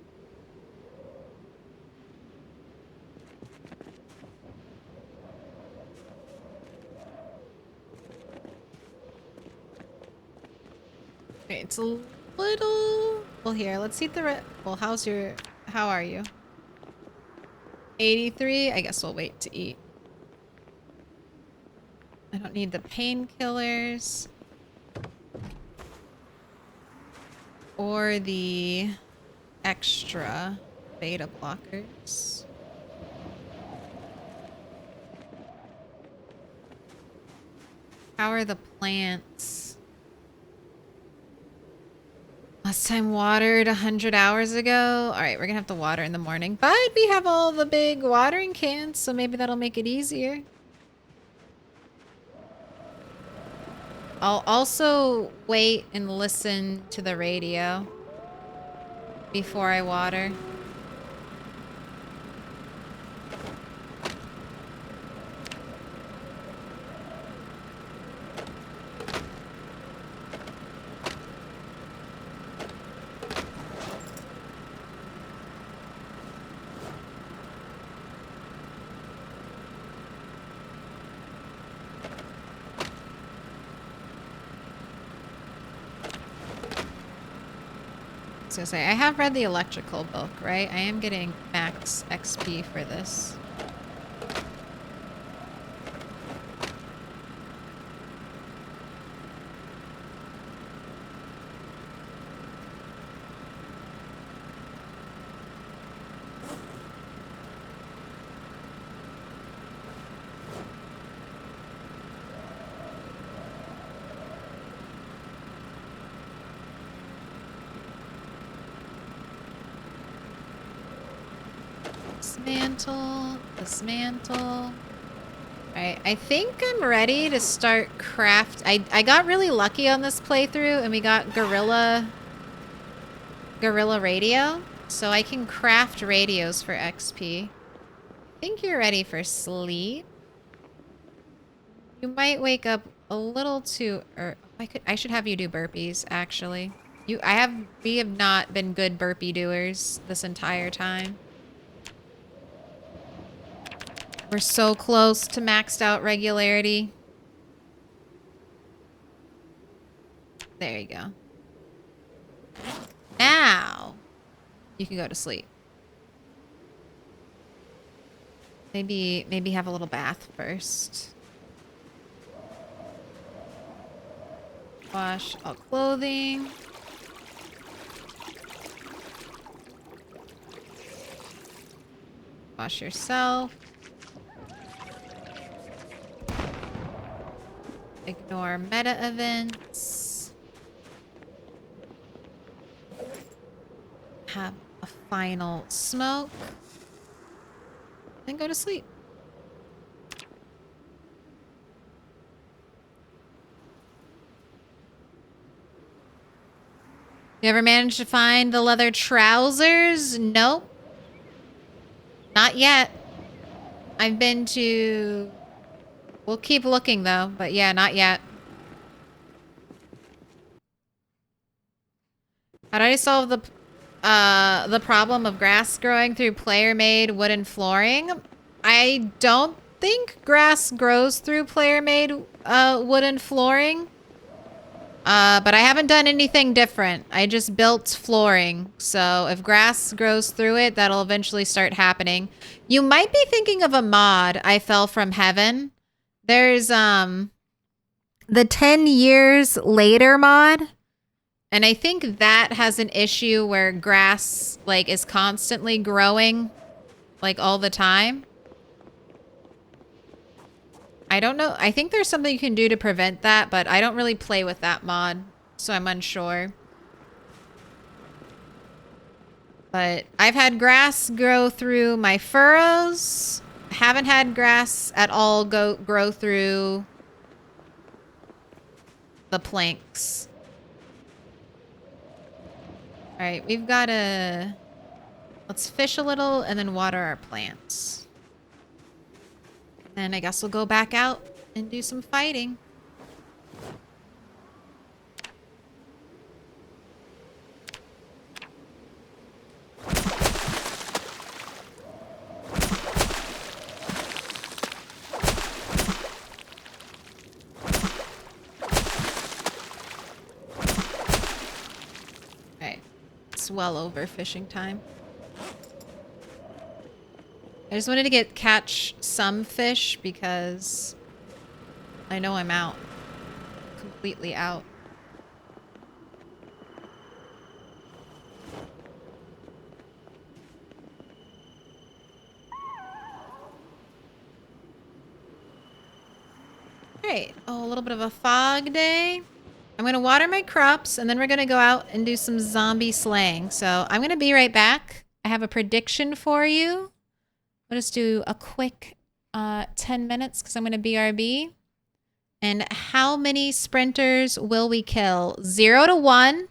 Okay, it's a little... Well, here, let's see the... Well, how are you? 83? I guess we'll wait to eat. I don't need the painkillers. Or the extra beta blockers. How are the plants? Last time watered 100 hours ago. All right, we're gonna have to water in the morning, but we have all the big watering cans, so maybe that'll make it easier. I'll also wait and listen to the radio before I water. I was gonna say, I have read the electrical book, right? I am getting max XP for this. Dismantle. Alright, I think I'm ready to start craft. I got really lucky on this playthrough and we got Gorilla Radio. So I can craft radios for XP. I think you're ready for sleep. You might wake up a little too I should have you do burpees, actually. We have not been good burpee doers this entire time. We're so close to maxed out regularity. There you go. Now, you can go to sleep. Maybe have a little bath first. Wash all clothing. Wash yourself. Ignore meta events. Have a final smoke. Then go to sleep. You ever managed to find the leather trousers? Nope. Not yet. I've been to... We'll keep looking though, but yeah, not yet. How do I solve the problem of grass growing through player-made wooden flooring? I don't think grass grows through player-made wooden flooring. But I haven't done anything different. I just built flooring. So if grass grows through it, that'll eventually start happening. You might be thinking of a mod, I Fell from Heaven. There's the 10 years later mod. And I think that has an issue where grass like is constantly growing like all the time. I don't know. I think there's something you can do to prevent that, but I don't really play with that mod, so I'm unsure. But I've had grass grow through my furrows. Haven't had grass at all grow through the planks. All right, we've got to... Let's fish a little and then water our plants. And I guess we'll go back out and do some fighting. Alright. It's well over fishing time. I just wanted to catch some fish because I know I'm out. Completely out. Alright. Oh, a little bit of a fog day. I'm going to water my crops and then we're going to go out and do some zombie slaying. So I'm going to be right back. I have a prediction for you. We'll just do a quick 10 minutes because I'm going to BRB. And how many sprinters will we kill? 0 to 1,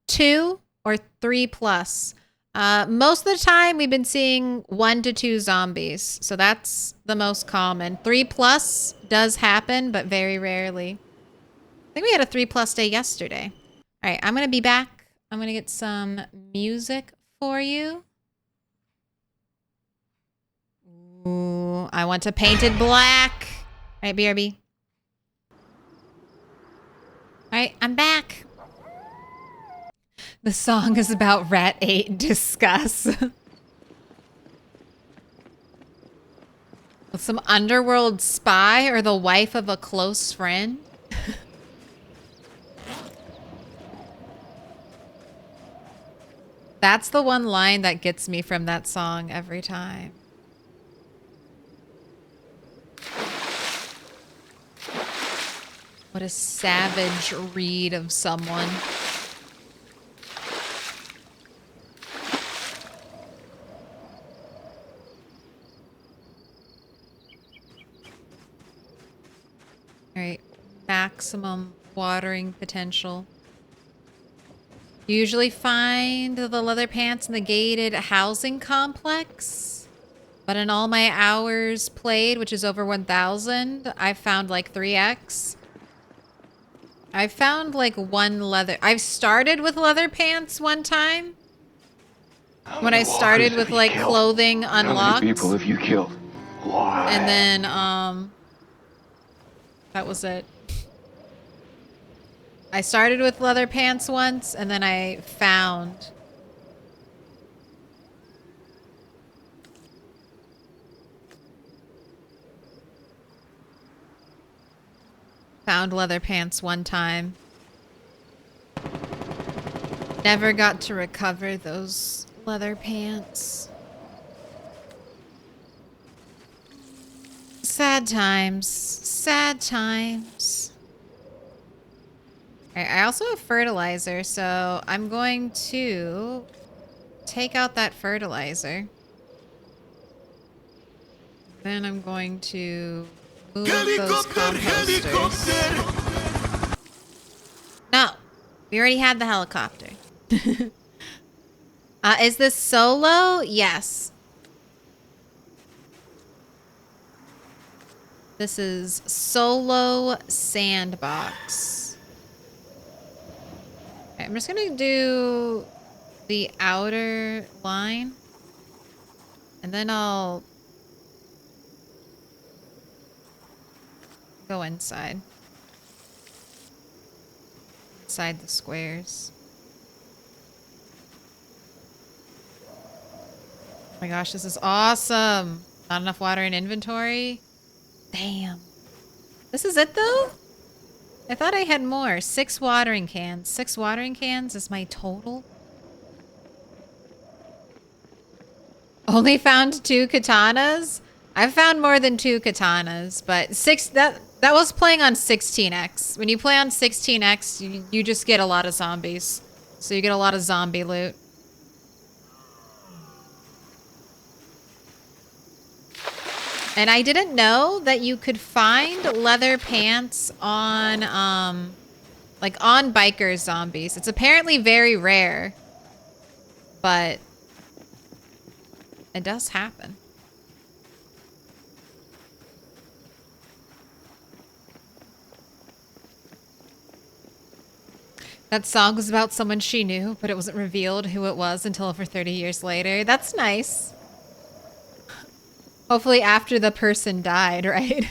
2, or 3 plus? Most of the time, we've been seeing 1 to 2 zombies. So that's the most common. 3 plus does happen, but very rarely. I think we had a 3 plus day yesterday. All right, I'm going to be back. I'm going to get some music for you. Ooh, I want to paint it black. All right, BRB. All right, I'm back. The song is about Rat 8 discuss. Some underworld spy or the wife of a close friend? That's the one line that gets me from that song every time. What a savage read of someone. All right, maximum watering potential. You usually find the leather pants in the gated housing complex. But in all my hours played, which is over 1,000, I've found like 3x. I found like one leather. I've started with leather pants one time. When I started with like clothing unlocked. How many people have you killed? Why? And then that was it. I started with leather pants once and then I found Found leather pants one time. Never got to recover those leather pants. Sad times. Sad times. Alright, I also have fertilizer, so I'm going to take out that fertilizer. Then I'm going to move those composters. No, we already had the helicopter. Is this solo? Yes. This is solo sandbox. Okay, I'm just gonna do the outer line. And then I'll go inside. Inside the squares. Oh my gosh, this is awesome. Not enough water in inventory. Damn. This is it though? I thought I had more. 6 watering cans. 6 watering cans is my total. Only found 2 katanas? I've found more than 2 katanas, but 6 that was playing on 16x. When you play on 16x, you just get a lot of zombies. So you get a lot of zombie loot. And I didn't know that you could find leather pants on like on biker zombies. It's apparently very rare, but it does happen. That song was about someone she knew, but it wasn't revealed who it was until over 30 years later. That's nice. Hopefully after the person died, right?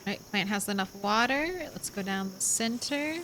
All right, plant has enough water. Let's go down the center.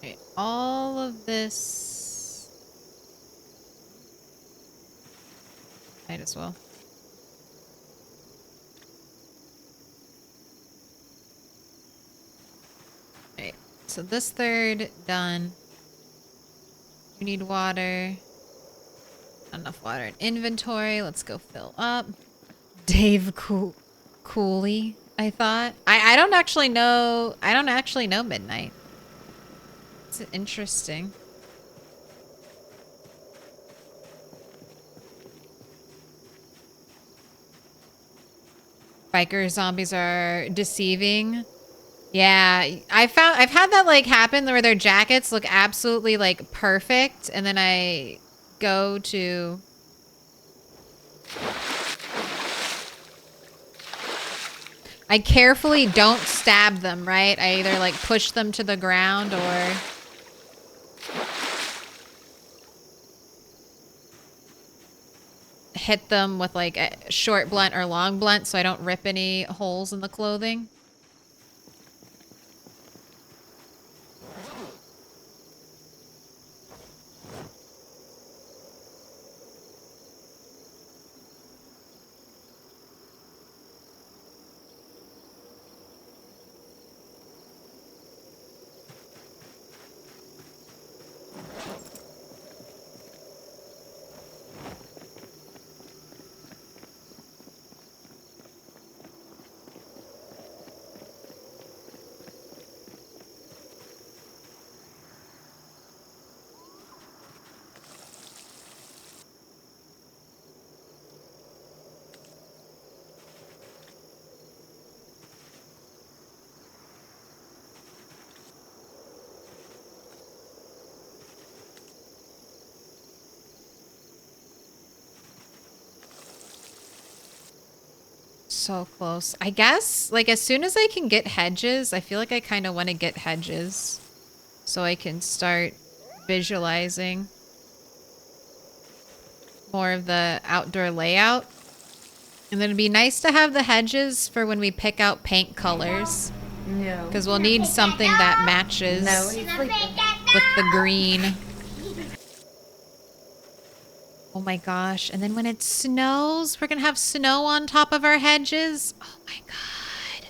Okay, all of this. Might as well. Okay, so this third done. You need water. Not enough water in inventory. Let's go fill up. Dave Cooley, I thought. I don't actually know. I don't actually know Midnight. It's interesting. Biker zombies are deceiving. Yeah, I've had that like happen where their jackets look absolutely like perfect, and then I go to I carefully don't stab them, right? I either like push them to the ground or hit them with like a short blunt or long blunt so I don't rip any holes in the clothing. so close. I guess, like, as soon as I can get hedges, I feel like I kind of want to get hedges so I can start visualizing more of the outdoor layout. And then it'd be nice to have the hedges for when we pick out paint colors. No. Because we'll need something that matches No, he's sleeping. with the green. Oh my gosh. And then when it snows, we're going to have snow on top of our hedges. Oh my god.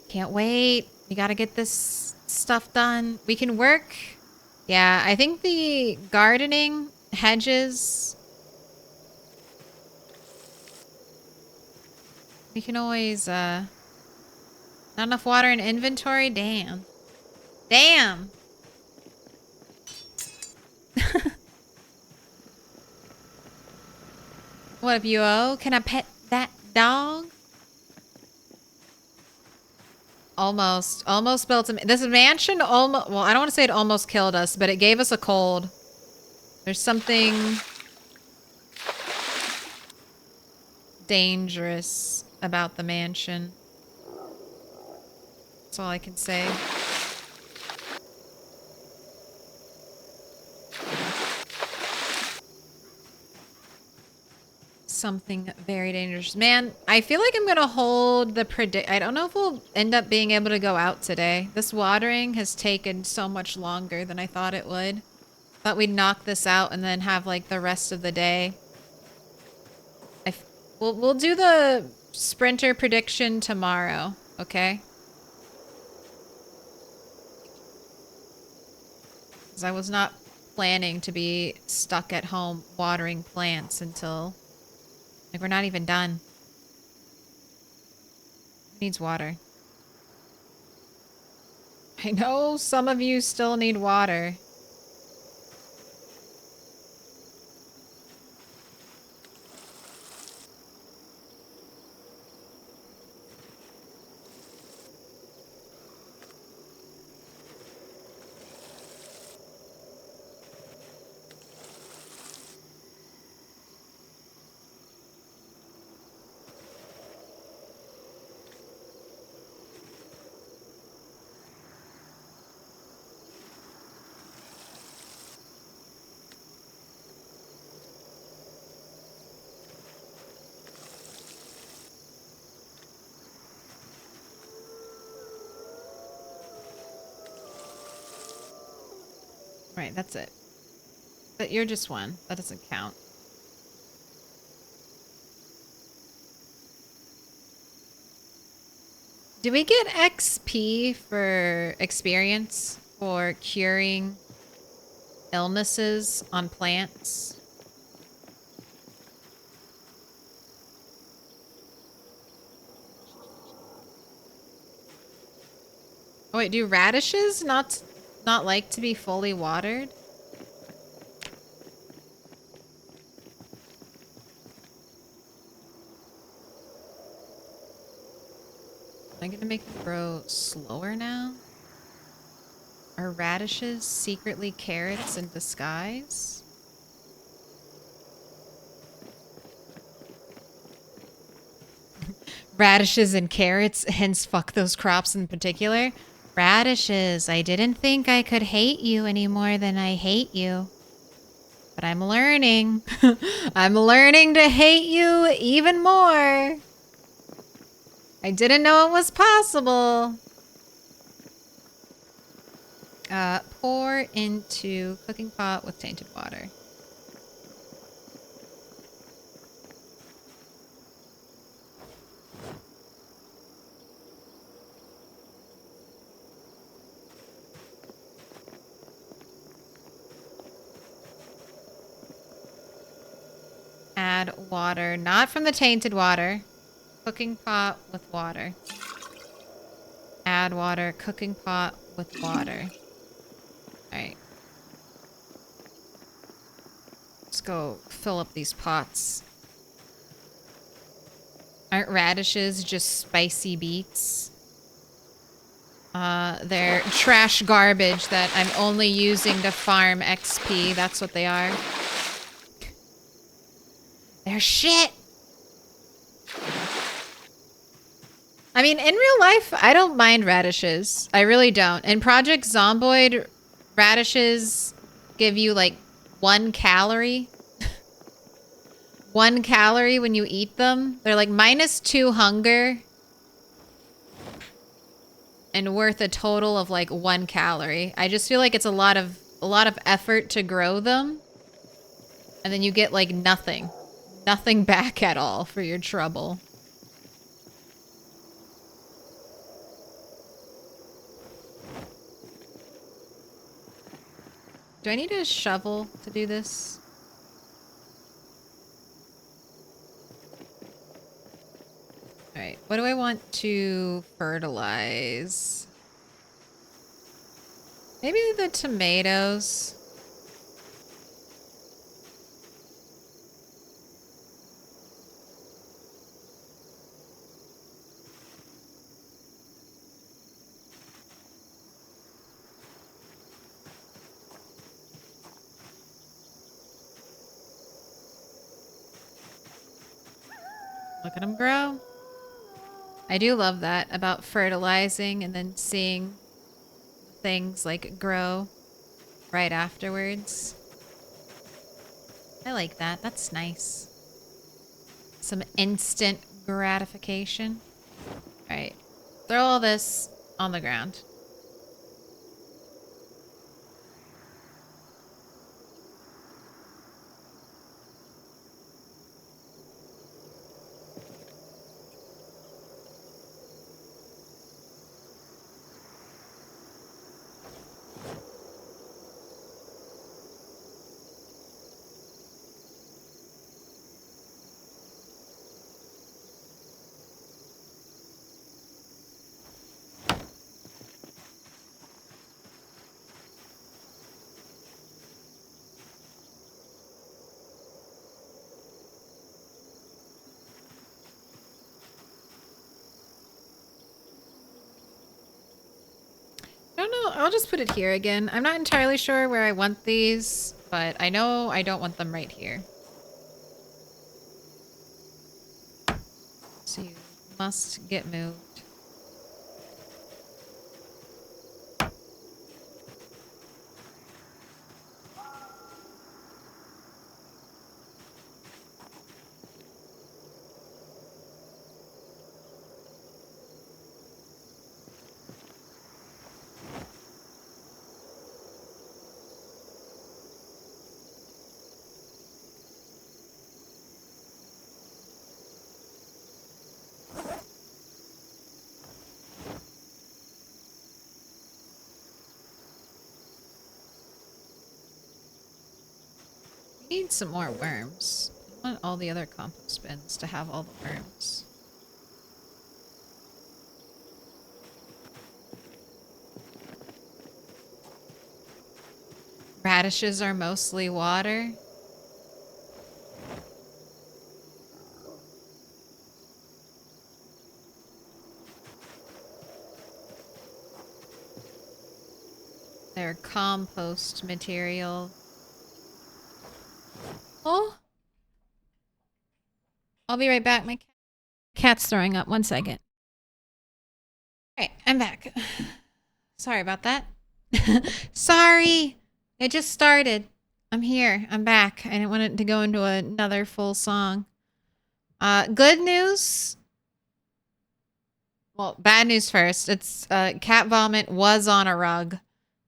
Can't wait. We got to get this stuff done. We can work. Yeah, I think the gardening hedges... We can always, not enough water in inventory? Damn. Damn! What if you owe? Can I pet that dog? Almost. Almost built this mansion almost, well, I don't want to say it almost killed us, but it gave us a cold. There's something dangerous about the mansion. That's all I can say. Something very dangerous. Man, I feel like I'm gonna hold the I don't know if we'll end up being able to go out today. This watering has taken so much longer than I thought it would. Thought we'd knock this out and then have like the rest of the day. We'll do the sprinter prediction tomorrow, okay? Because I was not planning to be stuck at home watering plants until... Like, we're not even done. Who needs water? I know some of you still need water. Right, that's it. But you're just one. That doesn't count. Do we get XP for experience for curing illnesses on plants? Oh wait, do radishes not like to be fully watered? Am I gonna make them grow slower now? Are radishes secretly carrots in disguise? Radishes and carrots, hence fuck those crops in particular. Radishes, I didn't think I could hate you any more than I hate you. But I'm learning. I'm learning to hate you even more. I didn't know it was possible. Pour into cooking pot with tainted water. Add water, not from the tainted water. Cooking pot with water. Add water, cooking pot with water. Alright. Let's go fill up these pots. Aren't radishes just spicy beets? They're trash garbage that I'm only using to farm XP. That's what they are. They're shit! I mean, in real life, I don't mind radishes. I really don't. In Project Zomboid, radishes give you like 1 calorie. 1 calorie when you eat them. They're like -2 hunger. And worth a total of like 1 calorie. I just feel like it's a lot of effort to grow them. And then you get like nothing. Nothing back at all for your trouble. Do I need a shovel to do this? Alright, what do I want to fertilize? Maybe the tomatoes. Look at them grow. I do love that about fertilizing and then seeing things like grow right afterwards. I like that. That's nice. Some instant gratification. All right. Throw all this on the ground. I don't know. I'll just put it here again. I'm not entirely sure where I want these, but I know I don't want them right here. So you must get moved. Need some more worms. I want all the other compost bins to have all the worms. Radishes are mostly water. They're compost material. Oh. I'll be right back. My cat's throwing up. 1 second. Alright, I'm back. Sorry about that. Sorry. It just started. I'm here. I'm back. I didn't want it to go into another full song. Good news. Well, bad news first. It's cat vomit was on a rug.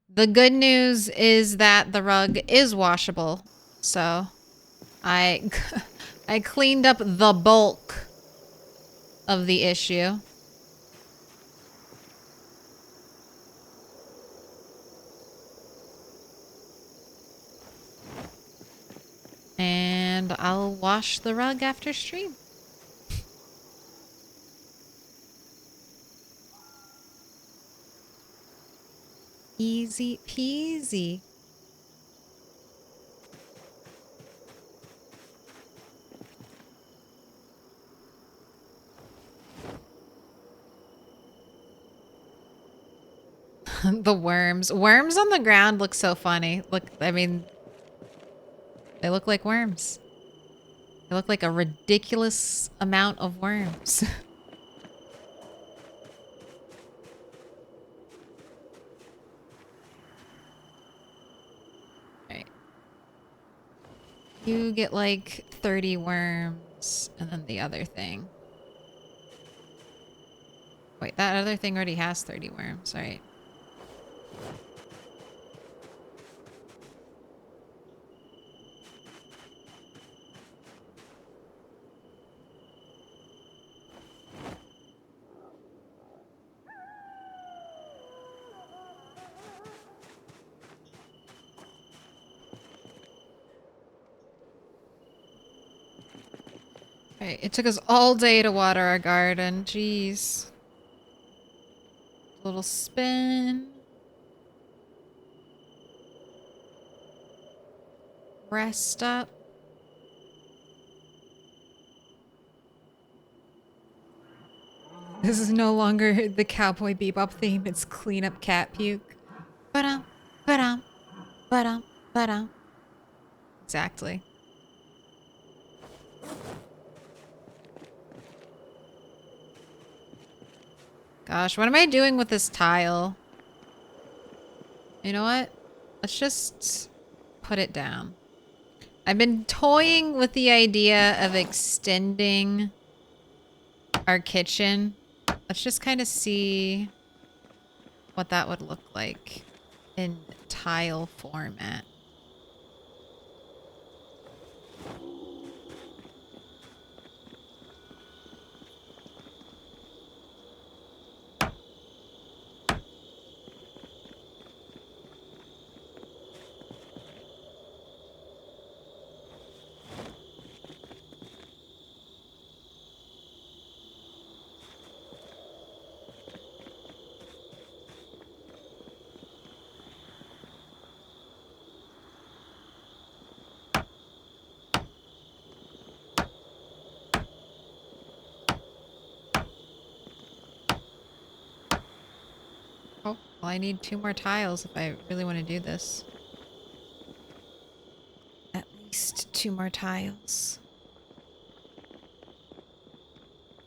The good news is that the rug is washable. So I cleaned up the bulk of the issue. And I'll wash the rug after stream. Easy peasy. The worms. Worms on the ground look so funny. Look, I mean, they look like worms. They look like a ridiculous amount of worms. You get like 30 worms, and then the other thing. Wait, that other thing already has 30 worms, right? Right, it took us all day to water our garden. Jeez. Little spin. Rest up. This is no longer the Cowboy Bebop theme, it's clean up cat puke. Ba-dum, ba-dum, ba-dum, ba-dum. Exactly. Gosh, what am I doing with this tile? You know what? Let's just put it down. I've been toying with the idea of extending our kitchen. Let's just kind of see what that would look like in tile format. Oh, well, I need 2 more tiles if I really want to do this. At least 2 more tiles.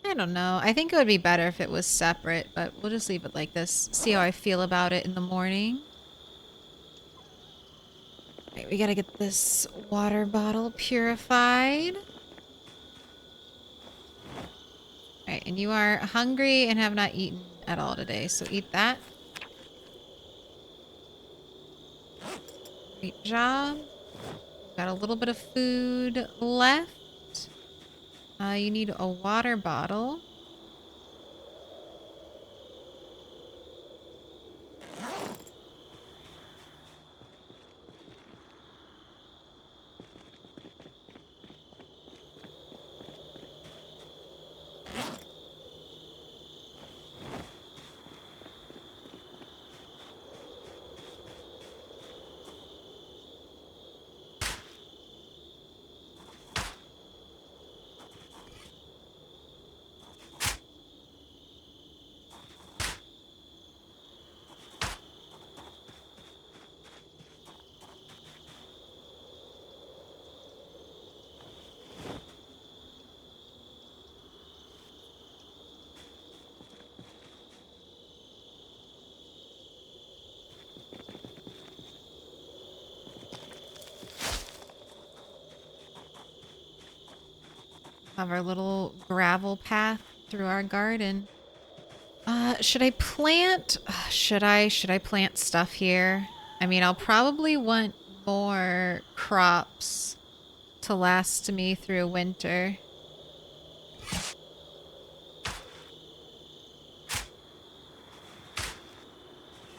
I don't know. I think it would be better if it was separate, but we'll just leave it like this. See how I feel about it in the morning. Right, we gotta get this water bottle purified. Alright, and you are hungry and have not eaten at all today, so eat that. Great job. Got a little bit of food left. You need a water bottle. Have our little gravel path through our garden. Should I plant? Should I plant stuff here? I mean, I'll probably want more crops to last me through winter.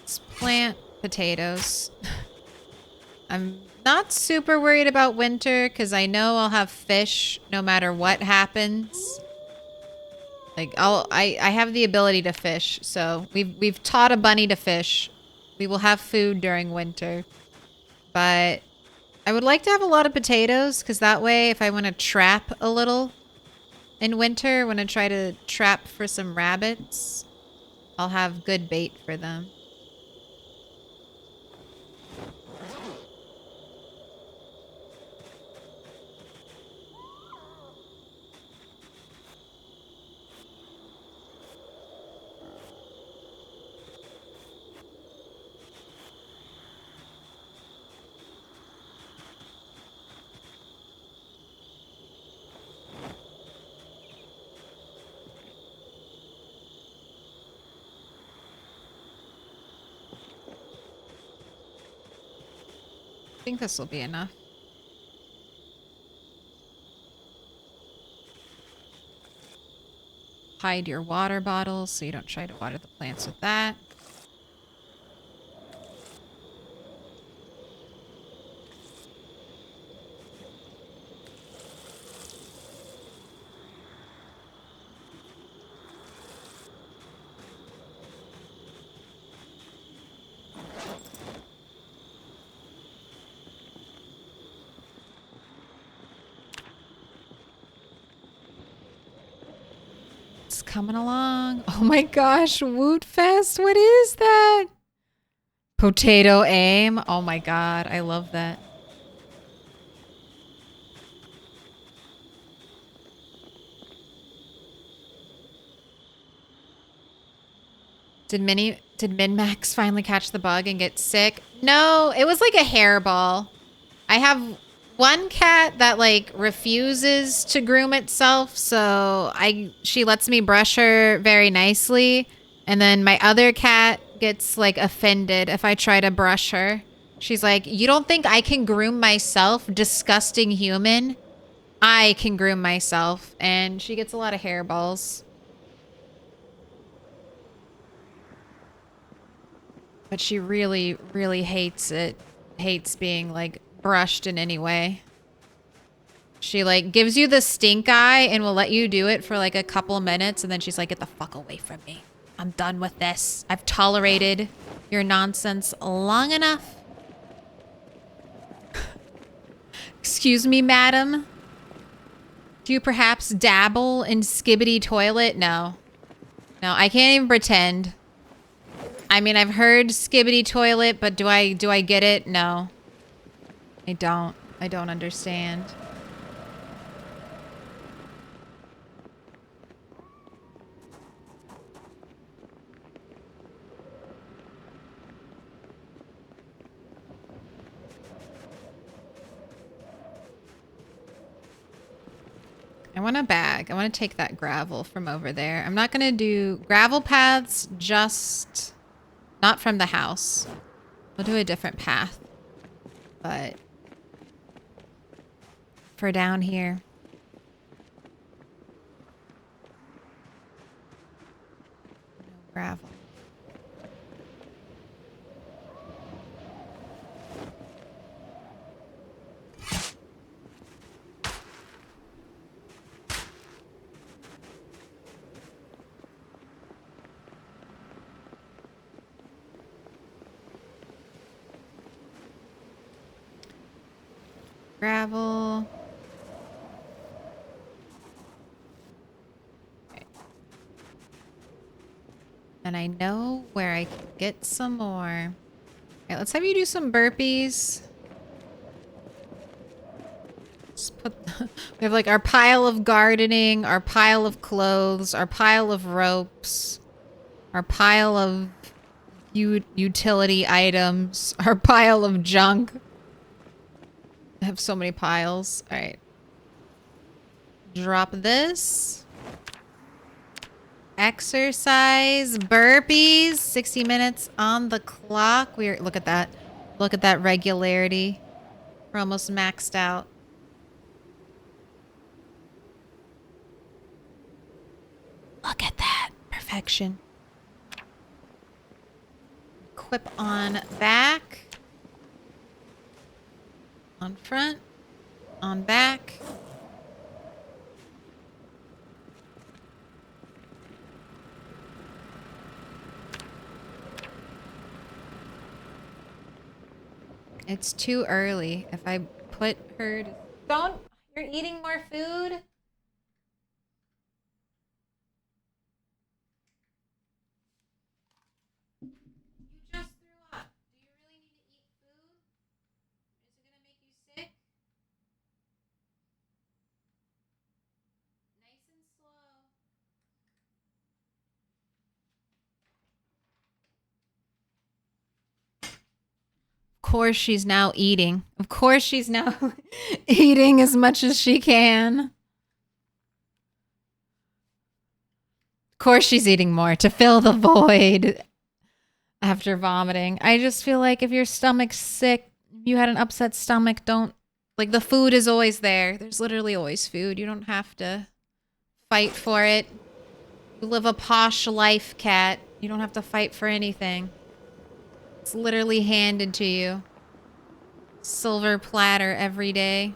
Let's plant potatoes. I'm not super worried about winter because I know I'll have fish no matter what happens. Like I have the ability to fish, so we've taught a bunny to fish. We will have food during winter. But I would like to have a lot of potatoes because that way if I want to trap a little in winter, when I try to trap for some rabbits, I'll have good bait for them. I think this will be enough. Hide your water bottles so you don't try to water the plants with that. Coming along. Oh my gosh, Woot Fest. What is that? Potato aim. Oh my god, I love that. Did Min-Max finally catch the bug and get sick? No, it was like a hairball. I have one cat that like refuses to groom itself, so she lets me brush her very nicely, and then my other cat gets like offended if I try to brush her. She's like, "You don't think I can groom myself, disgusting human? I can groom myself." And she gets a lot of hairballs. But she really, really hates it. Hates being like brushed in any way. She like gives you the stink eye and will let you do it for like a couple minutes, and then she's like, "Get the fuck away from me. I'm done with this. I've tolerated your nonsense long enough." Excuse me, madam. Do you perhaps dabble in Skibbity Toilet? No. No, I can't even pretend. I mean, I've heard Skibbity Toilet, but do I get it? No. I don't. I don't understand. I want a bag. I want to take that gravel from over there. I'm not going to do gravel paths, just not from the house. We'll do a different path. But for down here. No gravel. Gravel. Okay. And I know where I can get some more. Okay, let's have you do some burpees. Just put we have like our pile of gardening, our pile of clothes, our pile of ropes, our pile of utility items, our pile of junk. I have so many piles. All right. Drop this. Exercise, burpees, 60 minutes on the clock. Look at that. Look at that regularity. We're almost maxed out. Look at that. Perfection. Equip on back. On front, on back. It's too early. If I put her to... Don't! You're eating more food? You just threw up. Do you really need to eat food? Is it gonna make you sick? Nice and slow. Of course she's now eating. Of course she's now eating as much as she can. Of course she's eating more to fill the void after vomiting. I just feel like if your stomach's sick, you had an upset stomach, don't... Like, the food is always there. There's literally always food. You don't have to fight for it. You live a posh life, cat. You don't have to fight for anything. It's literally handed to you. Silver platter every day.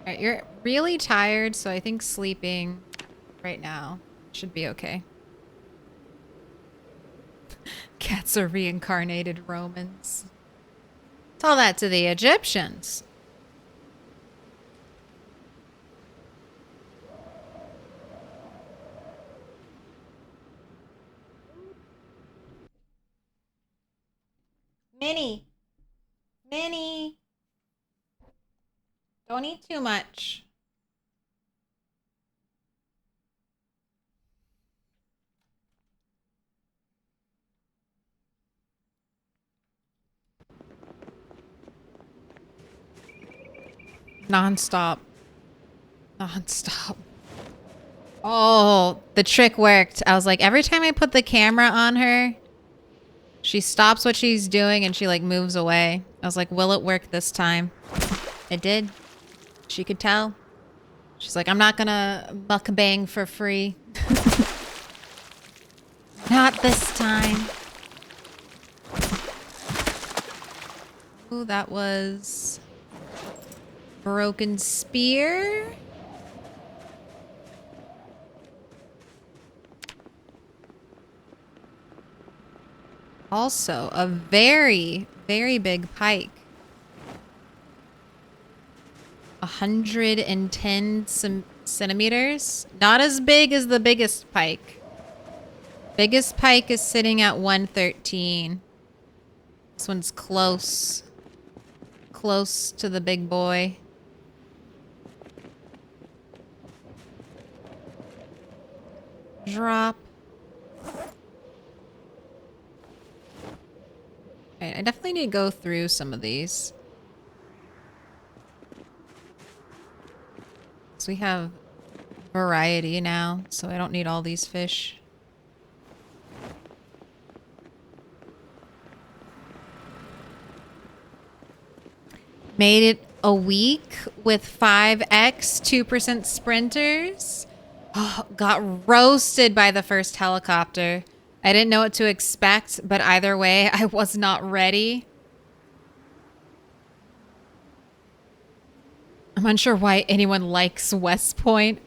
Alright, you're really tired, so I think sleeping right now should be okay. Cats are reincarnated Romans. Tell that to the Egyptians. Minnie. Minnie. Don't eat too much. Non-stop. Non-stop. Oh, the trick worked. I was like, every time I put the camera on her, she stops what she's doing and she like moves away. I was like, will it work this time? It did. She could tell. She's like, I'm not gonna mukbang for free. Not this time. Ooh, that was... Broken spear? Also, a very, very big pike. 110 centimeters. Not as big as the biggest pike. Biggest pike is sitting at 113. This one's close. Close to the big boy. Drop. Alright, I definitely need to go through some of these. So we have variety now, so I don't need all these fish. Made it a week with 5x, 2% sprinters. Oh, got roasted by the first helicopter. I didn't know what to expect, but either way, I was not ready. I'm unsure why anyone likes West Point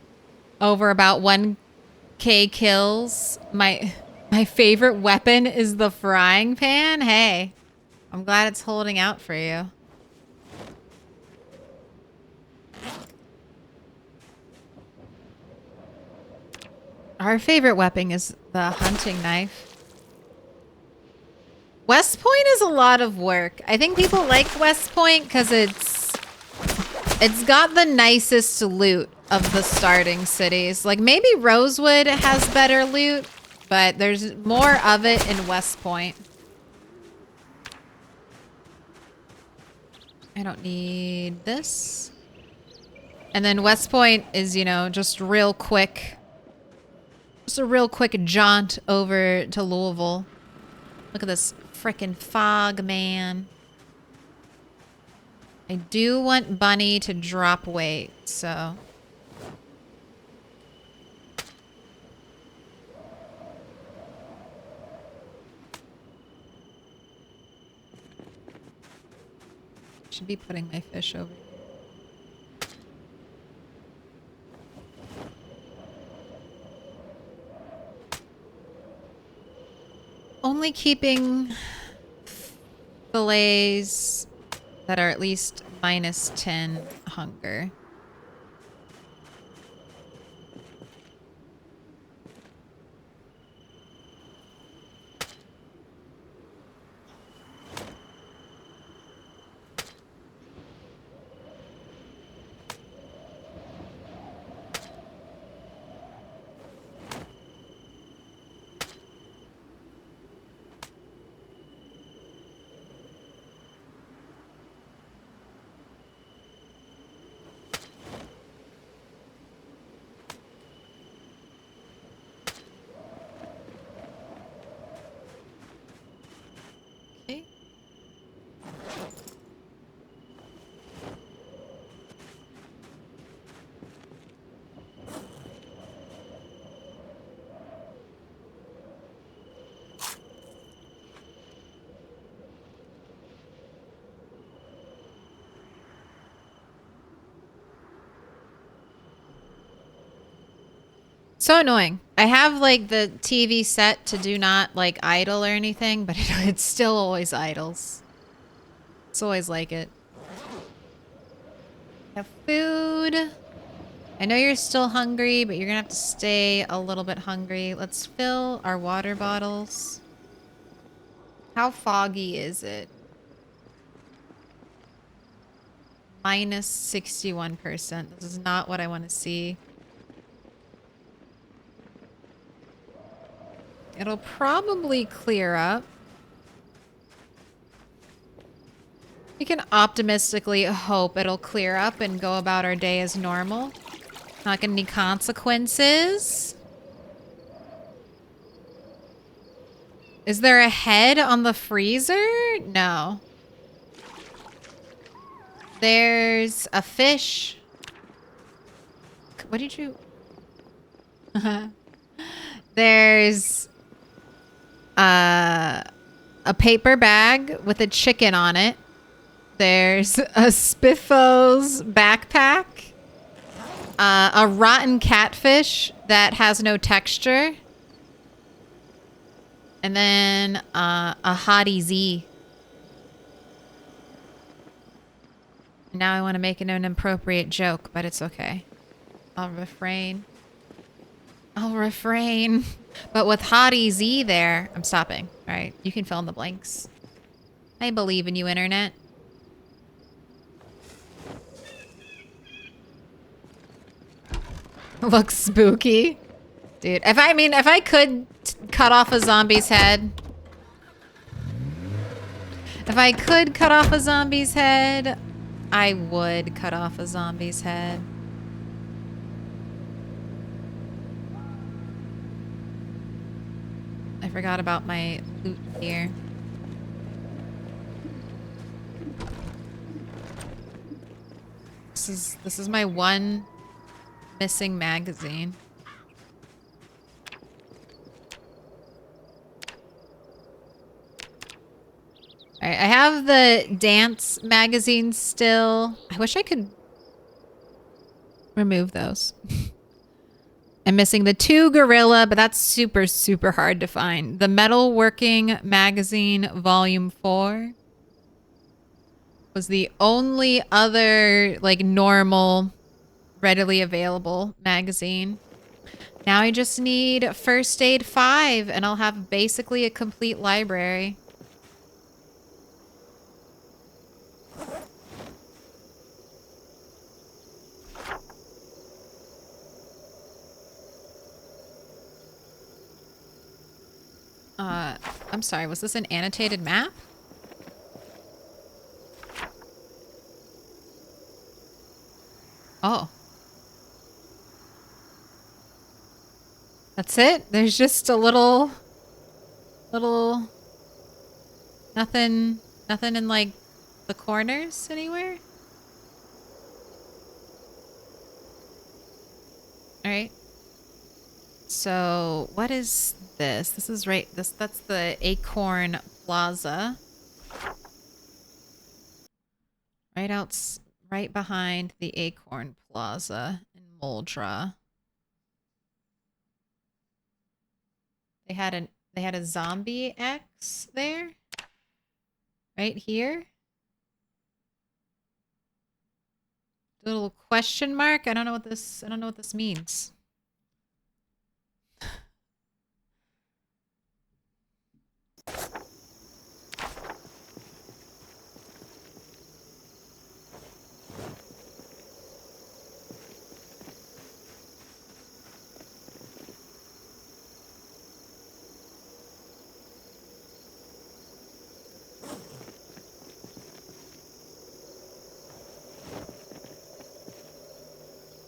over about 1K kills. My favorite weapon is the frying pan. Hey, I'm glad it's holding out for you. Our favorite weapon is the hunting knife. West Point is a lot of work. I think people like West Point because it's got the nicest loot of the starting cities. Like maybe Rosewood has better loot, but there's more of it in West Point. I don't need this. And then West Point is, you know, just real quick. Just a real quick jaunt over to Louisville. Look at this frickin' fog, man. I do want Bunny to drop weight, so... Should be putting my fish over here. Only keeping fillets that are at least minus 10 hunger. So annoying. I have like the TV set to do not like idle or anything, but it still always idles. It's always like it. Have food. I know you're still hungry, but you're gonna have to stay a little bit hungry. Let's fill our water bottles. How foggy is it? Minus 61%. This is not what I want to see. It'll probably clear up. We can optimistically hope it'll clear up and go about our day as normal. Not gonna need consequences. Is there a head on the freezer? No. There's a fish. What did you... There's a paper bag with a chicken on it. There's a Spiffos backpack. A rotten catfish that has no texture. And then a Hottie Z. Now I want to make an inappropriate joke, but it's okay. I'll refrain. I'll refrain. But with Hottie Z there, I'm stopping. All right, you can fill in the blanks. I believe in you, internet. Looks spooky. Dude, if I could cut off a zombie's head. If I could cut off a zombie's head, I would cut off a zombie's head. I forgot about my loot here. This is my one missing magazine. All right, I have the dance magazine still. I wish I could remove those. I'm missing the 2 Gorilla, but that's super, super hard to find. The Metalworking Magazine Volume 4 was the only other, like, normal, readily available magazine. Now I just need First Aid 5, and I'll have basically a complete library. I'm sorry, was this an annotated map? Oh. That's it? There's just a little... Nothing in, like, the corners anywhere? Alright. So, what is this? This is right... That's the Acorn Plaza. Right behind the Acorn Plaza in Moldra. They had a zombie X there. Right here. Little question mark. I don't know what this means.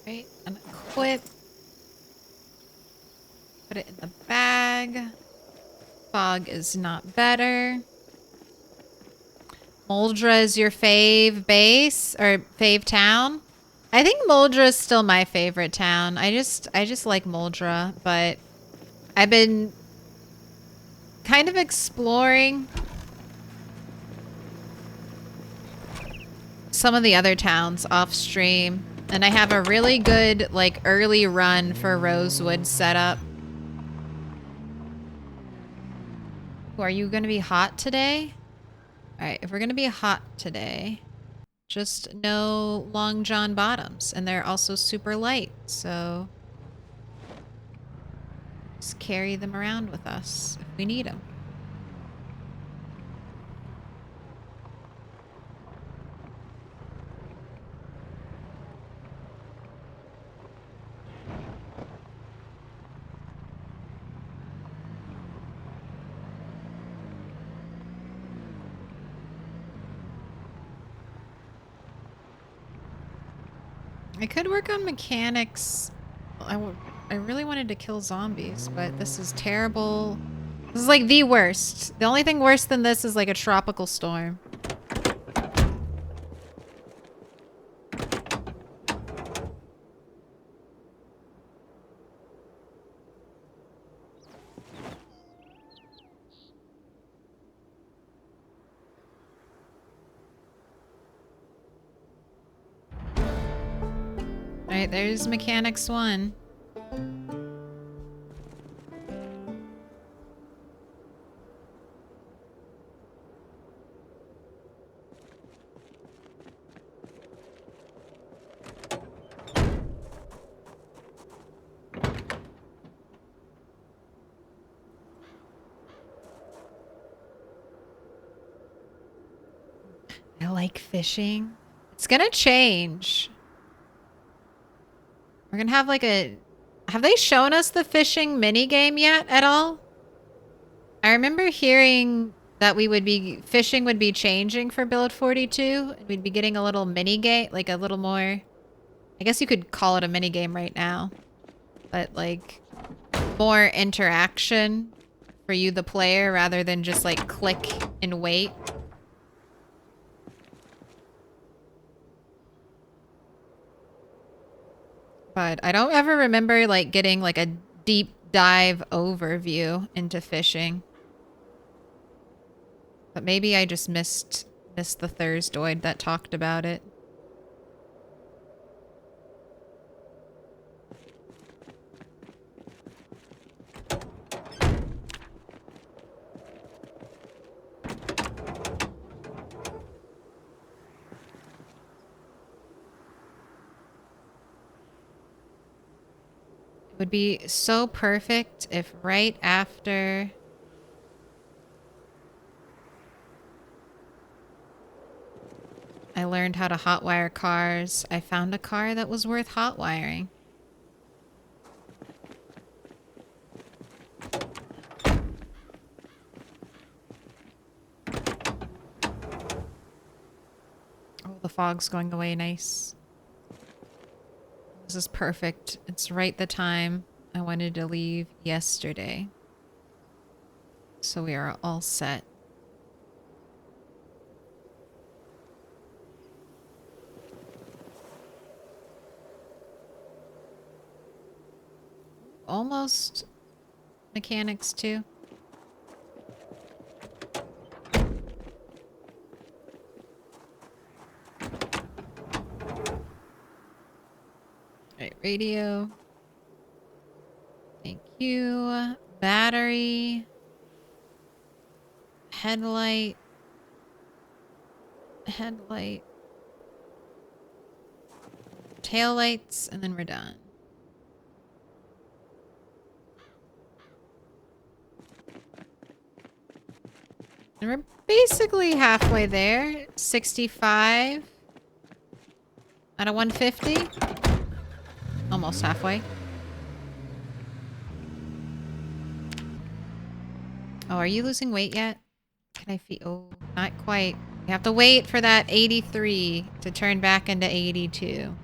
Right, unequip. Put it in the bag. Fog is not better. Moldra is your fave base or fave town? I think Moldra is still my favorite town. I just like Moldra, but I've been kind of exploring some of the other towns off stream. And I have a really good, like, early run for Rosewood setup. Are you going to be hot today? Alright, if we're going to be hot today, just no long john bottoms. And they're also super light, so just carry them around with us if we need them. I could work on mechanics. I really wanted to kill zombies, but this is terrible. This is like the worst. The only thing worse than this is like a tropical storm. Alright, there's mechanics 1. I like fishing. It's gonna change. We're gonna have like a... Have they shown us the fishing minigame yet at all? I remember hearing that fishing would be changing for Build 42. And we'd be getting a little minigame, like a little more... I guess you could call it a minigame right now. But like, more interaction for you, the player, rather than just like click and wait. But I don't ever remember like getting like a deep dive overview into fishing. But maybe I just missed the Thursdoid that talked about it. Would be so perfect if right after I learned how to hotwire cars, I found a car that was worth hotwiring. Oh, the fog's going away, nice. This is perfect. It's right the time I wanted to leave yesterday. So we are all set. Almost mechanics too. Alright, radio. Thank you. Battery. Headlight. Headlight. Tail lights, and then we're done. And we're basically halfway there. 65 out of 150. Almost halfway. Oh, are you losing weight yet? Can I feel? Oh, not quite. You have to wait for that 83 to turn back into 82.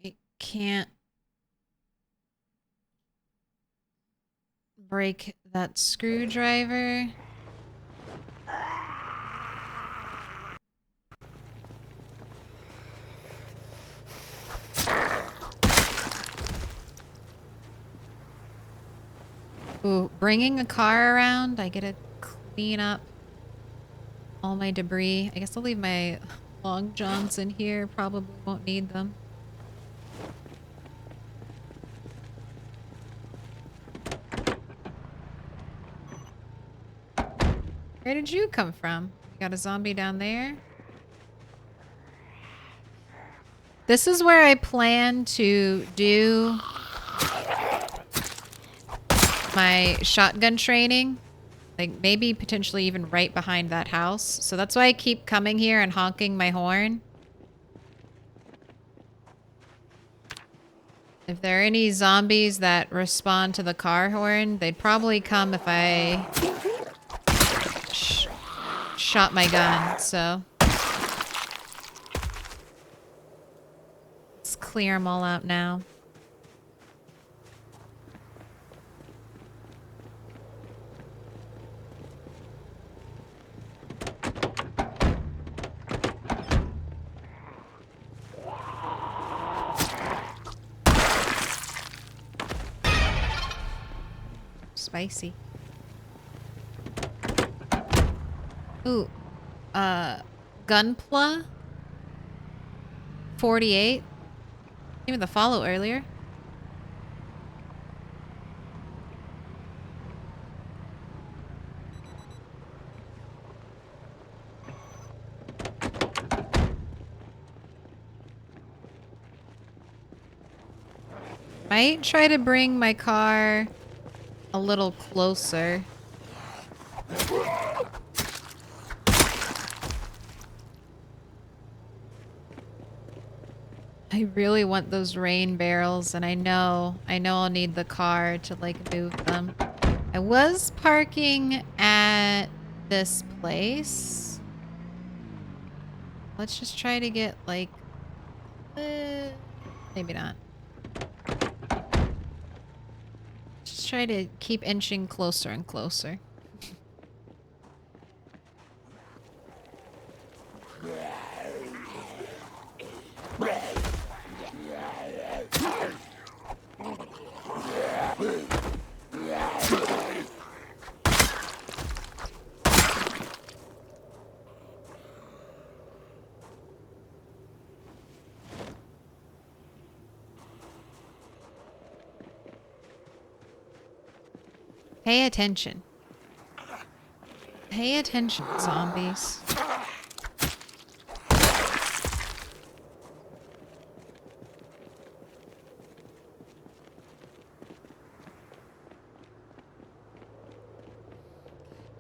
I can't break that screwdriver. Ooh, bringing a car around, I get to clean up all my debris. I guess I'll leave my long johns in here. Probably won't need them. Where did you come from? You got a zombie down there? This is where I plan to do my shotgun training. Like maybe potentially even right behind that house. So that's why I keep coming here and honking my horn. If there are any zombies that respond to the car horn, they'd probably come if I shot my gun, so. Let's clear them all out now. Spicy. Ooh. Gunpla? 48? Give me the follow earlier. Might try to bring my car a little closer. I really want those rain barrels, and I know I'll need the car to like move them. I was parking at this place. Let's just try to get like, maybe not. Just try to keep inching closer and closer. Pay attention. Pay attention, zombies.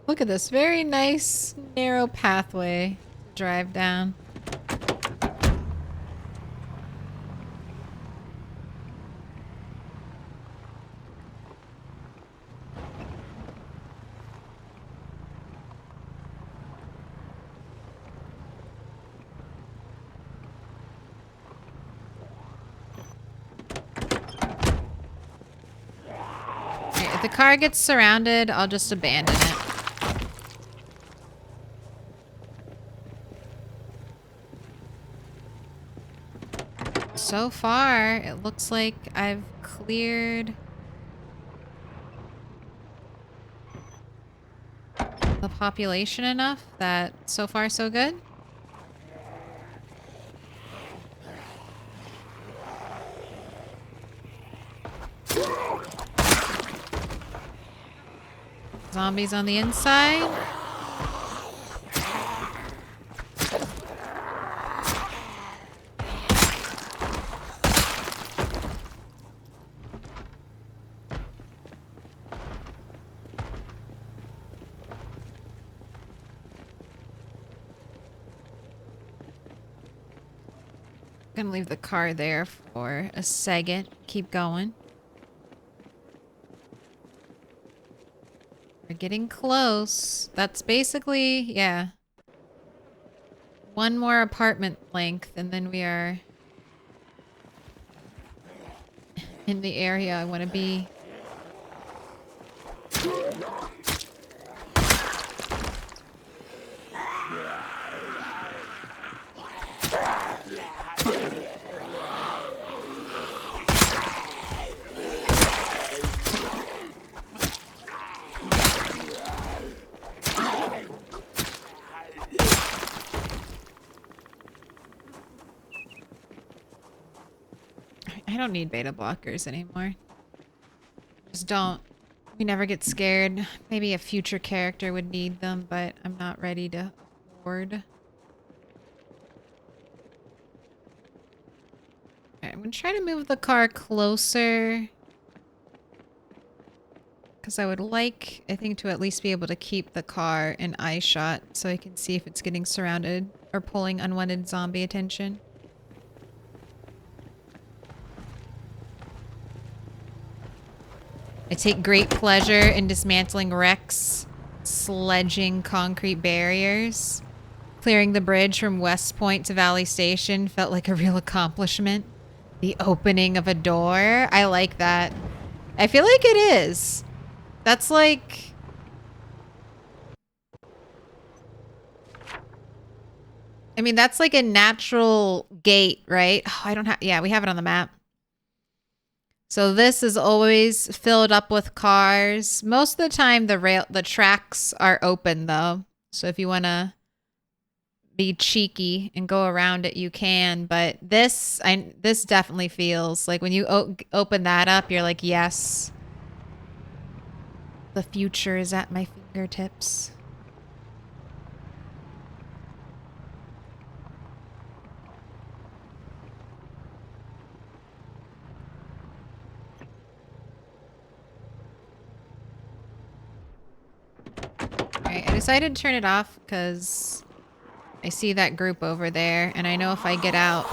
Look at this very nice narrow pathway to drive down. If the car gets surrounded, I'll just abandon it. So far, it looks like I've cleared the population enough that so far so good. Zombies on the inside. Gonna leave the car there for a second. Keep going. We're getting close. That's basically, yeah. One more apartment length and then we are in the area I want to be. I don't need beta blockers anymore. Just don't. We never get scared. Maybe a future character would need them, but I'm not ready to afford. Okay, I'm gonna try to move the car closer. Because I would like, I think, to at least be able to keep the car in eye shot so I can see if it's getting surrounded or pulling unwanted zombie attention. I take great pleasure in dismantling wrecks, sledging concrete barriers. Clearing the bridge from West Point to Valley Station felt like a real accomplishment. The opening of a door, I like that. I feel like it is. That's like... I mean, that's like a natural gate, right? Oh, I don't have... Yeah, we have it on the map. So this is always filled up with cars. Most of the time, the tracks are open, though. So if you want to be cheeky and go around it, you can. But this definitely feels like when you open that up, you're like, yes. The future is at my fingertips. Alright, I decided to turn it off because I see that group over there, and I know if I get out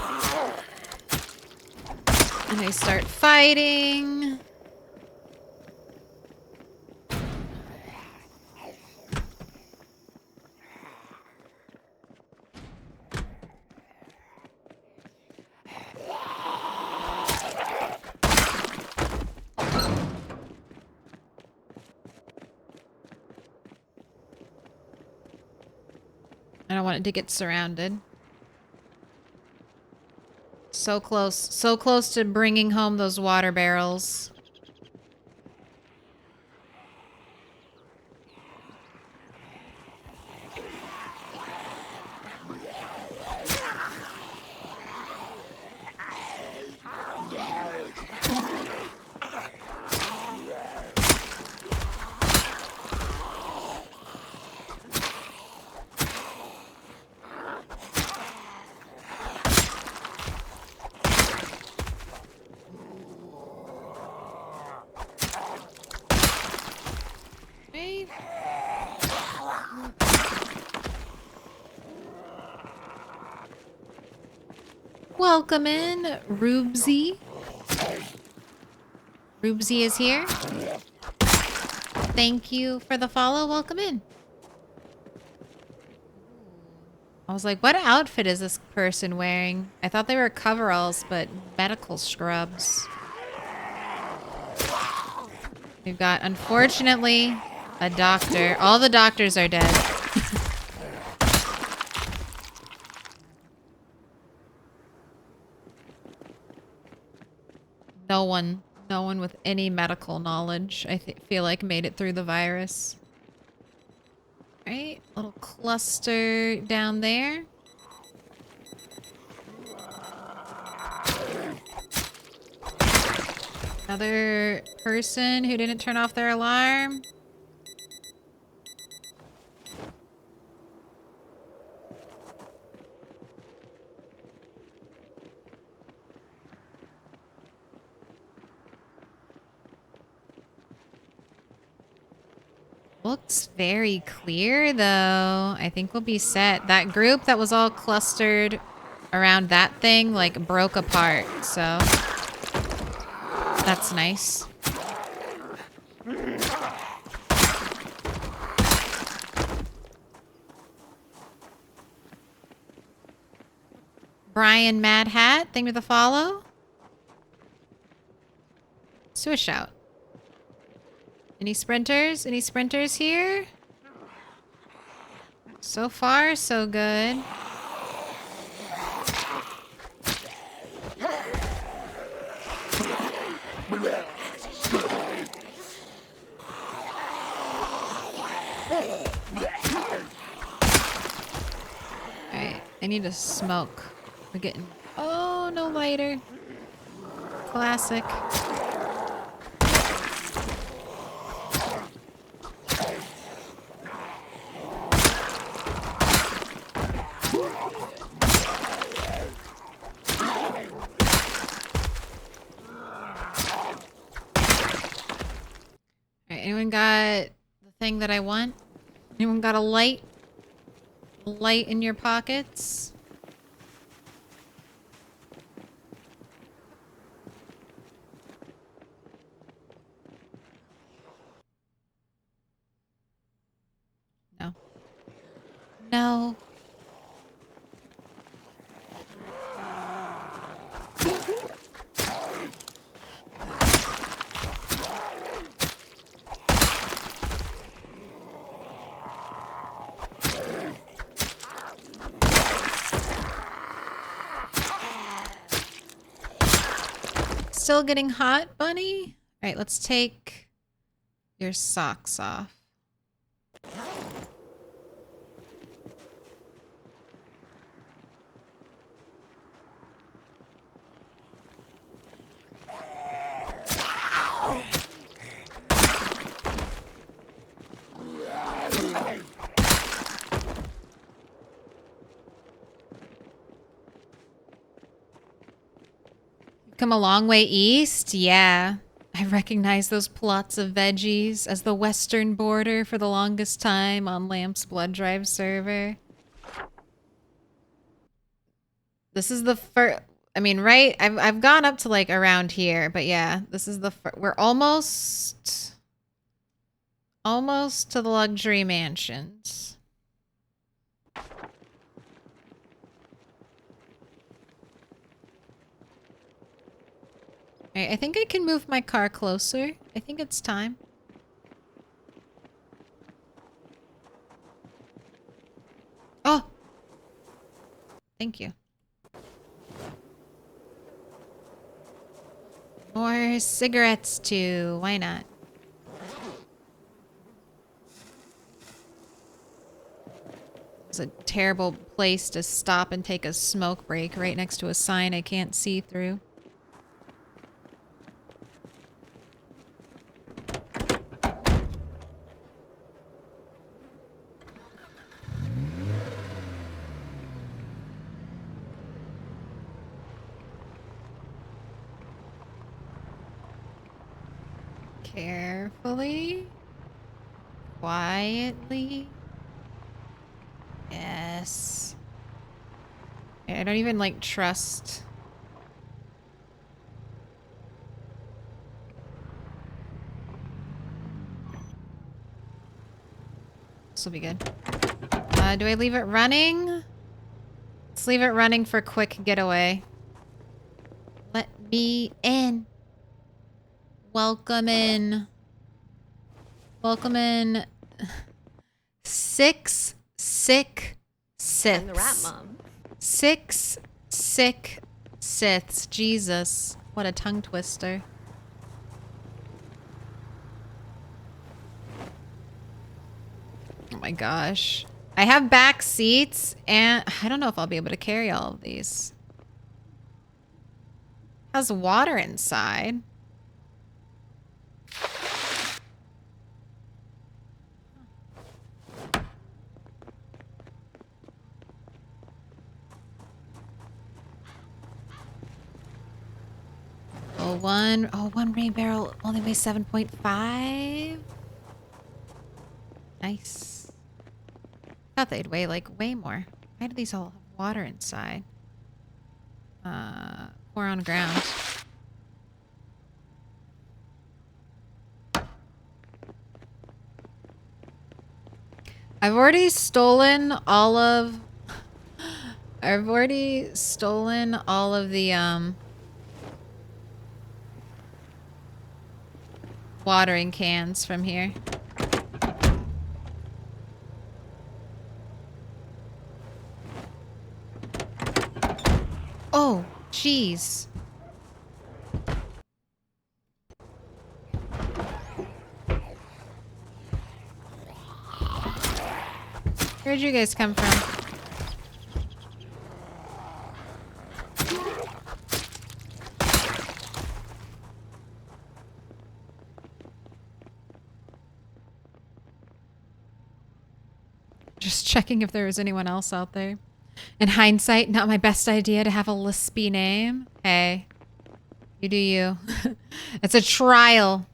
and they start fighting... I don't want it to get surrounded. So close to bringing home those water barrels. Welcome in, Rubesy. Rubesy is here. Thank you for the follow. Welcome in. I was like, what outfit is this person wearing? I thought they were coveralls, but medical scrubs. We've got, unfortunately, a doctor. All the doctors are dead. No one with any medical knowledge, I feel like, made it through the virus. Right, little cluster down there. Another person who didn't turn off their alarm. Looks very clear, though. I think we'll be set. That group that was all clustered around that thing, like, broke apart, so... That's nice. Brian Mad Hat, thank you for the follow. Swish out. Any sprinters? Any sprinters here? So far, so good. Alright, I need to smoke. We're getting... Oh, no lighter. Classic. Alright, anyone got the thing that I want? Anyone got a light? Light in your pockets? No. No. Still getting hot, bunny? All right, let's take your socks off. Come a long way east? Yeah. I recognize those plots of veggies as the western border for the longest time on Lamp's Blood Drive server. This is the first... I mean, right? I've gone up to, like, around here. But yeah, this is the first... We're almost... Almost to the luxury mansions. Alright, I think I can move my car closer. I think it's time. Oh! Thank you. More cigarettes too. Why not? It's a terrible place to stop and take a smoke break right next to a sign I can't see through. Carefully. Quietly. Yes. I don't even, like, trust. This will be good. Do I leave it running? Let's leave it running for quick getaway. Let me in. Welcome in. Welcome in. 6 sick Siths. I'm the rat mom. 6 sick Siths. Jesus. What a tongue twister. Oh my gosh. I have back seats and I don't know if I'll be able to carry all of these. Has water inside. One rain barrel only weighs 7.5. Nice. Thought they'd weigh like way more. Why do these all have water inside? Pour on ground. I've already stolen all of the watering cans from here. Oh, jeez. Where'd you guys come from? Just checking if there was anyone else out there. In hindsight, not my best idea to have a lispy name. Hey, you do you. It's a trial.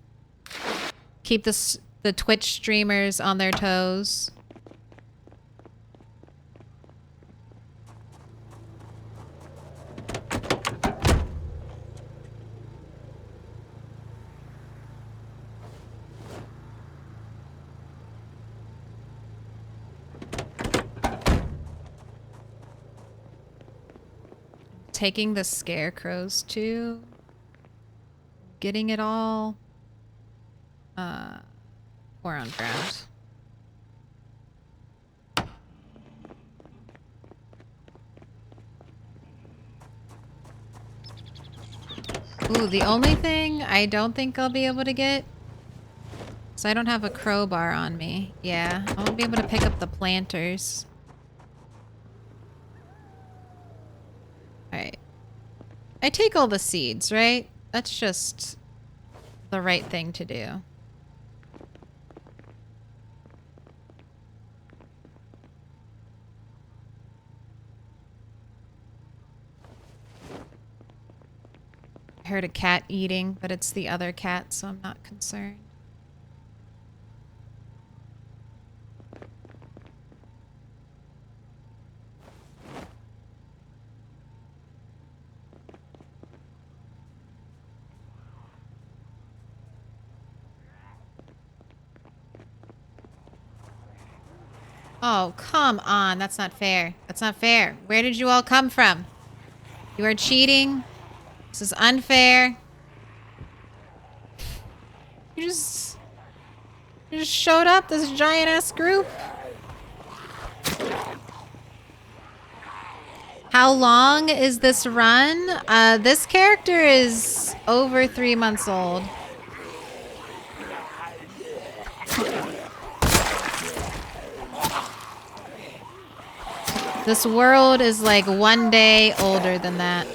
Keep the Twitch streamers on their toes. Taking the scarecrows too. Getting it all. Or on ground. Ooh, the only thing I don't think I'll be able to get, so I don't have a crowbar on me. Yeah, I won't be able to pick up the planters. Alright. I take all the seeds, right? That's just the right thing to do. I heard a cat eating, but it's the other cat, so I'm not concerned. Oh, come on. That's not fair. That's not fair. Where did you all come from? You are cheating. This is unfair. You just showed up, this giant ass group. How long is this run? This character is over 3 months old. This world is like 1 day older than that.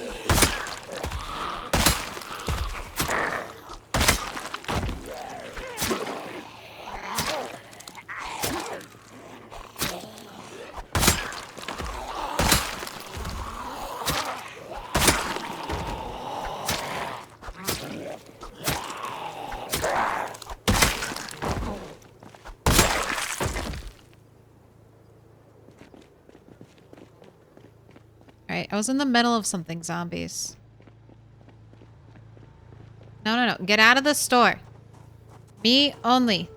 Alright, I was in the middle of something, zombies. No, no, no. Get out of the store. Me only.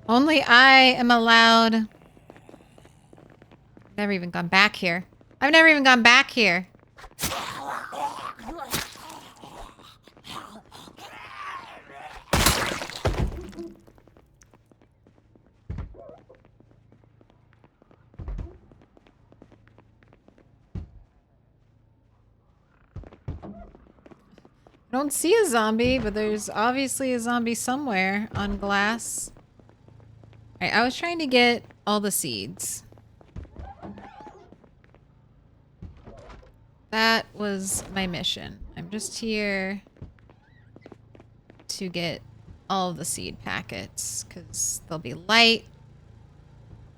Only I am allowed. I've never even gone back here. I've never even gone back here. I don't see a zombie, but there's obviously a zombie somewhere on glass. Alright, I was trying to get all the seeds. That was my mission. I'm just here to get all of the seed packets, because they'll be light.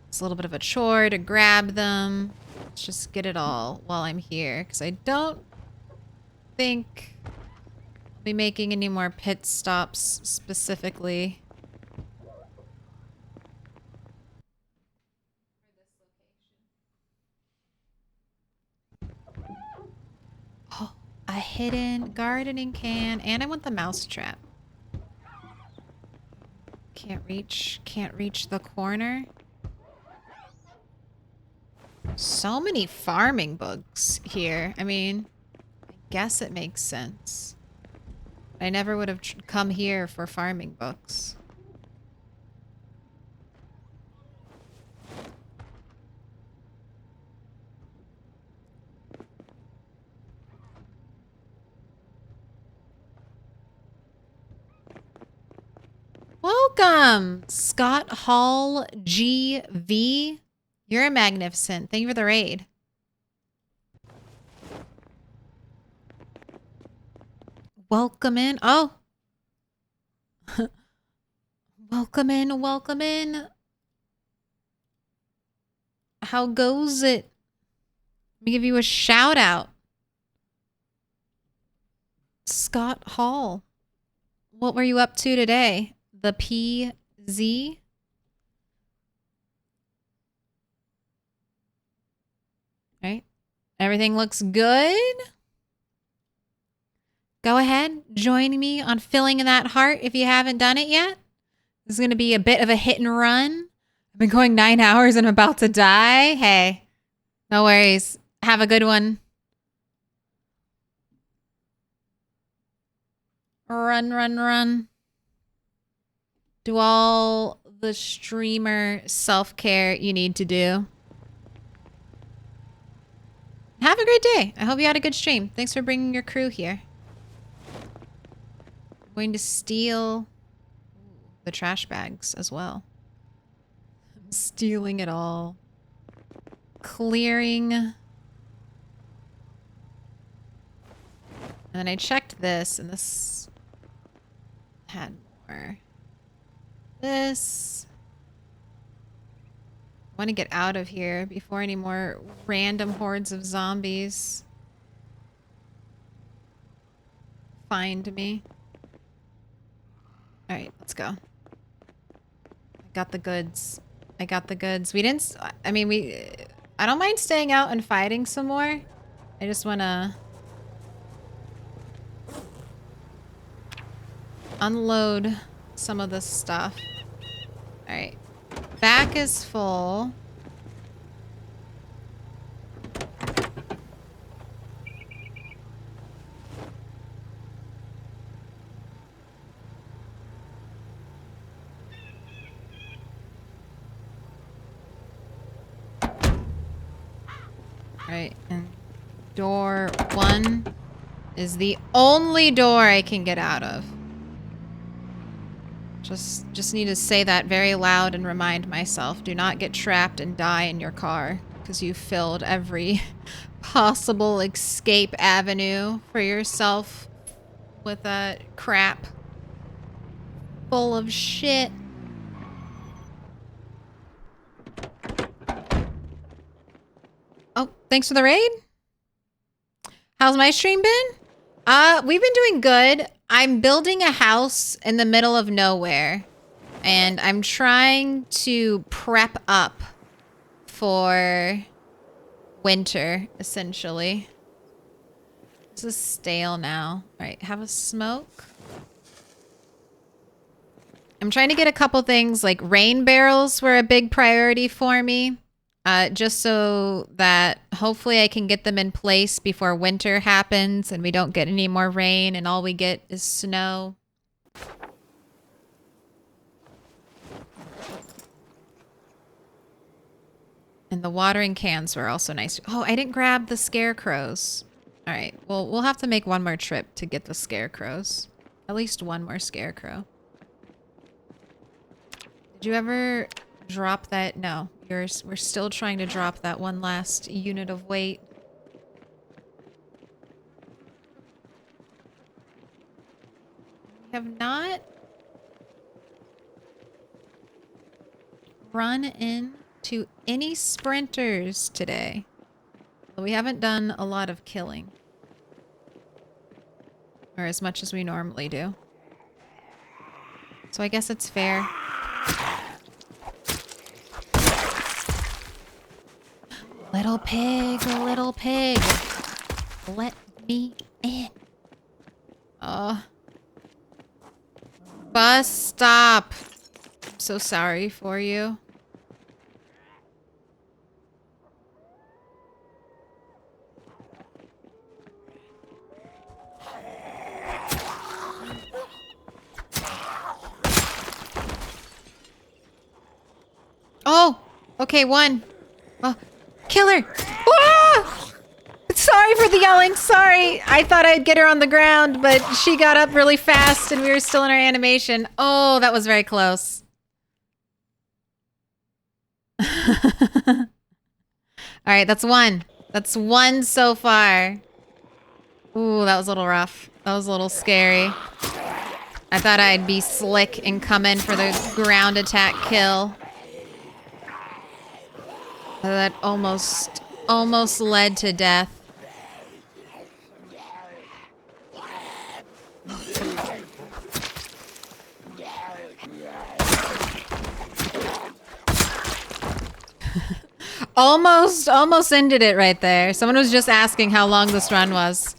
It's a little bit of a chore to grab them. Let's just get it all while I'm here, because I don't think be making any more pit stops specifically. Oh, a hidden gardening can, and I want the mouse trap. Can't reach the corner. So many farming books here. I mean, I guess it makes sense. I never would have come here for farming books. Welcome, Scott Hall GV. You're magnificent. Thank you for the raid. Welcome in. Oh. Welcome in. Welcome in. How goes it? Let me give you a shout out. Scott Hall. What were you up to today? The PZ? Right? Everything looks good? Go ahead, join me on filling in that heart if you haven't done it yet. This is going to be a bit of a hit and run. I've been going 9 hours and I'm about to die. Hey, no worries. Have a good one. Run, run, run. Do all the streamer self-care you need to do. Have a great day. I hope you had a good stream. Thanks for bringing your crew here. I'm going to steal the trash bags as well. I'm stealing it all. Clearing. And then I checked this, and this had more. This. I want to get out of here before any more random hordes of zombies find me. All right, let's go. I got the goods. I got the goods. We didn't, I mean, I don't mind staying out and fighting some more. I just want to unload some of this stuff. All right. Back is full. Right, and door 1 is the only door I can get out of. Just need to say that very loud and remind myself. Do not get trapped and die in your car because you filled every possible escape avenue for yourself with that crap full of shit. Oh, thanks for the raid. How's my stream been? We've been doing good. I'm building a house in the middle of nowhere, and I'm trying to prep up for winter, essentially. This is stale now. All right, have a smoke. I'm trying to get a couple things, like rain barrels were a big priority for me. Just so that hopefully I can get them in place before winter happens and we don't get any more rain and all we get is snow. And the watering cans were also nice. Oh, I didn't grab the scarecrows. All right, well, we'll have to make one more trip to get the scarecrows. At least one more scarecrow. Did you ever drop that? No. We're still trying to drop that one last unit of weight. We have not run into any sprinters today. We haven't done a lot of killing. Or as much as we normally do. So I guess it's fair. Little pig, little pig. Let me in. Bus stop. I'm so sorry for you. Oh, okay, one. Oh. Killer! Ah! Sorry for the yelling. Sorry. I thought I'd get her on the ground, but she got up really fast and we were still in our animation. Oh, that was very close. All right, that's one. That's one so far. Ooh, that was a little rough. That was a little scary. I thought I'd be slick and come in for the ground attack kill. That almost led to death. Almost ended it right there. Someone was just asking how long this run was.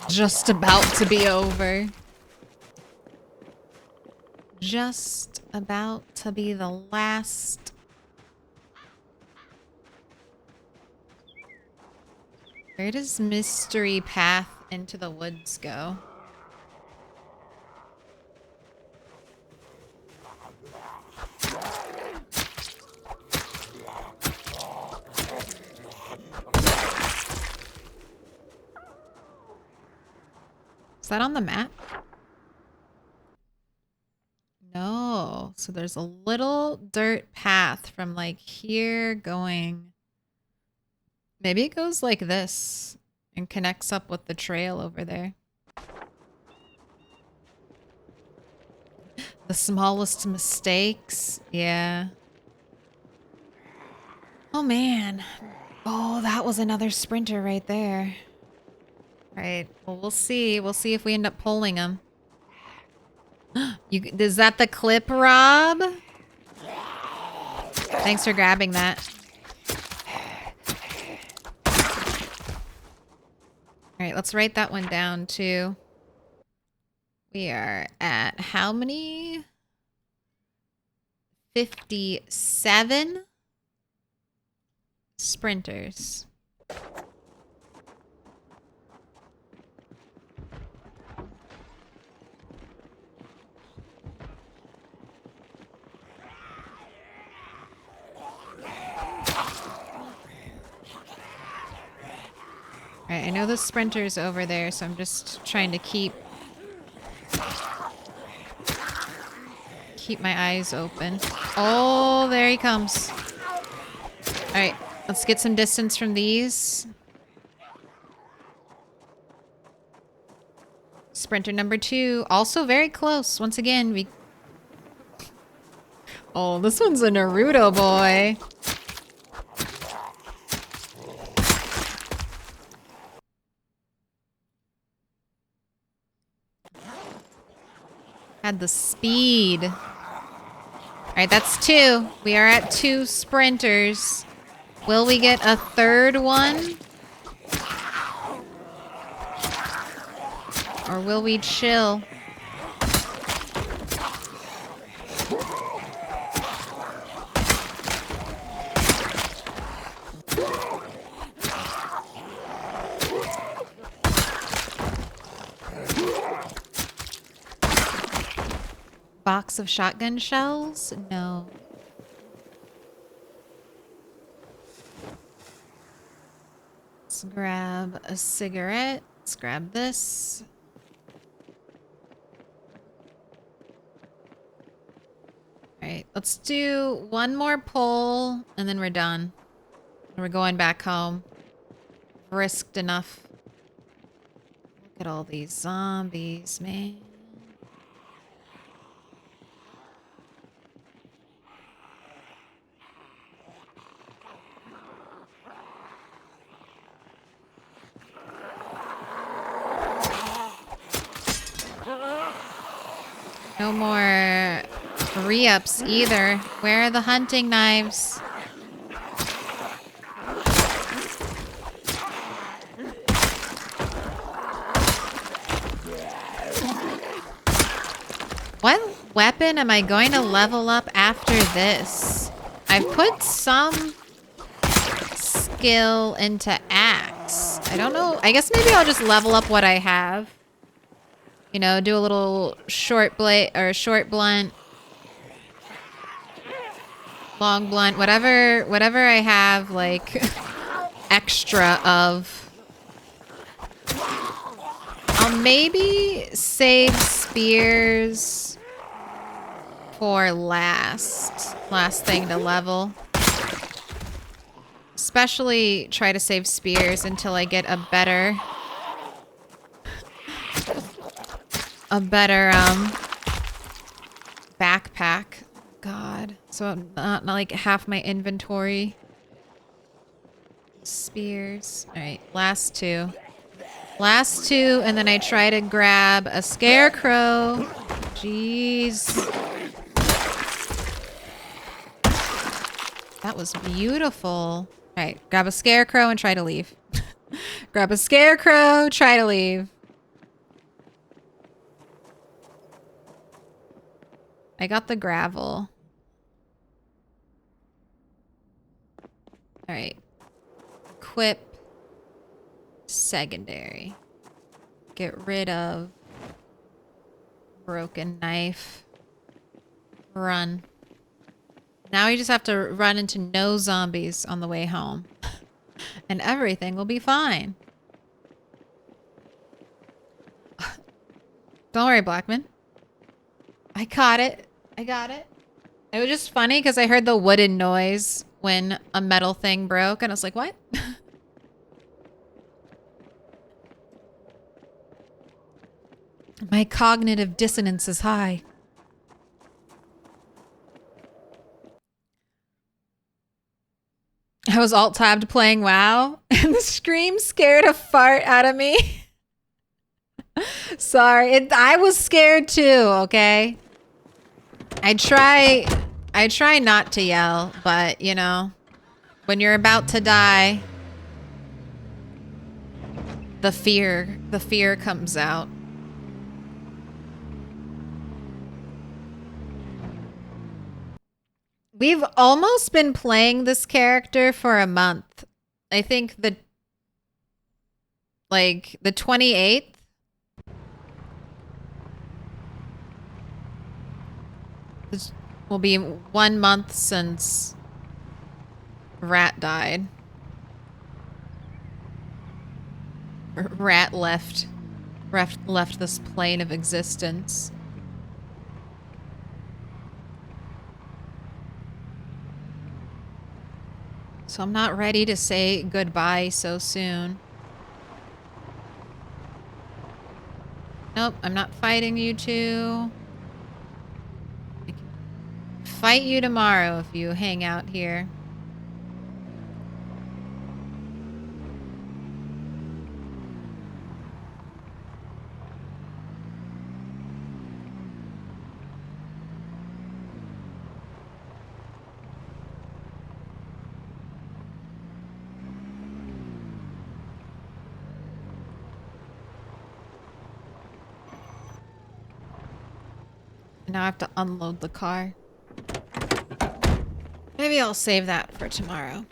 Just about to be over. Just about to be the last. Where does Mystery Path into the woods go? Is that on the map? No. So there's a little dirt path from like here going. Maybe it goes like this and connects up with the trail over there. The smallest mistakes. Yeah. Oh man. Oh, that was another sprinter right there. All right. Well, we'll see. We'll see if we end up pulling him. Is that the clip, Rob? Thanks for grabbing that. All right, let's write that one down too. We are at how many? 57 sprinters. Alright, I know the sprinter's over there, so I'm just trying to keep my eyes open. Oh, there he comes. Alright, let's get some distance from these. Sprinter number 2, also very close. Once again, we... Oh, this one's a Naruto boy. Had the speed. Alright, that's 2. We are at 2 sprinters. Will we get a third one? Or will we chill? Box of shotgun shells? No. Let's grab a cigarette. Let's grab this. Alright, let's do one more pull and then we're done. We're going back home. Risked enough. Look at all these zombies, man. No more re-ups either. Where are the hunting knives? What weapon am I going to level up after this? I've put some skill into axe. I don't know. I guess maybe I'll just level up what I have. You know, do a little short blade or short blunt, long blunt, whatever I have like extra of. I'll maybe save spears for last thing to level. Especially try to save spears until I get a better backpack. God. So not like half my inventory. Spears. Alright, last two. Last two, and then I try to grab a scarecrow. Jeez. That was beautiful. Alright, grab a scarecrow and try to leave. Grab a scarecrow, try to leave. I got the gravel. Alright. Equip. Secondary. Get rid of broken knife. Run. Now we just have to run into no zombies on the way home. And everything will be fine. Don't worry, Blackman. I caught it. I got it. It was just funny because I heard the wooden noise when a metal thing broke. And I was like, what? My cognitive dissonance is high. I was alt-tabbed playing WoW, and the scream scared a fart out of me. Sorry, I was scared too, okay? I try not to yell, but, you know, when you're about to die, the fear comes out. We've almost been playing this character for a month. I think the 28th. This will be 1 month since Rat died. Rat left this plane of existence. So I'm not ready to say goodbye so soon. Nope, I'm not fighting you two. I can fight you tomorrow if you hang out here. Now I have to unload the car. Maybe I'll save that for tomorrow.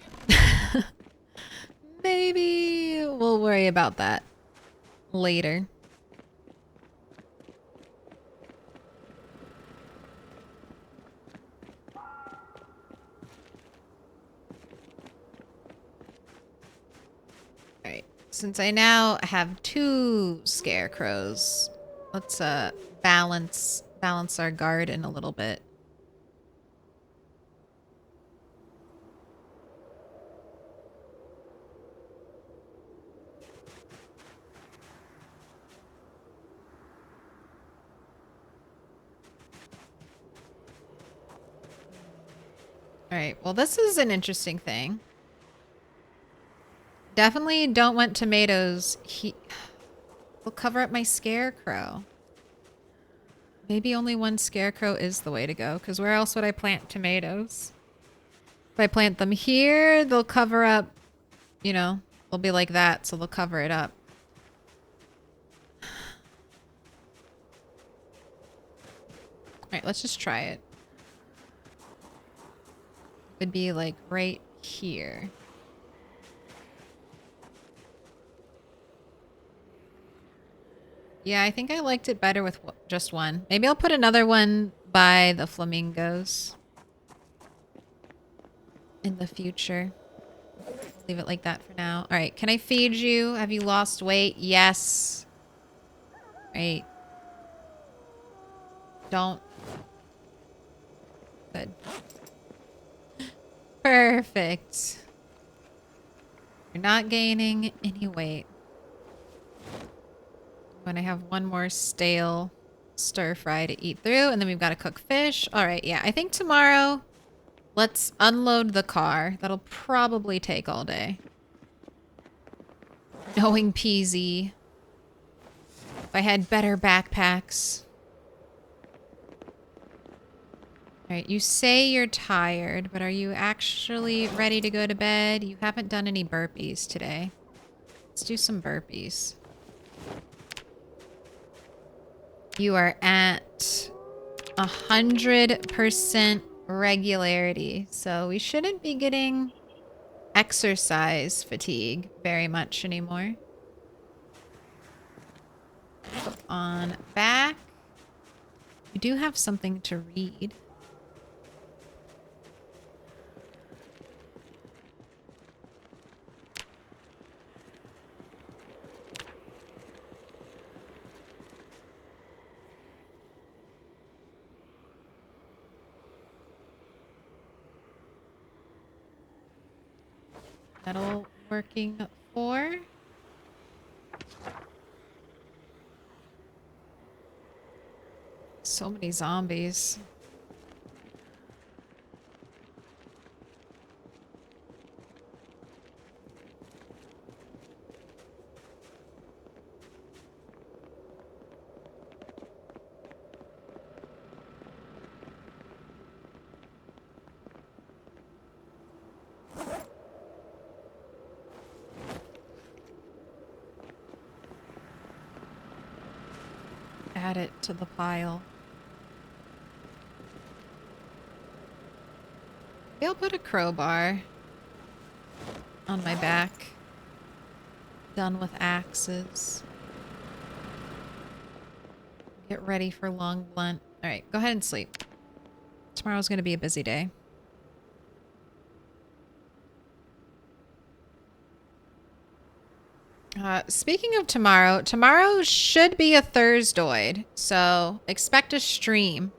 Maybe we'll worry about that later. Alright, since I now have 2 scarecrows, let's balance our garden a little bit. Alright, well this is an interesting thing. Definitely don't want tomatoes. Will cover up my scarecrow. Maybe only 1 scarecrow is the way to go, because where else would I plant tomatoes? If I plant them here, they'll cover up, you know, they'll be like that, so they'll cover it up. Alright, let's just try it. Would be like right here. Yeah, I think I liked it better with just 1. Maybe I'll put another one by the flamingos in the future. Leave it like that for now. All right, can I feed you? Have you lost weight? Yes. Right. Don't. Good. Perfect. You're not gaining any weight. When I have 1 more stale stir fry to eat through. And then we've got to cook fish. All right, yeah. I think tomorrow, let's unload the car. That'll probably take all day. Knowing PZ. If I had better backpacks. Alright, you say you're tired, but are you actually ready to go to bed? You haven't done any burpees today. Let's do some burpees. You are at 100% regularity, so we shouldn't be getting exercise fatigue very much anymore. On back. We do have something to read. Metal working for. So many zombies. Add it to the pile. Maybe I'll put a crowbar on my back. Done with axes. Get ready for long blunt. Alright, go ahead and sleep. Tomorrow's gonna be a busy day. Speaking of tomorrow, tomorrow should be a Thursdoid, so expect a stream.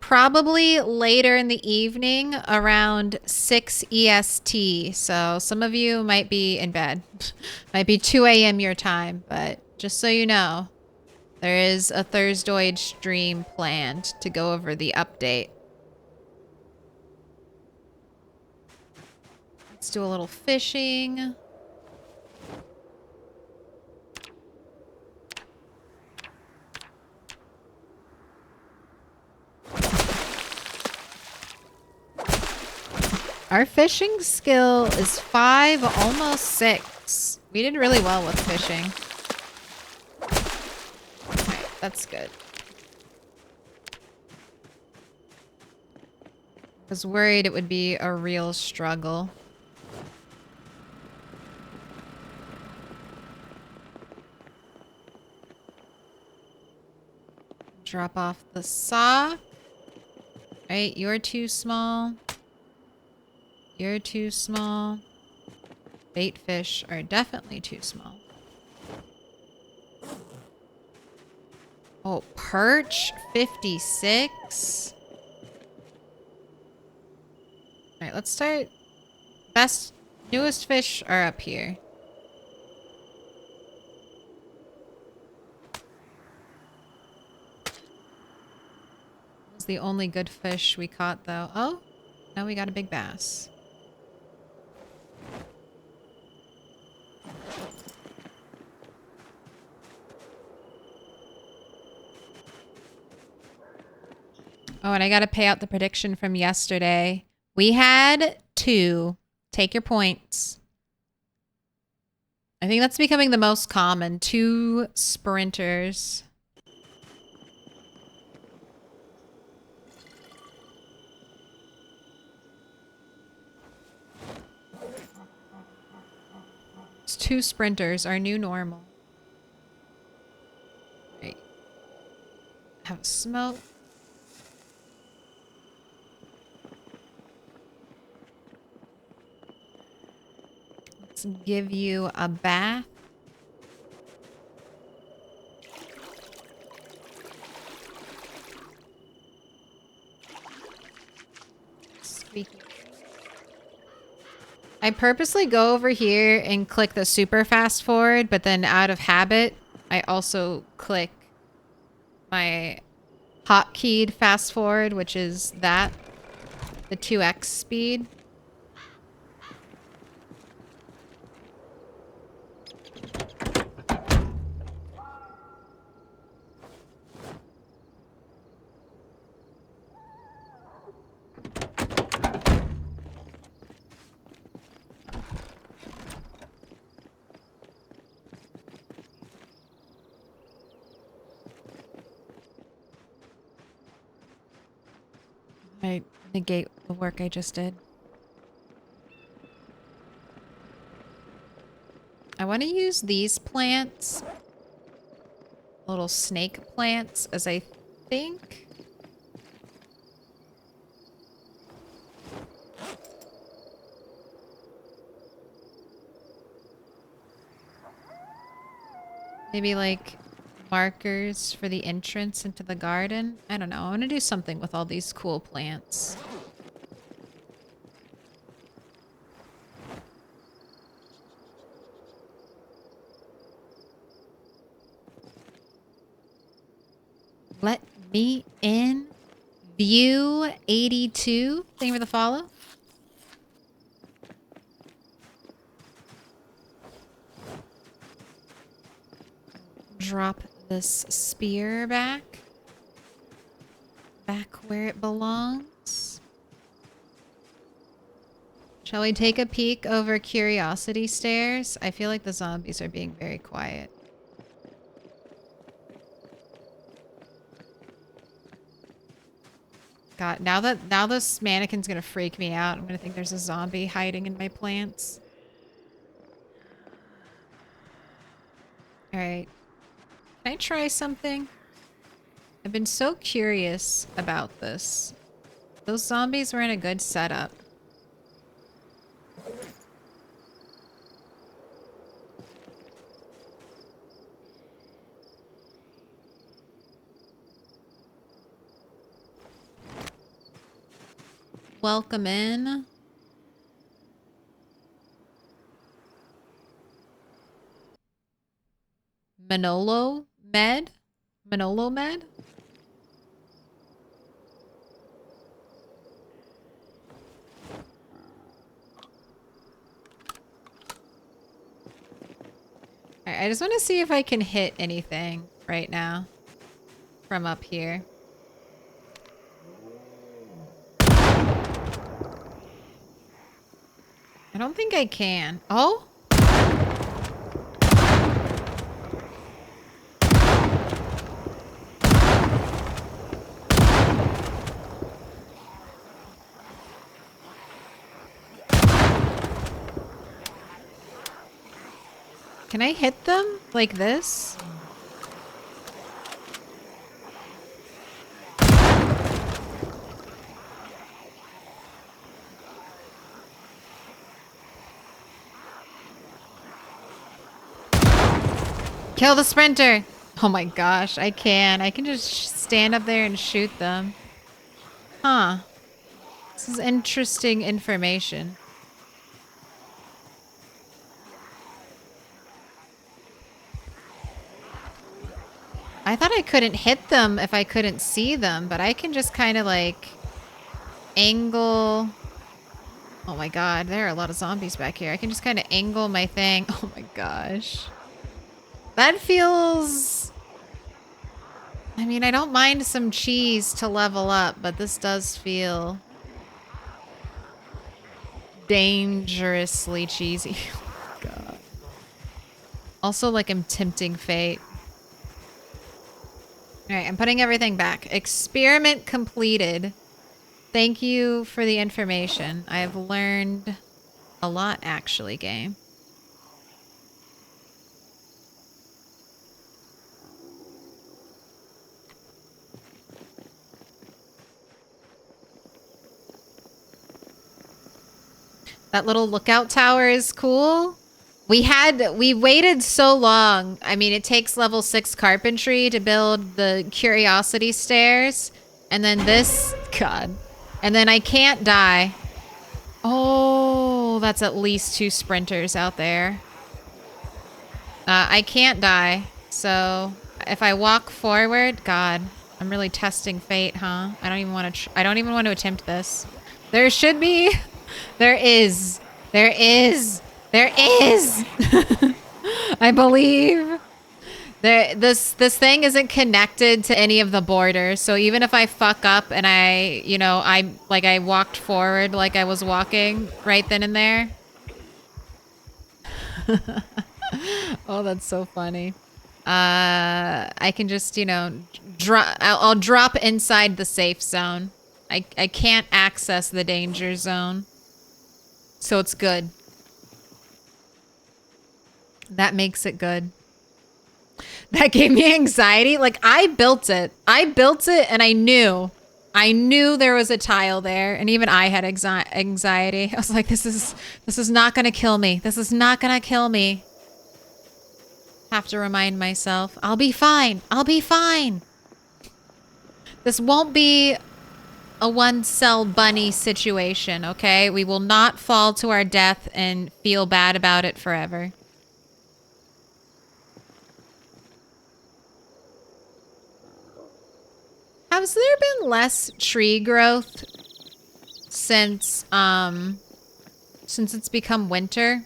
Probably later in the evening around 6 EST, so some of you might be in bed. Might be 2 a.m. your time, but just so you know, there is a Thursdoid stream planned to go over the update. Let's do a little fishing. Our fishing skill is 5, almost 6. We did really well with fishing. Alright, that's good. I was worried it would be a real struggle. Drop off the sock. Alright, you're too small. You're too small. Bait fish are definitely too small. Oh, perch 56. Alright, let's start. Newest fish are up here. That was the only good fish we caught though. Oh, now we got a big bass. Oh, and I got to pay out the prediction from yesterday. We had 2. Take your points. I think that's becoming the most common. 2 sprinters. It's 2 sprinters, our new normal. Right. Have a smoke. Let's give you a bath. Speaking. I purposely go over here and click the super fast forward, but then out of habit, I also click my hotkeyed fast forward, which is that, the 2x speed. I negate the work I just did. I want to use these plants, little snake plants, as I think. Maybe like markers for the entrance into the garden. I don't know. I want to do something with all these cool plants. Let me in. View 82. Thank you for the follow. Drop this spear back where it belongs. Shall we take a peek over Curiosity Stairs? I feel like the zombies are being very quiet. God, now this mannequin's gonna freak me out. I'm gonna think there's a zombie hiding in my plants. Alright. Can I try something? I've been so curious about this. Those zombies were in a good setup. Welcome in. Manolo Med? Manolo Med? Alright, I just want to see if I can hit anything right now from up here. I don't think I can. Oh? Can I hit them like this? Kill the sprinter! Oh my gosh, I can. I can just stand up there and shoot them. Huh. This is interesting information. I thought I couldn't hit them if I couldn't see them, but I can just kind of like angle. Oh my god, there are a lot of zombies back here. I can just kind of angle my thing. Oh my gosh. That feels... I mean, I don't mind some cheese to level up, but this does feel dangerously cheesy. Oh my god. Also, like I'm tempting fate. Alright, I'm putting everything back. Experiment completed. Thank you for the information. I have learned a lot, actually, game. That little lookout tower is cool. We waited so long. I mean, it takes level 6 carpentry to build the Curiosity Stairs. And then this, God. And then I can't die. Oh, that's at least 2 sprinters out there. I can't die. So if I walk forward, God, I'm really testing fate, huh? I don't even want to. I don't even want to attempt this. There should be. There is. There is. There is. I believe. This thing isn't connected to any of the borders, so even if I fuck up and I walked forward like I was walking right then and there. Oh, that's so funny. I can just, I'll drop inside the safe zone. I can't access the danger zone. So it's good. That makes it good. That gave me anxiety. Like, I built it. I built it and I knew there was a tile there, and even I had anxiety. I was like, this is not gonna kill me. This is not gonna kill me. Have to remind myself, I'll be fine. I'll be fine. This won't be a one-cell bunny situation, okay? We will not fall to our death and feel bad about it forever. Has there been less tree growth since it's become winter?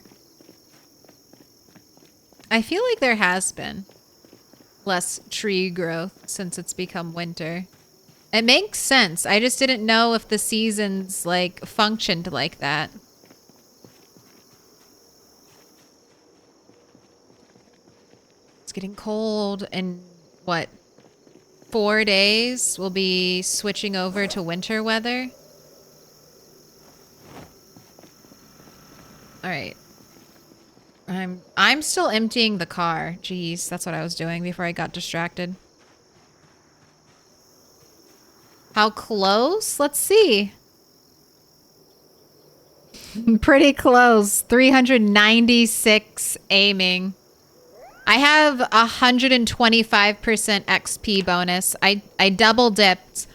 I feel like there has been less tree growth since it's become winter. It makes sense. I just didn't know if the seasons like functioned like that. It's getting cold, and what? 4 days we'll be switching over to winter weather. All right. I'm still emptying the car. Jeez, that's what I was doing before I got distracted. How close? Let's see. Pretty close. 396 aiming. I have 125% XP bonus. I double dipped.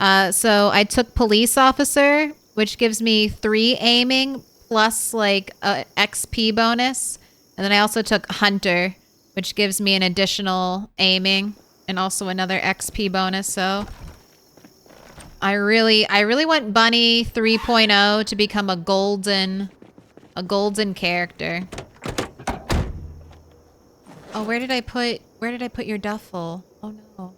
So I took police officer, which gives me 3 aiming plus like a XP bonus. And then I also took hunter, which gives me an additional aiming and also another XP bonus. So I really want Bunny 3.0 to become a golden character. Oh, where did I put your duffel? Oh no.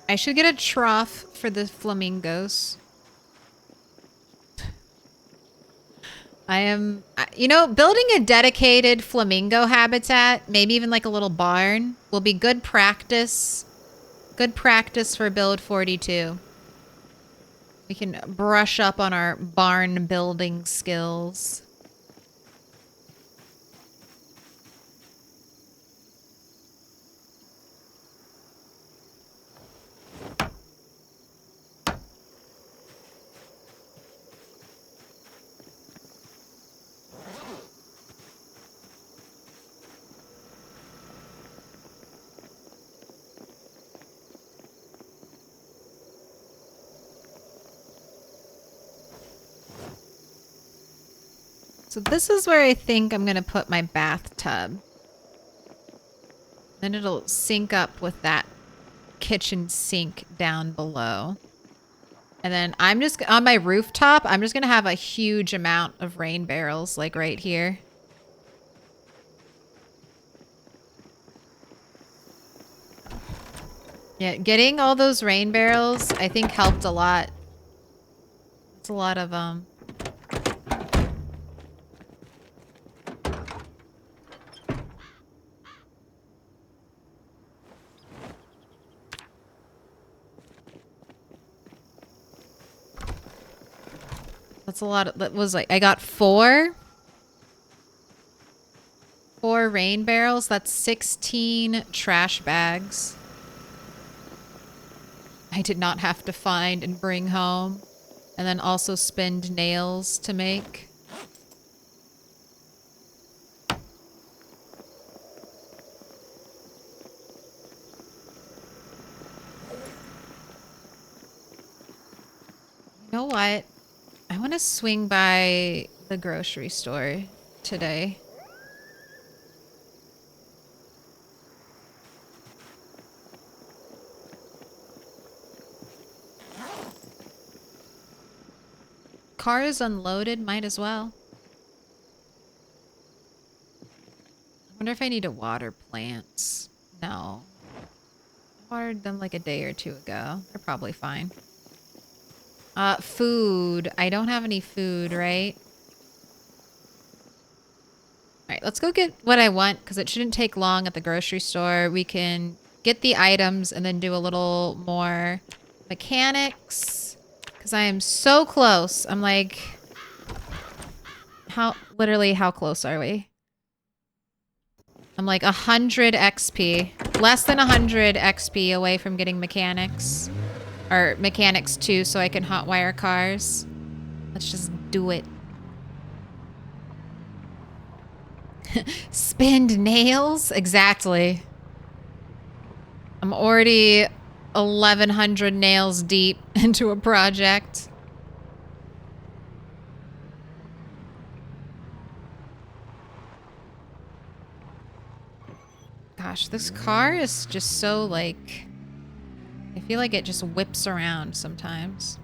I should get a trough for the flamingos. Building a dedicated flamingo habitat, maybe even like a little barn, will be good practice. Good practice for build 42. We can brush up on our barn building skills. So this is where I think I'm going to put my bathtub. Then it'll sync up with that kitchen sink down below. And then I'm just, on my rooftop, I'm just going to have a huge amount of rain barrels, like right here. Yeah, getting all those rain barrels, I think helped a lot. It's a lot of, that's a lot of, that was like, I got 4 rain barrels. That's 16 trash bags. I did not have to find and bring home. And then also spend nails to make. You know what? I want to swing by the grocery store today. Car is unloaded, might as well. I wonder if I need to water plants. No. I watered them like a day or two ago. They're probably fine. Food. I don't have any food, right? Alright, let's go get what I want, because it shouldn't take long at the grocery store. We can get the items and then do a little more mechanics. Because I am so close. I'm like... Literally, how close are we? I'm like 100 XP. Less than 100 XP away from getting mechanics. Or mechanics 2 so I can hotwire cars. Let's just do it. Spend nails? Exactly. I'm already 1,100 nails deep into a project. Gosh, this car is just so like... I feel like it just whips around sometimes.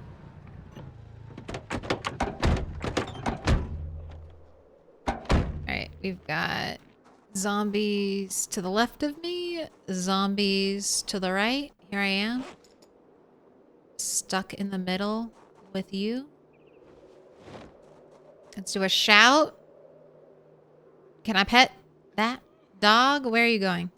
Alright, we've got zombies to the left of me, zombies to the right. Here I am. Stuck in the middle with you. Let's do a shout. Can I pet that dog? Where are you going?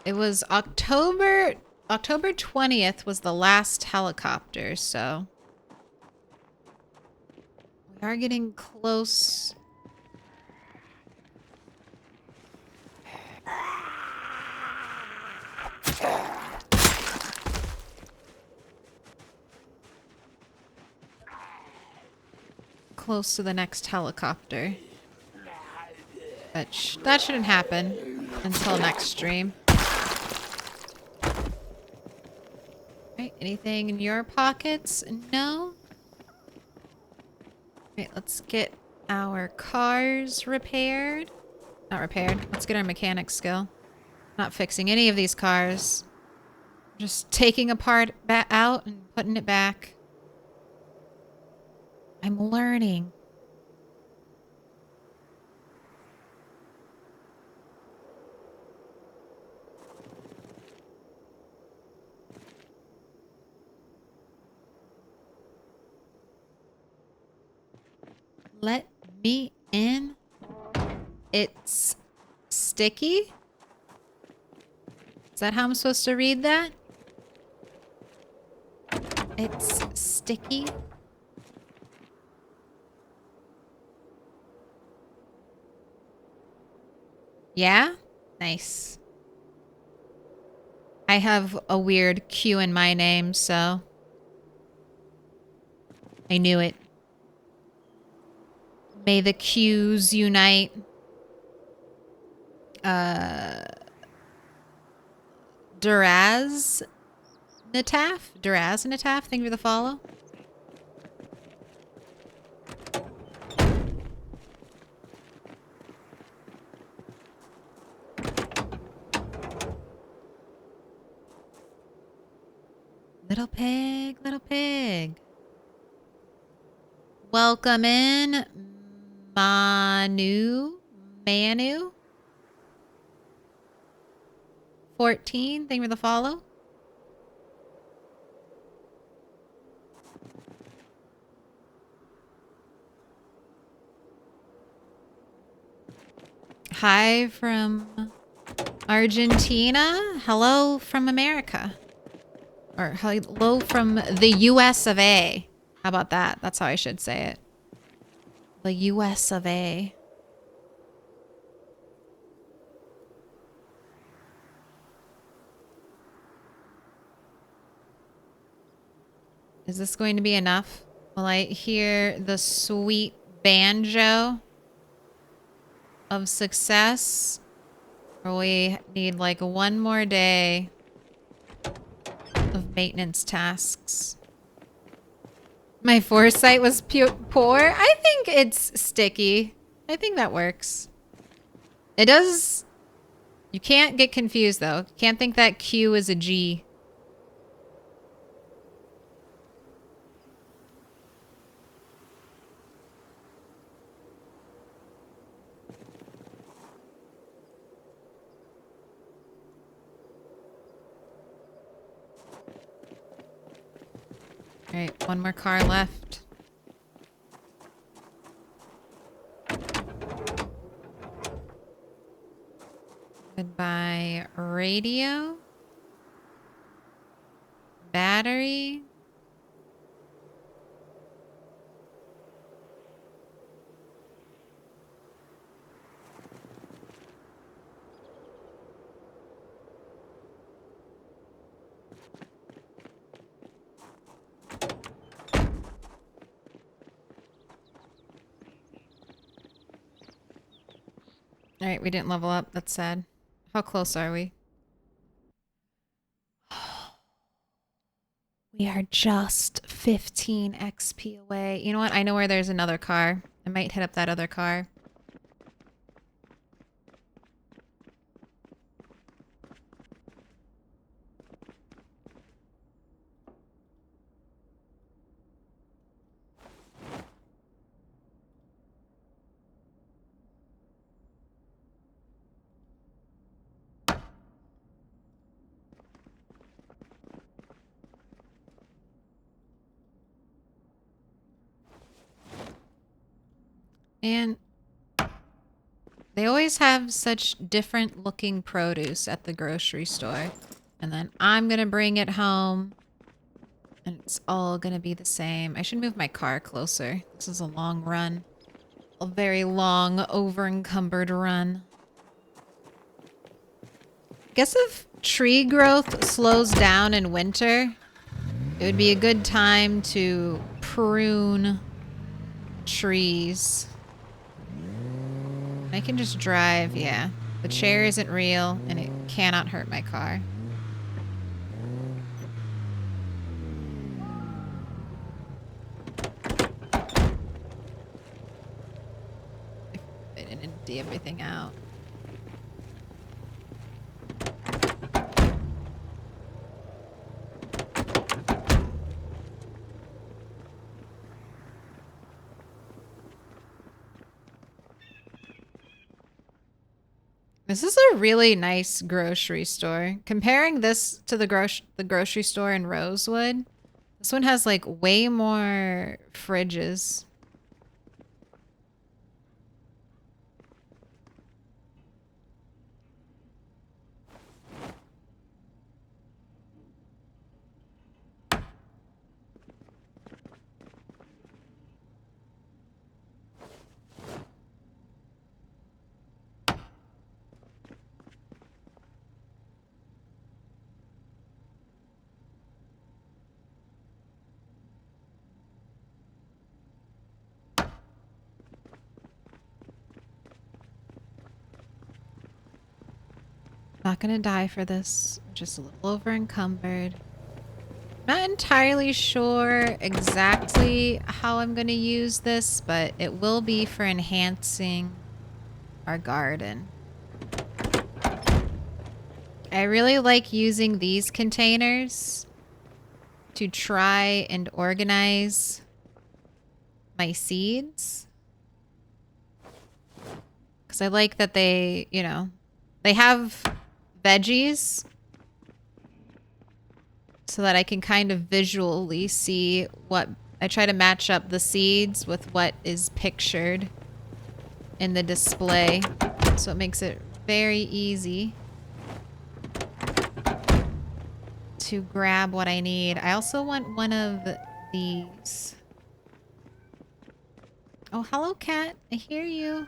It was October 20th was the last helicopter, so we are getting close. Close to the next helicopter. But that shouldn't happen until next stream. Right, anything in your pockets? No? Right, let's get our cars repaired. Not repaired. Let's get our mechanic skill. Not fixing any of these cars. Just taking a part out and putting it back. I'm learning. Let me in. It's sticky? Is that how I'm supposed to read that? It's sticky? Yeah? Nice. I have a weird Q in my name, so I knew it. May the Qs unite. Duraz Nataf, thank you for the follow. Little pig, little pig. Welcome in, Manu. 14, thank you for the follow. Hi from Argentina. Hello from America. Or hello from the US of A. How about that? That's how I should say it. The US of A. Is this going to be enough? Will I hear the sweet banjo of success? Or we need like one more day of maintenance tasks? My foresight was poor. I think it's sticky. I think that works. It does. You can't get confused though. Can't think that Q is a G. All right, one more car left. Goodbye, radio. Battery. All right, we didn't level up. That's sad. How close are we? We are just 15 XP away. You know what? I know where there's another car. I might hit up that other car. And they always have such different looking produce at the grocery store. And then I'm gonna bring it home and it's all gonna be the same. I should move my car closer. This is a long run. A very long, over-encumbered run. I guess if tree growth slows down in winter, it would be a good time to prune trees. I can just drive, yeah. The chair isn't real, and it cannot hurt my car. I didn't empty everything out. This is a really nice grocery store. Comparing this to the grocery store in Rosewood, this one has like way more fridges. Not gonna die for this. Just a little over encumbered. Not entirely sure exactly how I'm gonna use this, but it will be for enhancing our garden. I really like using these containers to try and organize my seeds. Because I like that they, you know, they have veggies so that I can kind of visually see what I try to match up the seeds with what is pictured in the display, so it makes it very easy to grab what I need. I also want one of these. Oh, hello, cat. I hear you.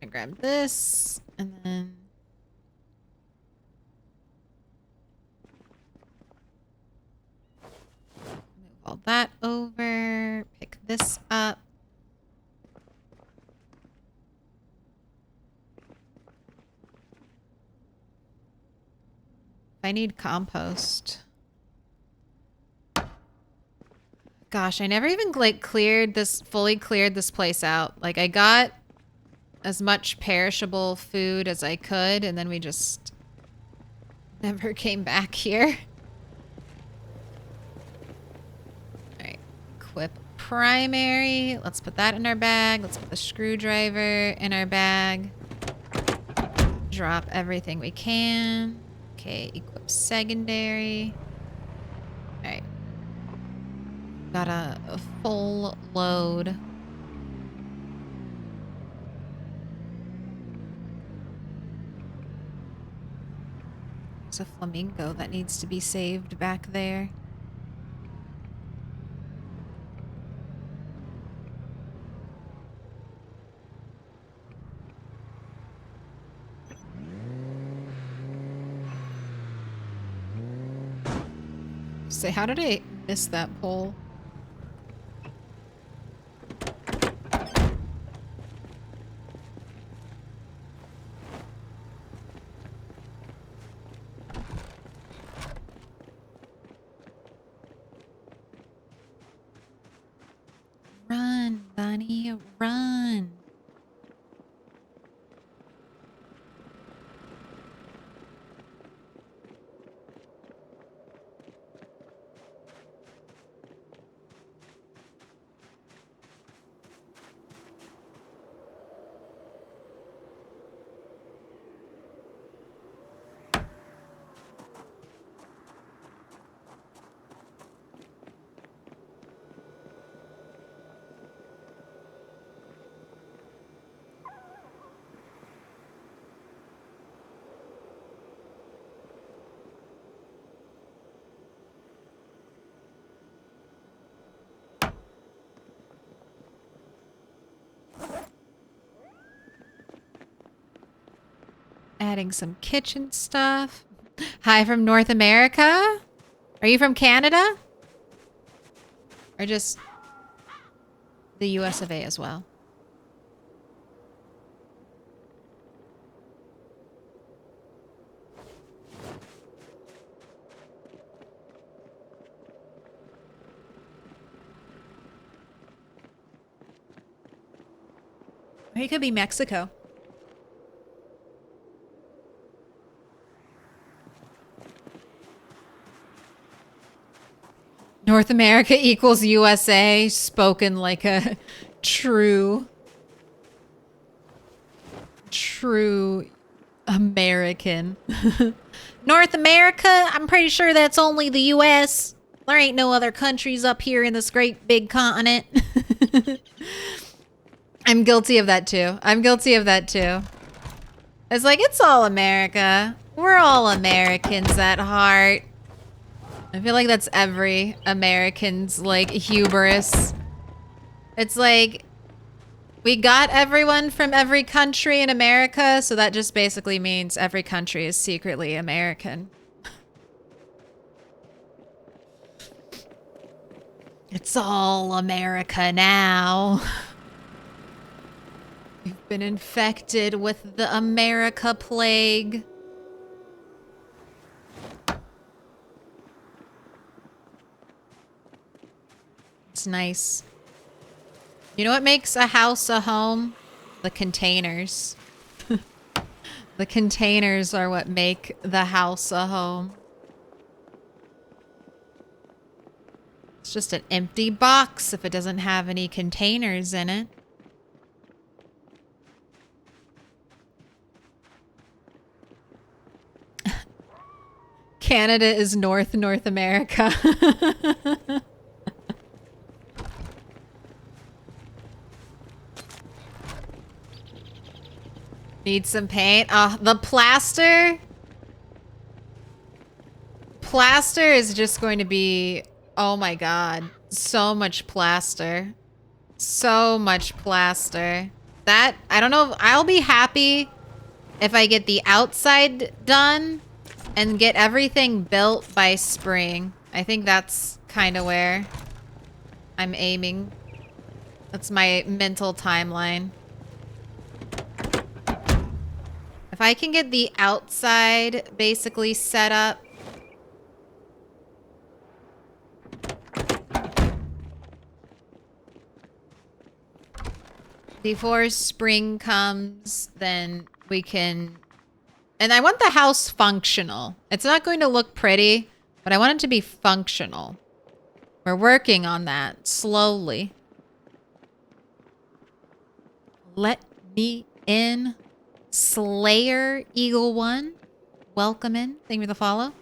Gonna grab this, and then Call that over. Pick this up. I need compost. Gosh, I never even like fully cleared this place out. Like I got as much perishable food as I could, and then we just never came back here. Alright, equip primary. Let's put that in our bag. Let's put the screwdriver in our bag. Drop everything we can. Okay, equip secondary. Alright. Got a full load. There's a flamingo that needs to be saved back there. Say, how did I miss that pole? Run, Bunny, run. Adding some kitchen stuff. Hi from North America? Are you from Canada? Or just the US of A as well? Or you could be Mexico. North America equals USA, spoken like a true American. North America? I'm pretty sure that's only the US. There ain't no other countries up here in this great big continent. I'm guilty of that too. I'm guilty of that too. It's like, it's all America. We're all Americans at heart. I feel like that's every American's, like, hubris. It's like, we got everyone from every country in America, so that just basically means every country is secretly American. It's all America now. We've been infected with the America plague. It's nice. You know what makes a house a home? The containers. The containers are what make the house a home. It's just an empty box if it doesn't have any containers in it. Canada is North America. Need some paint. The plaster. Plaster is just going to be, oh my god, so much plaster. So much plaster. That, I don't know, I'll be happy if I get the outside done and get everything built by spring. I think that's kind of where I'm aiming. That's my mental timeline. If I can get the outside basically set up. Before spring comes, then we can... And I want the house functional. It's not going to look pretty, but I want it to be functional. We're working on that slowly. Let me in. Slayer Eagle 1. Welcome in. Thank you for the follow.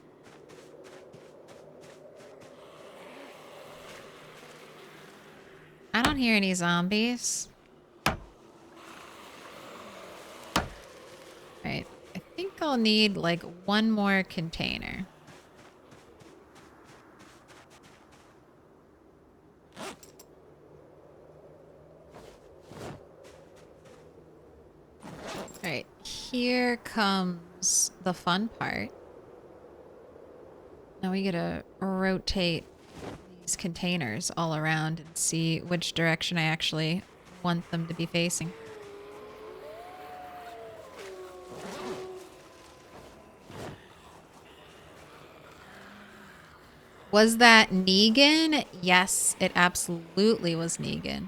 I don't hear any zombies. Alright. I think I'll need like one more container. Alright, here comes the fun part. Now we gotta rotate these containers all around and see which direction I actually want them to be facing. Was that Negan? Yes, it absolutely was Negan.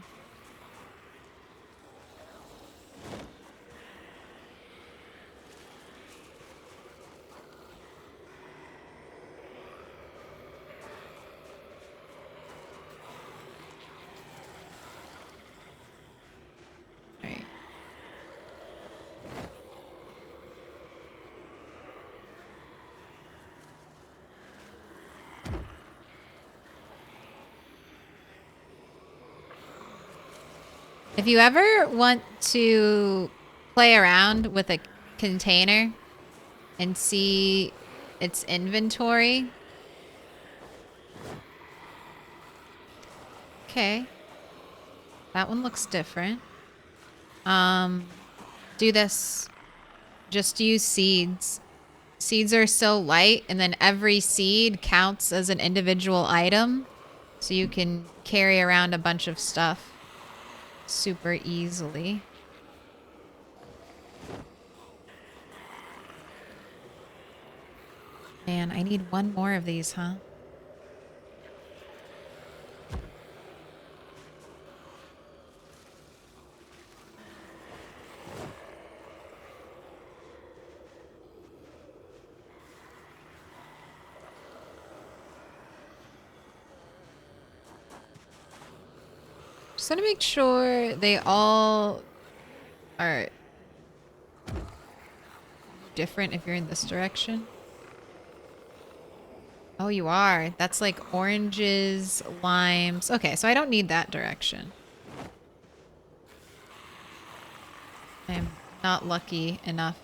Right. If you ever want to play around with a container and see its inventory. Okay. That one looks different. Do this. Just use seeds. Seeds are so light, and then every seed counts as an individual item. So you can carry around a bunch of stuff super easily. Man, I need one more of these, huh? Just want to make sure they all are different if you're in this direction. Oh, you are. That's like oranges, limes. Okay, so I don't need that direction. I'm not lucky enough.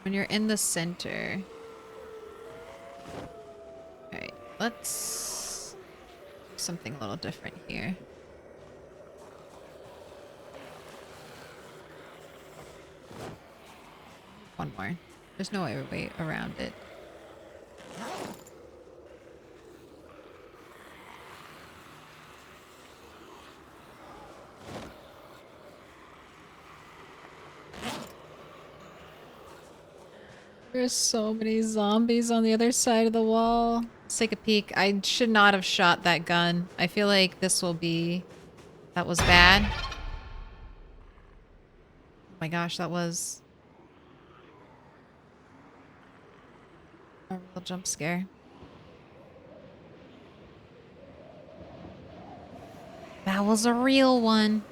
When you're in the center. Alright, let's do something a little different here. One more. There's no other way around it. There's so many zombies on the other side of the wall. Let's take a peek. I should not have shot that gun. I feel like this will be... That was bad. Oh my gosh, that was... a real jump scare. That was a real one.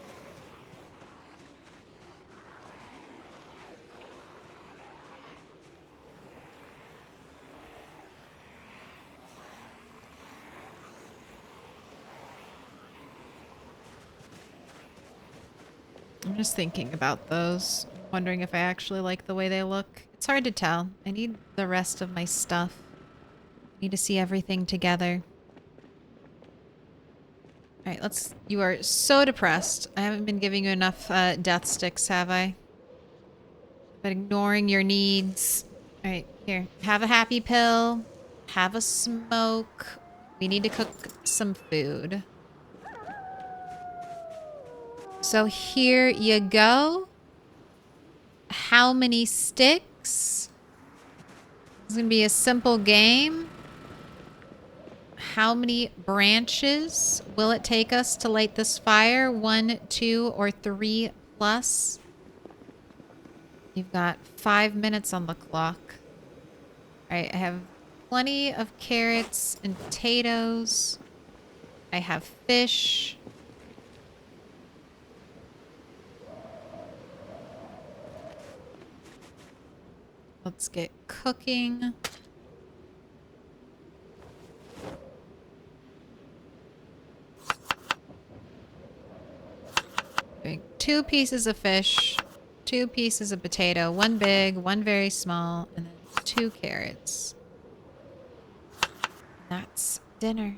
I'm just thinking about those. Wondering if I actually like the way they look. It's hard to tell. I need the rest of my stuff. I need to see everything together. Alright, let's... You are so depressed. I haven't been giving you enough death sticks, have I? But ignoring your needs. Alright, here. Have a happy pill. Have a smoke. We need to cook some food. So here you go. How many sticks? It's gonna be a simple game. How many branches will it take us to light this fire? 1, 2, or 3 plus? You've got 5 minutes on the clock. Alright, I have plenty of carrots and potatoes. I have fish. Let's get cooking. Doing 2 pieces of fish, 2 pieces of potato, 1 big, 1 very small, and then 2 carrots. That's dinner.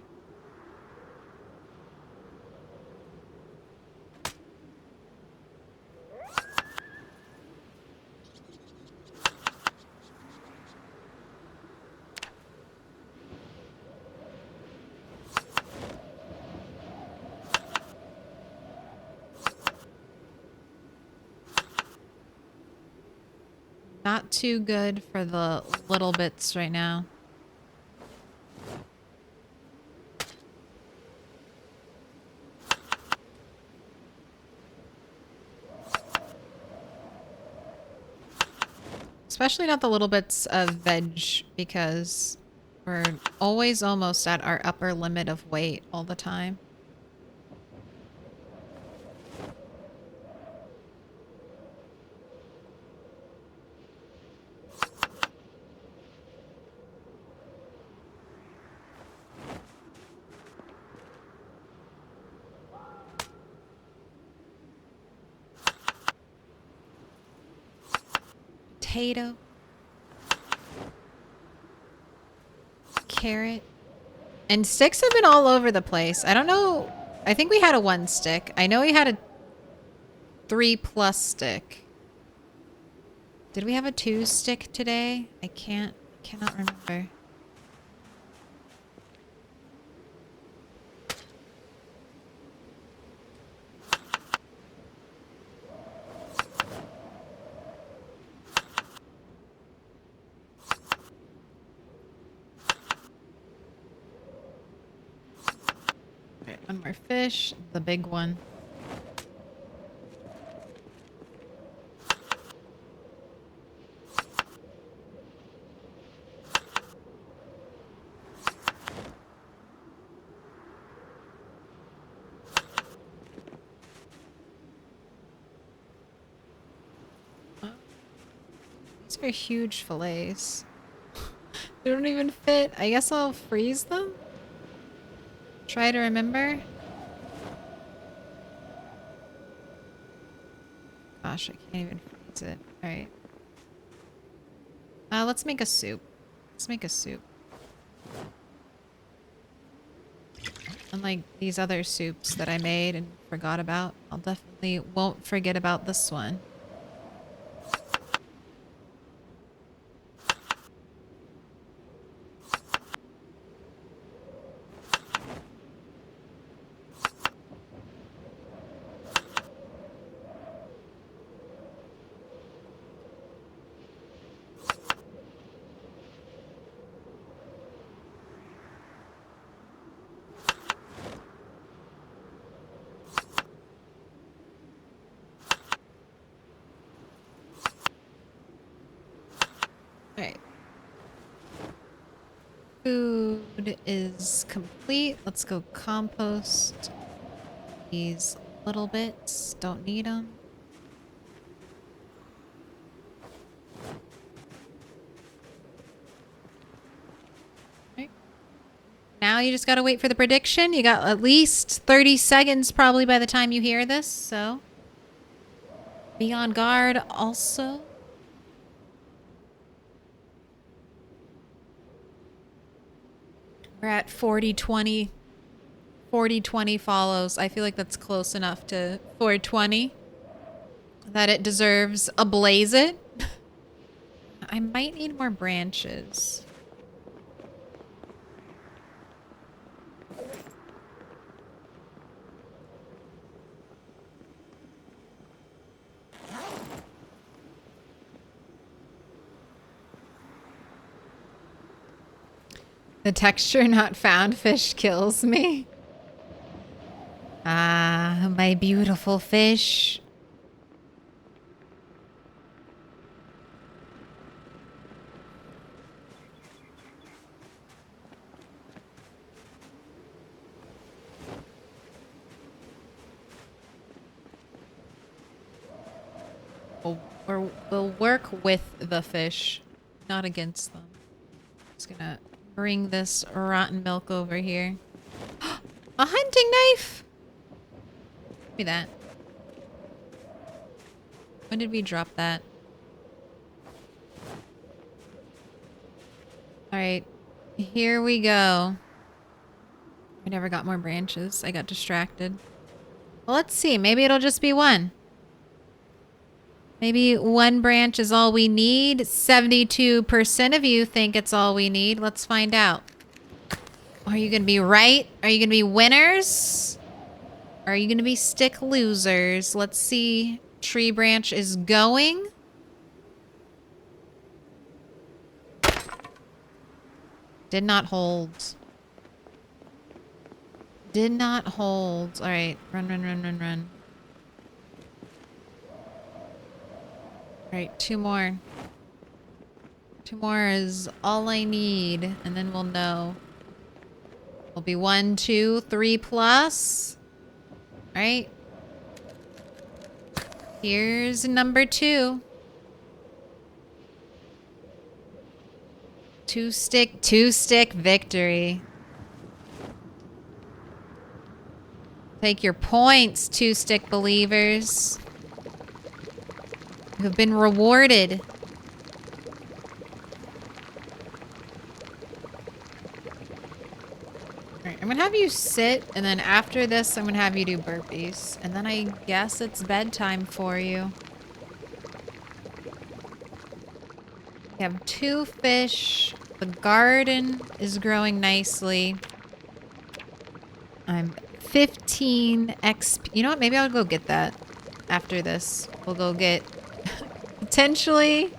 Not too good for the little bits right now. Especially not the little bits of veg, because we're always almost at our upper limit of weight all the time. Potato. Carrot. And sticks have been all over the place. I don't know. I think we had a 1 stick. I know we had a 3 plus stick. Did we have a 2 stick today? I cannot remember. Okay, 1 more fish, the big one. These are huge fillets. They don't even fit. I guess I'll freeze them? Try to remember. Gosh, I can't even freeze it. Alright. Let's make a soup. Let's make a soup. Unlike these other soups that I made and forgot about, I'll definitely won't forget about this one. Alright. Food is complete. Let's go compost these little bits. Don't need them. Right. Now you just gotta wait for the prediction. You got at least 30 seconds probably by the time you hear this, so be on guard also. We're at 40-20 4020 follows. I feel like that's close enough to 420 that it deserves a blaze it. I might need more branches. The texture not found fish kills me. Ah, my beautiful fish. Or we'll work with the fish, not against them. Just gonna bring this rotten milk over here. A hunting knife! Give me that. When did we drop that? Alright, here we go. I never got more branches. I got distracted. Well, let's see. Maybe it'll just be one. Maybe one branch is all we need. 72% of you think it's all we need. Let's find out. Are you going to be right? Are you going to be winners? Are you going to be stick losers? Let's see. Tree branch is going. Did not hold. Did not hold. All right. Run, run, run, run, run. All right, two more. Two more is all I need, and then we'll know. Will be 1, 2, 3 plus. All right. Here's number 2. Two stick victory. Take your points, 2-stick believers. You have been rewarded. Alright, I'm gonna have you sit, and then after this, I'm gonna have you do burpees. And then I guess it's bedtime for you. We have 2 fish. The garden is growing nicely. I'm 15 XP. You know what? Maybe I'll go get that after this. We'll go get potentially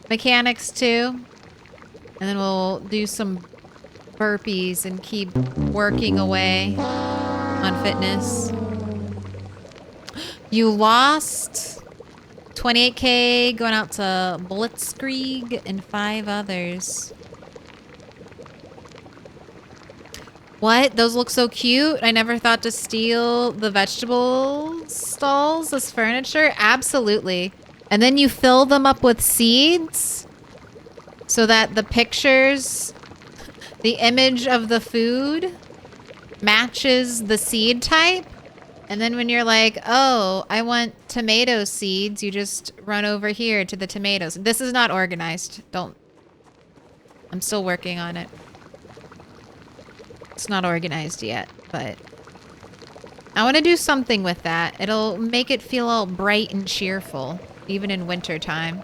mechanics too. And then we'll do some burpees and keep working away on fitness. You lost 28K going out to Blitzkrieg and 5 others. What? Those look so cute. I never thought to steal the vegetable stalls as furniture. Absolutely. And then you fill them up with seeds so that the pictures, the image of the food matches the seed type. And then when you're like, oh, I want tomato seeds, you just run over here to the tomatoes. This is not organized. Don't. I'm still working on it. It's not organized yet, but I want to do something with that. It'll make it feel all bright and cheerful, even in winter time.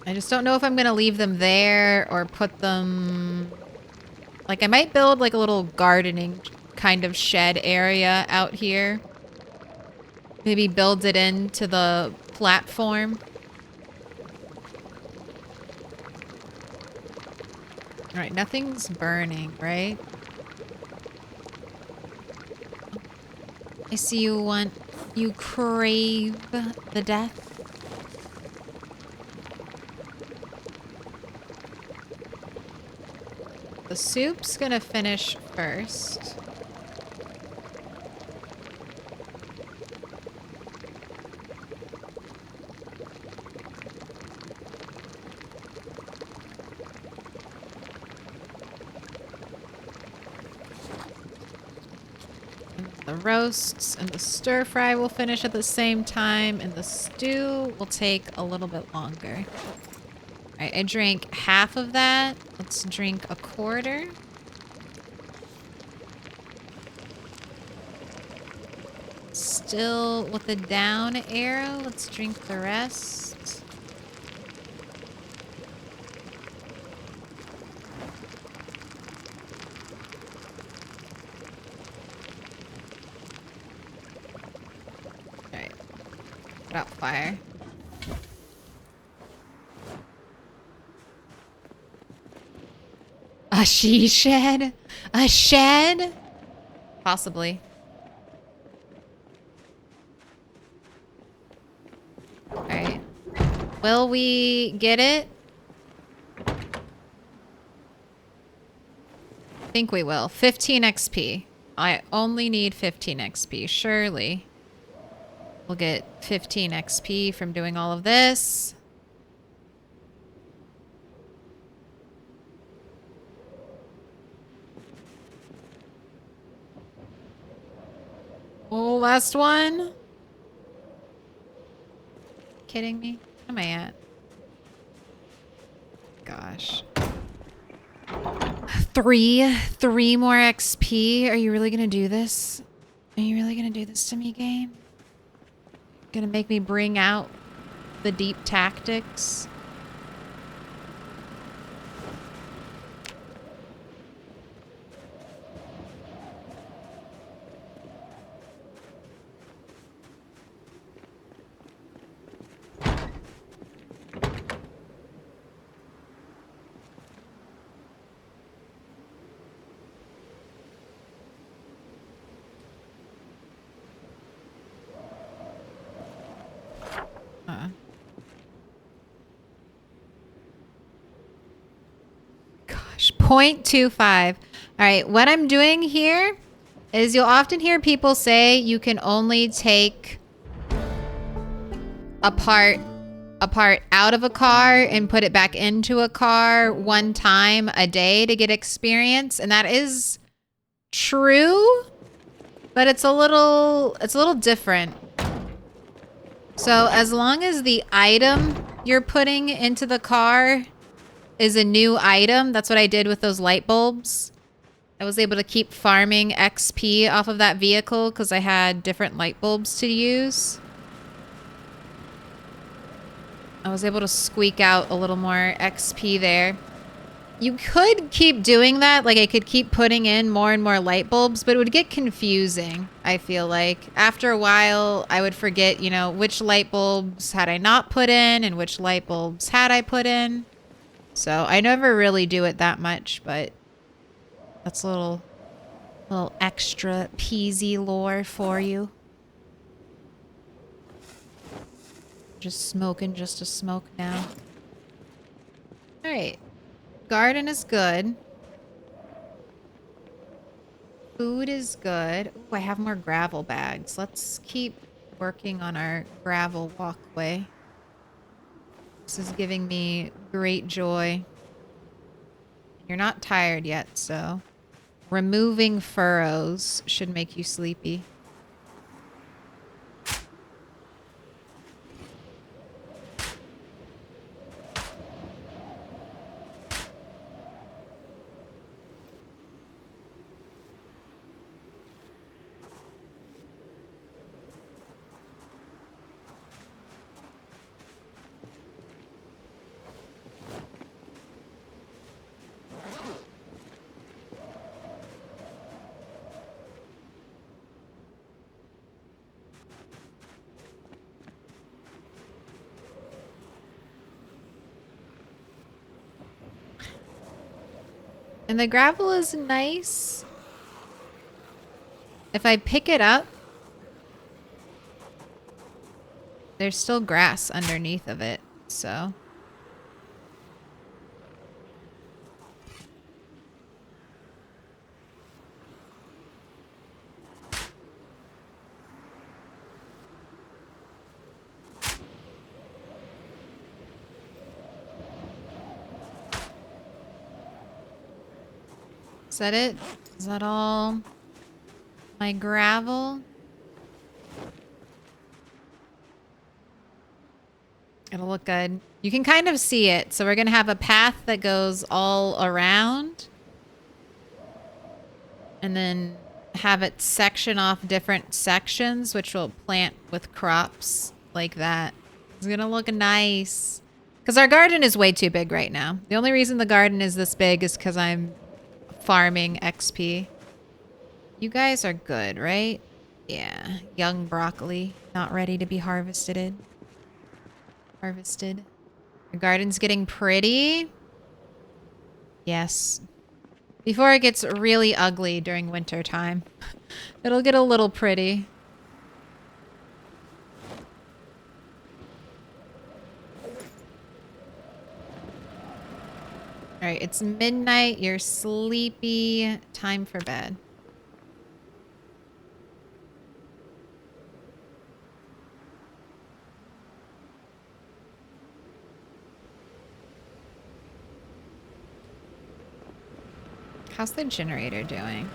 I just don't know if I'm going to leave them there or put them... Like, I might build like a little gardening kind of shed area out here. Maybe build it into the platform. Alright, nothing's burning, right? I see you crave the death. The soup's gonna finish first. The roasts and the stir fry will finish at the same time, and the stew will take a little bit longer. Alright, I drank half of that. Let's drink a quarter. Still with the down arrow. Let's drink the rest. Alright. Put out fire. A she shed? A shed? Possibly. Alright. Will we get it? I think we will. 15 XP. I only need 15 XP. Surely. We'll get 15 XP from doing all of this. Oh, last one. Kidding me? Where am I at? Gosh. Three more XP. Are you really gonna do this? Are you really gonna do this to me, game? Gonna make me bring out the deep tactics? Gosh, 0.25. All right, what I'm doing here is you'll often hear people say you can only take a part out of a car and put it back into a car one time a day to get experience, and that is true, but it's a little different. So as long as the item you're putting into the car is a new item, that's what I did with those light bulbs. I was able to keep farming XP off of that vehicle because I had different light bulbs to use. I was able to squeak out a little more XP there. You could keep doing that. Like, I could keep putting in more and more light bulbs, but it would get confusing, I feel like. After a while, I would forget, you know, which light bulbs had I not put in and which light bulbs had I put in. So I never really do it that much, but that's a little extra peasy lore for you. Just smoking just to smoke now. All right. Garden is good. Food is good. Ooh, I have more gravel bags. Let's keep working on our gravel walkway. This is giving me great joy. You're not tired yet, so removing furrows should make you sleepy. And the gravel is nice. If I pick it up, there's still grass underneath of it, so. Is that it? Is that all my gravel? It'll look good. You can kind of see it. So we're going to have a path that goes all around. And then have it section off different sections, which will plant with crops like that. It's gonna look nice. Because our garden is way too big right now. The only reason the garden is this big is because I'm farming XP. You guys are good, right? Yeah. Young broccoli, not ready to be harvested. Your garden's getting pretty. Yes. Before it gets really ugly during winter time. It'll get a little pretty. Alright, it's midnight. You're sleepy. Time for bed. How's the generator doing?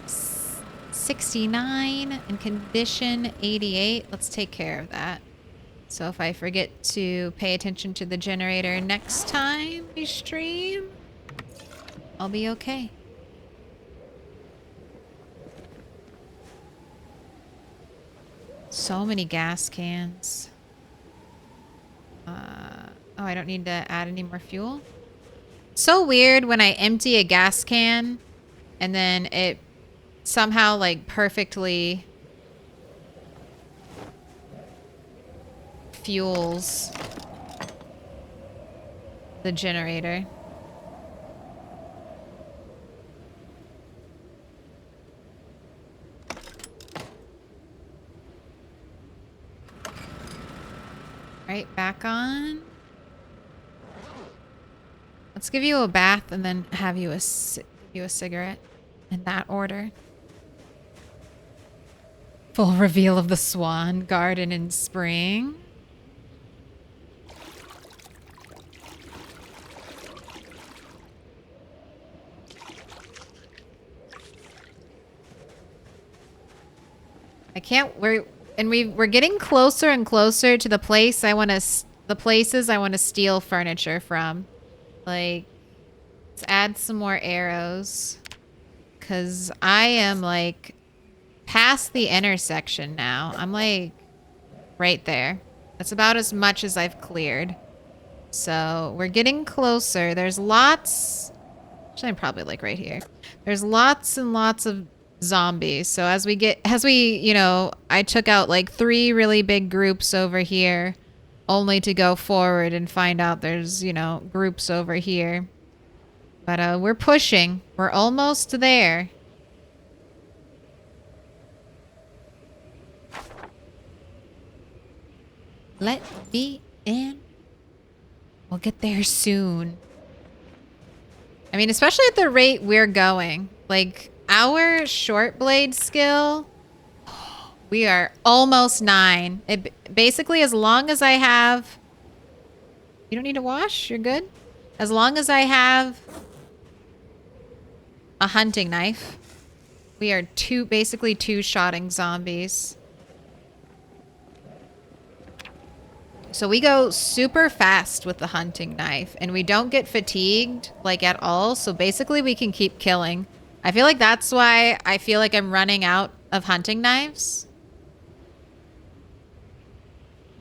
69 and condition 88. Let's take care of that. So if I forget to pay attention to the generator next time we stream, I'll be okay. So many gas cans. Oh, I don't need to add any more fuel. So weird when I empty a gas can and then it somehow like perfectly fuels the generator. Right, back on. Let's give you a bath and then have you a cigarette in that order. Full reveal of the swan garden in spring. I can't. We're getting closer and closer to the place the places I want to steal furniture from. Like, let's add some more arrows. Because I am, like, past the intersection now. I'm, like, right there. That's about as much as I've cleared. So, we're getting closer. There's lots... Actually, I'm probably, like, right here. There's lots and lots of zombies. So, you know, I took out, like, 3 really big groups over here. Only to go forward and find out there's, you know, groups over here. But we're pushing. We're almost there. Let me in. We'll get there soon. I mean, especially at the rate we're going. Like, our short blade skill... We are almost 9. Basically, as long as I have... You don't need to wash? You're good? As long as I have a hunting knife, we are basically two-shotting zombies. So we go super fast with the hunting knife, and we don't get fatigued, like, at all. So basically, we can keep killing. I feel like that's why I feel like I'm running out of hunting knives.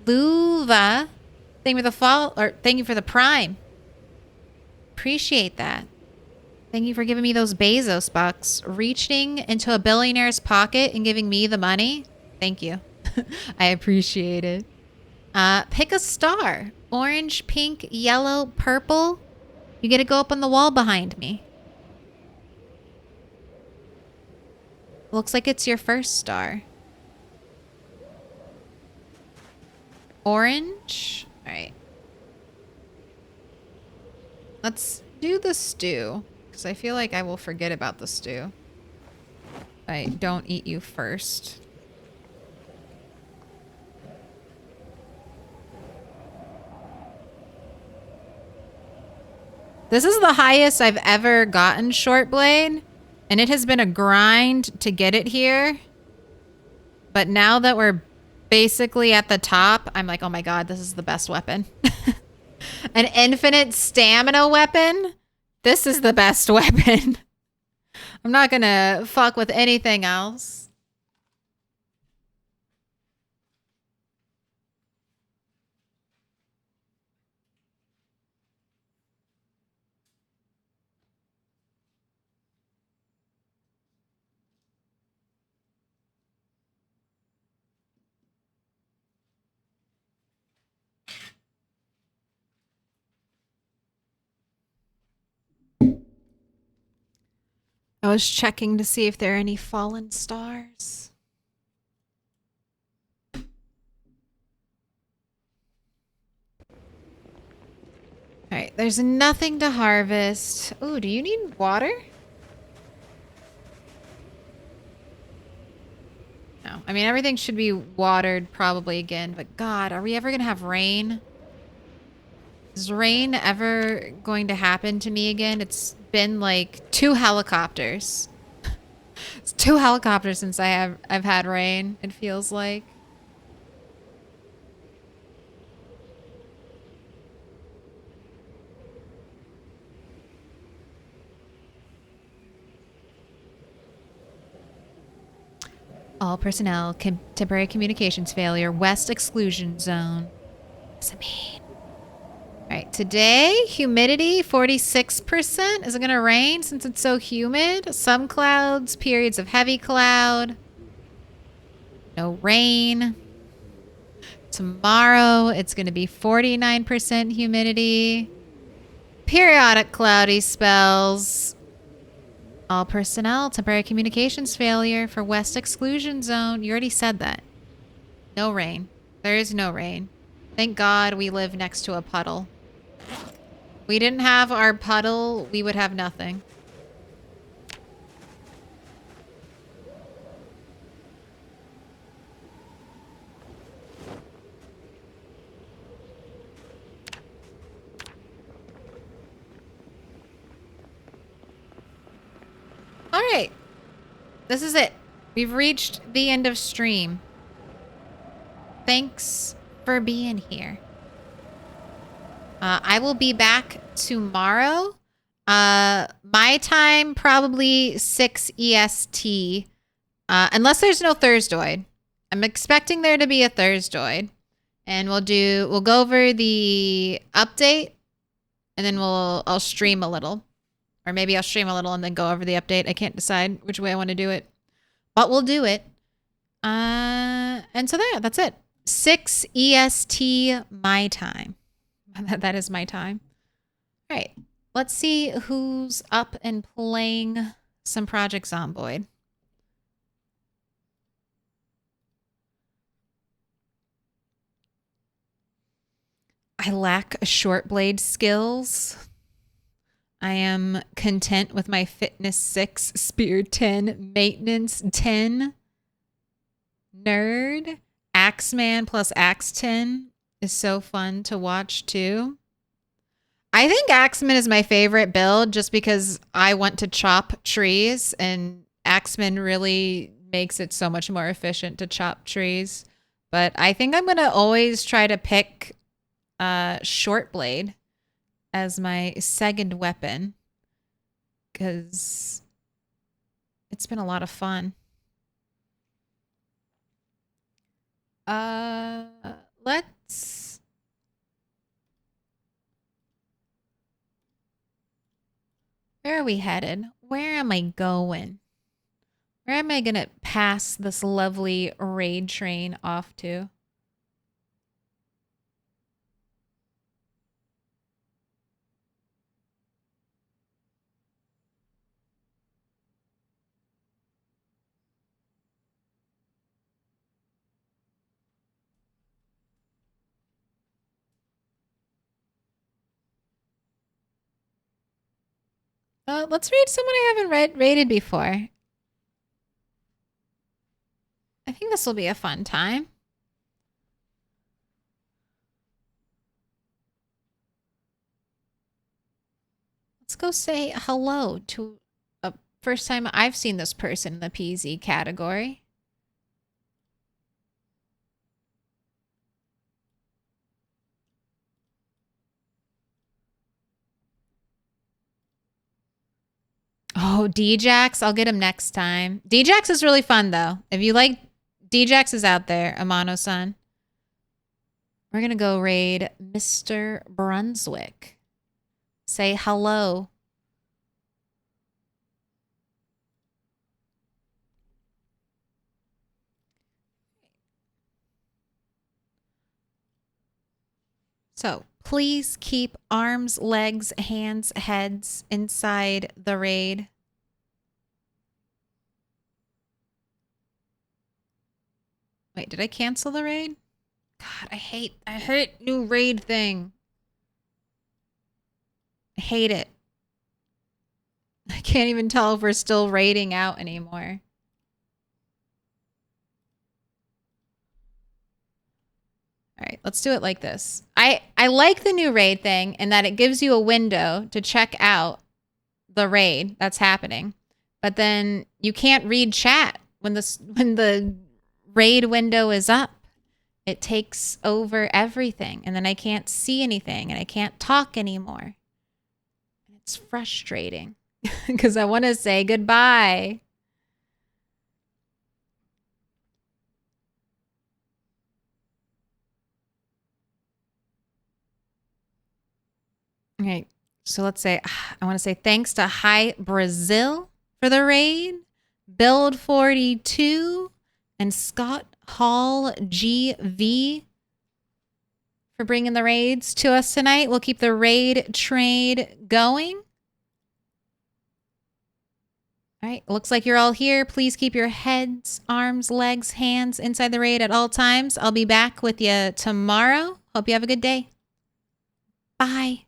Luva, thank you for the prime. Appreciate that. Thank you for giving me those Bezos bucks. Reaching into a billionaire's pocket and giving me the money. Thank you. I appreciate it. Pick a star. Orange, pink, yellow, purple. You get to go up on the wall behind me. Looks like it's your first star. Orange. All right. Let's do the stew. Because I feel like I will forget about the stew. I don't eat you first. This is the highest I've ever gotten short blade. And it has been a grind to get it here. But now that we're basically at the top, I'm like, oh my god, this is the best weapon. An infinite stamina weapon? This is the best weapon. I'm not gonna fuck with anything else. I was checking to see if there are any fallen stars. All right, there's nothing to harvest. Ooh, do you need water? No. I mean, everything should be watered probably again, but God, are we ever going to have rain? Is rain ever going to happen to me again? It's been like 2 helicopters. It's 2 helicopters since I've had rain, it feels like. All personnel, temporary communications failure, west exclusion zone. What does it mean? All right, today, humidity 46%. Is it going to rain since it's so humid? Some clouds, periods of heavy cloud. No rain. Tomorrow, it's going to be 49% humidity. Periodic cloudy spells. All personnel, temporary communications failure for west exclusion zone. You already said that. No rain. There is no rain. Thank God we live next to a puddle. We didn't have our puddle, we would have nothing. All right. This is it. We've reached the end of stream. Thanks for being here. I will be back tomorrow. My time, probably 6 EST. Unless there's no Thursdoid. I'm expecting there to be a Thursdoid. And we'll go over the update. And then I'll stream a little. Or maybe I'll stream a little and then go over the update. I can't decide which way I want to do it. But we'll do it. And so that's it. 6 EST my time. That is my time. All right. Let's see who's up and playing some Project Zomboid. I lack short blade skills. I am content with my fitness 6, spear 10, maintenance 10. Nerd. Axeman plus Axe 10 is so fun to watch too. I think Axeman is my favorite build just because I want to chop trees and Axeman really makes it so much more efficient to chop trees. But I think I'm going to always try to pick short blade as my second weapon because it's been a lot of fun. Let's... Where are we headed? Where am I going? Where am I going to pass this lovely raid train off to? Let's read someone I haven't raided before. I think this will be a fun time. Let's go say hello to a first time I've seen this person in the PZ category. Oh, Djax. I'll get him next time. Djax is really fun, though. If you like, Djax is out there, Amano-san. We're going to go raid Mr. Brunswick. Say hello. So please keep arms, legs, hands, heads inside the raid. Wait, did I cancel the raid? God, I hate new raid thing. I hate it. I can't even tell if we're still raiding out anymore. All right, let's do it like this. I like the new raid thing in that it gives you a window to check out the raid that's happening. But then you can't read chat when the raid window is up. It takes over everything, and then I can't see anything, and I can't talk anymore. It's frustrating because I want to say goodbye. Okay, so let's say, I want to say thanks to Hi Brazil for the raid, Build 42, and Scott Hall GV for bringing the raids to us tonight. We'll keep the raid trade going. All right, looks like you're all here. Please keep your heads, arms, legs, hands inside the raid at all times. I'll be back with you tomorrow. Hope you have a good day. Bye.